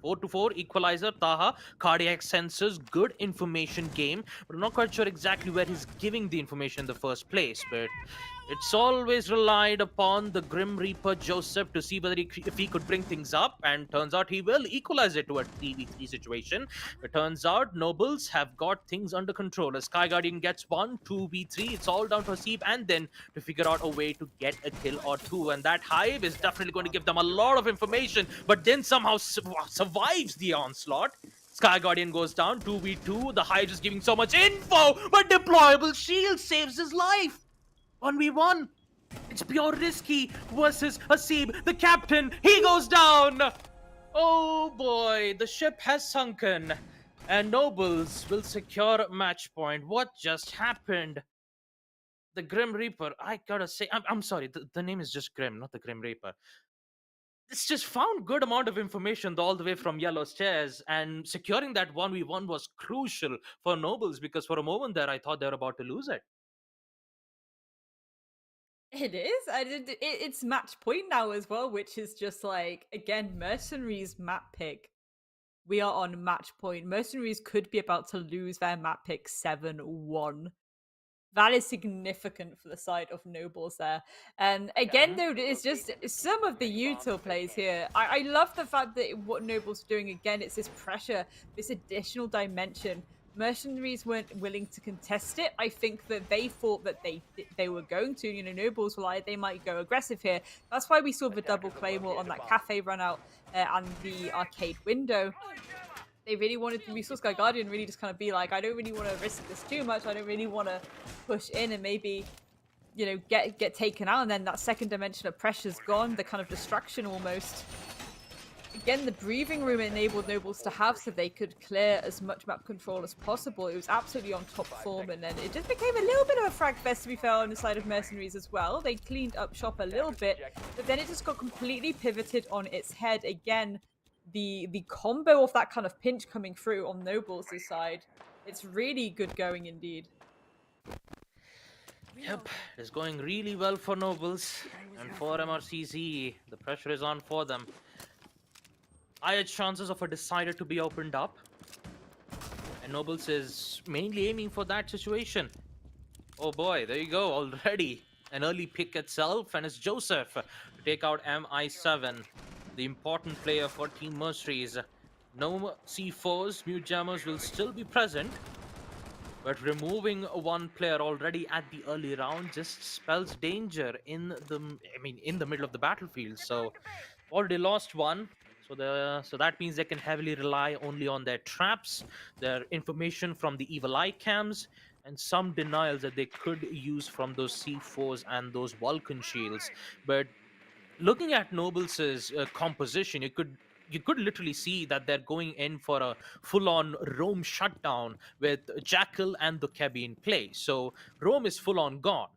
Speaker 10: 4-4 equalizer, Taha, cardiac sensors, good information game, but I'm not quite sure exactly where he's giving the information in the first place. But it's always relied upon the Grim Reaper Joseph to see whether if he could bring things up, and turns out he will equalize it to a 3v3 situation. But turns out Nobles have got things under control. As Sky Guardian gets 1, 2v3, it's all down to Hasib, and then to figure out a way to get a kill or 2. And that Hive is definitely going to give them a lot of information, but then somehow survives the onslaught. Sky Guardian goes down, 2v2. The Hive is giving so much info, but deployable shield saves his life. 1v1. It's Pure Risky versus Hasib, the captain. He goes down. Oh boy, the ship has sunken. And Nobles will secure match point. What just happened? The Grim Reaper, I gotta say, I'm sorry, the name is just Grim, not the Grim Reaper. It's just found good amount of information all the way from yellow stairs, and securing that 1v1 was crucial for Nobles, because for a moment there I thought they were about to lose it.
Speaker 11: It is. It's match point now as well, which is just like, again, Mercenaries map pick. We are on match point. Mercenaries could be about to lose their map pick 7-1. That is significant for the side of Nobles there. And again, though, it's just some of the util plays here. I love the fact that what Nobles are doing, again, it's this pressure, this additional dimension. Mercenaries weren't willing to contest it. I think that they thought that they were going to. You know, Nobles were like, they might go aggressive here. That's why we saw the double claymore on that cafe run out and the arcade window. They really wanted to be Sky Guardian really just kind of be like, I don't really want to risk this too much. I don't really want to push in and maybe, you know, get taken out. And then that second dimension of pressure's gone, the kind of distraction almost. Again, the breathing room enabled Nobles to have so they could clear as much map control as possible. It was absolutely on top form, and then it just became a little bit of a frag fest, to be fair, on the side of Mercenaries as well. They cleaned up shop a little bit, but then it just got completely pivoted on its head. Again, the combo of that kind of pinch coming through on Nobles' side, it's really good going indeed.
Speaker 10: Yep, it's going really well for Nobles, and for MRCZ, the pressure is on for them. Higher chances of a decider to be opened up, and Nobles is mainly aiming for that situation. Oh boy, there you go, already an early pick itself, and it's Joseph to take out MI7, the important player for Team Mercenaries. No C4s, mute jammers will still be present, but removing one player already at the early round just spells danger in the middle of the battlefield. So already lost one. So that means they can heavily rely only on their traps, their information from the evil eye cams, and some denials that they could use from those C4s and those Vulcan shields. But looking at Nobles' composition, you could literally see that they're going in for a full-on Rome shutdown with Jackal and the Kebi in play. So Rome is full-on gone.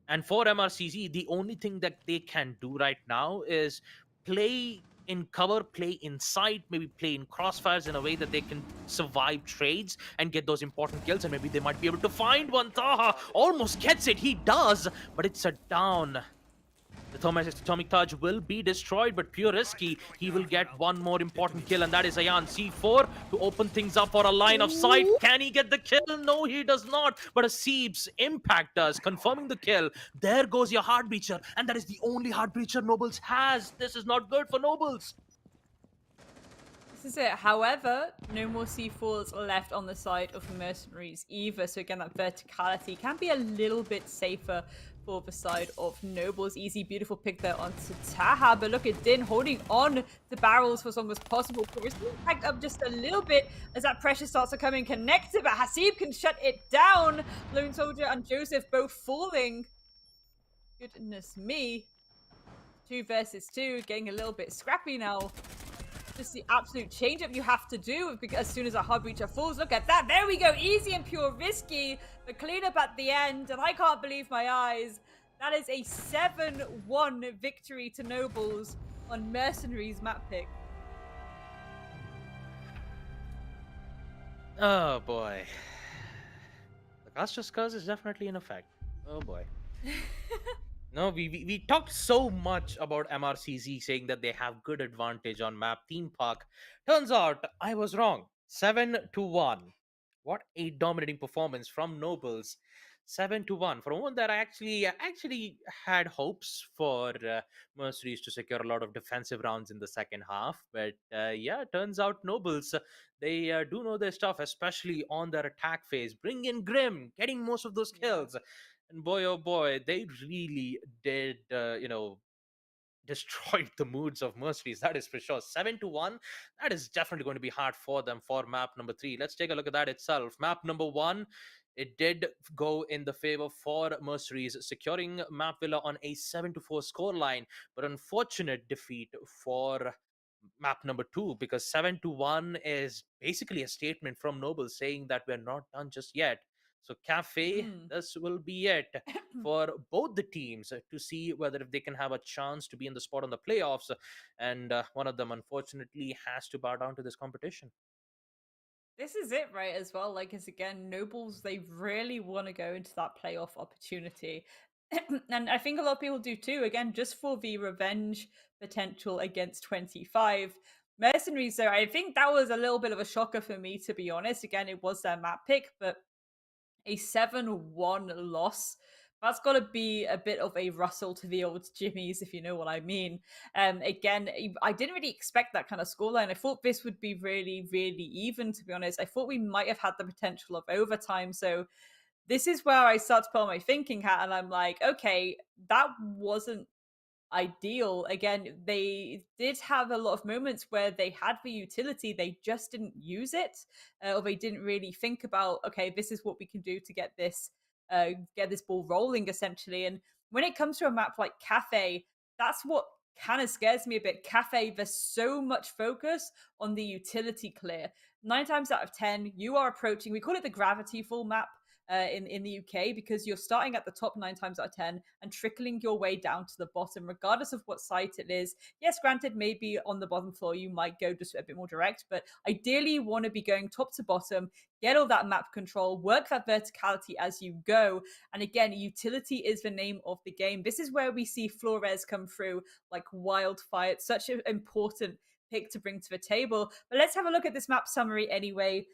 Speaker 10: And for MRCZ, the only thing that they can do right now is play in cover, play inside, maybe play in crossfires in a way that they can survive trades and get those important kills, and maybe they might be able to find one. Taha almost gets it, he does, but it's a down. The Atomic Taj will be destroyed, but pure risky, he will get one more important kill, and that is Ayan C4 to open things up for a line of sight. Can he get the kill? No, he does not, but a Seeb's impact does, confirming the kill. There goes your heart breacher, and that is the only heart breacher Nobles has. This is not good for Nobles.
Speaker 11: This is it. However, no more C4s left on the side of Mercenaries either. So again, that verticality can be a little bit safer for the side of Nobles. Easy, beautiful pick there onto Taha. But look at Din holding on to barrels for as long as possible. Chris tagged up just a little bit as that pressure starts to come in connected. But Hasib can shut it down. Lone Soldier and Joseph both falling. Goodness me. 2 versus 2, getting a little bit scrappy now. Just the absolute change-up you have to do as soon as a hard breacher falls. Look at that. There we go. Easy and pure risky. The cleanup at the end. And I can't believe my eyes. That is a 7-1 victory to Nobles on Mercenaries map pick.
Speaker 10: Oh boy. The Caster's Curse is definitely in effect. Oh boy. No, we talked so much about MRCZ saying that they have good advantage on map Theme Park. Turns out I was wrong. 7-1. What a dominating performance from Nobles. 7-1. For a moment that I actually had hopes for Mercenaries to secure a lot of defensive rounds in the second half. But yeah, turns out Nobles, they do know their stuff, especially on their attack phase. Bring in Grim, getting most of those kills. And boy, oh boy, they really did, destroyed the moods of Mercenaries. That is for sure. 7-1. That is definitely going to be hard for them for map number 3. Let's take a look at that itself. Map number 1, it did go in the favor for Mercenaries, securing Map Villa on a 7-4 scoreline, but unfortunate defeat for map number 2, because 7-1 is basically a statement from Noble saying that we're not done just yet. So Cafe, this will be it for both the teams to see whether if they can have a chance to be in the spot on the playoffs. And one of them, unfortunately, has to bow down to this competition.
Speaker 11: This is it, right? As well, like, it's again, Nobles, they really want to go into that playoff opportunity. And I think a lot of people do too, again, just for the revenge potential against 25. Mercenaries, though, I think that was a little bit of a shocker for me, to be honest. Again, it was their map pick, but a 7-1 loss. That's got to be a bit of a rustle to the old Jimmies, if you know what I mean. Again, I didn't really expect that kind of scoreline. I thought this would be really, really even, to be honest. I thought we might have had the potential of overtime. So this is where I start to put on my thinking hat, and I'm like, okay, that wasn't ideal. Again, they did have a lot of moments where they had the utility, they just didn't use it, or they didn't really think about, okay, this is what we can do to get this ball rolling, essentially. And when it comes to a map like Cafe, that's what kind of scares me a bit. Cafe, there's so much focus on the utility clear. 9 times out of 10, you are approaching, we call it the gravity fall map. In the UK, because you're starting at the top 9 times out of 10 and trickling your way down to the bottom, regardless of what site it is. Yes, granted, maybe on the bottom floor you might go just a bit more direct, but ideally you want to be going top to bottom, get all that map control, work that verticality as you go. And again, utility is the name of the game. This is where we see Flores come through like wildfire. It's such an important pick to bring to the table. But let's have a look at this map summary anyway.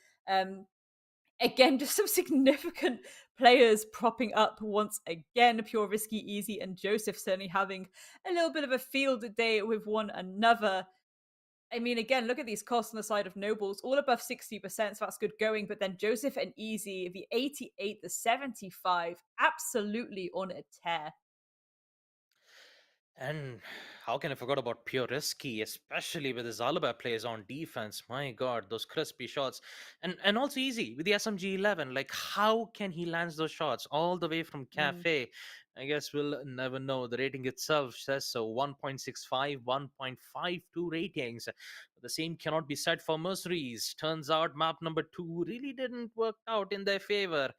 Speaker 11: Again, just some significant players propping up once again. Pure, Risky, Easy, and Joseph certainly having a little bit of a field day with one another. I mean, again, look at these costs on the side of Nobles, all above 60%, so that's good going. But then Joseph and Easy, the 88, the 75, absolutely on a tear.
Speaker 10: And how can I forget about Pure Risky, especially with his Alaba plays on defense? My God, those crispy shots. And also Easy with the SMG-11. Like, how can he land those shots all the way from Cafe? I guess we'll never know. The rating itself says so. 1.65, 1.52 ratings. The same cannot be said for MercenarieZ. Turns out map number 2 really didn't work out in their favor.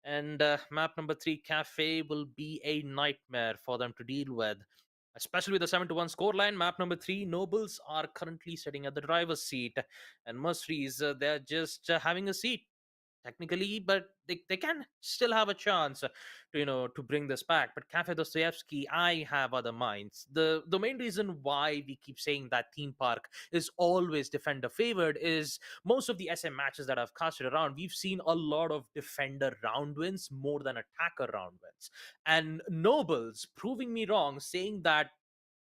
Speaker 10: And map number 3, Cafe, will be a nightmare for them to deal with. Especially with the 7-1 scoreline. Map number 3, Nobles are currently sitting at the driver's seat. And MercenarieZ, they're just having a seat, technically, but they can still have a chance to bring this back. But Cafe Dostoevsky, I have other minds. The main reason why we keep saying that theme park is always defender favored is most of the SM matches that I've casted around, we've seen a lot of defender round wins more than attacker round wins. And Nobles proving me wrong, saying that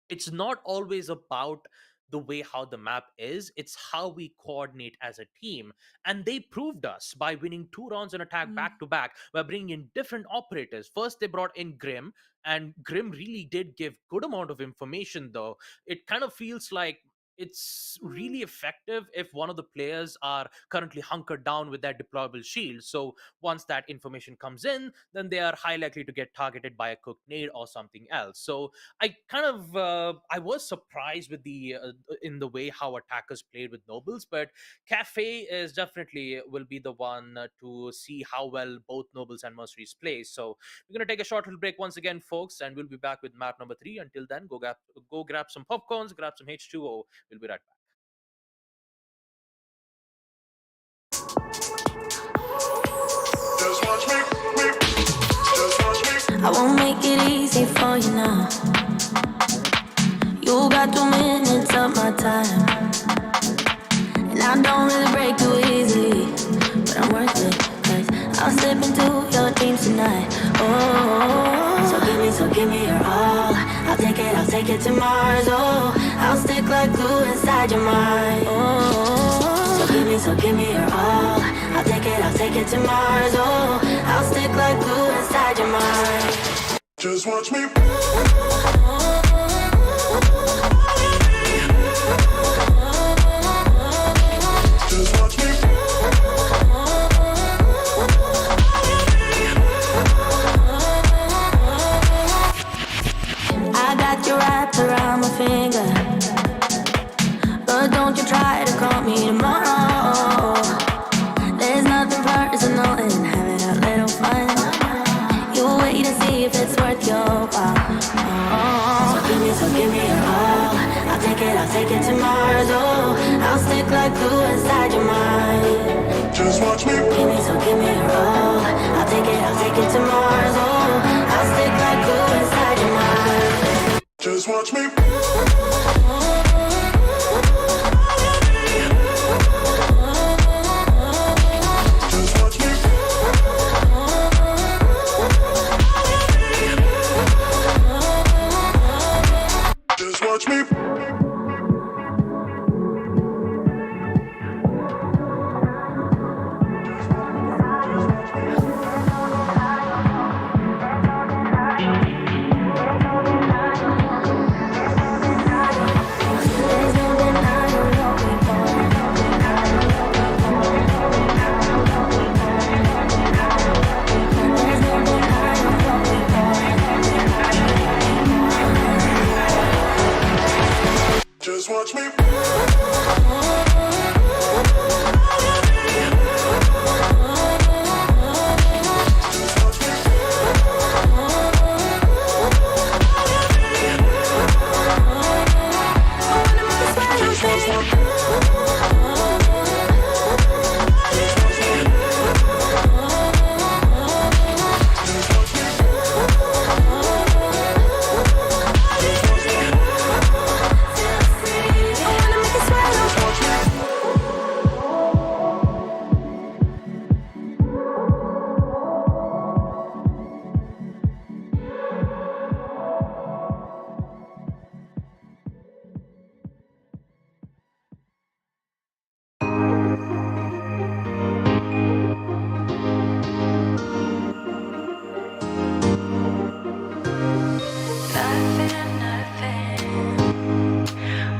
Speaker 10: it's not always about the way how the map is, it's how we coordinate as a team. And they proved us by winning 2 rounds in attack back to back by bringing in different operators. First they brought in Grim, and Grim really did give good amount of information. Though it kind of feels like it's really effective if one of the players are currently hunkered down with their deployable shield. So once that information comes in, then they are high likely to get targeted by a cooked nade or something else. So I kind of I was surprised with the in the way how attackers played with Nobles, but Cafe is definitely will be the one to see how well both Nobles and MercenarieZ play. So we're gonna take a short little break once again, folks, and we'll be back with map number 3. Until then, go grab some popcorns, grab some H2O. We'll be right back.
Speaker 3: Just watch me. Just watch me.
Speaker 1: I won't make it easy for you now. You got 2 minutes of my time, and I don't really break too easily, but I'm worth it, 'cause I'll slip into your dreams tonight. Oh, so give me your all. I'll take it to Mars. Oh, I'll stick like glue inside your mind. Oh, so give me your all. I'll take it to Mars. Oh, I'll stick like glue inside your mind.
Speaker 3: Just watch me. Just watch me.
Speaker 1: I got you wrapped around my finger, but don't you try to call me tomorrow. There's nothing personal in having a little take it to Mars. Oh, I'll stick like glue inside your mind.
Speaker 3: Just watch me. Just watch me. Just watch me.
Speaker 1: There's no denying what we want. There's no denying what we want.
Speaker 3: Just watch me.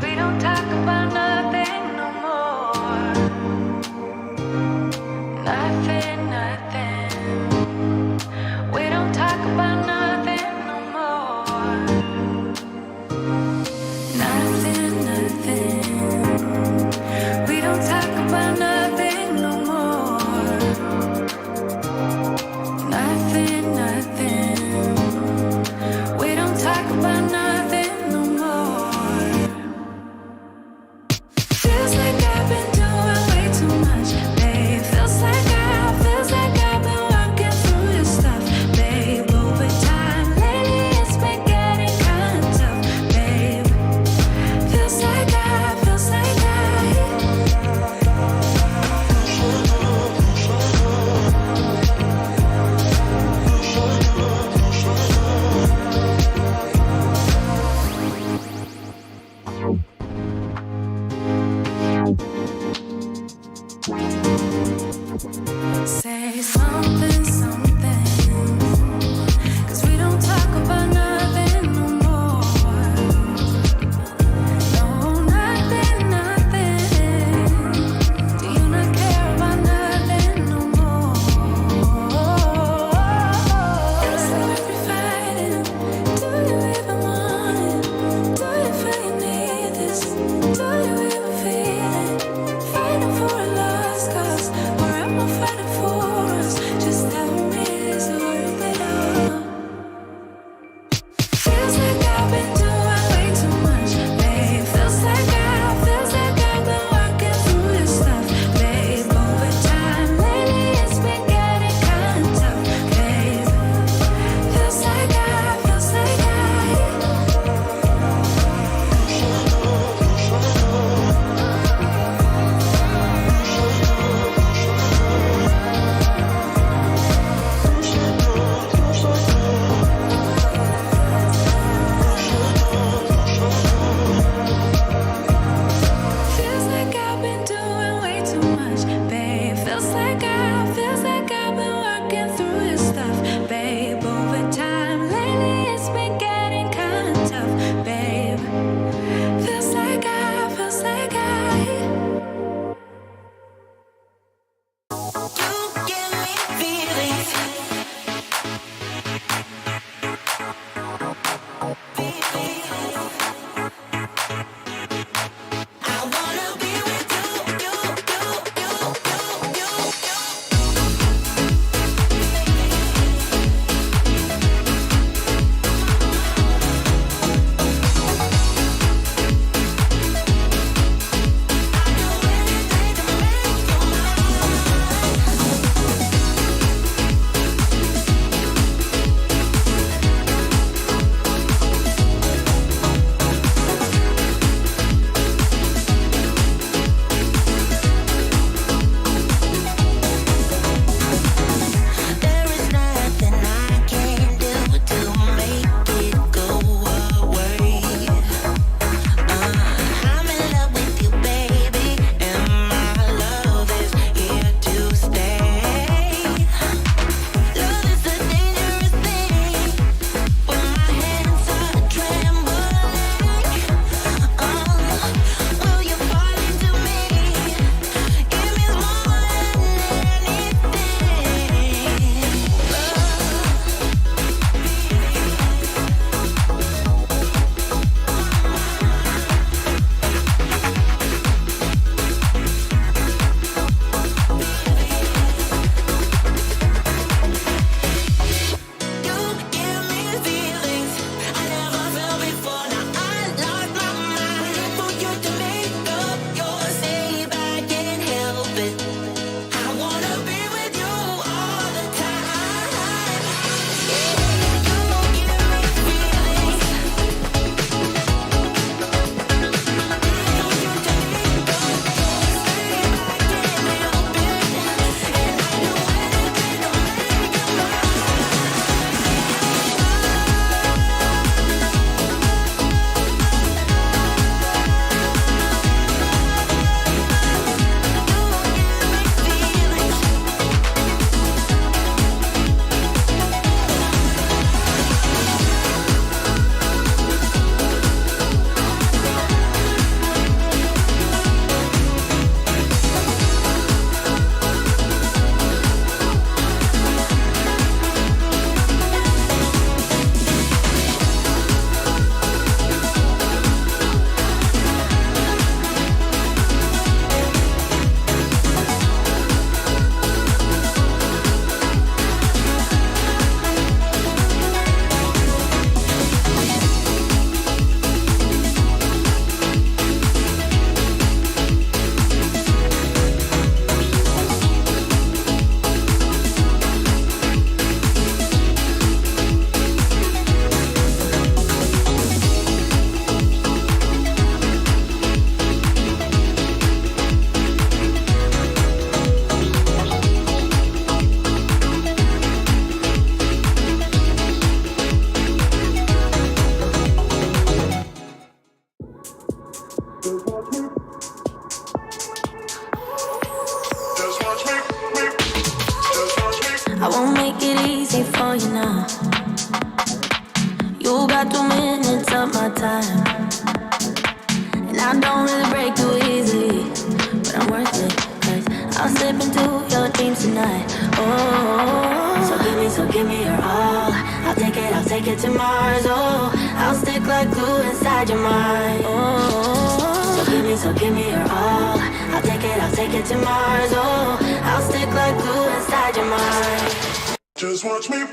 Speaker 2: We don't talk about nothing no more. Nothing. We don't talk about nothing no more. Nothing. We don't talk about nothing no more. Nothing. We don't talk about nothing no more. Feels like I've been doing way too much, babe. Feels like I've been working through your stuff, babe. Over time, lately it's been getting kind of tough, babe. Feels like say something. 'Cause we don't talk about nothing no more. No, nothing. Do you not care about nothing no more? It's like we're fighting. Do you even want it? Do you feel you need this? Do you even feel it? Fighting for a lost cause, or am I fighting for us? Just
Speaker 1: you now. You got 2 minutes of my time, and I don't really break too easily, but I'm worth it, cause I'll slip into your dreams tonight. Oh, so give me your all. I'll take it to Mars. Oh, I'll stick like glue inside your mind. Oh, so give me your all. I'll take it to Mars. Oh, I'll stick like glue inside your mind.
Speaker 3: Just watch me.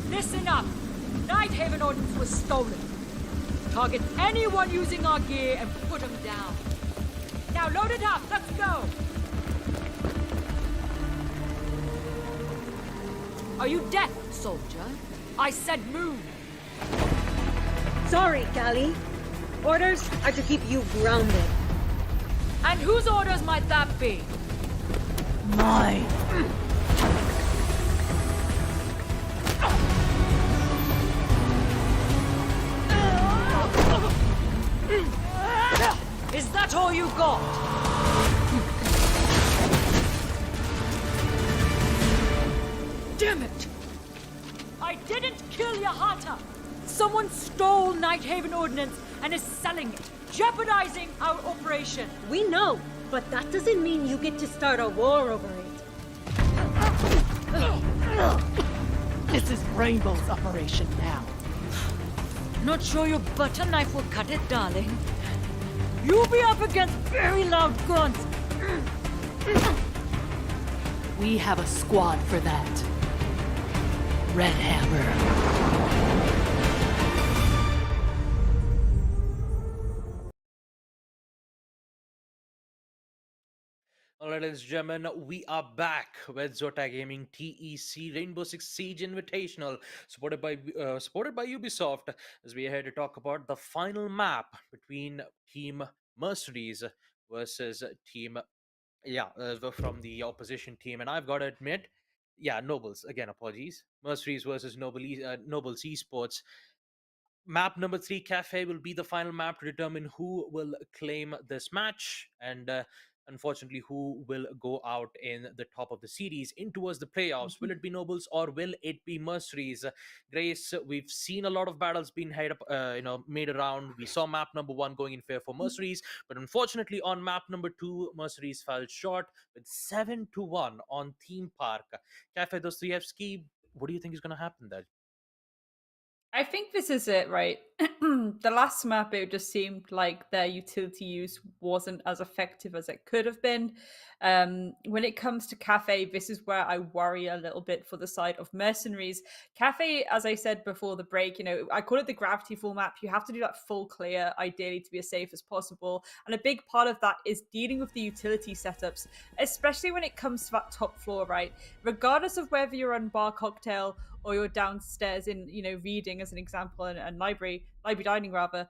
Speaker 4: Listen up! Nighthaven Ordnance was stolen. Target anyone using our gear and put them down. Now load it up, let's go! Are you deaf, soldier? I said move!
Speaker 5: Sorry, Callie. Orders are to keep you grounded.
Speaker 4: And whose orders might that be?
Speaker 6: Mine.
Speaker 4: Is that all you got? Damn it! I didn't kill Yahata! Someone stole Nighthaven Ordnance and is selling it, jeopardizing our operation.
Speaker 5: We know, but that doesn't mean you get to start a war over it.
Speaker 6: This is Rainbow's operation now.
Speaker 4: Not sure your butter knife will cut it, darling. You'll be up against very loud grunts.
Speaker 6: We have a squad for that. Red Hammer.
Speaker 10: All right, ladies and gentlemen, we are back with Zotac Gaming TEC Rainbow Six Siege Invitational, supported by Ubisoft, as we are here to talk about the final map between Team MercenarieZ versus Team from the opposition team. And I've got to admit, Nobles again. Apologies, MercenarieZ versus Nobles Esports. Map number 3, Cafe, will be the final map to determine who will claim this match and unfortunately who will go out in the top of the series in towards the playoffs. Will it be Nobles or will it be MercenarieZ? Grace, we've seen a lot of battles being made around. We saw map number 1 going in favor for MercenarieZ, but unfortunately on map number 2, MercenarieZ fell short with 7-1 on Theme Park. Cafe, Dostoevsky, what do you think is going to happen there?
Speaker 11: I think this is it, right? The last map, it just seemed like their utility use wasn't as effective as it could have been. When it comes to Cafe, this is where I worry a little bit for the side of Mercenaries. Cafe, as I said before the break, I call it the gravity fall map. You have to do that full clear, ideally, to be as safe as possible. And a big part of that is dealing with the utility setups, especially when it comes to that top floor, right? Regardless of whether you're on Bar Cocktail or you're downstairs in, reading as an example, and library dining rather,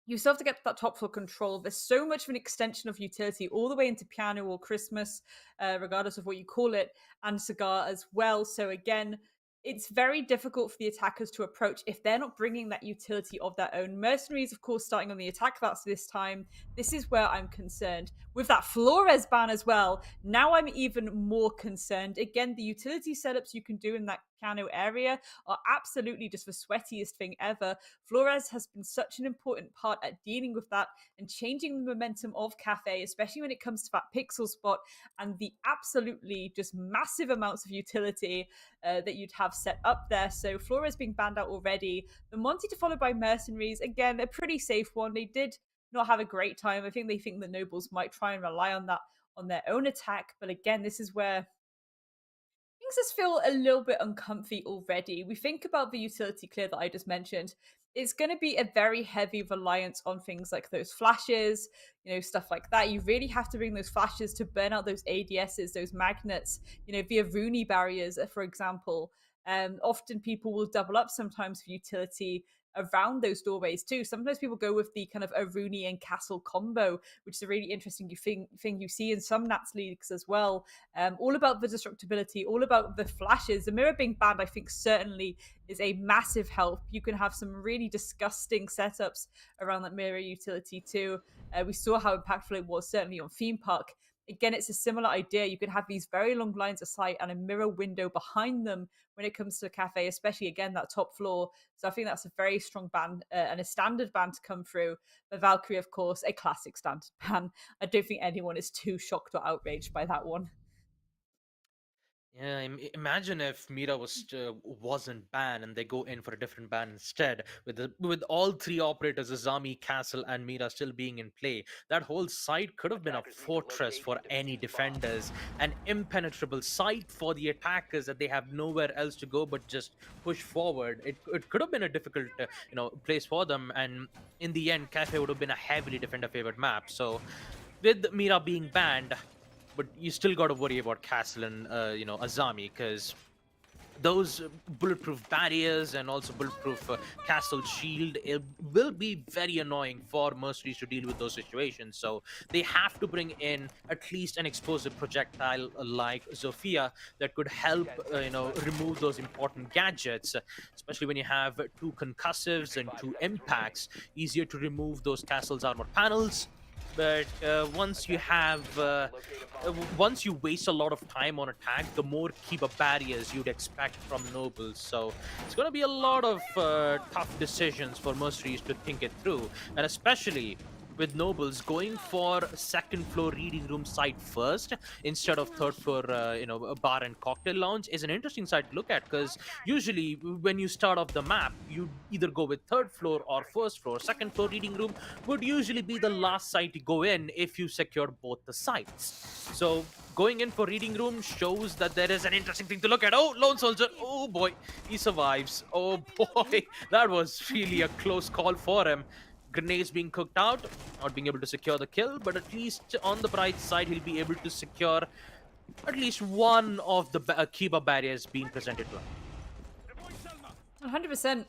Speaker 11: you still have to get that top floor control. There's so much of an extension of utility all the way into piano or Christmas, regardless of what you call it, and cigar as well. So again, it's very difficult for the attackers to approach if they're not bringing that utility of their own. Mercenaries, of course, starting on the attack that's this time. This is where I'm concerned. With that Flores ban as well, now I'm even more concerned. Again, the utility setups you can do in that piano area are absolutely just the sweatiest thing ever. Flores has been such an important part at dealing with that and changing the momentum of Cafe, especially when it comes to that pixel spot and the absolutely just massive amounts of utility that you'd have set up there. So Flores being banned out already. The Monty to follow by Mercenaries, again, a pretty safe one. They did not have a great time. I think they think the Nobles might try and rely on that on their own attack. But again, this is where things just feel a little bit uncomfy already. We think about the utility clear that I just mentioned. It's going to be a very heavy reliance on things like those flashes, stuff like that. You really have to bring those flashes to burn out those ADSs, those magnets, via Rooney barriers, for example. Often people will double up sometimes for utility around those doorways too. Sometimes people go with the kind of a Rooney and Castle combo, which is a really interesting thing you see in some Nats leagues as well. All about the destructibility, all about the flashes. The mirror being banned, I think, certainly is a massive help. You can have some really disgusting setups around that mirror utility too. We saw how impactful it was, certainly on Theme Park. Again, it's a similar idea. You can have these very long lines of sight and a mirror window behind them when it comes to a cafe, especially, again, that top floor. So I think that's a very strong ban and a standard ban to come through. The Valkyrie, of course, a classic standard ban. I don't think anyone is too shocked or outraged by that one.
Speaker 10: Yeah, imagine if Mira wasn't banned and they go in for a different ban instead, with all three operators, Azami, Castle, and Mira still being in play. That whole site could have been a fortress for any defenders, an impenetrable site for the attackers that they have nowhere else to go but just push forward. It could have been a difficult place for them, and in the end, Cafe would have been a heavily defender favored map. So with Mira being banned, but you still got to worry about Castle and Azami, because those bulletproof barriers and also bulletproof castle shield, it will be very annoying for mercenaries to deal with those situations. So they have to bring in at least an explosive projectile like Zofia that could help remove those important gadgets, especially when you have 2 concussives and 2 impacts. Easier to remove those castle's armor panels. But once you waste a lot of time on attack, the more Kiba barriers you'd expect from Nobles. So it's going to be a lot of tough decisions for mercenaries to think it through, and especially with Nobles going for second floor reading room site first instead of third floor, bar and cocktail lounge is an interesting site to look at, because usually when you start off the map, you either go with third floor or first floor. Second floor reading room would usually be the last site to go in if you secure both the sites. So going in for reading room shows that there is an interesting thing to look at. Oh, Lone Soldier. Oh boy, he survives. Oh boy, that was really a close call for him. Grenades being cooked out, not being able to secure the kill, but at least on the bright side, he'll be able to secure at least one of the Kiba barriers being presented to him.
Speaker 11: 100%.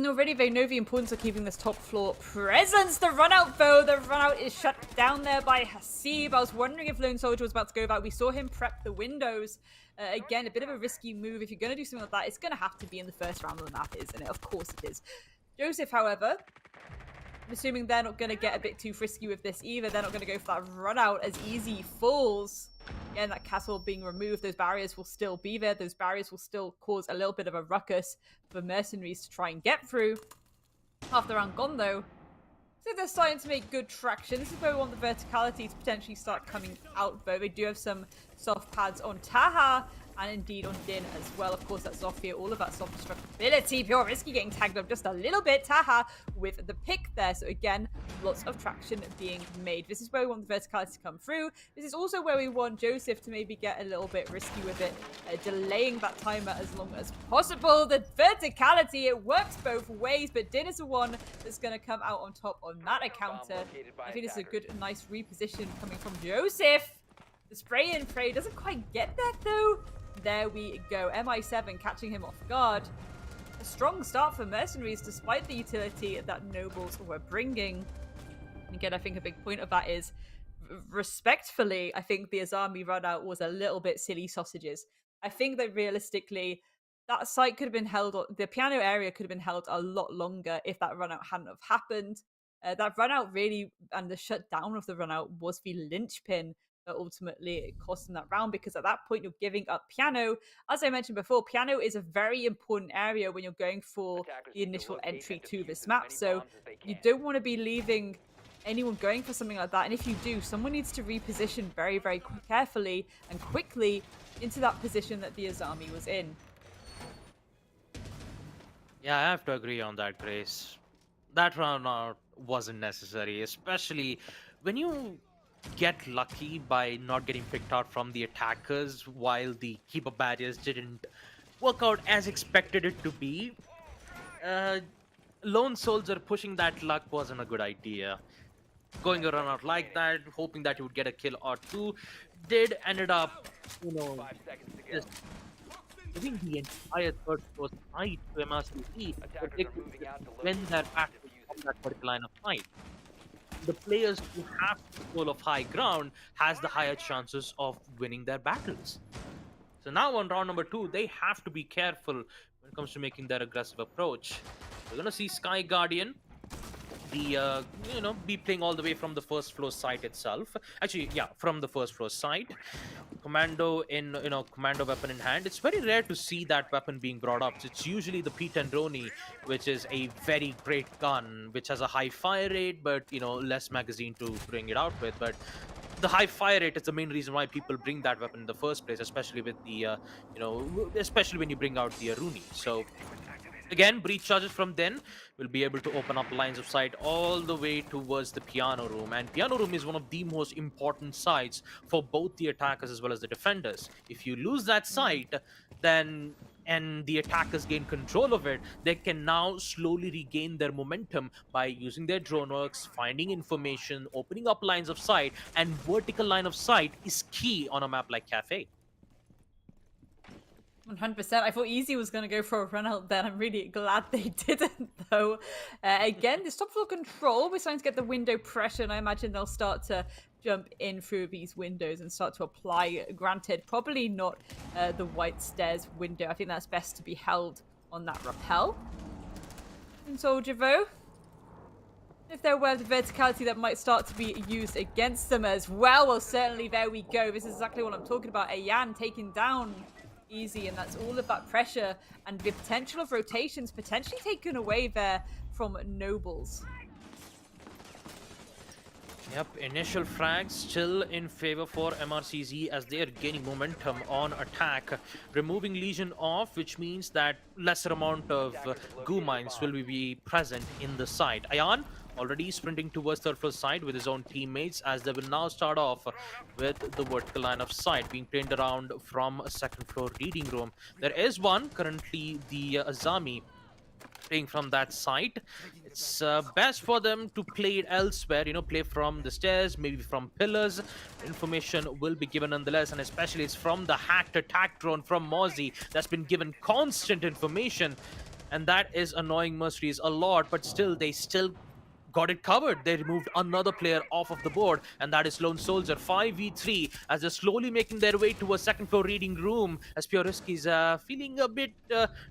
Speaker 11: Already they know the importance of keeping this top floor presence. The run out, though, the run out is shut down there by Hasib. I was wondering if Lone Soldier was about to go back. We saw him prep the windows. Again, a bit of a risky move. If you're going to do something like that, it's going to have to be in the first round of the map, isn't it? Of course it is. Joseph, however, I'm assuming they're not going to get a bit too frisky with this either. They're not going to go for that run out as easy falls. Again, that castle being removed, those barriers will still be there. Those barriers will still cause a little bit of a ruckus for mercenaries to try and get through. Half the round gone, though. So they're starting to make good traction. This is where we want the verticality to potentially start coming out, though. They do have some soft pads on Taha, and indeed on Din as well. Of course, that's Zofia, all of that self-destructibility. Pure Risky getting tagged up just a little bit, Taha, with the pick there. So again, lots of traction being made. This is where we want the verticality to come through. This is also where we want Joseph to maybe get a little bit risky with it, delaying that timer as long as possible. The verticality, it works both ways, but Din is the one that's going to come out on top on that encounter. I think this is a good, nice reposition coming from Joseph. The spray and pray doesn't quite get that though. There we go. MI7 catching him off guard. A strong start for Mercenaries despite the utility that Nobles were bringing. And again, I think a big point of that is, respectfully, I think the Azami run out was a little bit silly sausages. I think that realistically, that site could have been held, the piano area could have been held a lot longer if that run out hadn't have happened. That run out really, and the shutdown of the run out was the linchpin that ultimately it cost them that round, because at that point you're giving up piano. As I mentioned before, piano is a very important area when you're going for the initial entry to this map. So you don't want to be leaving anyone going for something like that. And if you do, someone needs to reposition very, very carefully and quickly into that position that the Azami was in.
Speaker 10: Yeah, I have to agree on that, Grace. That round out wasn't necessary, especially when you get lucky by not getting picked out from the attackers while the keeper barriers didn't work out as expected it to be. Lone Soldier pushing that luck wasn't a good idea. Going a run out like that, hoping that he would get a kill or two, ended up, just giving the entire third floor side to MRCZ, but they could win their battle from that particular line of sight. The players who have control of high ground has the higher chances of winning their battles. So now on round number 2, they have to be careful when it comes to making their aggressive approach. We're gonna see Sky Guardian be playing all the way from the first floor site itself. Actually, yeah, from the first floor site. Commando in, commando weapon in hand. It's very rare to see that weapon being brought up. It's usually the P10 Roni, which is a very great gun, which has a high fire rate, but, less magazine to bring it out with. But the high fire rate is the main reason why people bring that weapon in the first place, especially with the, especially when you bring out the Runi. So, again, breach charges from Din will be able to open up lines of sight all the way towards the piano room. And piano room is one of the most important sites for both the attackers as well as the defenders. If you lose that site, then and the attackers gain control of it, they can now slowly regain their momentum by using their drone works, finding information, opening up lines of sight, and vertical line of sight is key on a map like Cafe.
Speaker 11: 100%. I thought Easy was going to go for a run out there. I'm really glad they didn't, though. Again, this top floor control, we're starting to get the window pressure, and I imagine they'll start to jump in through these windows and start to apply. Granted, probably not the white stairs window. I think that's best to be held on that rappel. And Soldier, though, if they're aware of the verticality that might start to be used against them as well, certainly there we go. This is exactly what I'm talking about. Ayan taking down Easy, and that's all of that pressure and the potential of rotations potentially taken away there from Nobles.
Speaker 10: Yep, initial frags still in favor for MRCZ as they are gaining momentum on attack. Removing Legion off, which means that lesser amount of goo mines will be present in the site. Ayan already sprinting towards third floor side with his own teammates, as they will now start off with the vertical line of sight being trained around from a second floor reading room. There is one currently, the Azami, playing from that site. It's best for them to play it elsewhere, play from the stairs, maybe from pillars. Information will be given nonetheless, and especially it's from the hacked attack drone from Mozzie that's been given constant information, and that is annoying Mercenaries a lot, but still, they still got it covered. They removed another player off of the board, and that is Lone Soldier. 5v3 as they're slowly making their way to a second floor reading room, as Puriski's feeling a bit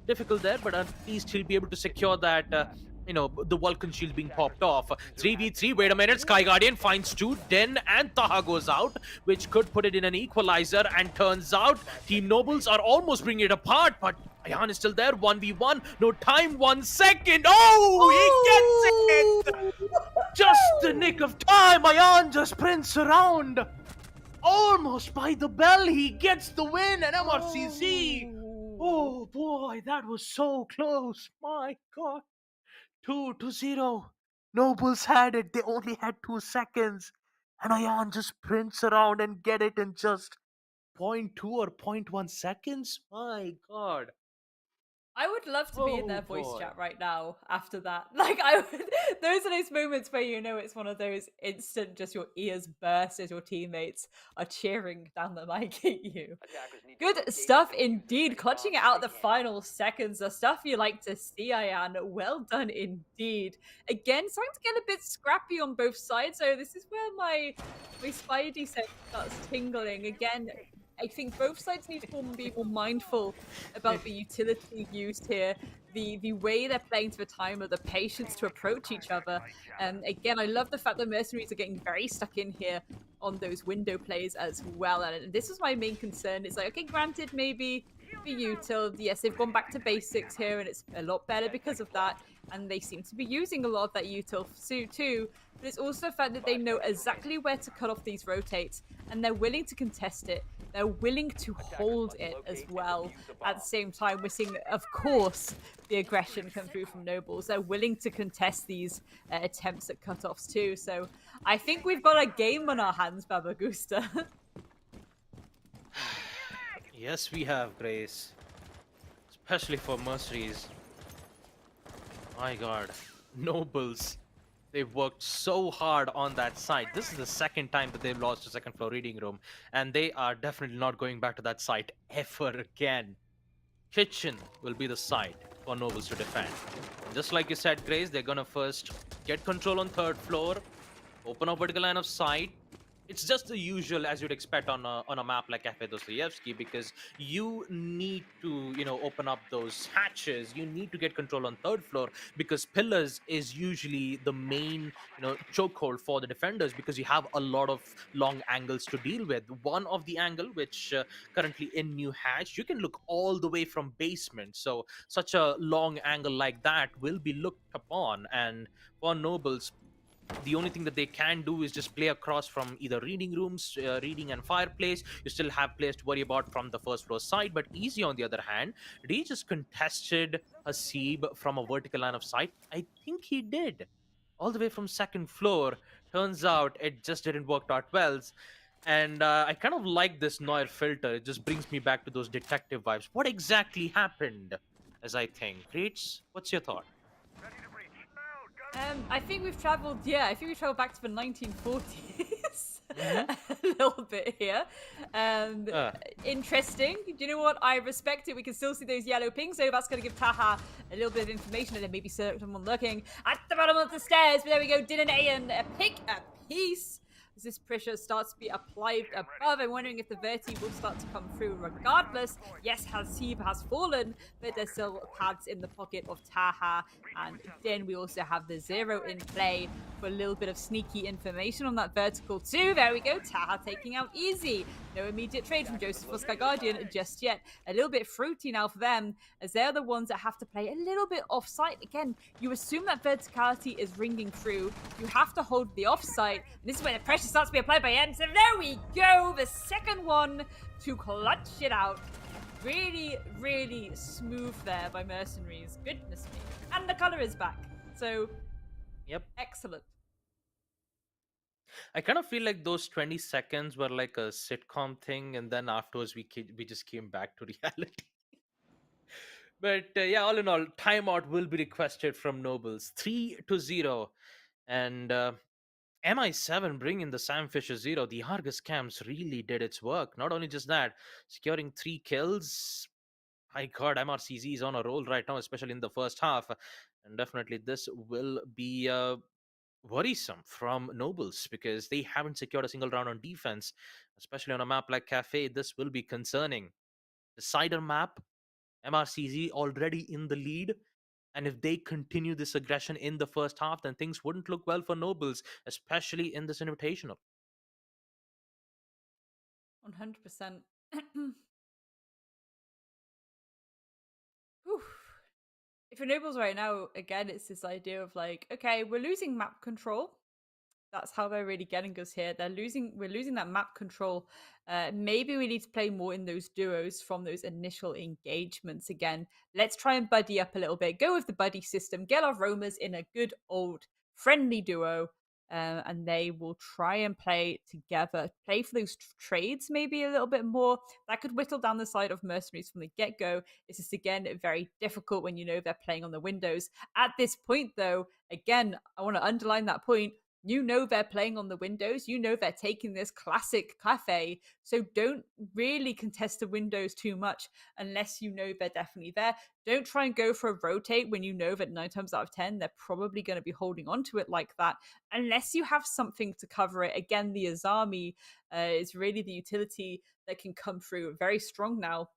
Speaker 10: difficult there, but at least he'll be able to secure that the Vulcan shield being popped off. 3v3, wait a minute, Sky Guardian finds 2, Den and Taha goes out, which could put it in an equalizer, and turns out Team Nobles are almost bringing it apart, but Ayan is still there. 1v1, no time, 1 second. Oh, he gets it! Just the nick of time. Ayan just sprints around almost by the bell. He gets the win, and MRCZ.
Speaker 11: Oh.
Speaker 10: Oh boy, that was so close. My God. 2-0. Nobles had it. They only had 2 seconds. And Ayan just sprints around and get it in just point 0.2 or point 0.1 seconds. My God.
Speaker 11: I would love to be in
Speaker 10: Oh
Speaker 11: their voice
Speaker 10: boy.
Speaker 11: chat right now after that. Like I would, those are those moments where you know it's one of those instant, just your ears burst as your teammates are cheering down the mic at you.
Speaker 9: Attackers need to
Speaker 11: Good
Speaker 9: locate
Speaker 11: stuff
Speaker 9: and defuse
Speaker 11: indeed.
Speaker 9: any
Speaker 11: Clutching it
Speaker 9: bombs
Speaker 11: out
Speaker 9: they
Speaker 11: the
Speaker 9: can.
Speaker 11: final seconds. The stuff you like to see, Ayan. Well done indeed. Again, starting to get a bit scrappy on both sides. So this is where my spidey sense starts tingling. Again, I think both sides need to be more mindful about the utility used here, the way they're playing to the timer, the patience to approach each other. And again, I love the fact that mercenaries are getting very stuck in here on those window plays as well. And this is my main concern. It's like, okay, granted, maybe for util, yes, they've gone back to basics here, and it's a lot better because of that. And they seem to be using a lot of that util too. But it's also the fact that they know exactly where to cut off these rotates, and they're willing to contest it. They're willing to hold it as well. At the same time, we're seeing, of course, the aggression come through from Nobles. They're willing to contest these attempts at cutoffs too. So I think we've got a game on our hands, Baba Gusta.
Speaker 10: Yes, we have, Grace. Especially for mercenaries. My God. Nobles. They've worked so hard on that site. This is the second time that they've lost a second floor reading room, and they are definitely not going back to that site ever again. Kitchen will be the site for Nobles to defend. And just like you said, Grace, they're gonna first get control on third floor, open up vertical line of sight. It's just the usual as you'd expect on a map like Cafe Dostoevsky, because you need to, open up those hatches. You need to get control on third floor, because pillars is usually the main, chokehold for the defenders, because you have a lot of long angles to deal with. One of the angle, which currently in New Hatch, you can look all the way from basement. So such a long angle like that will be looked upon, and for Nobles, the only thing that they can do is just play across from either reading rooms, reading and fireplace. You still have players to worry about from the first floor side, but Easy, on the other hand, did he just contested Hasib from a vertical line of sight? I think he did. All the way from second floor. Turns out it just didn't work out well. And I kind of like this Noir filter. It just brings me back to those detective vibes. What exactly happened, as I think? Creates, what's your thought?
Speaker 11: I think we've traveled. Yeah, I think we've traveled back to the 1940s a little bit here. Interesting. Do you know what? I respect it. We can still see those yellow pings, so that's going to give Taha a little bit of information, and then maybe someone lurking at the bottom of the stairs. But there we go. Din and Ayan pick a piece. As this pressure starts to be applied above, I'm wondering if the Verti will start to come through regardless. Yes, Hasib has fallen, but there's still pads in the pocket of Taha. And then we also have the 0 in play for a little bit of sneaky information on that vertical too. There we go. Taha taking out Easy. No immediate trade from Joseph for Sky Guardian just yet. A little bit fruity now for them, as they're the ones that have to play a little bit off-site. Again, you assume that verticality is ringing through. You have to hold the off-site. And this is where the pressure starts to be applied by Ed. So there we go. The second one to clutch it out. Really, really smooth there by mercenaries. Goodness me. And the color is back. So,
Speaker 10: Yep.
Speaker 11: excellent.
Speaker 10: I kind of feel like those 20 seconds were like a sitcom thing, and then afterwards we just came back to reality. But yeah, all in all, timeout will be requested from Nobles, 3-0, and MI7 bringing the Sam Fisher 0. The Argus camps really did its work. Not only just that, securing 3 kills. My God, MRCZ is on a roll right now, especially in the first half, and definitely this will be worrisome from Nobles, because they haven't secured a single round on defense, especially on a map like Cafe. This will be concerning. The Cider map, MRCZ already in the lead, and if they continue this aggression in the first half, then things wouldn't look well for Nobles, especially in this invitational.
Speaker 11: 100%. Whew. If you're Nobles right now, again, it's this idea of like, okay, we're losing map control. That's how they're really getting us here. We're losing that map control. Maybe we need to play more in those duos from those initial engagements again. Let's try and buddy up a little bit. Go with the buddy system. Get our roamers in a good old friendly duo. And they will try and play together. Play for those trades maybe a little bit more. That could whittle down the side of mercenaries from the get-go. This is again very difficult when you know they're playing on the windows. At this point, though, again, I want to underline that point. You know they're playing on the windows. You know they're taking this classic cafe. So don't really contest the windows too much unless you know they're definitely there. Don't try and go for a rotate when you know that 9 times out of 10, they're probably going to be holding on to it like that. Unless you have something to cover it. Again, the Azami is really the utility that can come through very strong now.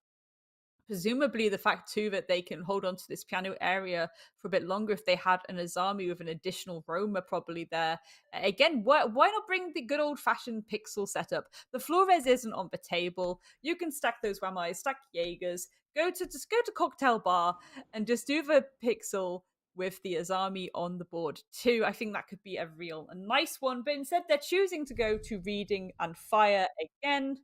Speaker 11: Presumably the fact too that they can hold on to this piano area for a bit longer if they had an Azami with an additional roamer probably there. Again, why not bring the good old-fashioned pixel setup? The Flores isn't on the table. You can stack those Ramais, stack Jaegers, go to Cocktail Bar and just do the pixel with the Azami on the board too. I think that could be a nice one, but instead they're choosing to go to Reading and Fire again.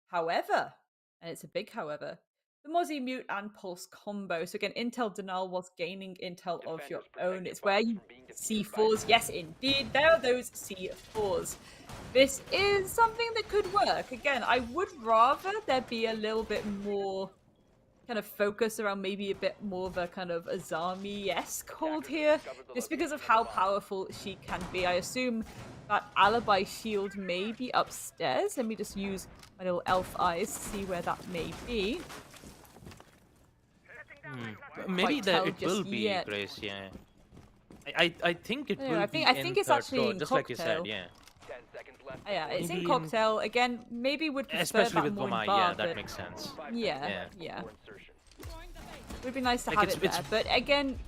Speaker 11: However, and it's a big however, the Mozzie Mute and Pulse combo. So again, Intel Denial was gaining Intel of your own. It's where you C4s. Yes, indeed, there are those C4s. This is something that could work. Again, I would rather there be a little bit more kind of focus around maybe a bit more of a kind of Azami-esque hold here, just because of how powerful she can be. I assume that alibi shield may be upstairs. Let me just use my little elf eyes to see where that may be.
Speaker 10: Maybe
Speaker 11: tell
Speaker 10: it
Speaker 11: just
Speaker 10: will be,
Speaker 11: yet.
Speaker 10: Grace, yeah. I think it
Speaker 11: Yeah,
Speaker 10: will
Speaker 11: I
Speaker 10: be
Speaker 11: think
Speaker 10: in
Speaker 11: it's
Speaker 10: third
Speaker 11: actually
Speaker 10: floor,
Speaker 11: in
Speaker 10: just like you said,
Speaker 11: Cocktail.
Speaker 10: yeah.
Speaker 9: 10 seconds left.
Speaker 11: Yeah, it's
Speaker 10: Maybe
Speaker 11: in
Speaker 10: in-
Speaker 11: Cocktail. Again, maybe would prefer
Speaker 10: Especially
Speaker 11: that
Speaker 10: with
Speaker 11: more in
Speaker 10: Vomai,
Speaker 11: Bar,
Speaker 10: yeah, that
Speaker 11: but
Speaker 10: makes sense.
Speaker 11: yeah.
Speaker 9: For insertion.
Speaker 11: It would be nice to
Speaker 10: Like,
Speaker 11: have
Speaker 10: it's-
Speaker 11: it there.
Speaker 10: it's-
Speaker 11: But again,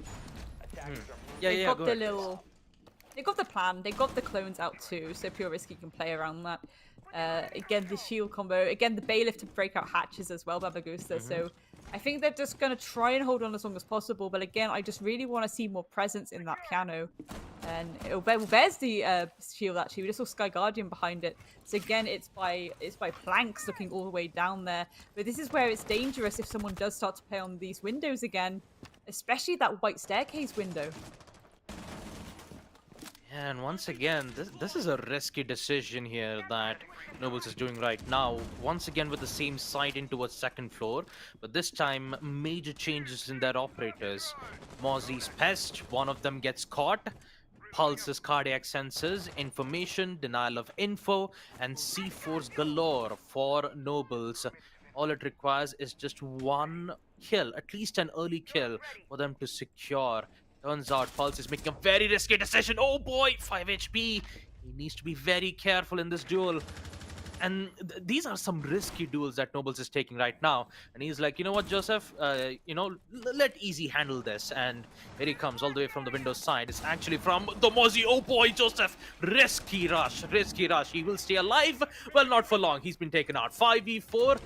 Speaker 10: Yeah,
Speaker 11: they've
Speaker 10: yeah,
Speaker 11: got
Speaker 10: go
Speaker 11: the
Speaker 10: ahead, Grace.
Speaker 11: little... They got the plan. They got the clones out too, so Pure Risky can play around that. Again, the shield combo. Again, the bailiff to break out hatches as well, Babagusta. So I think they're just going to try and hold on as long as possible. But again, I just really want to see more presence in that piano. And there's the shield actually. We just saw Sky Guardian behind it. So again, it's by planks looking all the way down there. But this is where it's dangerous if someone does start to play on these windows again, especially that white staircase window.
Speaker 10: Yeah, and once again, this is a risky decision here that Nobles is doing right now. Once again with the same site into a second floor, but this time major changes in their operators. Mozzie's Pest, one of them gets caught. Pulse's cardiac sensors, information, denial of info, and C4's galore for Nobles. All it requires is just one kill, at least an early kill, for them to secure. Turns out Pulse is making a very risky decision. Oh boy, 5 HP. He needs to be very careful in this duel. And these are some risky duels that Nobles is taking right now. And he's like, you know what, Joseph? Let Easy handle this. And here he comes all the way from the Windows side. It's actually from the Mozzie. Oh boy, Joseph. Risky rush. Risky rush. He will stay alive. Well, not for long. He's been taken out. 5v4.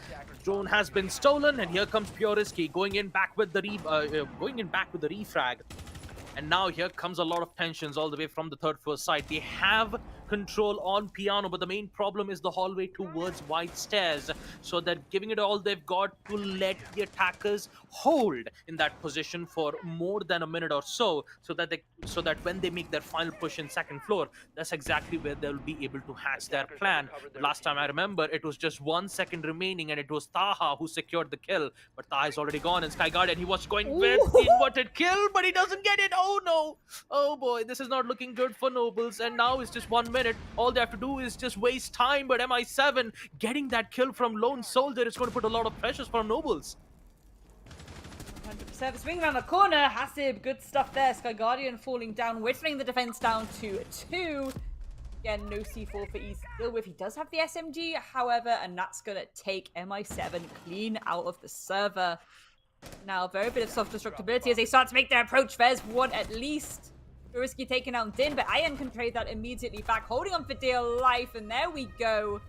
Speaker 10: Drone has been stolen. And here comes Pure Risky going in back with the refrag. And now here comes a lot of tensions all the way from the third floor side. They have control on piano, but the main problem is the hallway towards wide stairs. So they're giving it all they've got to let the attackers hold in that position for more than a minute or so, so that when they make their final push in second floor, that's exactly where they'll be able to hatch their plan. Last time I remember, it was just 1 second remaining, and it was Taha who secured the kill. But Taha is already gone, and Sky Guardian, he was going with the inverted kill, but he doesn't get it. Oh no! Oh boy, this is not looking good for Nobles, and now it's just 1 minute. All they have to do is just waste time, but MI7 getting that kill from Lone Soldier is going to put a lot of pressures from Nobles.
Speaker 11: 100%. Swing around the corner. Hasib, good stuff there. Sky Guardian falling down, whittling the defense down to 2. Again, no C4 for East to deal with. He does have the SMG, however, and that's going to take MI7 clean out of the server. Now, very bit of self-destructibility as they start to make their approach. There's one at least. Risky taking out Din, but Iron can trade that immediately back, holding on for dear life, and there we go.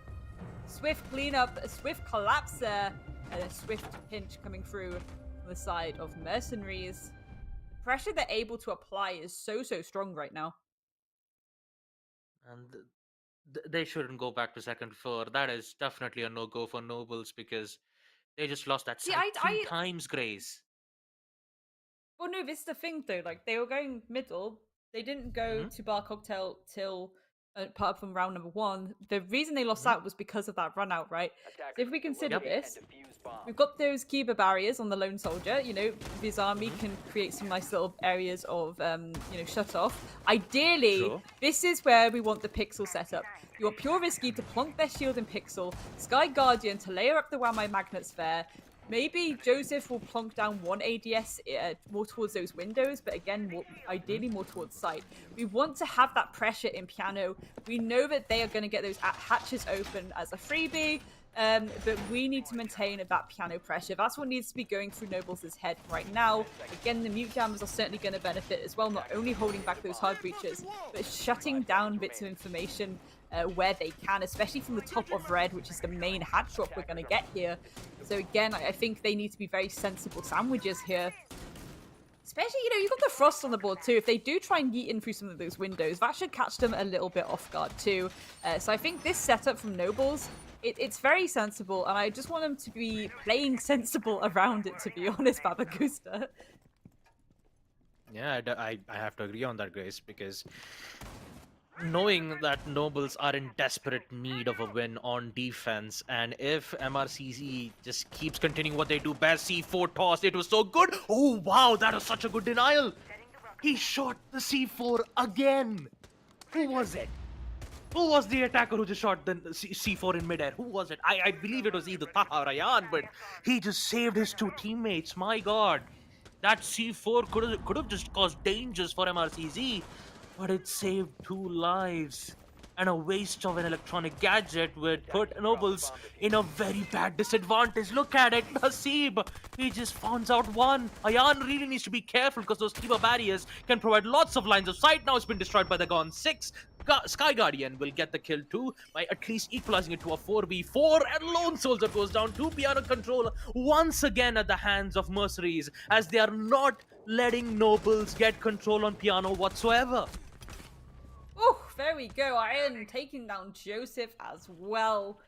Speaker 11: Swift cleanup, a swift collapse there, and a swift pinch coming through on the side of MercenarieZ. The pressure they're able to apply is so strong right now.
Speaker 10: And they shouldn't go back to second floor. That is definitely a no-go for Nobles because they just lost that
Speaker 11: See,
Speaker 10: site two
Speaker 11: I
Speaker 10: times, Grace.
Speaker 11: Well, no, this is the thing though. Like they were going middle. They didn't go
Speaker 10: Hmm.
Speaker 11: to bar cocktail till apart from round number one. The reason they lost
Speaker 10: Hmm.
Speaker 11: out was because of that run out, right? So if we consider
Speaker 10: Yep.
Speaker 11: this, we've got those Cuba barriers on the lone soldier. You know, this army
Speaker 10: Mhm.
Speaker 11: can create some nice little areas of shut off. Ideally,
Speaker 10: Sure.
Speaker 11: this is where we want the pixel setup. You want Pure Risky to plonk their shield in pixel, Sky Guardian to layer up the Wamai Magnet Sphere. Maybe Joseph will plonk down one ADS more towards those windows, but again, ideally more towards sight. We want to have that pressure in Piano. We know that they are going to get those hatches open as a freebie, but we need to maintain that Piano pressure. That's what needs to be going through Nobles' head right now. Again, the mute jammers are certainly going to benefit as well, not only holding back those hard breaches, but shutting down bits of information where they can, especially from the top of red, which is the main hatch drop we're going to get here. So again, I think they need to be very sensible sandwiches here. Especially, you've got the frost on the board too. If they do try and yeet in through some of those windows, that should catch them a little bit off guard too. So I think this setup from Nobles, it's very sensible, and I just want them to be playing sensible around it, to be honest, Babagusta.
Speaker 10: Yeah, I have to agree on that, Grace, because knowing that Nobles are in desperate need of a win on defense, and if MRCZ just keeps continuing what they do best, C4 toss, it was so good. Oh, wow, that was such a good denial. He shot the C4 again. Who was it? Who was the attacker who just shot the C4 in midair? Who was it? I believe it was either Taha or Ryan, but he just saved his two teammates. My god. That C4 could have just caused dangers for MRCZ, but it saved two lives. And a waste of an electronic gadget would put Nobles in a very bad disadvantage. Look at it, Nasib. He just finds out one. Ayan really needs to be careful because those Kiba barriers can provide lots of lines of sight. Now it's been destroyed by the Gone 6. Sky Guardian will get the kill too by at least equalizing it to a 4v4, and Lone Soldier goes down to Piano control once again at the hands of MercenarieZ, as they are not letting Nobles get control on Piano whatsoever.
Speaker 11: Oh, there we go. Iron taking down Joseph as well.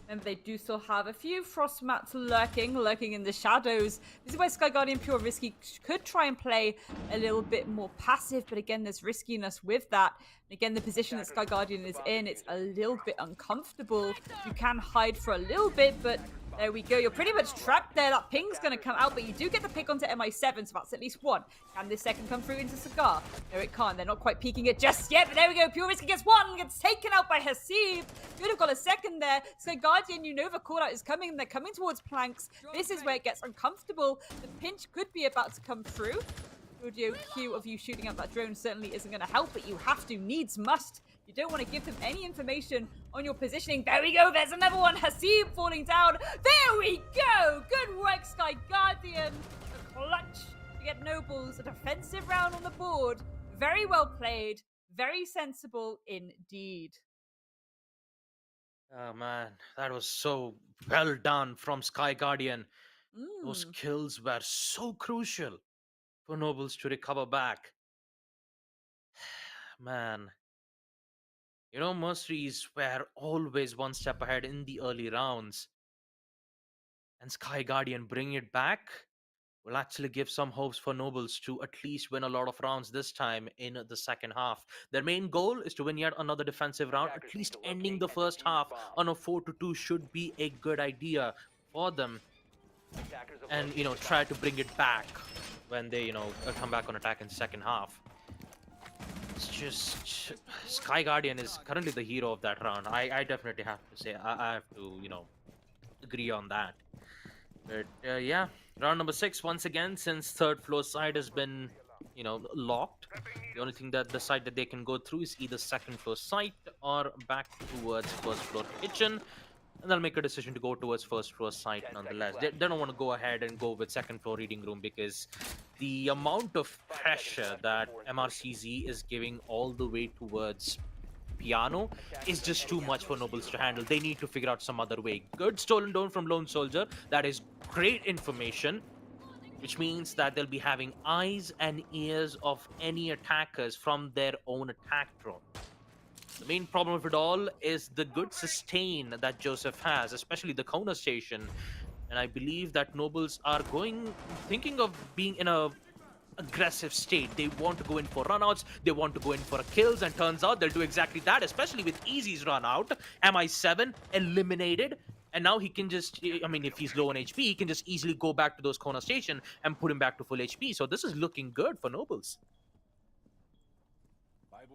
Speaker 11: And they do still have a few frost mats lurking in the shadows. This is where Sky Guardian Pure Risky could try and play a little bit more passive, but again, there's riskiness with that. And again, the position that Sky Guardian is in, it's a little bit uncomfortable. You can hide for a little bit, but there we go. You're pretty much trapped there. That ping's going to come out, but you do get the pick onto MI7, so that's at least one. Can this second come through into Cigar? No, it can't. They're not quite peeking it just yet, but there we go. Pure Risky gets one, gets taken out by Hasib. Could have got a second there. So Guardian, you know the call out is coming. They're coming towards planks. This is where it gets uncomfortable. The pinch could be about to come through. Audio cue of you shooting out that drone certainly isn't going to help, but you have to, needs must. You don't want to give them any information on your positioning. There we go, there's another one. Hasib falling down. There we go. Good work, Sky Guardian. A clutch to get Nobles. A defensive round on the board. Very well played. Very sensible indeed.
Speaker 10: Oh man, that was so well done from Sky Guardian. Those kills were so crucial for Nobles to recover back. Man, MercenarieZ were always one step ahead in the early rounds. And Sky Guardian bringing it back will actually give some hopes for Nobles to at least win a lot of rounds this time in the second half. Their main goal is to win yet another defensive round. At least ending the first half on a 4-2 should be a good idea for them. And, try to bring it back when they, come back on attack in second half. It's just Sky Guardian is currently the hero of that round. I definitely have to say I have to agree on that. But yeah, round number 6 once again, since third floor side has been locked. The only thing that the side that they can go through is either second floor site or back towards first floor kitchen. And they'll make a decision to go towards first floor site nonetheless. They don't want to go ahead and go with second floor reading room because the amount of pressure that MRCZ is giving all the way towards Piano is just too much for Nobles to handle. They need to figure out some other way. Good stolen drone from Lone Soldier. That is great information, which means that they'll be having eyes and ears of any attackers from their own attack drone. The main problem of it all is the good sustain that Joseph has, especially the corner station. And I believe that Nobles are thinking of being in a aggressive state. They want to go in for runouts, they want to go in for kills, and turns out they'll do exactly that, especially with Easy's run out. MI7 eliminated. And now he can just, I mean, if he's low on HP, he can just easily go back to those corner station and put him back to full HP. So this is looking good for Nobles.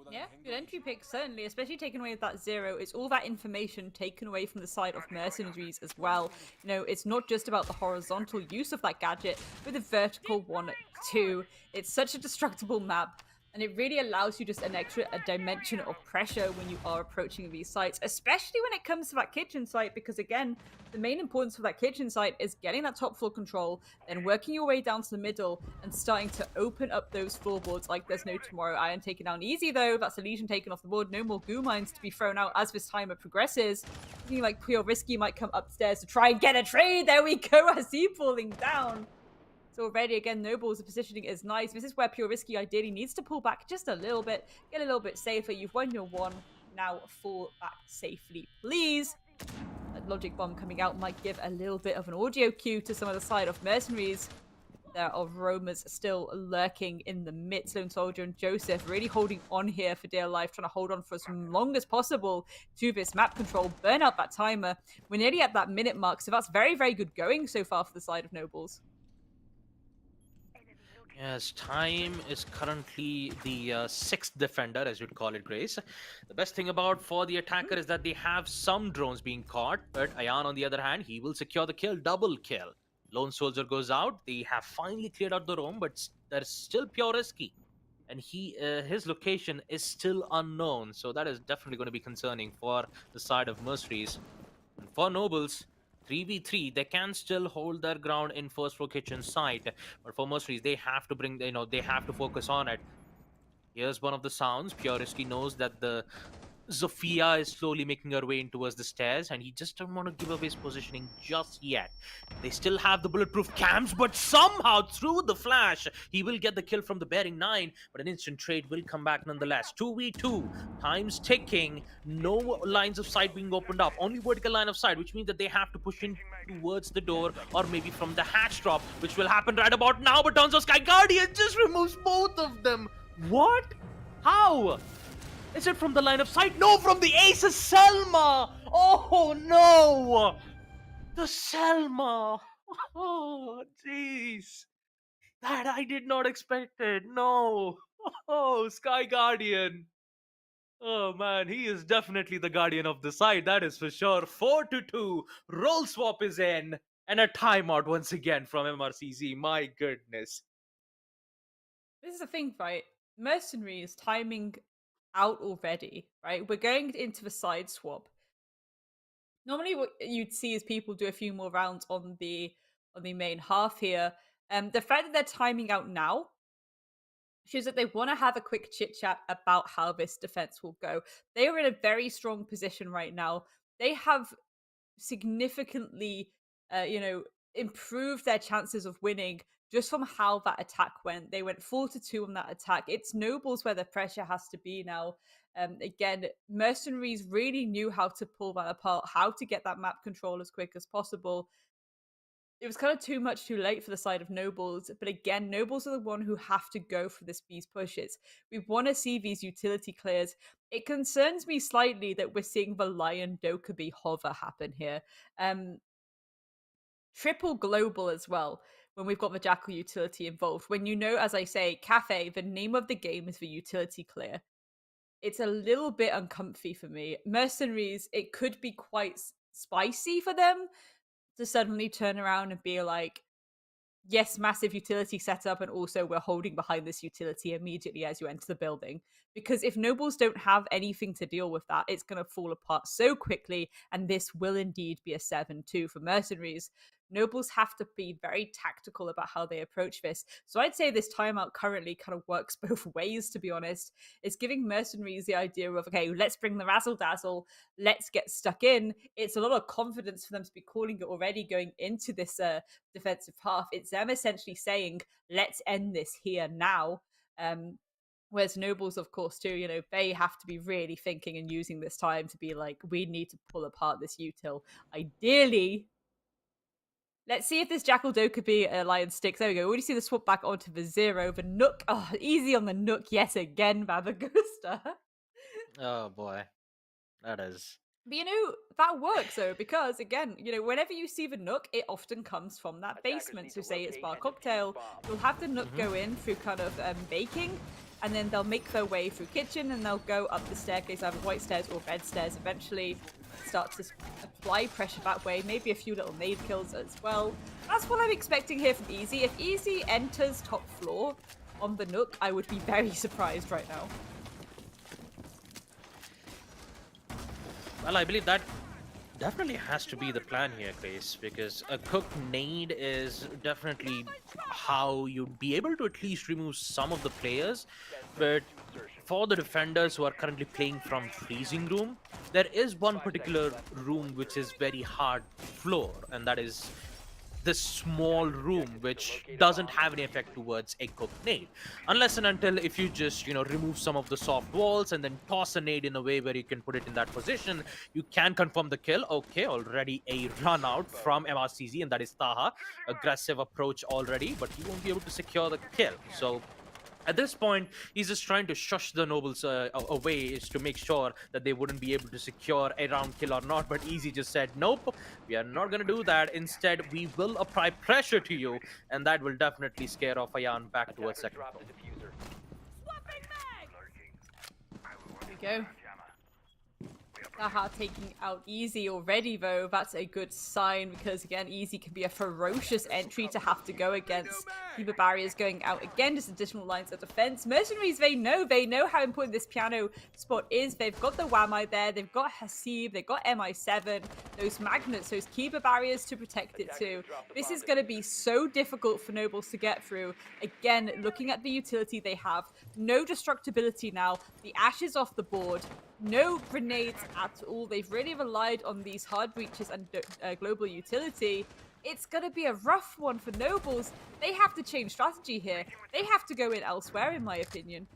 Speaker 11: Yeah, good entry pick, certainly, especially taking away that 0. It's all that information taken away from the side of mercenaries as well. You know, it's not just about the horizontal use of that gadget, but the vertical one too. It's such a destructible map, and it really allows you just an extra dimension of pressure when you are approaching these sites, especially when it comes to that kitchen site, because again, the main importance of that kitchen site is getting that top floor control, then working your way down to the middle and starting to open up those floorboards like there's no tomorrow. Iron taken down easy though. That's a Legion taken off the board. No more goo mines to be thrown out as this timer progresses. Looking like Pure Risky might come upstairs to try and get a trade. There we go, as he falling down. So already, again, Noble's positioning is nice. This is where Pure Risky ideally needs to pull back just a little bit, get a little bit safer. You've won your one. Now fall back safely, please. That Logic Bomb coming out might give a little bit of an audio cue to some of the side of mercenaries. There are roamers still lurking in the midst. Lone Soldier and Joseph really holding on here for dear life, trying to hold on for as long as possible to this map control, burn out that timer. We're nearly at that minute mark, so that's very, very good going so far for the side of Nobles.
Speaker 10: Yes, time is currently the sixth defender, as you'd call it, Grace. The best thing about for the attacker is that they have some drones being caught, but Ayan, on the other hand, he will secure the kill, double kill. Lone Soldier goes out. They have finally cleared out the roam, but there's still Pure Risky. And his location is still unknown, so that is definitely going to be concerning for the side of Mercenaries. And for Nobles, 3v3, they can still hold their ground in first floor kitchen site, but for Mercenaries, they have to they have to focus on it. Here's one of the sounds. Pure Risky knows that the Zofia is slowly making her way in towards the stairs, and he just doesn't want to give up his positioning just yet. They still have the bulletproof cams, but somehow through the flash, he will get the kill from the bearing 9, but an instant trade will come back nonetheless. 2v2, time's ticking, no lines of sight being opened up, only vertical line of sight, which means that they have to push in towards the door, or maybe from the hatch drop, which will happen right about now, but turns out Sky Guardian just removes both of them. What? How? Is it from the line of sight? No, from the ace of Selma! Oh no! The Selma! Oh, jeez. That I did not expect it. No. Oh, Sky Guardian. Oh man, he is definitely the guardian of the side, that is for sure. 4-2. Roll swap is in. And a timeout once again from MRCZ. My goodness.
Speaker 11: This is the thing, right? Mercenary is timing out already, right? We're going into the side swap. Normally, what you'd see is people do a few more rounds on the main half here. The fact that they're timing out now shows that they want to have a quick chit chat about how this defense will go. They are in a very strong position right now. They have significantly, improved their chances of winning just from how that attack went. They went 4-2 on that attack. It's Nobles where the pressure has to be now. Again, Mercenaries really knew how to pull that apart, how to get that map control as quick as possible. It was kind of too much too late for the side of Nobles, but again, Nobles are the one who have to go for these pushes. We want to see these utility clears. It concerns me slightly that we're seeing the Lion Dokkaebi hover happen here. Triple global as well when we've got the Jackal utility involved. When you know, as I say, Cafe, the name of the game is the utility clear. It's a little bit uncomfy for me. Mercenaries, it could be quite spicy for them to suddenly turn around and be like, yes, massive utility setup, and also we're holding behind this utility immediately as you enter the building. Because if Nobles don't have anything to deal with that, it's going to fall apart so quickly, and this will indeed be a 7-2 for Mercenaries. Nobles have to be very tactical about how they approach this. So I'd say this timeout currently kind of works both ways, to be honest. It's giving Mercenaries the idea of, okay, let's bring the razzle dazzle, let's get stuck in. It's a lot of confidence for them to be calling it already going into this defensive half. It's them essentially saying, let's end this here now. Whereas Nobles, of course, too, you know, they have to be really thinking and using this time to be like, we need to pull apart this util. Ideally, let's see if this Jackal Dokkaebi alliance sticks. There we go. We already see the swap back onto the Zero. The Nook. Oh, easy on the Nook yet again, Babagusta.
Speaker 10: Oh boy, that is.
Speaker 11: But you know, that works though, because again, you know, whenever you see the Nook, it often comes from that basement. So say it's Bar Cocktail, you'll have the Nook go in through kind of baking, and then they'll make their way through kitchen, and they'll go up the staircase, either white stairs or red stairs, eventually start to apply pressure that way, maybe a few little nade kills as well. That's what I'm expecting here from Easy. If Easy enters top floor on the Nook, I would be very surprised right now.
Speaker 10: Well, I believe that definitely has to be the plan here, Grace, because a cooked nade is definitely how you'd be able to at least remove some of the players. But for the defenders who are currently playing from freezing room, there is one particular room which is very hard floor, and that is this small room which doesn't have any effect towards a cooked nade, unless and until if you just, you know, remove some of the soft walls and then toss a nade in a way where you can put it in that position, you can confirm the kill. Okay, already a run out from MRCZ, and that is Taha. Aggressive approach already, but he won't be able to secure the kill. So at this point, he's just trying to shush the Nobles away, is to make sure that they wouldn't be able to secure a round kill or not. But Easy just said, nope, we are not going to do that. Instead, we will apply pressure to you, and that will definitely scare off Ayan back towards second.
Speaker 11: There we go. Taha taking out Easy already, though. That's a good sign, because again, Easy can be a ferocious entry to have to go against. Keeper barriers going out again, just additional lines of defense. Mercenaries, they know how important this piano spot is. They've got the Wamai there, they've got Hasib, they've got MI7, those magnets, those keeper barriers to protect it too. This is going to be so difficult for Nobles to get through. Again, looking at the utility they have, no destructibility now, the Ash is off the board. No grenades at all. They've really relied on these hard breaches and global utility. It's going to be a rough one for Nobles. They have to change strategy here. They have to go in elsewhere, in my opinion.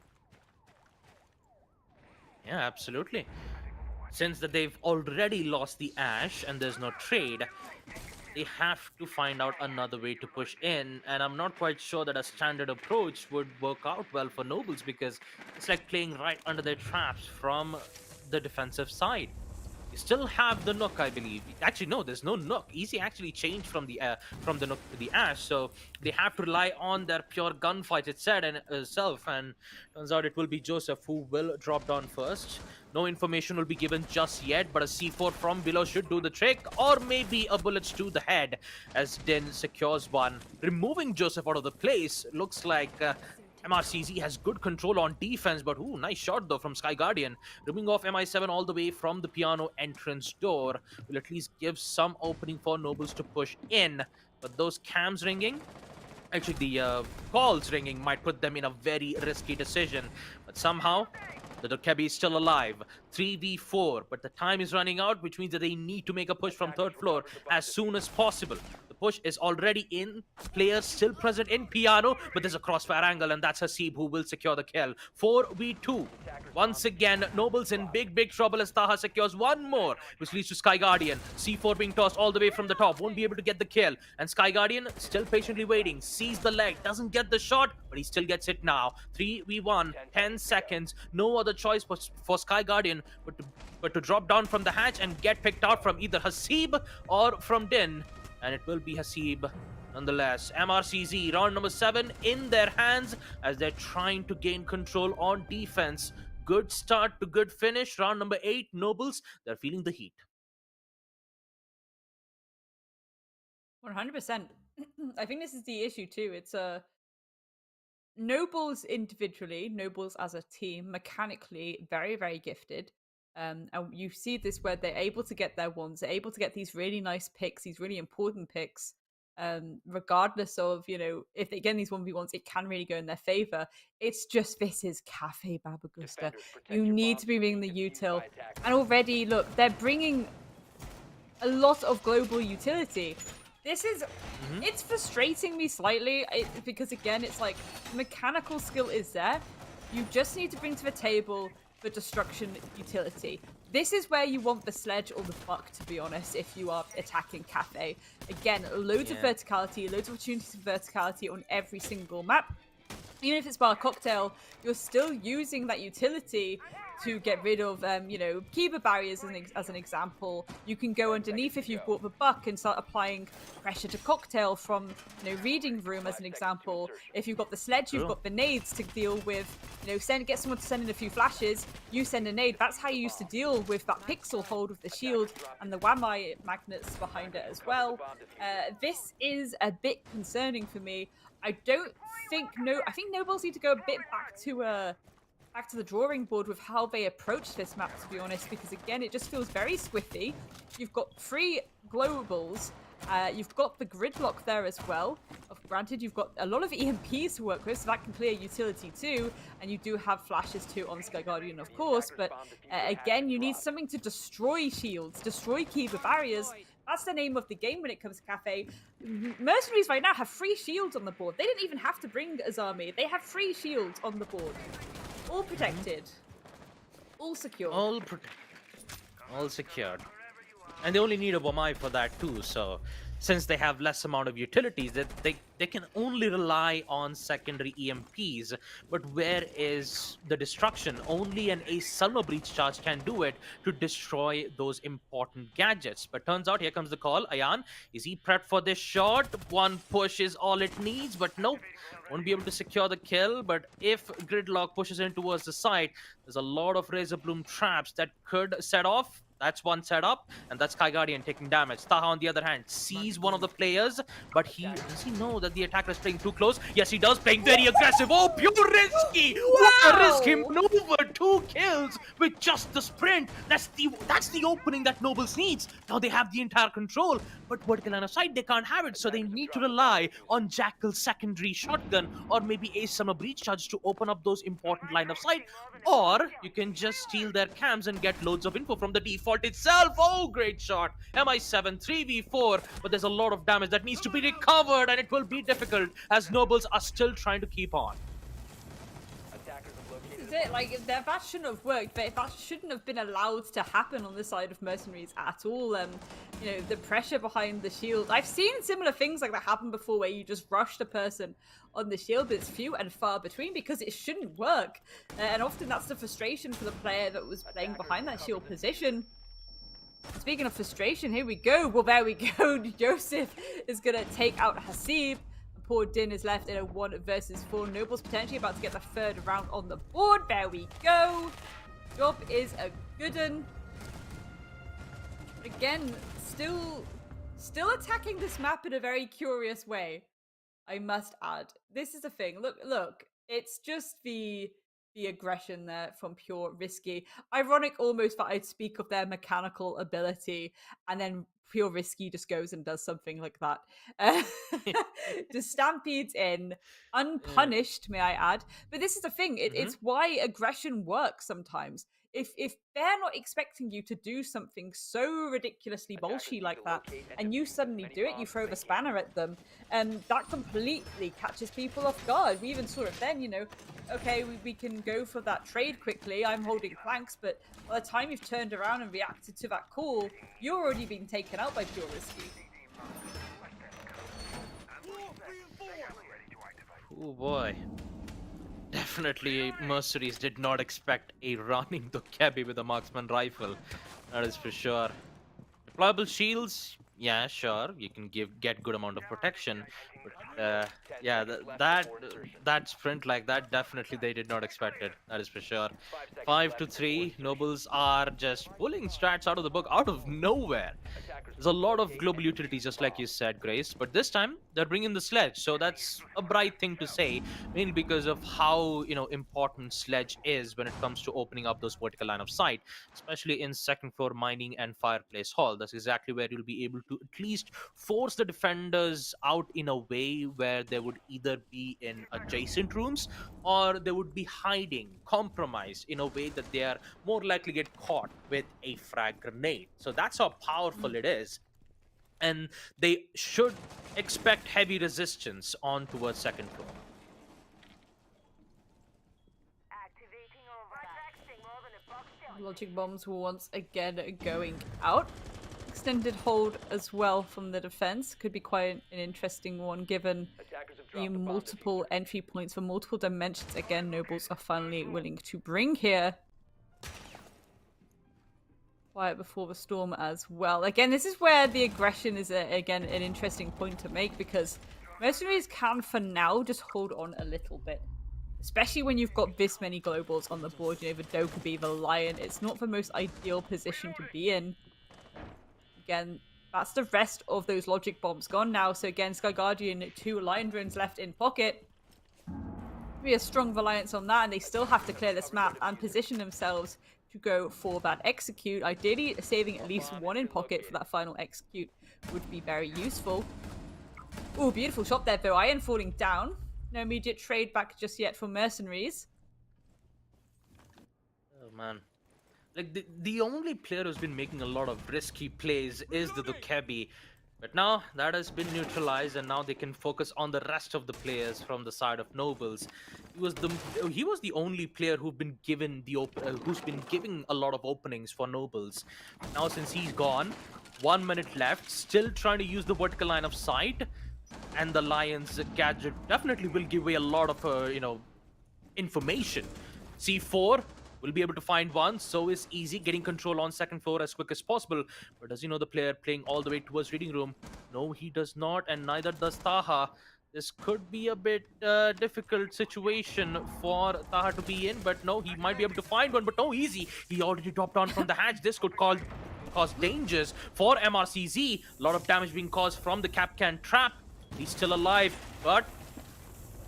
Speaker 10: Yeah, absolutely. Since that they've already lost the Ash and there's no trade, they have to find out another way to push in, and I'm not quite sure that a standard approach would work out well for Nobles, because it's like playing right under their traps from the defensive side. You still have the Nook, I believe. Actually, no, there's no Nook. Easy actually changed from the Nook to the Ash, so they have to rely on their pure gunfight itself. And turns out it will be Joseph who will drop down first. No information will be given just yet, but a C4 from below should do the trick, or maybe a bullet to the head as Din secures one, removing Joseph out of the place. Looks like MRCZ has good control on defense, but ooh, nice shot though from Sky Guardian. Removing off MI7 all the way from the piano entrance door will at least give some opening for Nobles to push in. But those cams ringing, actually the calls ringing, might put them in a very risky decision. But somehow the Dokkaebi is still alive. 3v4, but the time is running out, which means that they need to make a push from third floor as soon as possible. The push is already in. Players still present in piano, but there's a crossfire angle, and that's Hasib who will secure the kill. 4v2. Once again, Nobles in big trouble as Taha secures one more, which leads to Sky Guardian. C4 being tossed all the way from the top, won't be able to get the kill. And Sky Guardian still patiently waiting, sees the leg, doesn't get the shot, but he still gets it now. 3v1, 10 seconds, no other choice for Sky Guardian but to drop down from the hatch and get picked out from either Hasib or from Din. And it will be Hasib nonetheless. MRCZ, round number 7 in their hands as they're trying to gain control on defense. Good start to good finish. Round number 8, Nobles, they're feeling the heat.
Speaker 11: 100%. I think this is the issue too. It's Nobles individually, Nobles as a team, mechanically very gifted. And you see this where they're able to get their ones, they're able to get these really nice picks, these really important picks, regardless of, you know, if they get these 1v1s, it can really go in their favor. It's just, this is Cafe Babagusta. You need to be bringing the util. And already, look, they're bringing a lot of global utility. This is, it's frustrating me slightly because again, it's like mechanical skill is there, You just need to bring to the table the destruction utility. This is where you want the sledge or the buck, to be honest, if you are attacking Cafe. Again, loads of verticality, loads of opportunities for verticality on every single map. Even if it's bar cocktail, you're still using that utility to get rid of, Kiba barriers as an example. You can go underneath if you've bought the buck and start applying pressure to cocktail from, reading room as an example. If you've got the sledge, you've got the nades to deal with, get someone to send in a few flashes, you send a nade. That's how you used to deal with that pixel hold with the shield and the Wamai magnets behind it as well. This is a bit concerning for me. I think Nobles need to go a bit back to the drawing board with how they approach this map, to be honest, because again, it just feels very squiffy. You've got 3 globals, you've got the gridlock there as well. Granted, you've got a lot of EMPs to work with, so that can clear utility too, and you do have flashes too on Sky Guardian, of course, but again, you need something to destroy shields, destroy Kiba barriers. That's the name of the game when it comes to Cafe. Mercenaries right now have 3 shields on the board. They didn't even have to bring Azami. They have 3 shields on the board. All protected. All secure.
Speaker 10: All secured. And they only need a Wamai for that too, so since they have less amount of utilities, that they can only rely on secondary EMPs. But where is the destruction? Only an Ace Sulma Breach Charge can do it to destroy those important gadgets. But turns out, here comes the call. Ayan, is he prepped for this shot? One push is all it needs, but nope. Won't be able to secure the kill. But if Gridlock pushes in towards the side, there's a lot of Razor Bloom traps that could set off. That's one setup, and that's Sky Guardian taking damage. Taha, on the other hand, sees one of the players, but does he know that the attacker is playing too close? Yes, he does, playing very aggressive. Oh, pure risky! What a risky maneuver! 2 kills with just the sprint. That's the opening that Nobles needs. Now they have the entire control, but vertical line of sight, they can't have it, so they need to rely on Jackal's secondary shotgun, or maybe Ace Summer Breach Charge to open up those important line of sight. Or you can just steal their cams and get loads of info from the default itself. Oh, great shot. MI7 3v4, but there's a lot of damage that needs to be recovered, and it will be difficult as Nobles are still trying to keep on.
Speaker 11: This is it. Like, that shouldn't have worked. That shouldn't have been allowed to happen on the side of Mercenaries at all. The pressure behind the shield. I've seen similar things like that happen before, where you just rush the person on the shield, but it's few and far between because it shouldn't work. And often that's the frustration for the player that was playing behind that shield position. Speaking of frustration, here we go. Well, there we go. Joseph is going to take out Hasib. Poor Din is left in a 1 versus 4. Nobles potentially about to get the 3rd round on the board. There we go. Job is a good one. Again, still attacking this map in a very curious way, I must add. This is the thing. Look. It's just the aggression there from Pure Risky. Ironic almost that I'd speak of their mechanical ability, and then Pure Risky just goes and does something like that. Just stampedes in, unpunished, may I add. But this is the thing. It's why aggression works sometimes. If they're not expecting you to do something so ridiculously bolshy like that, and you suddenly do it, you throw the spanner at them, and that completely catches people off guard. We even saw it then, okay, we can go for that trade quickly. I'm holding planks, but by the time you've turned around and reacted to that call, you're already being taken out by Pure Risky.
Speaker 10: Oh boy. Definitely, Mercenaries did not expect a running Dokebi with a marksman rifle. That is for sure. Deployable shields, yeah, sure, you can get good amount of protection. But yeah, that sprint like that, definitely they did not expect it. That is for sure. 5-3, Nobles are just pulling strats out of the book out of nowhere. There's a lot of global utilities, just like you said, Grace, but this time they're bringing the sledge, so that's a bright thing to say, mainly because of how important sledge is when it comes to opening up those vertical line of sight, especially in second floor mining and fireplace hall. That's exactly where you'll be able to at least force the defenders out in a way where they would either be in adjacent rooms or they would be hiding, compromised in a way that they are more likely to get caught with a frag grenade. So that's how powerful it is. And they should expect heavy resistance on towards second floor.
Speaker 11: Logic bombs once again going out. Extended hold as well from the defense could be quite an interesting one given the multiple entry points for multiple dimensions. Again, Nobles are finally willing to bring here. Quiet before the storm as well. Again, this is where the aggression is, again, an interesting point to make because Mercenaries can, for now, just hold on a little bit. Especially when you've got this many globals on the board. You know, the Dokkaebi, the Lion. It's not the most ideal position to be in. Again, that's the rest of those logic bombs gone now. So again, Sky Guardian, 2 Lion drones left in pocket. Be a strong reliance on that, and they still have to clear this map and position themselves to go for that execute. Ideally, saving at least 1 in pocket for that final execute would be very useful. Oh, beautiful shot there, though. Iron falling down. No immediate trade back just yet for Mercenaries.
Speaker 10: Oh man. Like the only player who's been making a lot of risky plays is the Dokkaebi. But now that has been neutralized, and now they can focus on the rest of the players from the side of Nobles. He was the only player who's been giving a lot of openings for Nobles. Now since he's gone, 1 minute left, still trying to use the vertical line of sight, and the Lion's gadget definitely will give away a lot of information. C4 will be able to find one, so is Easy getting control on second floor as quick as possible. But does he know the player playing all the way towards reading room? No, he does not, and neither does Taha. This could be a bit difficult situation for Taha to be in, but no, he might be able to find one, but no, Easy. He already dropped down from the hatch. This could cause dangers for MRCZ. A lot of damage being caused from the Capcan trap. He's still alive, but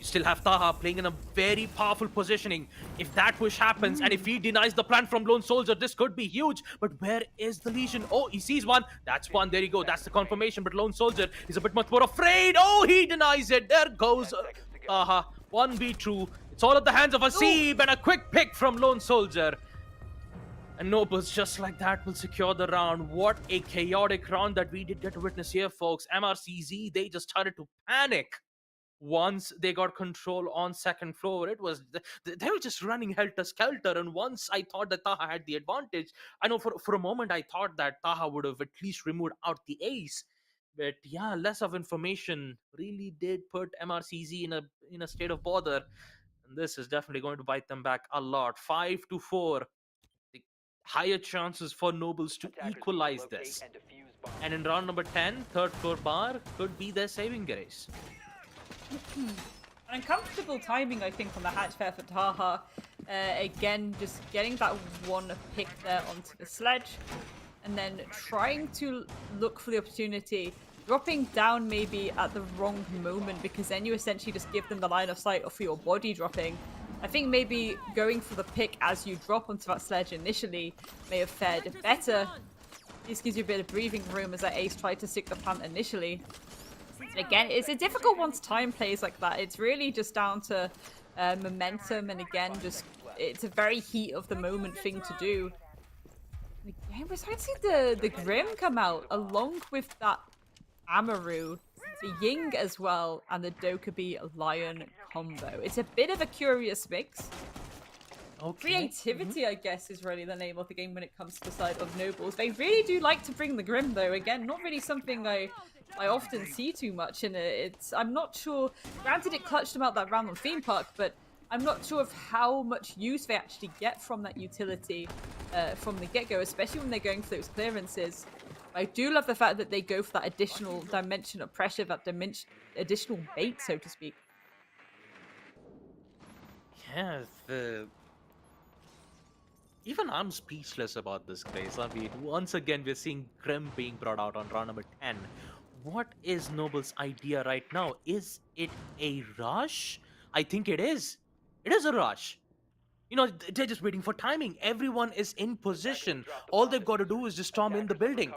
Speaker 10: you still have Taha playing in a very powerful positioning. If that push happens, and if he denies the plant from Lone Soldier, this could be huge. But where is the Legion? Oh, he sees one. That's one. There you go. That's the confirmation. But Lone Soldier is a bit much more afraid. Oh, he denies it. There goes Taha. 1v2. It's all at the hands of Asib, and a quick pick from Lone Soldier. And Nobles, just like that, will secure the round. What a chaotic round that we did get to witness here, folks. MRCZ, they just started to panic once they got control on second floor. It was they were just running helter-skelter, and once I thought that Taha had the advantage, I know for a moment I thought that Taha would have at least removed out the ace. But yeah, less of information really did put MRCZ in a state of bother. And this is definitely going to bite them back a lot. 5-4. Higher chances for Nobles to equalize this. And in round number 10, third floor bar could be their saving grace.
Speaker 11: An uncomfortable timing, I think, on the hatch there for Taha. Again, just getting that one pick there onto the sledge. And then trying to look for the opportunity. Dropping down maybe at the wrong moment, because then you essentially just give them the line of sight for your body dropping. I think maybe going for the pick as you drop onto that sledge initially may have fared better. This gives you a bit of breathing room as that ace tried to stick the plant initially. And again, it's a difficult once time plays like that. It's really just down to momentum, and again, just it's a very heat of the moment thing to do. And again, we're starting to see the Grim come out along with that Amaru, the Ying as well, and the Dokkaebi Lion combo. It's a bit of a curious mix. Creativity, I guess, is really the name of the game when it comes to the side of Nobles. They really do like to bring the Grim, though. Again, not really something I often see too much in it. I'm not sure. Granted, it clutched them out that round on Theme Park, but I'm not sure of how much use they actually get from that utility from the get-go, especially when they're going for those clearances. I do love the fact that they go for that additional dimension of pressure, that additional bait, so to speak.
Speaker 10: Yeah, even I'm speechless about this place. I mean, once again, we're seeing Grim being brought out on round number 10. What is Noble's idea right now? Is it a rush? I think it is. It is a rush. You know, they're just waiting for timing. Everyone is in position. All they've got to do is just storm in the building.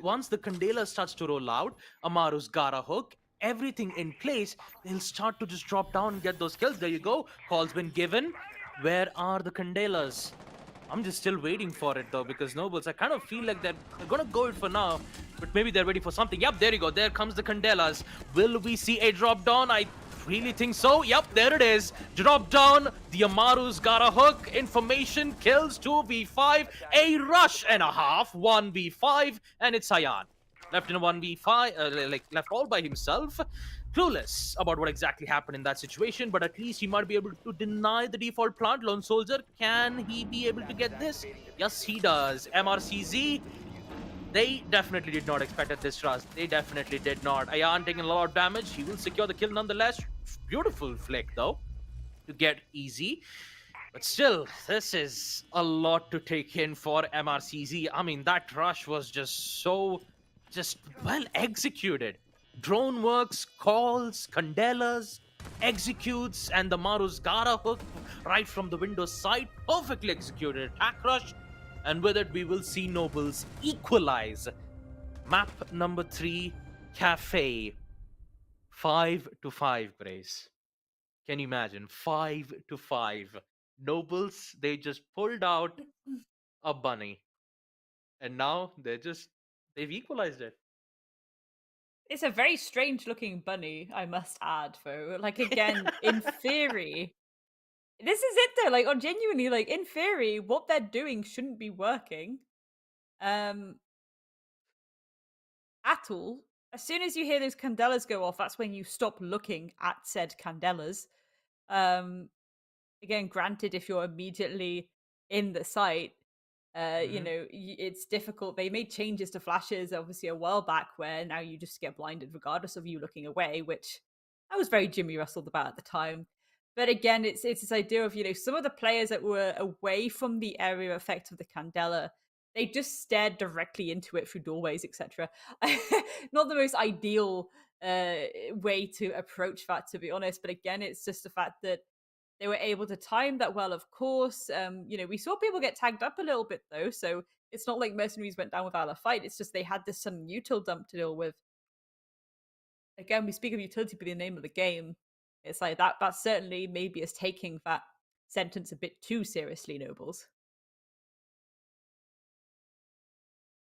Speaker 10: Once the Candela starts to roll out, Amaru's got a hook, everything in place, they'll start to just drop down and get those kills. There you go. Call's been given. Where are the Candelas? I'm just still waiting for it, though, because Nobles, I kind of feel like they're going to go it for now. But maybe they're ready for something. Yep, there you go. There comes the Candelas. Will we see a drop down? I really think so? Yep, there it is. Drop down. The Amaru's got a hook. Information kills 2v5. A rush and a half. 1v5. And it's Hayan. Left in a 1v5, like left all by himself. Clueless about what exactly happened in that situation, but at least he might be able to deny the default plant. Lone Soldier, can he be able to get this? Yes, he does. MRCZ, they definitely did not expect at this rush. They definitely did not. Ayan taking a lot of damage. He will secure the kill nonetheless. Beautiful flick, though, to get easy. But still, this is a lot to take in for MRCZ. I mean, that rush was just well executed. Drone works, calls, Candelas, executes, and the Maru's got a hook right from the window side. Perfectly executed attack rush. And with it, we will see Nobles equalize. Map number 3, Cafe. 5-5, Grace. Can you imagine? 5-5. Nobles, they just pulled out a bunny. And now they've equalized it.
Speaker 11: It's a very strange looking bunny, I must add, though. Like, again, in theory, this is it though. Like, genuinely, like, in theory, what they're doing shouldn't be working. At all. As soon as you hear those candelas go off, that's when you stop looking at said candelas. Again, granted, if you're immediately in the site, you know, it's difficult. They made changes to flashes obviously a while back where now you just get blinded regardless of you looking away, which I was very Jimmy Russelled about at the time. But again, it's this idea of, you know, some of the players that were away from the area effect of the candela, they just stared directly into it through doorways, etc. Not the most ideal way to approach that, to be honest. But again, it's just the fact that they were able to time that well, of course. You know, we saw people get tagged up a little bit, though, so it's not like Mercenaries went down without a fight. It's just they had this sudden util dump to deal with. Again, we speak of utility being the name of the game. It's like that certainly maybe is taking that sentence a bit too seriously, Nobles.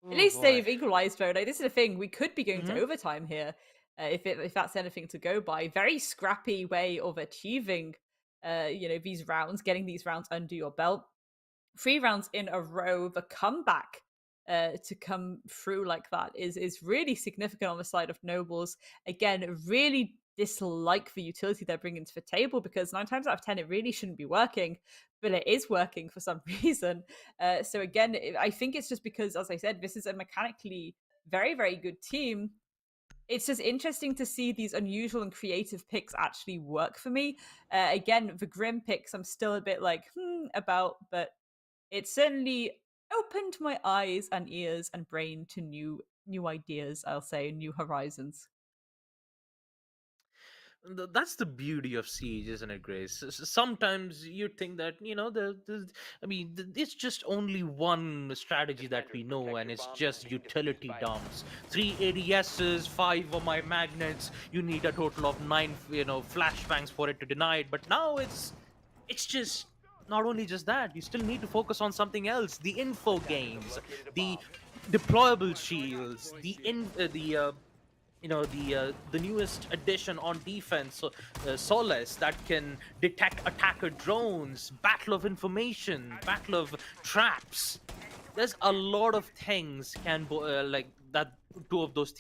Speaker 11: At least they've equalized, though. Like, this is the thing. We could be going to overtime here if that's anything to go by. Very scrappy way of achieving you know, these rounds, getting these rounds under your belt. 3 rounds in a row, the comeback to come through like that is really significant on the side of Nobles. Again, really dislike the utility they're bringing to the table, because 9 times out of 10 it really shouldn't be working, but it is working for some reason. So again, I think it's just because, as I said, this is a mechanically very, very good team. It's just interesting to see these unusual and creative picks actually work for me. Again, the Grim picks I'm still a bit like, about, but it certainly opened my eyes and ears and brain to new ideas, I'll say, new horizons.
Speaker 10: That's the beauty of Siege, isn't it, Grace? Sometimes you think that, you know, it's just only one strategy that we know, and it's just utility dumps. 3 ADSs, 5 of my magnets. You need a total of 9, you know, flashbangs for it to deny it. But now it's just not only just that. You still need to focus on something else: the info games, the deployable shields, the newest addition on defense, Solace, that can detect attacker drones, battle of information, battle of traps. There's a lot of things like that. Two of those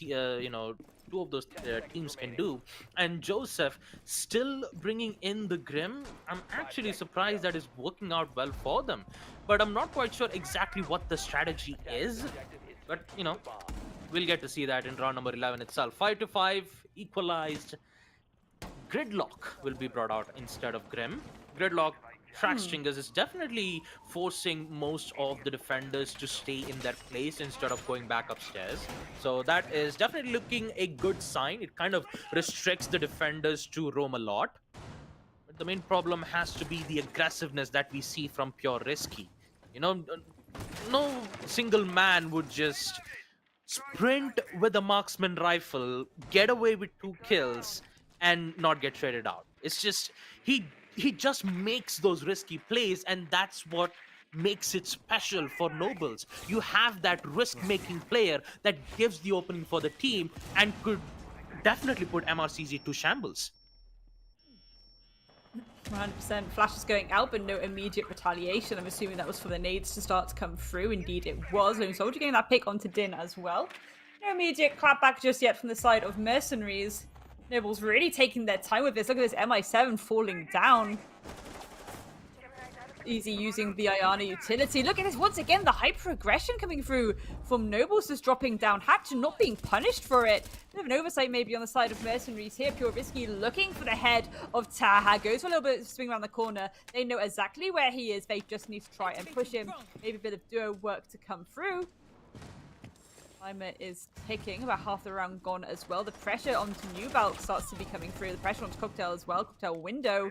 Speaker 10: teams can do, and Joseph still bringing in the Grim. I'm actually surprised that is working out well for them, but I'm not quite sure exactly what the strategy is. But you know, we'll get to see that in round number 11 itself. 5-5, equalized. Gridlock will be brought out instead of Grim. Gridlock, track stringers, is definitely forcing most of the defenders to stay in their place instead of going back upstairs. So that is definitely looking a good sign. It kind of restricts the defenders to roam a lot. But the main problem has to be the aggressiveness that we see from Pure Risky. You know, no single man would just sprint with a marksman rifle, get away with 2 kills, and not get traded out. It's just he just makes those risky plays, and that's what makes it special for Nobles. You have that risk-making player that gives the opening for the team and could definitely put MRCZ to shambles.
Speaker 11: 100%. Flash is going out, but no immediate retaliation. I'm assuming that was for the nades to start to come through. Indeed, it was. Lone Soldier getting that pick onto Din as well. No immediate clapback just yet from the side of Mercenaries. Nobles really taking their time with this. Look at this MI7 falling down. Easy using the Ayana utility. Look at this, once again, the hyper-aggression coming through from Nobles, just dropping down Hatch and not being punished for it. Bit of an oversight maybe on the side of Mercenaries here. Pure Risky looking for the head of Taha. Goes for a little bit of swing around the corner. They know exactly where he is. They just need to try and push him. Maybe a bit of duo work to come through. Timer is ticking, about half the round gone as well. The pressure onto New Balk starts to be coming through. The pressure onto Cocktail as well. Cocktail window.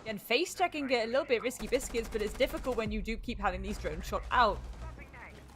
Speaker 11: Again, face checking it a little bit risky biscuits, but it's difficult when you do keep having these drones shot out.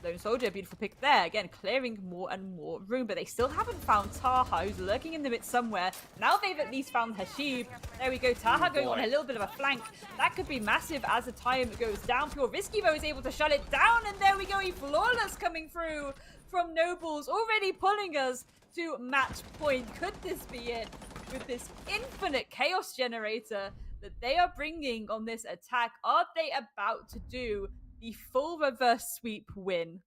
Speaker 11: Lone Soldier, beautiful pick there. Again, clearing more and more room, but they still haven't found Taha, who's lurking in the mid somewhere. Now they've at least found Hashib. There we go, Taha going on a little bit of a flank. That could be massive as the time goes down. Pure Risky, though, is able to shut it down, and there we go, he flawless coming through from Nobles, already pulling us to match point. Could this be it with this infinite chaos generator that they are bringing on this attack? Are they about to do the full reverse sweep win?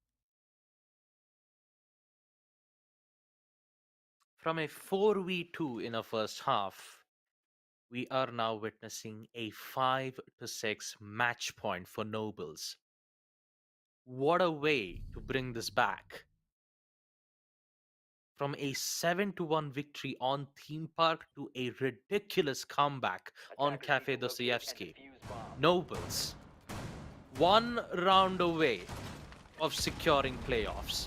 Speaker 10: From a 4v2 in a first half, we are now witnessing a 5-6 match point for Nobles. What a way to bring this back. From a 7-1 victory on Theme Park to a ridiculous comeback on Cafe Dostoevsky. Nobles, 1 round away of securing playoffs.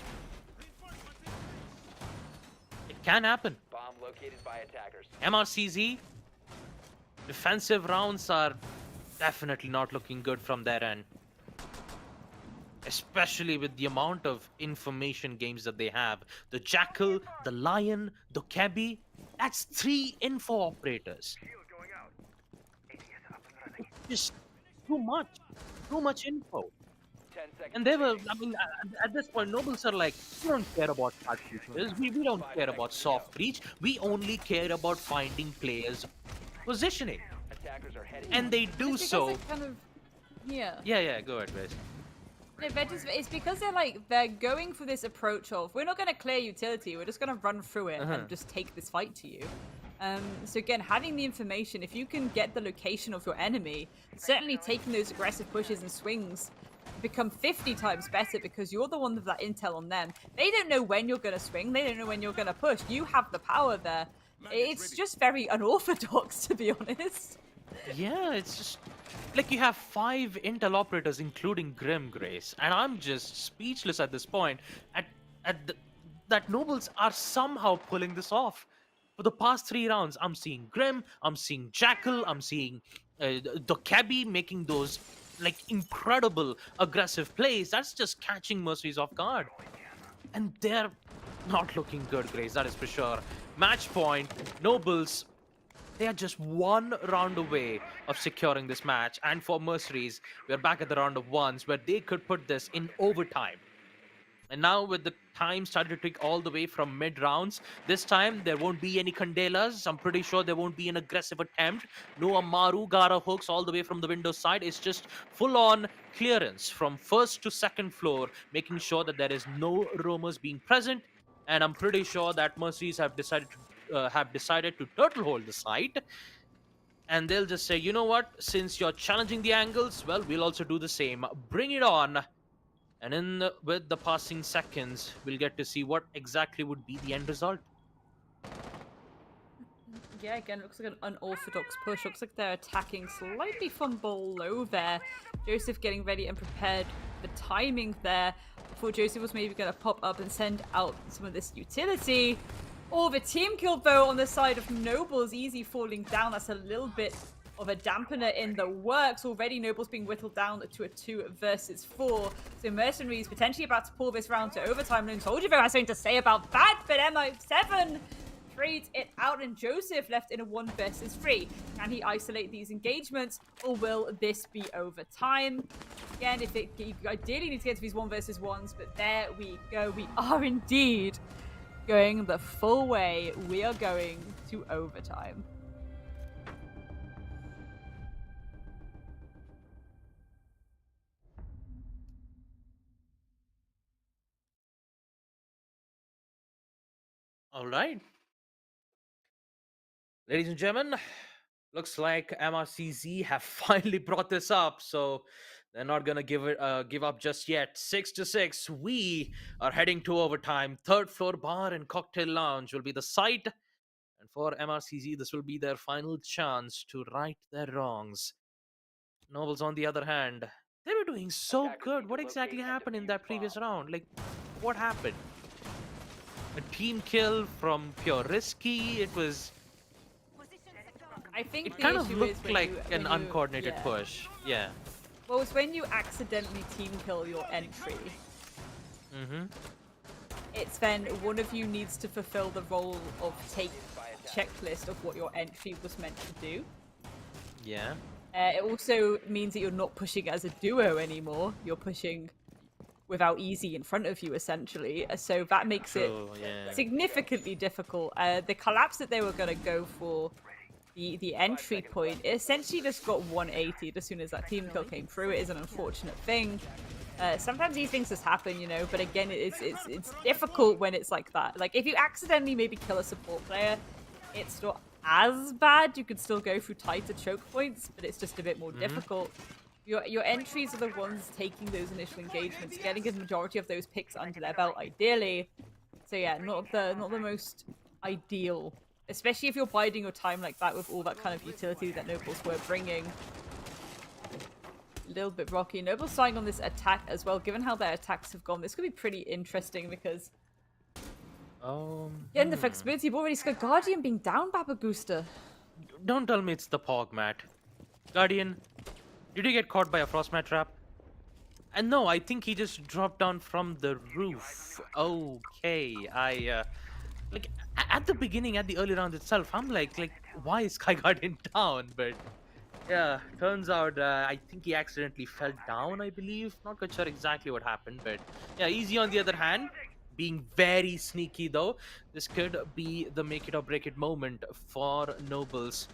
Speaker 10: It can happen.
Speaker 9: Bomb located by attackers.
Speaker 10: MRCZ, defensive rounds are definitely not looking good from their end. Especially with the amount of information games that they have. The Jackal, the Lion, the Cabby, that's 3 info operators. Just too much info.
Speaker 9: 10 seconds.
Speaker 10: And they were, I mean, at this point, Nobles are like, we don't care about hard features, we don't care about soft breach, we only care about finding players' positioning.
Speaker 9: Attackers are heading.
Speaker 10: And they do
Speaker 11: It's because
Speaker 10: so.
Speaker 11: they're kind of, yeah.
Speaker 10: Yeah, go ahead, guys.
Speaker 11: No, it's because they're going for this approach of, we're not going to clear utility, we're just going to run through it and just take this fight to you. So again, having the information, if you can get the location of your enemy, certainly taking those aggressive pushes and swings become 50 times better because you're the one with that intel on them. They don't know when you're going to swing, they don't know when you're going to push. You have the power there. It's just very unorthodox, to be honest.
Speaker 10: Yeah, it's just like you have 5 intel operators, including Grim Grace, and I'm just speechless at this point. That Nobles are somehow pulling this off. For the past 3 rounds, I'm seeing Grim, I'm seeing Jackal, I'm seeing the Cabby making those like incredible aggressive plays. That's just catching Mercenaries off guard, and they're not looking good, Grace. That is for sure. Match point, Nobles. They are just 1 round away of securing this match. And for Mercenaries, we're back at the round of ones where they could put this in overtime. And now with the time started to tick all the way from mid-rounds, this time there won't be any Candelas. I'm pretty sure there won't be an aggressive attempt. No Amaru Gara hooks all the way from the window side. It's just full-on clearance from first to second floor, making sure that there is no roamers being present. And I'm pretty sure that Mercenaries have decided to turtle hold the site, and they'll just say, you know what, since you're challenging the angles, well, we'll also do the same. Bring it on. And with the passing seconds, we'll get to see what exactly would be the end result.
Speaker 11: Yeah, again, looks like an unorthodox push. Looks like they're attacking slightly from below there. Joseph getting ready and prepared. The timing there. Before Joseph was maybe going to pop up and send out some of this utility. Oh, the team kill though on the side of Nobles, easy falling down. That's a little bit of a dampener in the works. Already Nobles being whittled down to a 2 versus 4. So Mercenaries potentially about to pull this round to overtime. Lone Soldier has something to say about that, but MI7 trades it out and Joseph left in a 1 versus 3. Can he isolate these engagements or will this be overtime? Again, if it, you ideally need to get to these 1 versus 1s, but there we go. We are indeed going the full way. We are going to overtime.
Speaker 10: All right. Ladies and gentlemen, looks like MRCZ have finally brought this up, so they're not gonna give up just yet. 6-6. We are heading to overtime. Third floor bar and cocktail lounge will be the site, and for MRCZ, this will be their final chance to right their wrongs. Nobles, on the other hand, they were doing so
Speaker 9: Attackers
Speaker 10: good.
Speaker 9: need
Speaker 10: What
Speaker 9: to
Speaker 10: exactly
Speaker 9: locate and
Speaker 10: happened in
Speaker 9: defuse
Speaker 10: that
Speaker 9: the
Speaker 10: previous
Speaker 9: bomb.
Speaker 10: round? Like, what happened? A team kill from pure risky. It was.
Speaker 11: I think
Speaker 10: It
Speaker 11: the
Speaker 10: kind of
Speaker 11: issue is
Speaker 10: looked
Speaker 11: when
Speaker 10: like
Speaker 11: you,
Speaker 10: an
Speaker 11: when you-
Speaker 10: uncoordinated
Speaker 11: yeah.
Speaker 10: push. Yeah.
Speaker 11: Well, it's when you accidentally team kill your entry.
Speaker 10: Mm-hmm.
Speaker 11: It's then one of you needs to fulfill the role of take checklist of what your entry was meant to do.
Speaker 10: Yeah.
Speaker 11: It also means that you're not pushing as a duo anymore. You're pushing without Easy in front of you, essentially. So that makes
Speaker 10: True,
Speaker 11: it
Speaker 10: yeah.
Speaker 11: significantly difficult. The collapse that they were going to go for, the entry point, it essentially just got 180 as soon as that team kill came through. It is an unfortunate thing. Sometimes these things just happen, you know, but again, it's difficult when it's like that. Like, if you accidentally maybe kill a support player, it's not as bad. You could still go through tighter choke points, but it's just a bit more difficult. Your entries are the ones taking those initial engagements, getting a majority of those picks under their belt, ideally. So yeah, not the most ideal, especially if you're biding your time like that with all that kind of utility that Nobles were bringing. A little bit rocky. Nobles starting on this attack as well. Given how their attacks have gone, this could be pretty interesting because getting the flexibility, you've already got Guardian being down, Babagusta.
Speaker 10: Don't tell me it's the Pog mat. Guardian, did you get caught by a frost mat trap? And no, I think he just dropped down from the roof. Okay, like at the beginning, at the early round itself, I'm like, why is Sky Guardian down? But yeah, turns out I think he accidentally fell down. I believe, not quite sure exactly what happened, but yeah, Easy on the other hand, being very sneaky though. This could be the make it or break it moment for Nobles.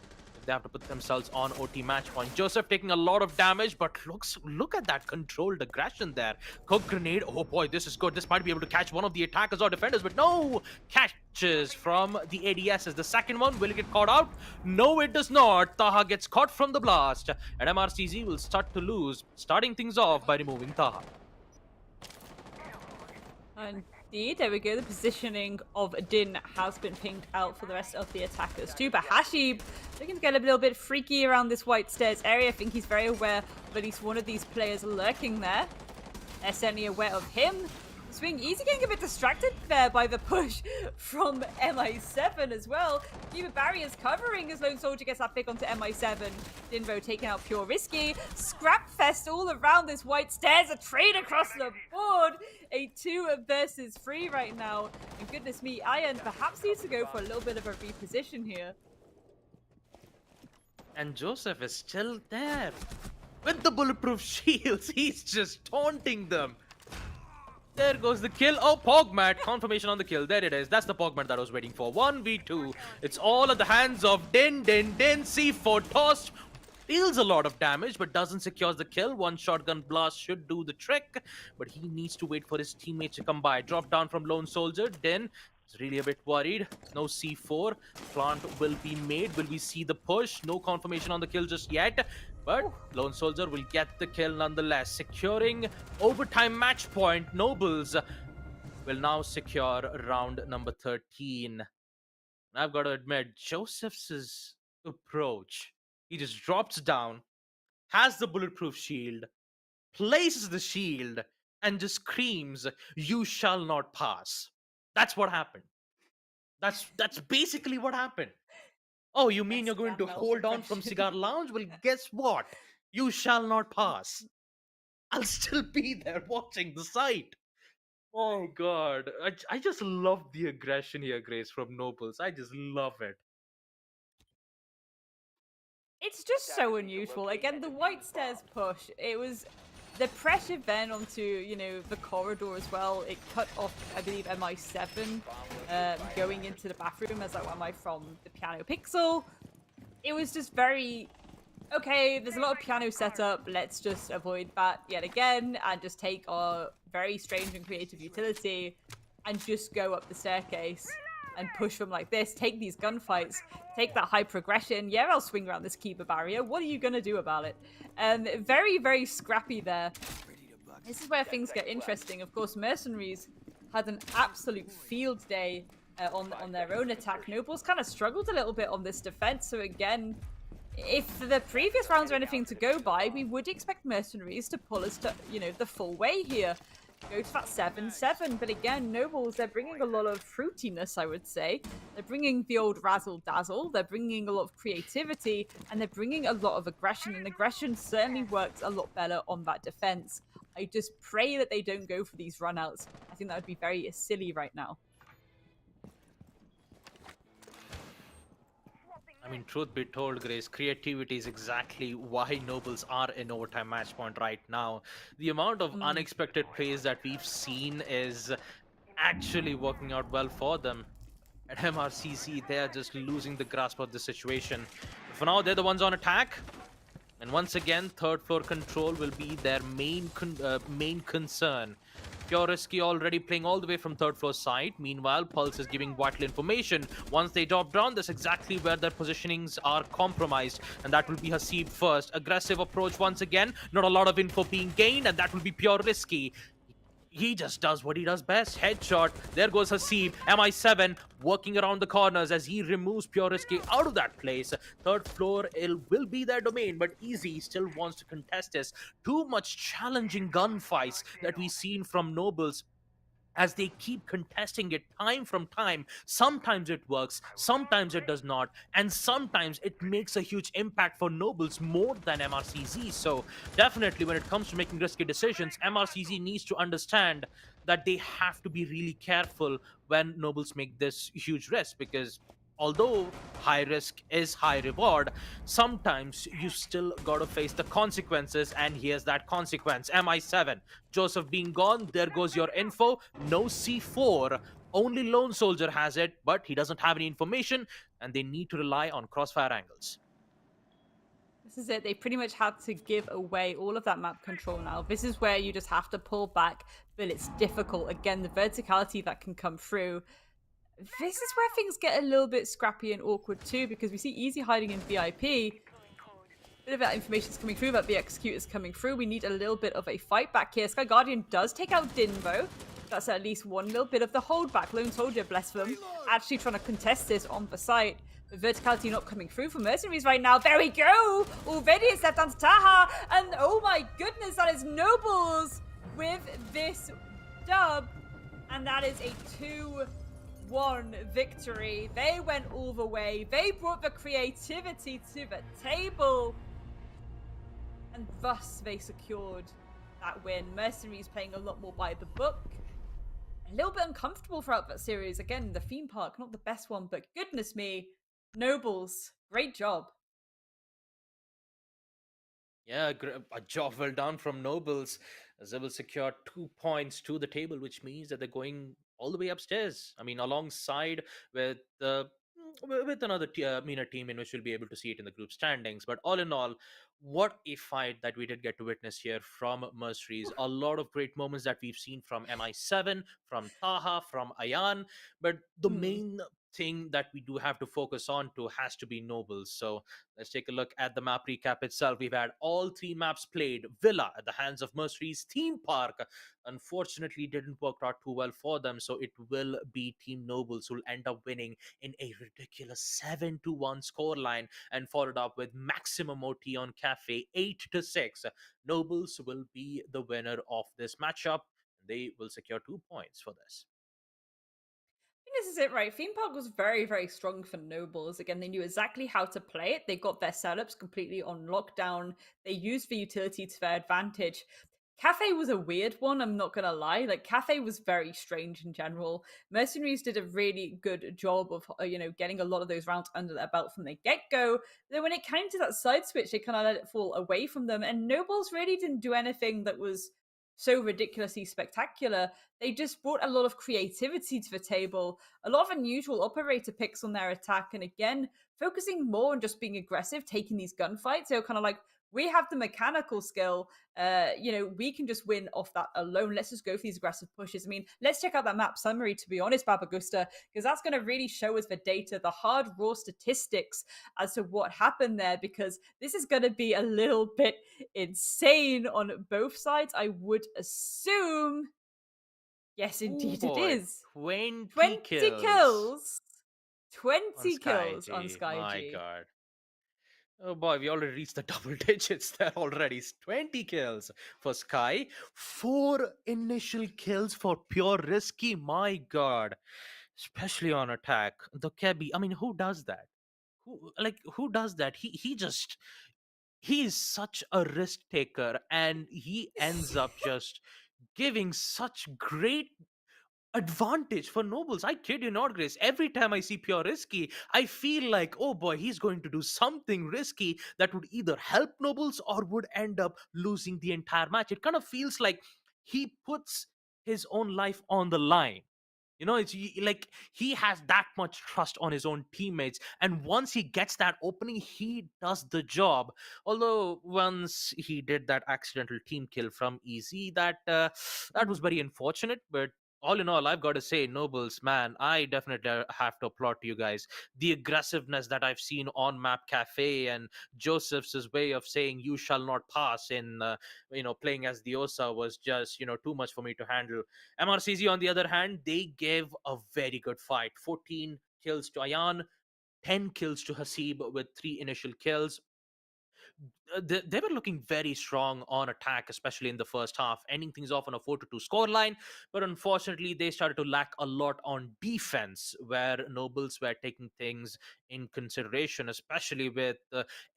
Speaker 10: They have to put themselves on OT match point. Joseph taking a lot of damage, but look at that controlled aggression there. Cook grenade. Oh boy, this is good. This might be able to catch one of the attackers or defenders, but no! Catches from the ADSs. The second one, will it get caught out? No, it does not. Taha gets caught from the blast, and MRCZ will start to lose, starting things off by removing Taha.
Speaker 11: Indeed, there we go. The positioning of Din has been pinged out for the rest of the attackers too. But Hashib looking to get a little bit freaky around this white stairs area. I think he's very aware of at least one of these players lurking there. They're certainly aware of him. Swing Easy getting a bit distracted there by the push from MI7 as well. Keep barriers covering as Lone Soldier gets that pick onto MI7. Dinvo taking out Pure Risky. Scrap fest all around this white stairs. A trade across the board. A 2 versus 3 right now. And goodness me, Iron perhaps needs to go for a little bit of a reposition here.
Speaker 10: And Joseph is still there. With the bulletproof shields, he's just taunting them. There goes the kill. Oh, Pogmat. Confirmation on the kill. There it is. That's the Pogmat that I was waiting for. 1v2. It's all at the hands of Din. C4 tossed. Deals a lot of damage, but doesn't secure the kill. One shotgun blast should do the trick, but he needs to wait for his teammates to come by. Drop down from Lone Soldier. Din is really a bit worried. No C4. Plant will be made. Will we see the push? No confirmation on the kill just yet. But Lone Soldier will get the kill nonetheless. Securing overtime match point. Nobles will now secure round number 13. I've got to admit, Joseph's approach. He just drops down, has the bulletproof shield, places the shield, and just screams, "You shall not pass." That's what happened. That's basically what happened. Oh, you mean you're going to hold on from Cigar Lounge? Well, guess what? You shall not pass. I'll still be there watching the site. Oh god, I just love the aggression here, Grace, from Nobles. I just love it.
Speaker 11: It's just so unusual. Again, the white stairs push, it was the pressure then onto, you know, the corridor as well. It cut off, I believe, MI7 going into the bathroom as like, am I from the piano pixel? It was just very, okay, there's a lot of piano setup. Let's just avoid that yet again and just take our very strange and creative utility and just go up the staircase. and push them like this, take these gunfights, take that high progression. Yeah, I'll swing around this keeper barrier. What are you going to do about it? Very, very scrappy there. This is where things get interesting. Of course, Mercenaries had an absolute field day on their own attack. Nobles kind of struggled a little bit on this defense. So again, if the previous rounds are anything to go by, we would expect Mercenaries to pull us to, the full way here. Go to that 7-7. But again, Nobles, they're bringing a lot of fruitiness, I would say. They're bringing the old razzle-dazzle. They're bringing a lot of creativity. And they're bringing a lot of aggression. And aggression certainly works a lot better on that defense. I just pray that they don't go for these runouts. I think that would be very silly right now.
Speaker 10: I mean, truth be told, Grace, creativity is exactly why Nobles are in overtime match point right now. The amount of unexpected plays that we've seen is actually working out well for them. At MRCZ, they are just losing the grasp of the situation. For now, they're the ones on attack. And once again, third floor control will be their main concern. Purisky already playing all the way from third floor side. Meanwhile, Pulse is giving vital information. Once they drop down, that's exactly where their positionings are compromised. And that will be Hasib first. Aggressive approach once again. Not a lot of info being gained, and that will be Purisky. He just does what he does best. Headshot. There goes Hasib. MI7 working around the corners as he removes Purisky out of that place. Third floor, it will be their domain, but Easy still wants to contest this. Too much challenging gunfights that we've seen from Nobles as they keep contesting it time from time. Sometimes it works, sometimes it does not, and sometimes it makes a huge impact for Nobles more than MRCZ. So definitely when it comes to making risky decisions, MRCZ needs to understand that they have to be really careful when Nobles make this huge risk, because although high risk is high reward, sometimes you still gotta face the consequences, and here's that consequence. MI7, Joseph being gone, there goes your info. No C4, only Lone Soldier has it, but he doesn't have any information, and they need to rely on crossfire angles.
Speaker 11: This is it. They pretty much had to give away all of that map control now. This is where you just have to pull back, but it's difficult. Again, the verticality that can come through. This is where things get a little bit scrappy and awkward too, because we see Easy hiding in VIP. Bit of that information's coming through, but the executor's coming through. We need a little bit of a fight back here. Sky Guardian does take out Dinbo. That's at least one little bit of the holdback. Lone Soldier, bless them, actually trying to contest this on the site. The verticality not coming through for Mercenaries right now. There we go! Already it's left down to Taha, and oh my goodness, that is Nobles with this dub. And that is a 2-1 victory. They went all the way. They brought the creativity to the table. And thus they secured that win. Mercenaries playing a lot more by the book. A little bit uncomfortable throughout that series. Again, the theme park, not the best one, but goodness me, Nobles, great job.
Speaker 10: Yeah, a job well done from Nobles, as they will secure 2 points to the table, which means that they're going all the way upstairs. I mean, alongside with another team in which we'll be able to see it in the group standings. But all in all, what a fight that we did get to witness here from MercenarieZ. A lot of great moments that we've seen from MI7, from Taha, from Ayan. But the main thing that we do have to focus on to has to be Nobles. So let's take a look at the map recap itself. We've had all 3 maps played. Villa at the hands of MercenarieZ. Theme Park unfortunately didn't work out too well for them, so it will be Team Nobles who'll end up winning in a ridiculous 7-1 scoreline, and followed up with Maximum OT on Cafe 8-6. Nobles will be the winner of this matchup. They will secure 2 points for this.
Speaker 11: This is it, right? Theme Park was very, very strong for Nobles. Again, they knew exactly how to play it. They got their setups completely on lockdown. They used the utility to their advantage. Cafe was a weird one, I'm not gonna lie. Like, Cafe was very strange in general. MercenarieZ did a really good job of, getting a lot of those rounds under their belt from the get-go. Then when it came to that side switch, they kind of let it fall away from them. And Nobles really didn't do anything that was so ridiculously spectacular. They just brought a lot of creativity to the table, a lot of unusual operator picks on their attack, and again, focusing more on just being aggressive, taking these gunfights. They were kind of like, We have the mechanical skill. We can just win off that alone. Let's just go for these aggressive pushes. I mean, let's check out that map summary, to be honest, Babagusta, because that's going to really show us the data, the hard, raw statistics as to what happened there, because this is going to be a little bit insane on both sides, I would assume. Yes,
Speaker 10: Oh
Speaker 11: indeed it
Speaker 10: boy,
Speaker 11: is.
Speaker 10: 20
Speaker 11: 20
Speaker 10: kills
Speaker 11: kills.
Speaker 10: on
Speaker 11: 20
Speaker 10: Sky
Speaker 11: kills on
Speaker 10: G.
Speaker 11: Sky
Speaker 10: My
Speaker 11: G.
Speaker 10: god. Oh boy, we already reached the double digits there already. 20 kills for Sky. 4 initial kills for Pure Risky. My god. Especially on attack. The Kebi. I mean, who does that? Who does that? He is such a risk taker, and he ends up just giving such great advantage for nobles. I kid you not, Grace. Every time I see Pure Risky, I feel like, oh boy, he's going to do something risky that would either help nobles or would end up losing the entire match. It kind of feels like he puts his own life on the line. Like he has that much trust on his own teammates, and once he gets that opening, he does the job. Although once he did that accidental team kill from Easy, that was very unfortunate. But all in all, I've got to say, Nobles, man, I definitely have to applaud to you guys. The aggressiveness that I've seen on Map Cafe and Joseph's way of saying "you shall not pass" in playing as the Osa was just too much for me to handle. MRCZ, on the other hand, they gave a very good fight. 14 kills to Ayan, 10 kills to Hasib with 3 initial kills. They were looking very strong on attack, especially in the first half, ending things off on a 4-2 scoreline. But unfortunately, they started to lack a lot on defense, where Nobles were taking things in consideration, especially with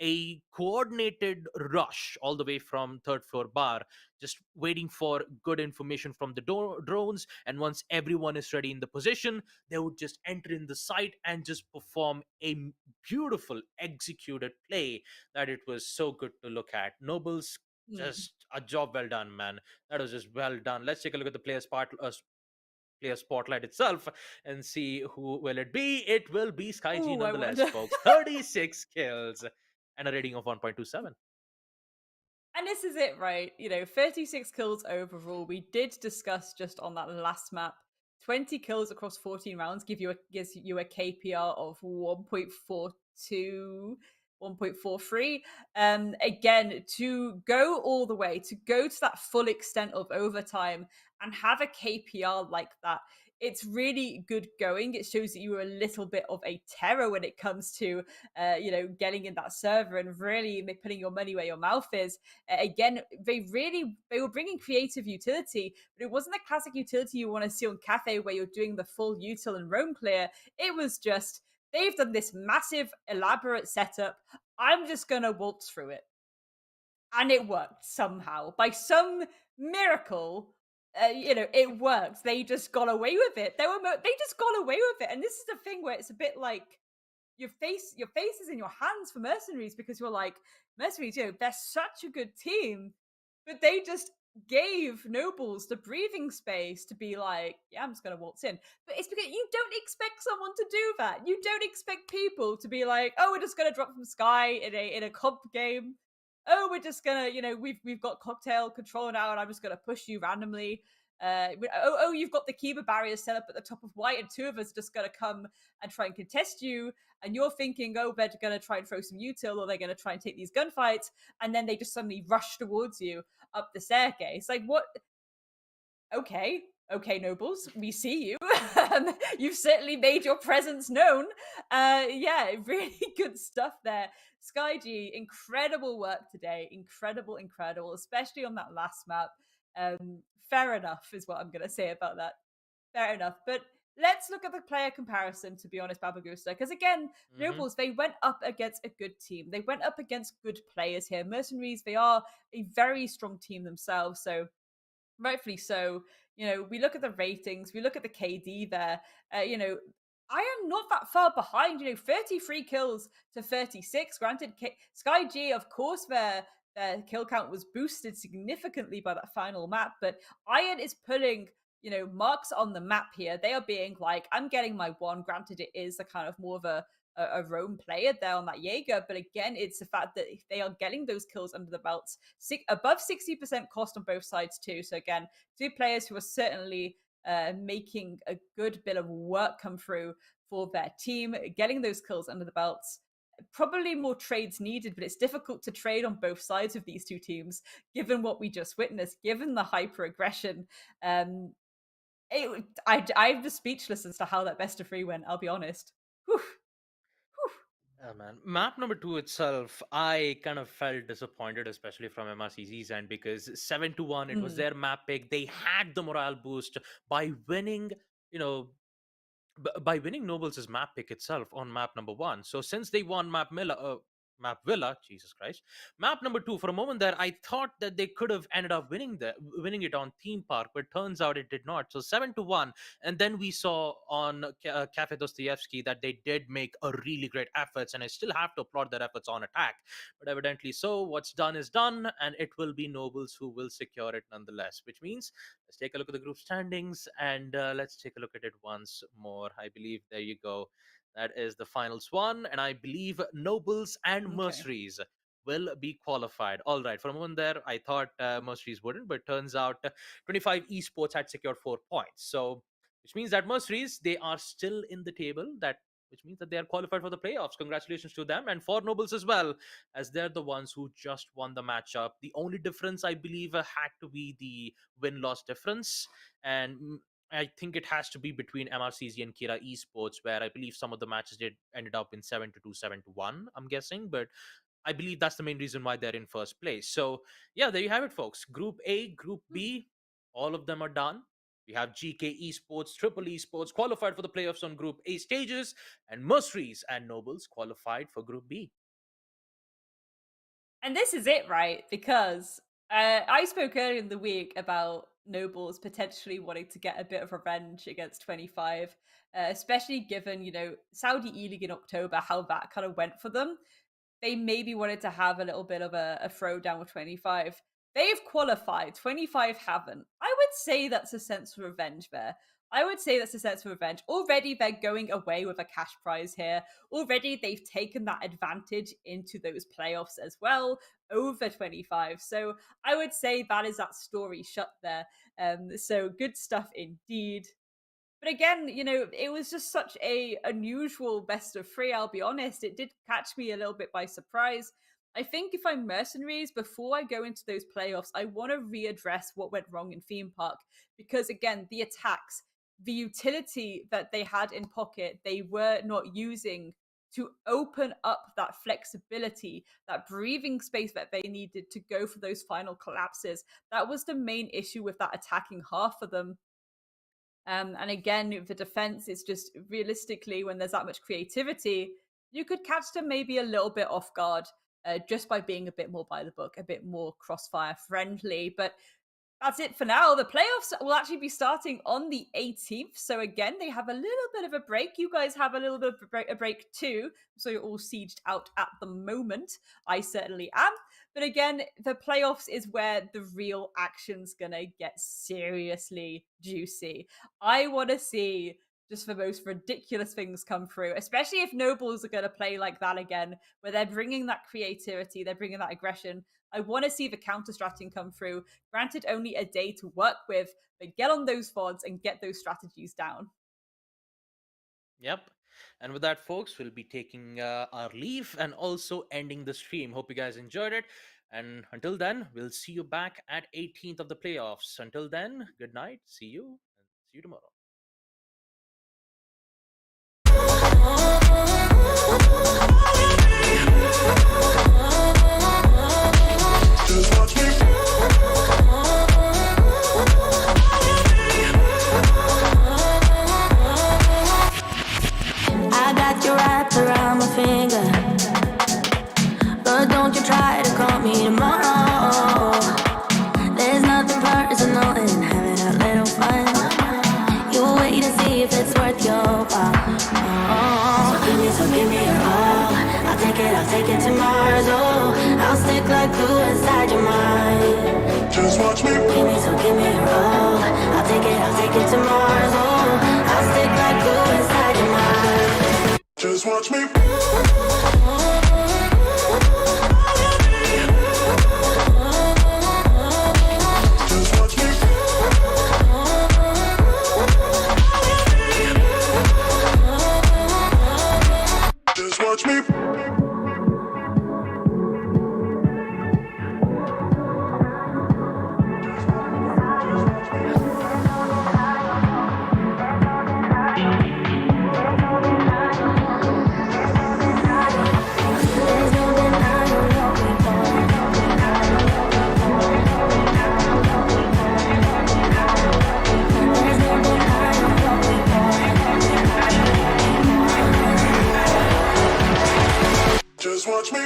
Speaker 10: a coordinated rush all the way from third floor bar, just waiting for good information from the drones. And once everyone is ready in the position, they would just enter in the site and just perform a beautiful executed play that it was so good to look at. Nobles,
Speaker 11: Hmm.
Speaker 10: just a job well done, man. That was just well done. Let's take a look at the player spotlight itself and see who will it be. It will be Sky G
Speaker 11: Ooh, I
Speaker 10: nonetheless,
Speaker 11: wonder.
Speaker 10: folks. 36 kills and a rating of 1.27.
Speaker 11: And this is it, right? 36 kills overall. We did discuss just on that last map. 20 kills across 14 rounds gives you a KPR of 1.42, 1.43. Again, to go all the way, to go to that full extent of overtime and have a KPR like that, it's really good going. It shows that you are a little bit of a terror when it comes to, getting in that server and really putting your money where your mouth is. Again, they were bringing creative utility, but it wasn't the classic utility you want to see on Cafe where you're doing the full util and roam clear. It was just, they've done this massive elaborate setup, I'm just gonna waltz through it, and it worked somehow by some miracle. It worked. They just got away with it. They just got away with it. And this is the thing where it's a bit like your face is in your hands for MercenarieZ, because you're like, MercenarieZ, they're such a good team, but they just gave Nobles the breathing space to be like, yeah, I'm just gonna waltz in. But it's because you don't expect someone to do that. You don't expect people to be like, oh, we're just gonna drop from Sky in a comp game. Oh, we're just gonna, we've got cocktail control now, and I'm just gonna push you randomly. You've got the Kiba barrier set up at the top of white, and 2 of us are just gonna come and try and contest you. And you're thinking, oh, they're gonna try and throw some util, or they're gonna try and take these gunfights, and then they just suddenly rush towards you up the staircase. Like, what? Okay, Nobles, we see you. You've certainly made your presence known. Yeah, really good stuff there. Sky G, incredible work today. Incredible, especially on that last map. Fair enough is what I'm going to say about that. Fair enough. But let's look at the player comparison, to be honest, Babagusta. Because again, Nobles, they went up against a good team. They went up against good players here. MercenarieZ, they are a very strong team themselves. So rightfully so. We look at the ratings, we look at the KD there. I am not that far behind. 33 kills to 36. Granted, Sky G, of course, their kill count was boosted significantly by that final map, but Iron is pulling marks on the map here. They are being like, I'm getting my one. Granted, it is a kind of more of a roam player there on that Jaeger, but again, it's the fact that they are getting those kills under the belts, above 60% cost on both sides too. So again, two players who are certainly making a good bit of work come through for their team, getting those kills under the belts. Probably more trades needed, but it's difficult to trade on both sides of these two teams, given what we just witnessed, given the hyper aggression. I'm just speechless as to how that best of 3 went, I'll be honest. Whew.
Speaker 10: Yeah, man. Map number 2 itself, I kind of felt disappointed, especially from MRCZ's end, because 7-1, it was their map pick. They had the morale boost by winning, by winning Nobles' map pick itself on map number 1. So since they won map Villa, Jesus Christ, map number 2, for a moment there, I thought that they could have ended up winning it on Theme Park, but turns out it did not. So 7-1, and then we saw on Cafe Dostoevsky that they did make a really great efforts, and I still have to applaud their efforts on attack. But evidently, so what's done is done, and it will be Nobles who will secure it nonetheless. Which means let's take a look at the group standings, and let's take a look at it once more. I believe there you go. That is the finals one, and I believe Nobles and MercenarieZ will be qualified. All right, for a moment there, I thought MercenarieZ wouldn't, but turns out 25 Esports had secured 4 points. So, which means that MercenarieZ, they are still in the table. Which means that they are qualified for the playoffs. Congratulations to them, and for Nobles as well, as they're the ones who just won the matchup. The only difference, I believe, had to be the win-loss difference, and I think it has to be between MRCZ and Kira Esports, where I believe some of the matches ended up in 7-2, 7-1, I'm guessing, but I believe that's the main reason why they're in first place. So yeah, there you have it, folks. Group A, Group B, all of them are done. We have GK Esports, Triple Esports qualified for the playoffs on Group A stages, and MercenarieZ and Nobles qualified for Group B.
Speaker 11: And this is it, right? Because I spoke earlier in the week about Nobles potentially wanting to get a bit of revenge against 25, especially given, Saudi E-League in October, how that kind of went for them. They maybe wanted to have a little bit of a throwdown with 25. They've qualified, 25 haven't. I would say that's a sense of revenge there. Already they're going away with a cash prize here. Already they've taken that advantage into those playoffs as well over 25. So I would say that is that story shut there. So good stuff indeed. But again, it was just such a unusual best of 3, I'll be honest. It did catch me a little bit by surprise. I think if I'm MercenarieZ, before I go into those playoffs, I want to readdress what went wrong in Theme Park. Because again, the attacks, the utility that they had in pocket, they were not using to open up that flexibility, that breathing space that they needed to go for those final collapses. That was the main issue with that attacking half of them. And again, the defense is just realistically, when there's that much creativity, you could catch them maybe a little bit off guard just by being a bit more by the book, a bit more crossfire friendly. But that's it for now. The playoffs will actually be starting on the 18th. So again, they have a little bit of a break. You guys have a little bit of a break too. So you're all sieged out at the moment. I certainly am. But again, the playoffs is where the real action's gonna get seriously juicy. I want to see just the most ridiculous things come through, especially if Nobles are going to play like that again, where they're bringing that creativity, they're bringing that aggression. I want to see the counter-stratting come through. Granted, only a day to work with, but get on those VODs and get those strategies down.
Speaker 10: Yep. And with that, folks, we'll be taking our leave and also ending the stream. Hope you guys enjoyed it. And until then, we'll see you back at 18th of the playoffs. Until then, good night. See you. And see you tomorrow.
Speaker 3: Just watch me.
Speaker 1: I got you wrapped around my finger, but don't you try to call me tomorrow. There's nothing personal in having a little fun. You wait to see if it's worth your while. So give me your all. I'll take it to Mars. Oh, I'll stick like glue inside your mind.
Speaker 3: Just watch me.
Speaker 1: Give me, so give me a roll. I'll take it to Mars. Oh, I'll stick like glue inside your mind.
Speaker 3: Just watch me. Just watch me. Just watch me.
Speaker 1: There's no denying what we want. There's no denying what we want.
Speaker 3: Just watch me.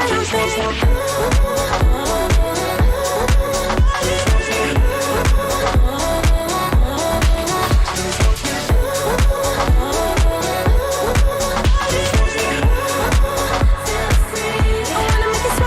Speaker 3: Just watch me.
Speaker 1: I wanna make it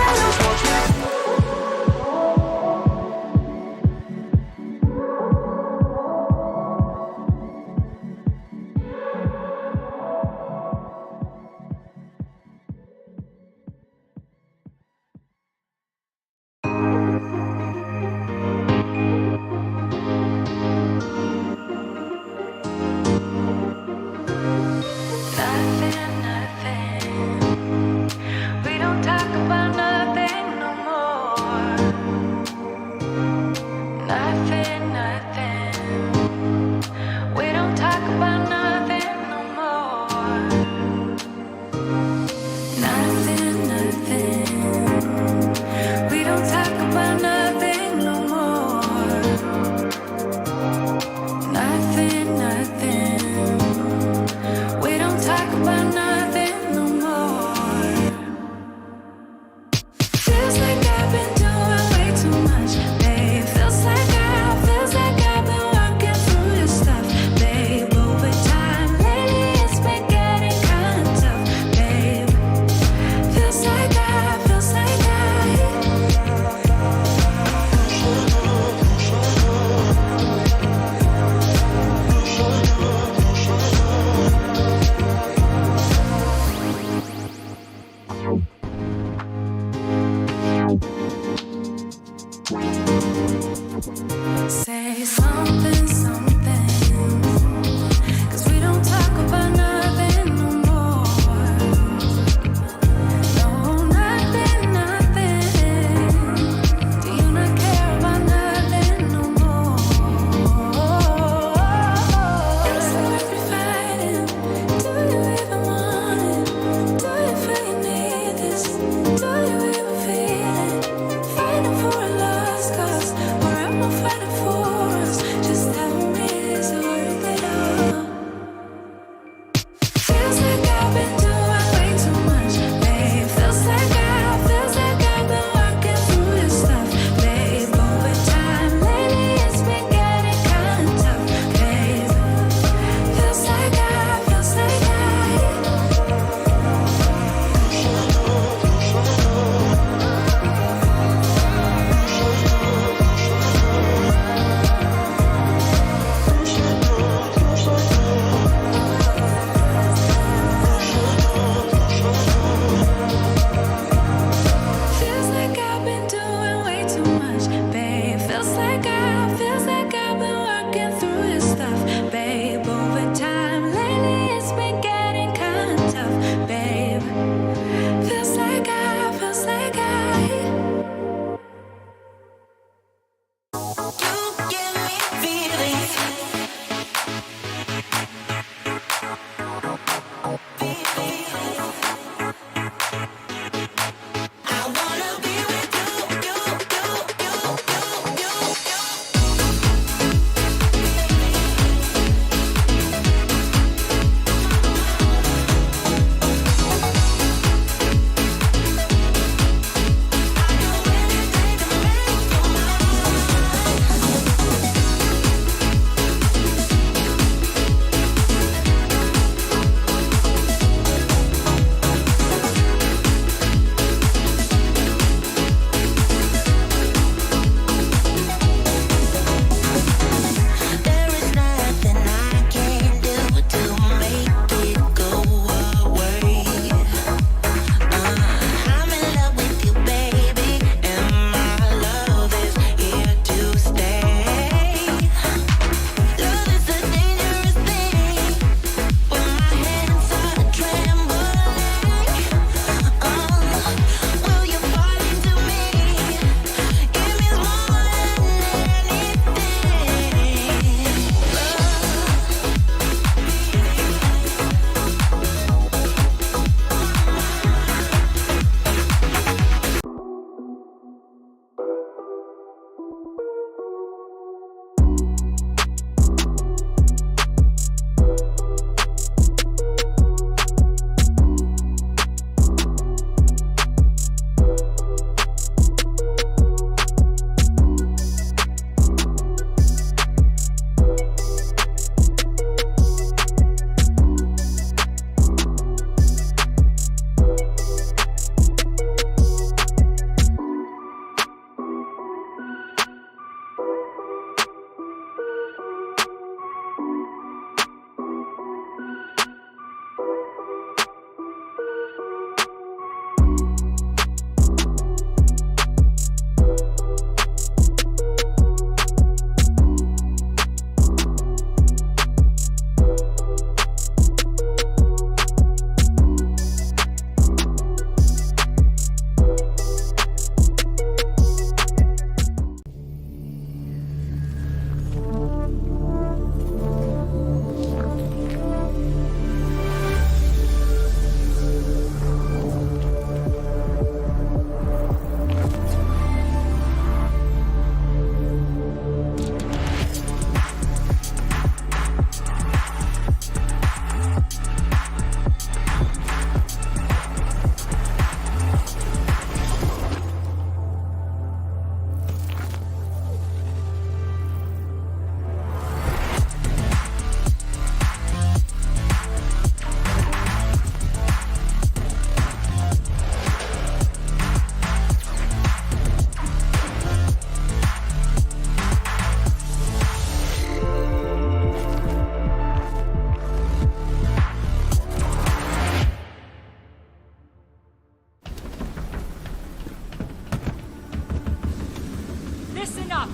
Speaker 4: Listen up.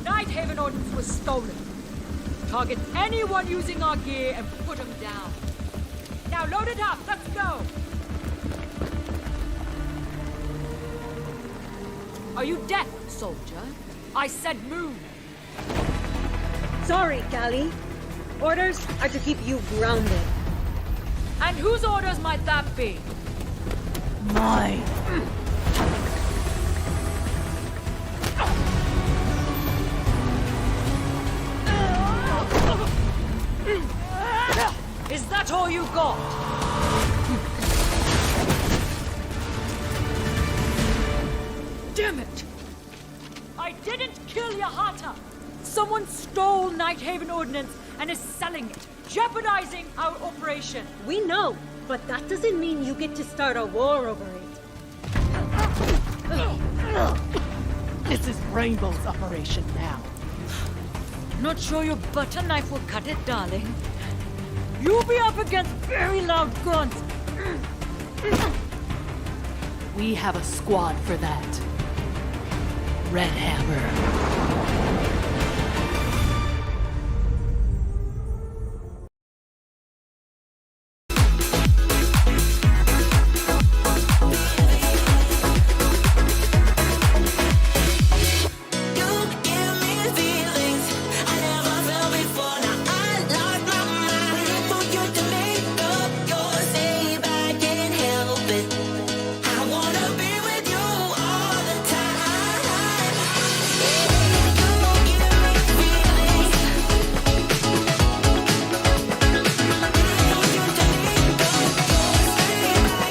Speaker 4: Nighthaven Ordnance was stolen. Target anyone using our gear and put them down. Now load it up. Let's go. Are you deaf, soldier? I said move.
Speaker 5: Sorry, Callie. Orders are to keep you grounded.
Speaker 4: And whose orders might that be?
Speaker 6: Mine.
Speaker 4: Is that all you got? Damn it! I didn't kill Yahata! Someone stole Nighthaven Ordnance and is selling it, jeopardizing our operation.
Speaker 5: We know, but that doesn't mean you get to start a war over it.
Speaker 6: This is Rainbow's operation now.
Speaker 4: Not sure your butter knife will cut it, darling. You'll be up against very loud grunts.
Speaker 6: We have a squad for that. Red Hammer.